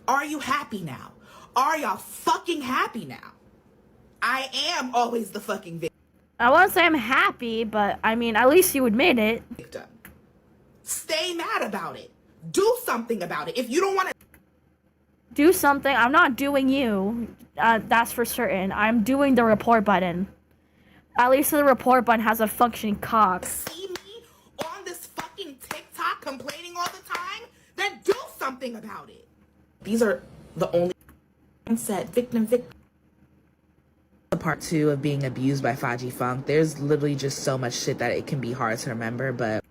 are you happy now? Are y'all fucking happy now? I am always the fucking I won't say I'm happy, but I mean, at least you admit it. victim. Stay mad about it. Do something about it. If you don't want to Do something. I'm not doing you. That's for certain. I'm doing the report button. At least the report button has a functioning cock. see me on this fucking TikTok complaining all the time, then do something about it. These are the only mindset victim. Part 2 of being abused by Faji Funk. There's literally just so much shit that it can be hard to remember, but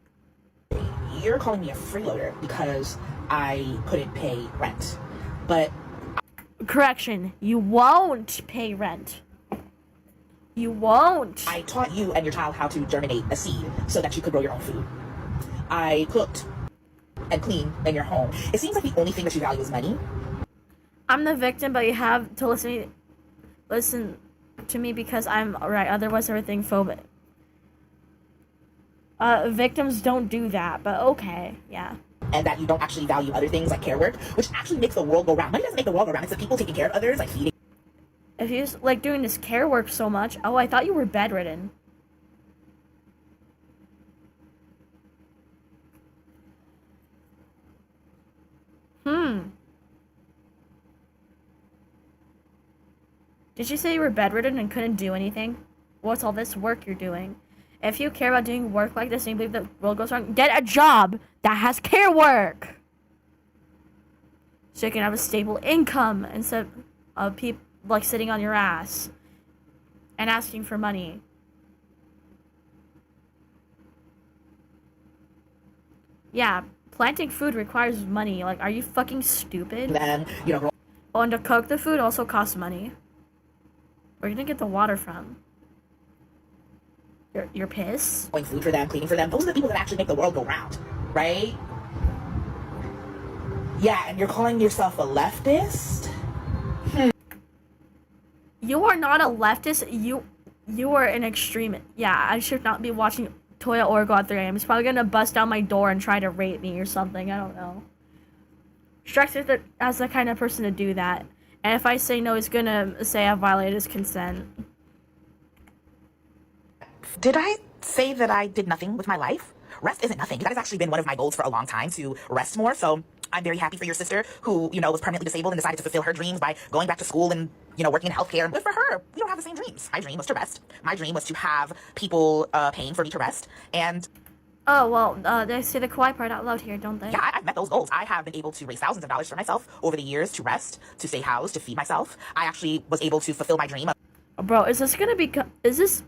you're calling me a freeloader because I couldn't pay rent. But Correction. You won't pay rent. You won't. I taught you and your child how to germinate a seed so that you could grow your own food. I cooked and cleaned in your home. It seems like the only thing that you value is money. I'm the victim, but you have to listen to me because I'm right. Otherwise, everything phobic. Victims don't do that, but okay, yeah. And that you don't actually value other things like care work, which actually makes the world go round. Money doesn't make the world go round. It's the people taking care of others, like feeding. If you like doing this care work so much, oh, I thought you were bedridden. Did you say you were bedridden and couldn't do anything? What's all this work you're doing? If you care about doing work like this and you believe the world goes wrong, get a job that has care work! So you can have a stable income instead of people like sitting on your ass and asking for money. Yeah, planting food requires money. Like, are you fucking stupid? Then, Oh, and to cook the food also costs money. Where are you gonna get the water from? Your piss? growing food for them, cleaning for them. Those are the people that actually make the world go round, right? Yeah, and you're calling yourself a leftist? You are not a leftist. You are an extremist. Yeah, I should not be watching Toya or God 3 a.m. He's probably gonna bust down my door and try to rape me or something. I don't know. Strex is as the kind of person to do that. And if I say no, he's gonna say I violated his consent. Did I say that I did nothing with my life? Rest isn't nothing. That has actually been one of my goals for a long time, to rest more. So I'm very happy for your sister who, was permanently disabled and decided to fulfill her dreams by going back to school and, working in healthcare. Good for her. We don't have the same dreams. My dream was to rest. My dream was to have people paying for me to rest. And Oh, well, they say the kawaii part out loud here, don't they? yeah, I've met those goals. I have been able to raise thousands of dollars for myself over the years to rest, to stay housed, to feed myself. I actually was able to fulfill my dream of Bro, is this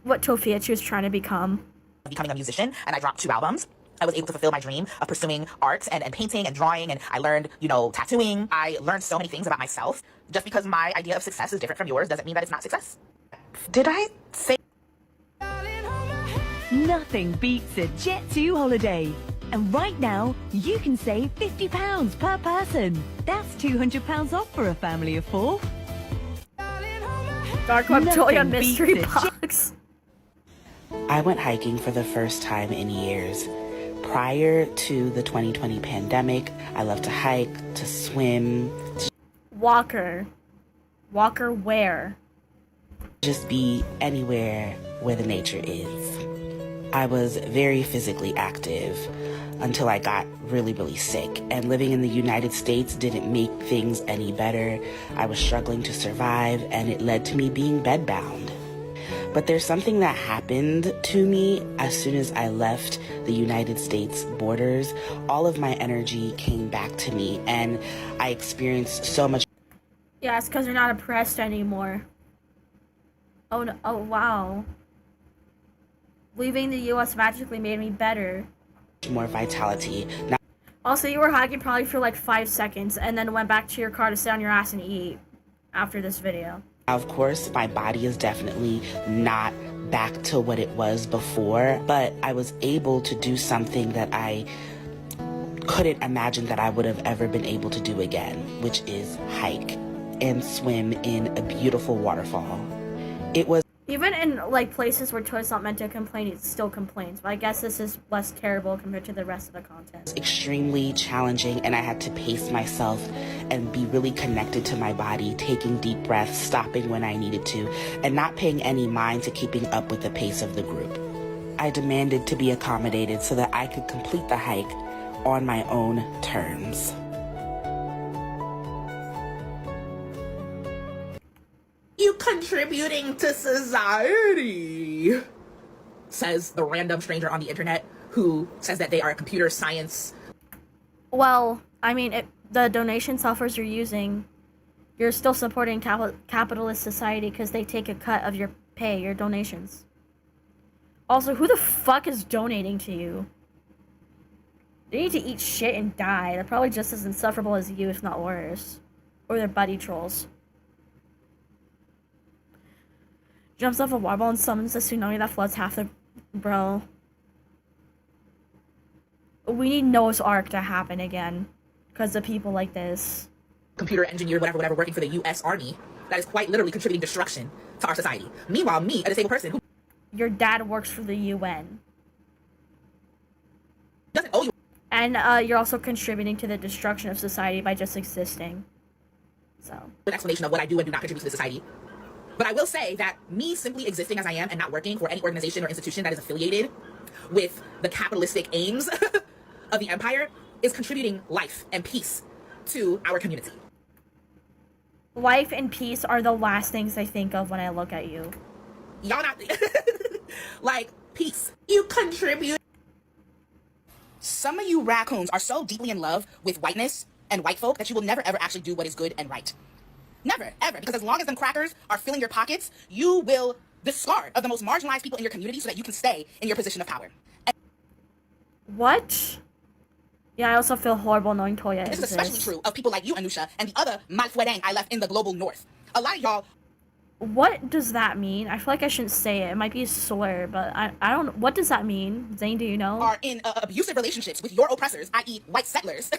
what Tofiachi is trying to become? becoming a musician, and I dropped 2 albums. I was able to fulfill my dream of pursuing art and painting and drawing, and I learned, tattooing. I learned so many things about myself. Just because my idea of success is different from yours doesn't mean that it's not success. Did I say... Nothing beats a Jet2 holiday. And right now, you can save £50 per person. That's £200 off for a family of 4. Dark Web Toya Nothing mystery beats a box. I went hiking for the first time in years. Prior to the 2020 pandemic, I loved to hike, to swim, to Walker where? just be anywhere where the nature is. I was very physically active until I got really, really sick. And living in the United States didn't make things any better. I was struggling to survive, and it led to me being bedbound. But there's something that happened to me as soon as I left the United States borders. All of my energy came back to me, and I experienced so much. Yeah, it's because you're not oppressed anymore. Oh, no. Oh, wow. Leaving the U.S. magically made me better. More vitality. Now, also, you were hiking probably for like 5 seconds and then went back to your car to sit on your ass and eat after this video. of course, my body is definitely not back to what it was before, but I was able to do something that I couldn't imagine that I would have ever been able to do again, which is hike and swim in a beautiful waterfall. It was even in like places where Toya's not meant to complain, it still complains. But I guess this is less terrible compared to the rest of the content. extremely challenging, and I had to pace myself and be really connected to my body, taking deep breaths, stopping when I needed to, and not paying any mind to keeping up with the pace of the group. I demanded to be accommodated so that I could complete the hike on my own terms. You contributing to society, says the random stranger on the internet who says that they are a computer science. Well, I mean, the donation softwares you're using, you're still supporting capitalist society because they take a cut of your pay, your donations. Also, who the fuck is donating to you? They need to eat shit and die. They're probably just as insufferable as you, if not worse. Or they're buddy trolls. Jumps off a waterfall and summons a tsunami that floods half the... Bro. We need Noah's Ark to happen again. Because of people like this. Computer engineer, whatever, working for the U.S. Army, that is quite literally contributing destruction to our society. Meanwhile, me, a disabled person who... Your dad works for the UN. doesn't owe you... And you're also contributing to the destruction of society by just existing. So. an explanation of what I do and do not contribute to the society. But I will say that me simply existing as I am and not working for any organization or institution that is affiliated with the capitalistic aims of the empire is contributing life and peace to our community. Life and peace are the last things I think of when I look at you. Y'all not... like, peace. You contribute... Some of you raccoons are so deeply in love with whiteness and white folk that you will never ever actually do what is good and right. Never, ever. Because as long as them crackers are filling your pockets, you will discard of the most marginalized people in your community so that you can stay in your position of power. And what? Yeah, I also feel horrible knowing Toya this is exists. especially true of people like you, Anusha, and the other malfuereng I left in the global north. A lot of y'all... What does that mean? I feel like I shouldn't say it. It might be a slur, but I don't... What does that mean? Zane, do you know? Are in abusive relationships with your oppressors, i.e. white settlers.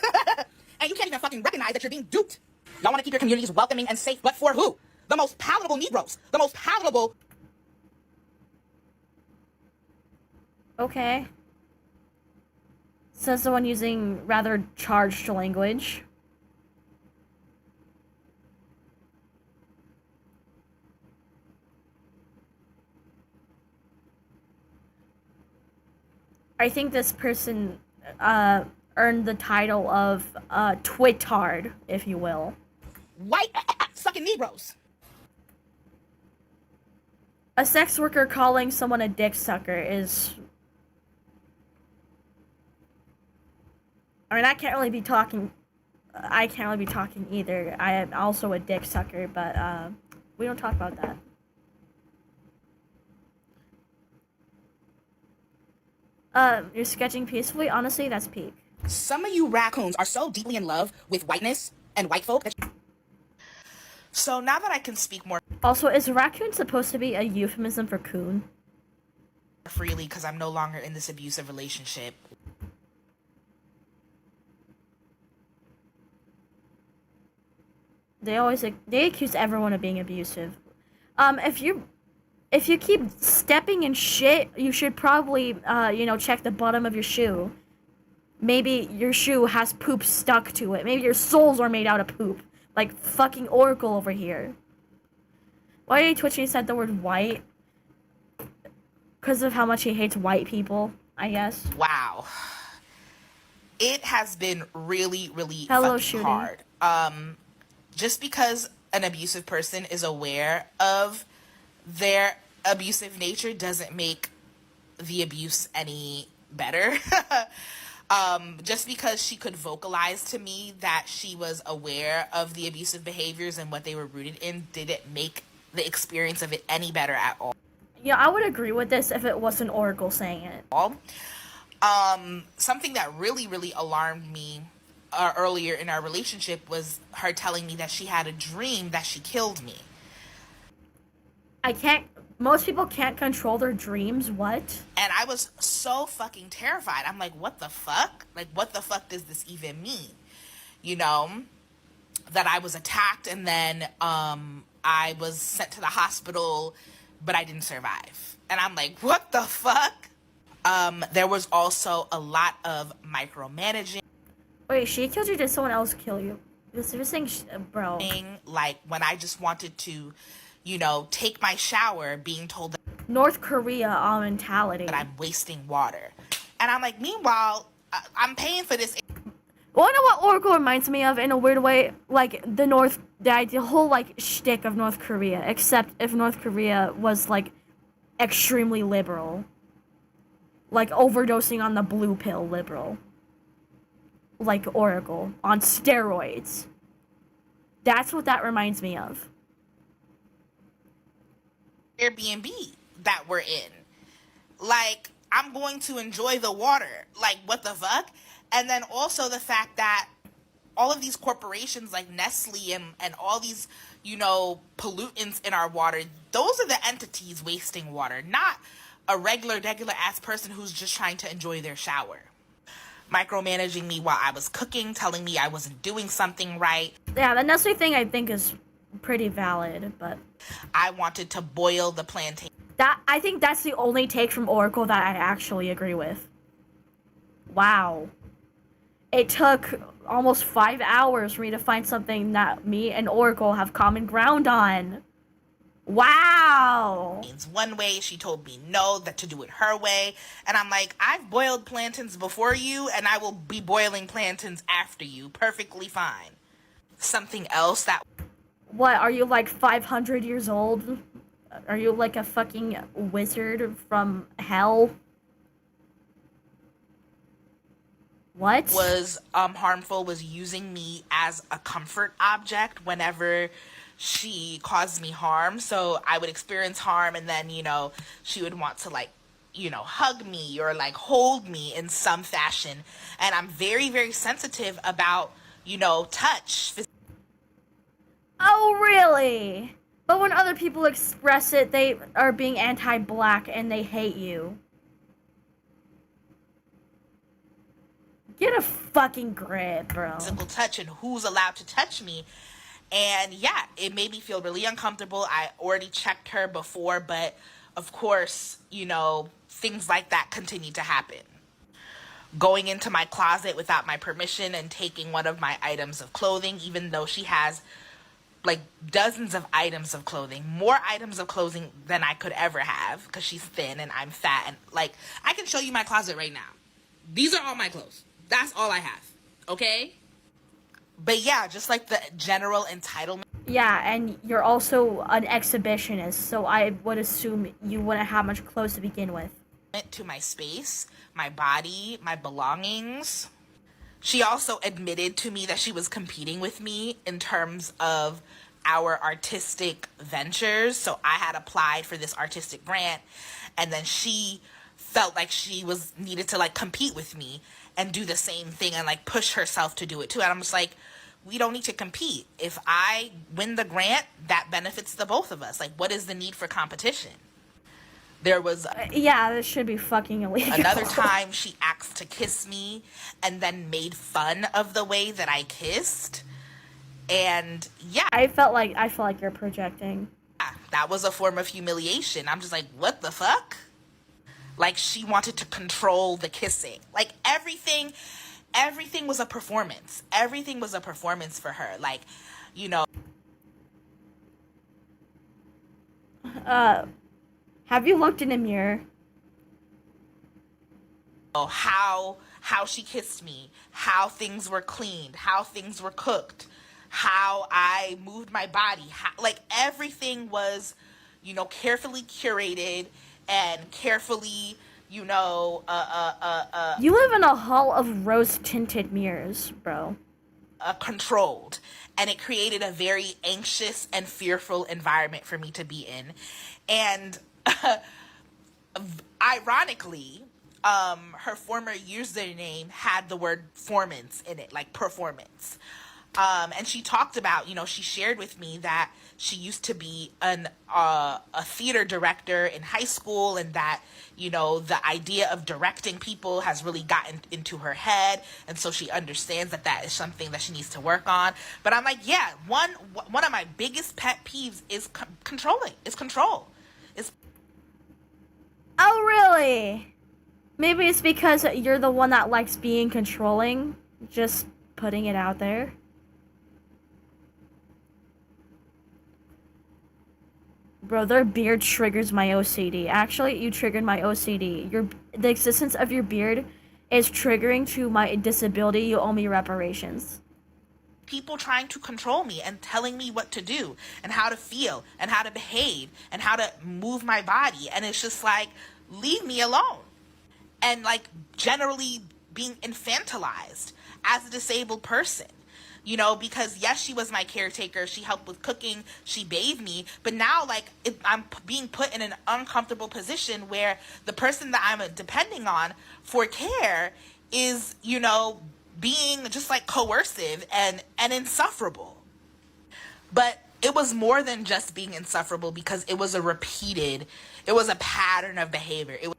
And you can't even fucking recognize that you're being duped. Y'all want to keep your communities welcoming and safe, but for who? The most palatable Negroes. The most palatable... Okay. Says the one using rather charged language. I think this person earned the title of twitard, if you will. White sucking Negroes. A sex worker calling someone a dick sucker is... I mean, I can't really be talking either. I am also a dick sucker, but we don't talk about that. You're sketching peacefully? Honestly, that's peak. Some of you raccoons are so deeply in love with whiteness and white folk that... So now that I can speak more Also, is raccoon supposed to be a euphemism for coon? freely because I'm no longer in this abusive relationship. They accuse everyone of being abusive. If you keep stepping in shit, you should probably, check the bottom of your shoe. Maybe your shoe has poop stuck to it. Maybe your soles are made out of poop. Like fucking Oracle over here. Why did Twitchy said the word white? Because of how much he hates white people, I guess. Wow. It has been really, really Hello, fucking Shooty. hard. Just because an abusive person is aware of their abusive nature doesn't make the abuse any better. Just because she could vocalize to me that she was aware of the abusive behaviors and what they were rooted in didn't make the experience of it any better at all. Yeah, I would agree with this if it wasn't Oracle saying it. Something that really, really alarmed me earlier in our relationship was her telling me that she had a dream that she killed me. Most people can't control their dreams, what? And I was so fucking terrified. I'm like, what the fuck? Like, what the fuck does this even mean? You know, that I was attacked and then I was sent to the hospital, but I didn't survive. And I'm like, what the fuck? There was also a lot of micromanaging. Wait, she killed you? Did someone else kill you? This thing, bro. Like, when I just wanted to, you know, take my shower, being told that North Korea mentality. that I'm wasting water. And I'm like, meanwhile, I'm paying for this. Well, you know what Oracle reminds me of in a weird way? Like, the whole, like, shtick of North Korea. Except if North Korea was, like, extremely liberal. Like, overdosing on the blue pill liberal. Like Oracle. On steroids. That's what that reminds me of. Airbnb that we're in. Like, I'm going to enjoy the water. Like, what the fuck? And then also the fact that all of these corporations like Nestle and all these, you know, pollutants in our water, those are the entities wasting water, not a regular ass person who's just trying to enjoy their shower. Micromanaging me while I was cooking, telling me I wasn't doing something right. Yeah, the Nestle thing I think is pretty valid, but I wanted to boil the plantain. I think that's the only take from Oracle that I actually agree with. Wow. It took almost 5 hours for me to find something that me and Oracle have common ground on. Wow. One way, she told me no, that to do it her way. And I'm like, I've boiled plantains before you, and I will be boiling plantains after you. Perfectly fine. Something else that... What, are you like 500 years old? Are you like a fucking wizard from hell? What? Was harmful was using me as a comfort object whenever she caused me harm. So I would experience harm and then, you know, she would want to like, you know, hug me or like hold me in some fashion. And I'm very, very sensitive about, you know, touch. Oh, really? But when other people express it, they are being anti-black and they hate you. Get a fucking grip, bro. Physical touch and who's allowed to touch me. And yeah, it made me feel really uncomfortable. I already checked her before, but of course, you know, things like that continue to happen. Going into my closet without my permission and taking one of my items of clothing, even though she has like dozens of items of clothing, more items of clothing than I could ever have because she's thin and I'm fat. And like, I can show you my closet right now. These are all my clothes. That's all I have. Okay? But yeah, just like the general entitlement. Yeah, and you're also an exhibitionist, so I would assume you wouldn't have much clothes to begin with. To my space, my body, my belongings. She also admitted to me that she was competing with me in terms of our artistic ventures. So I had applied for this artistic grant, and then she felt like she was needed to like compete with me and do the same thing and like push herself to do it too. And I'm just like, we don't need to compete. If I win the grant, that benefits the both of us. Like, what is the need for competition? There was... yeah, this should be fucking illegal. Another time she asked to kiss me and then made fun of the way that I kissed. And yeah. I felt like you're projecting. Yeah, that was a form of humiliation. I'm just like, what the fuck? Like, she wanted to control the kissing. Like, everything was a performance. Everything was a performance for her. Like, you know. Have you looked in a mirror? How she kissed me, how things were cleaned, how things were cooked, how I moved my body, like everything was, carefully curated and carefully, You live in a hall of rose-tinted mirrors, bro. controlled, and it created a very anxious and fearful environment for me to be in. And ironically, her former username had the word formance in it, like performance. And she talked about, she shared with me that she used to be a theater director in high school, and that, the idea of directing people has really gotten into her head. And so she understands that is something that she needs to work on. But I'm like, yeah, one of my biggest pet peeves is controlling. It's control. Oh, really? Maybe it's because you're the one that likes being controlling. Just putting it out there. Bro, their beard triggers my OCD. Actually, you triggered my OCD. The existence of your beard is triggering to my disability. You owe me reparations. People trying to control me and telling me what to do and how to feel and how to behave and how to move my body. And it's just like, leave me alone. And like generally being infantilized as a disabled person. Because yes, she was my caretaker. She helped with cooking. She bathed me. But now, I'm being put in an uncomfortable position where the person that I'm depending on for care is, being just coercive and insufferable. But it was more than just being insufferable, because it was a pattern of behavior. It was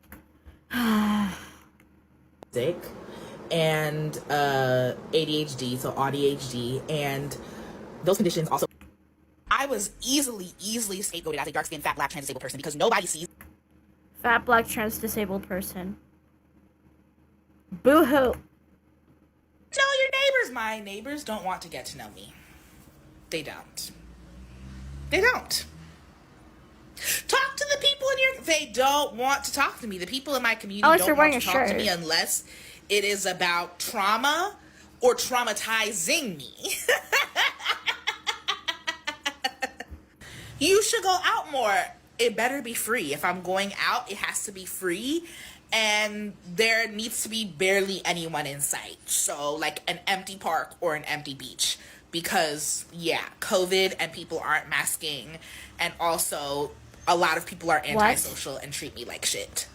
sick and ADHD, so ADHD, and those conditions also. I was easily scapegoated as a dark-skinned, fat, black, trans disabled person because nobody sees. Fat, black, trans disabled person. Boo-hoo. Tell your neighbors. My neighbors don't want to get to know me. They don't. Talk to the people in your. They don't want to talk to me. The people in my community don't want to talk to me unless it is about trauma or traumatizing me. You should go out more. It better be free. If I'm going out, it has to be free. And there needs to be barely anyone in sight. So like an empty park or an empty beach. Because, yeah, COVID and people aren't masking. And also, a lot of people are antisocial and treat me like shit.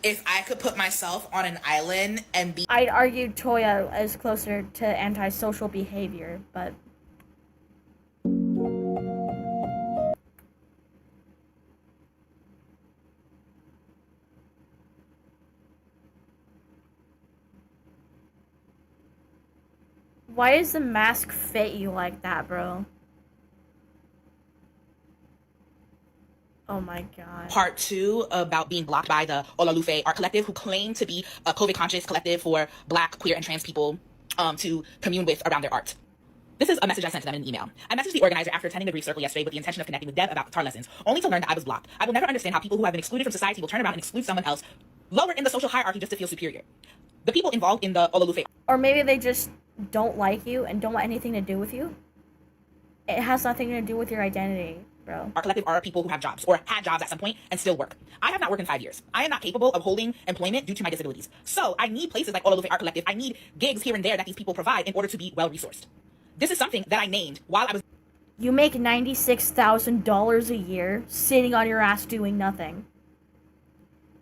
If I could put myself on an island and be... I'd argue Toya is closer to antisocial behavior, but... Why does the mask fit you like that, bro? Oh my god. Part 2 about being blocked by the Olalufe Art Collective, who claim to be a COVID-conscious collective for Black, queer, and trans people to commune with around their art. This is a message I sent to them in an email. I messaged the organizer after attending the grief circle yesterday with the intention of connecting with Deb about guitar lessons, only to learn that I was blocked. I will never understand how people who have been excluded from society will turn around and exclude someone else lower in the social hierarchy just to feel superior. The people involved in the Olalufe... Or maybe they just don't like you and don't want anything to do with you. It has nothing to do with your identity, bro. Our collective are people who have jobs or had jobs at some point and still work. I have not worked in 5 years. I am not capable of holding employment due to my disabilities. So I need places like Olalufe Art Collective. I need gigs here and there that these people provide in order to be well-resourced. This is something that I named while I was... You make $96,000 a year sitting on your ass doing nothing.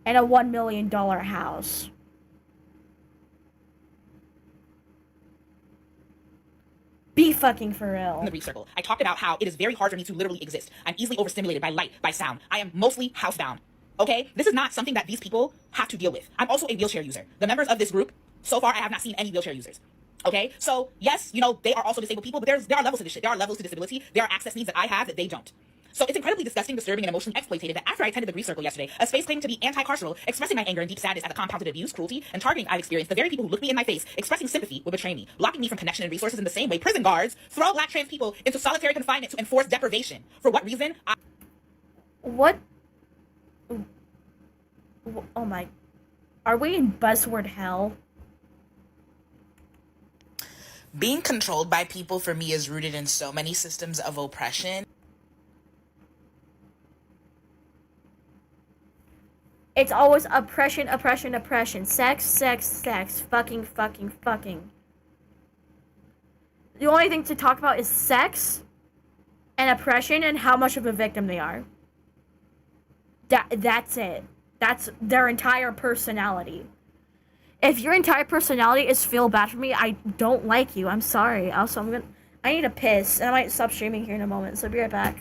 And a $1 million house. Be fucking for real. In the grief circle, I talked about how it is very hard for me to literally exist. I'm easily overstimulated by light, by sound. I am mostly housebound. Okay? This is not something that these people have to deal with. I'm also a wheelchair user. The members of this group, so far I have not seen any wheelchair users. Okay? So, yes, they are also disabled people, but there are levels to this shit. There are levels to disability. There are access needs that I have that they don't. So it's incredibly disgusting, disturbing, and emotionally exploitative that after I attended the grief circle yesterday, a space claiming to be anti-carceral, expressing my anger and deep sadness at the compounded abuse, cruelty, and targeting I've experienced, the very people who look me in my face, expressing sympathy, will betray me, blocking me from connection and resources in the same way prison guards throw Black trans people into solitary confinement to enforce deprivation. For what reason? What? Oh my... Are we in buzzword hell? Being controlled by people for me is rooted in so many systems of oppression. It's always oppression, oppression, oppression. Sex, sex, sex. Fucking, fucking, fucking. The only thing to talk about is sex and oppression and how much of a victim they are. That's it. That's their entire personality. If your entire personality is feel bad for me, I don't like you. I'm sorry. Also, I need to piss, and I might stop streaming here in a moment, so be right back.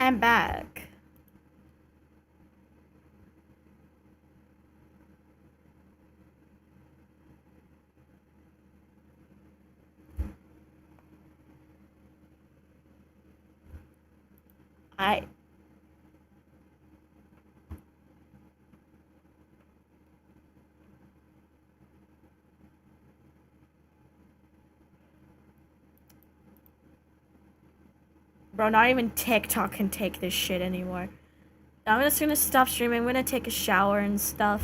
I'm back. Bro, not even TikTok can take this shit anymore. I'm just gonna stop streaming. I'm gonna take a shower and stuff.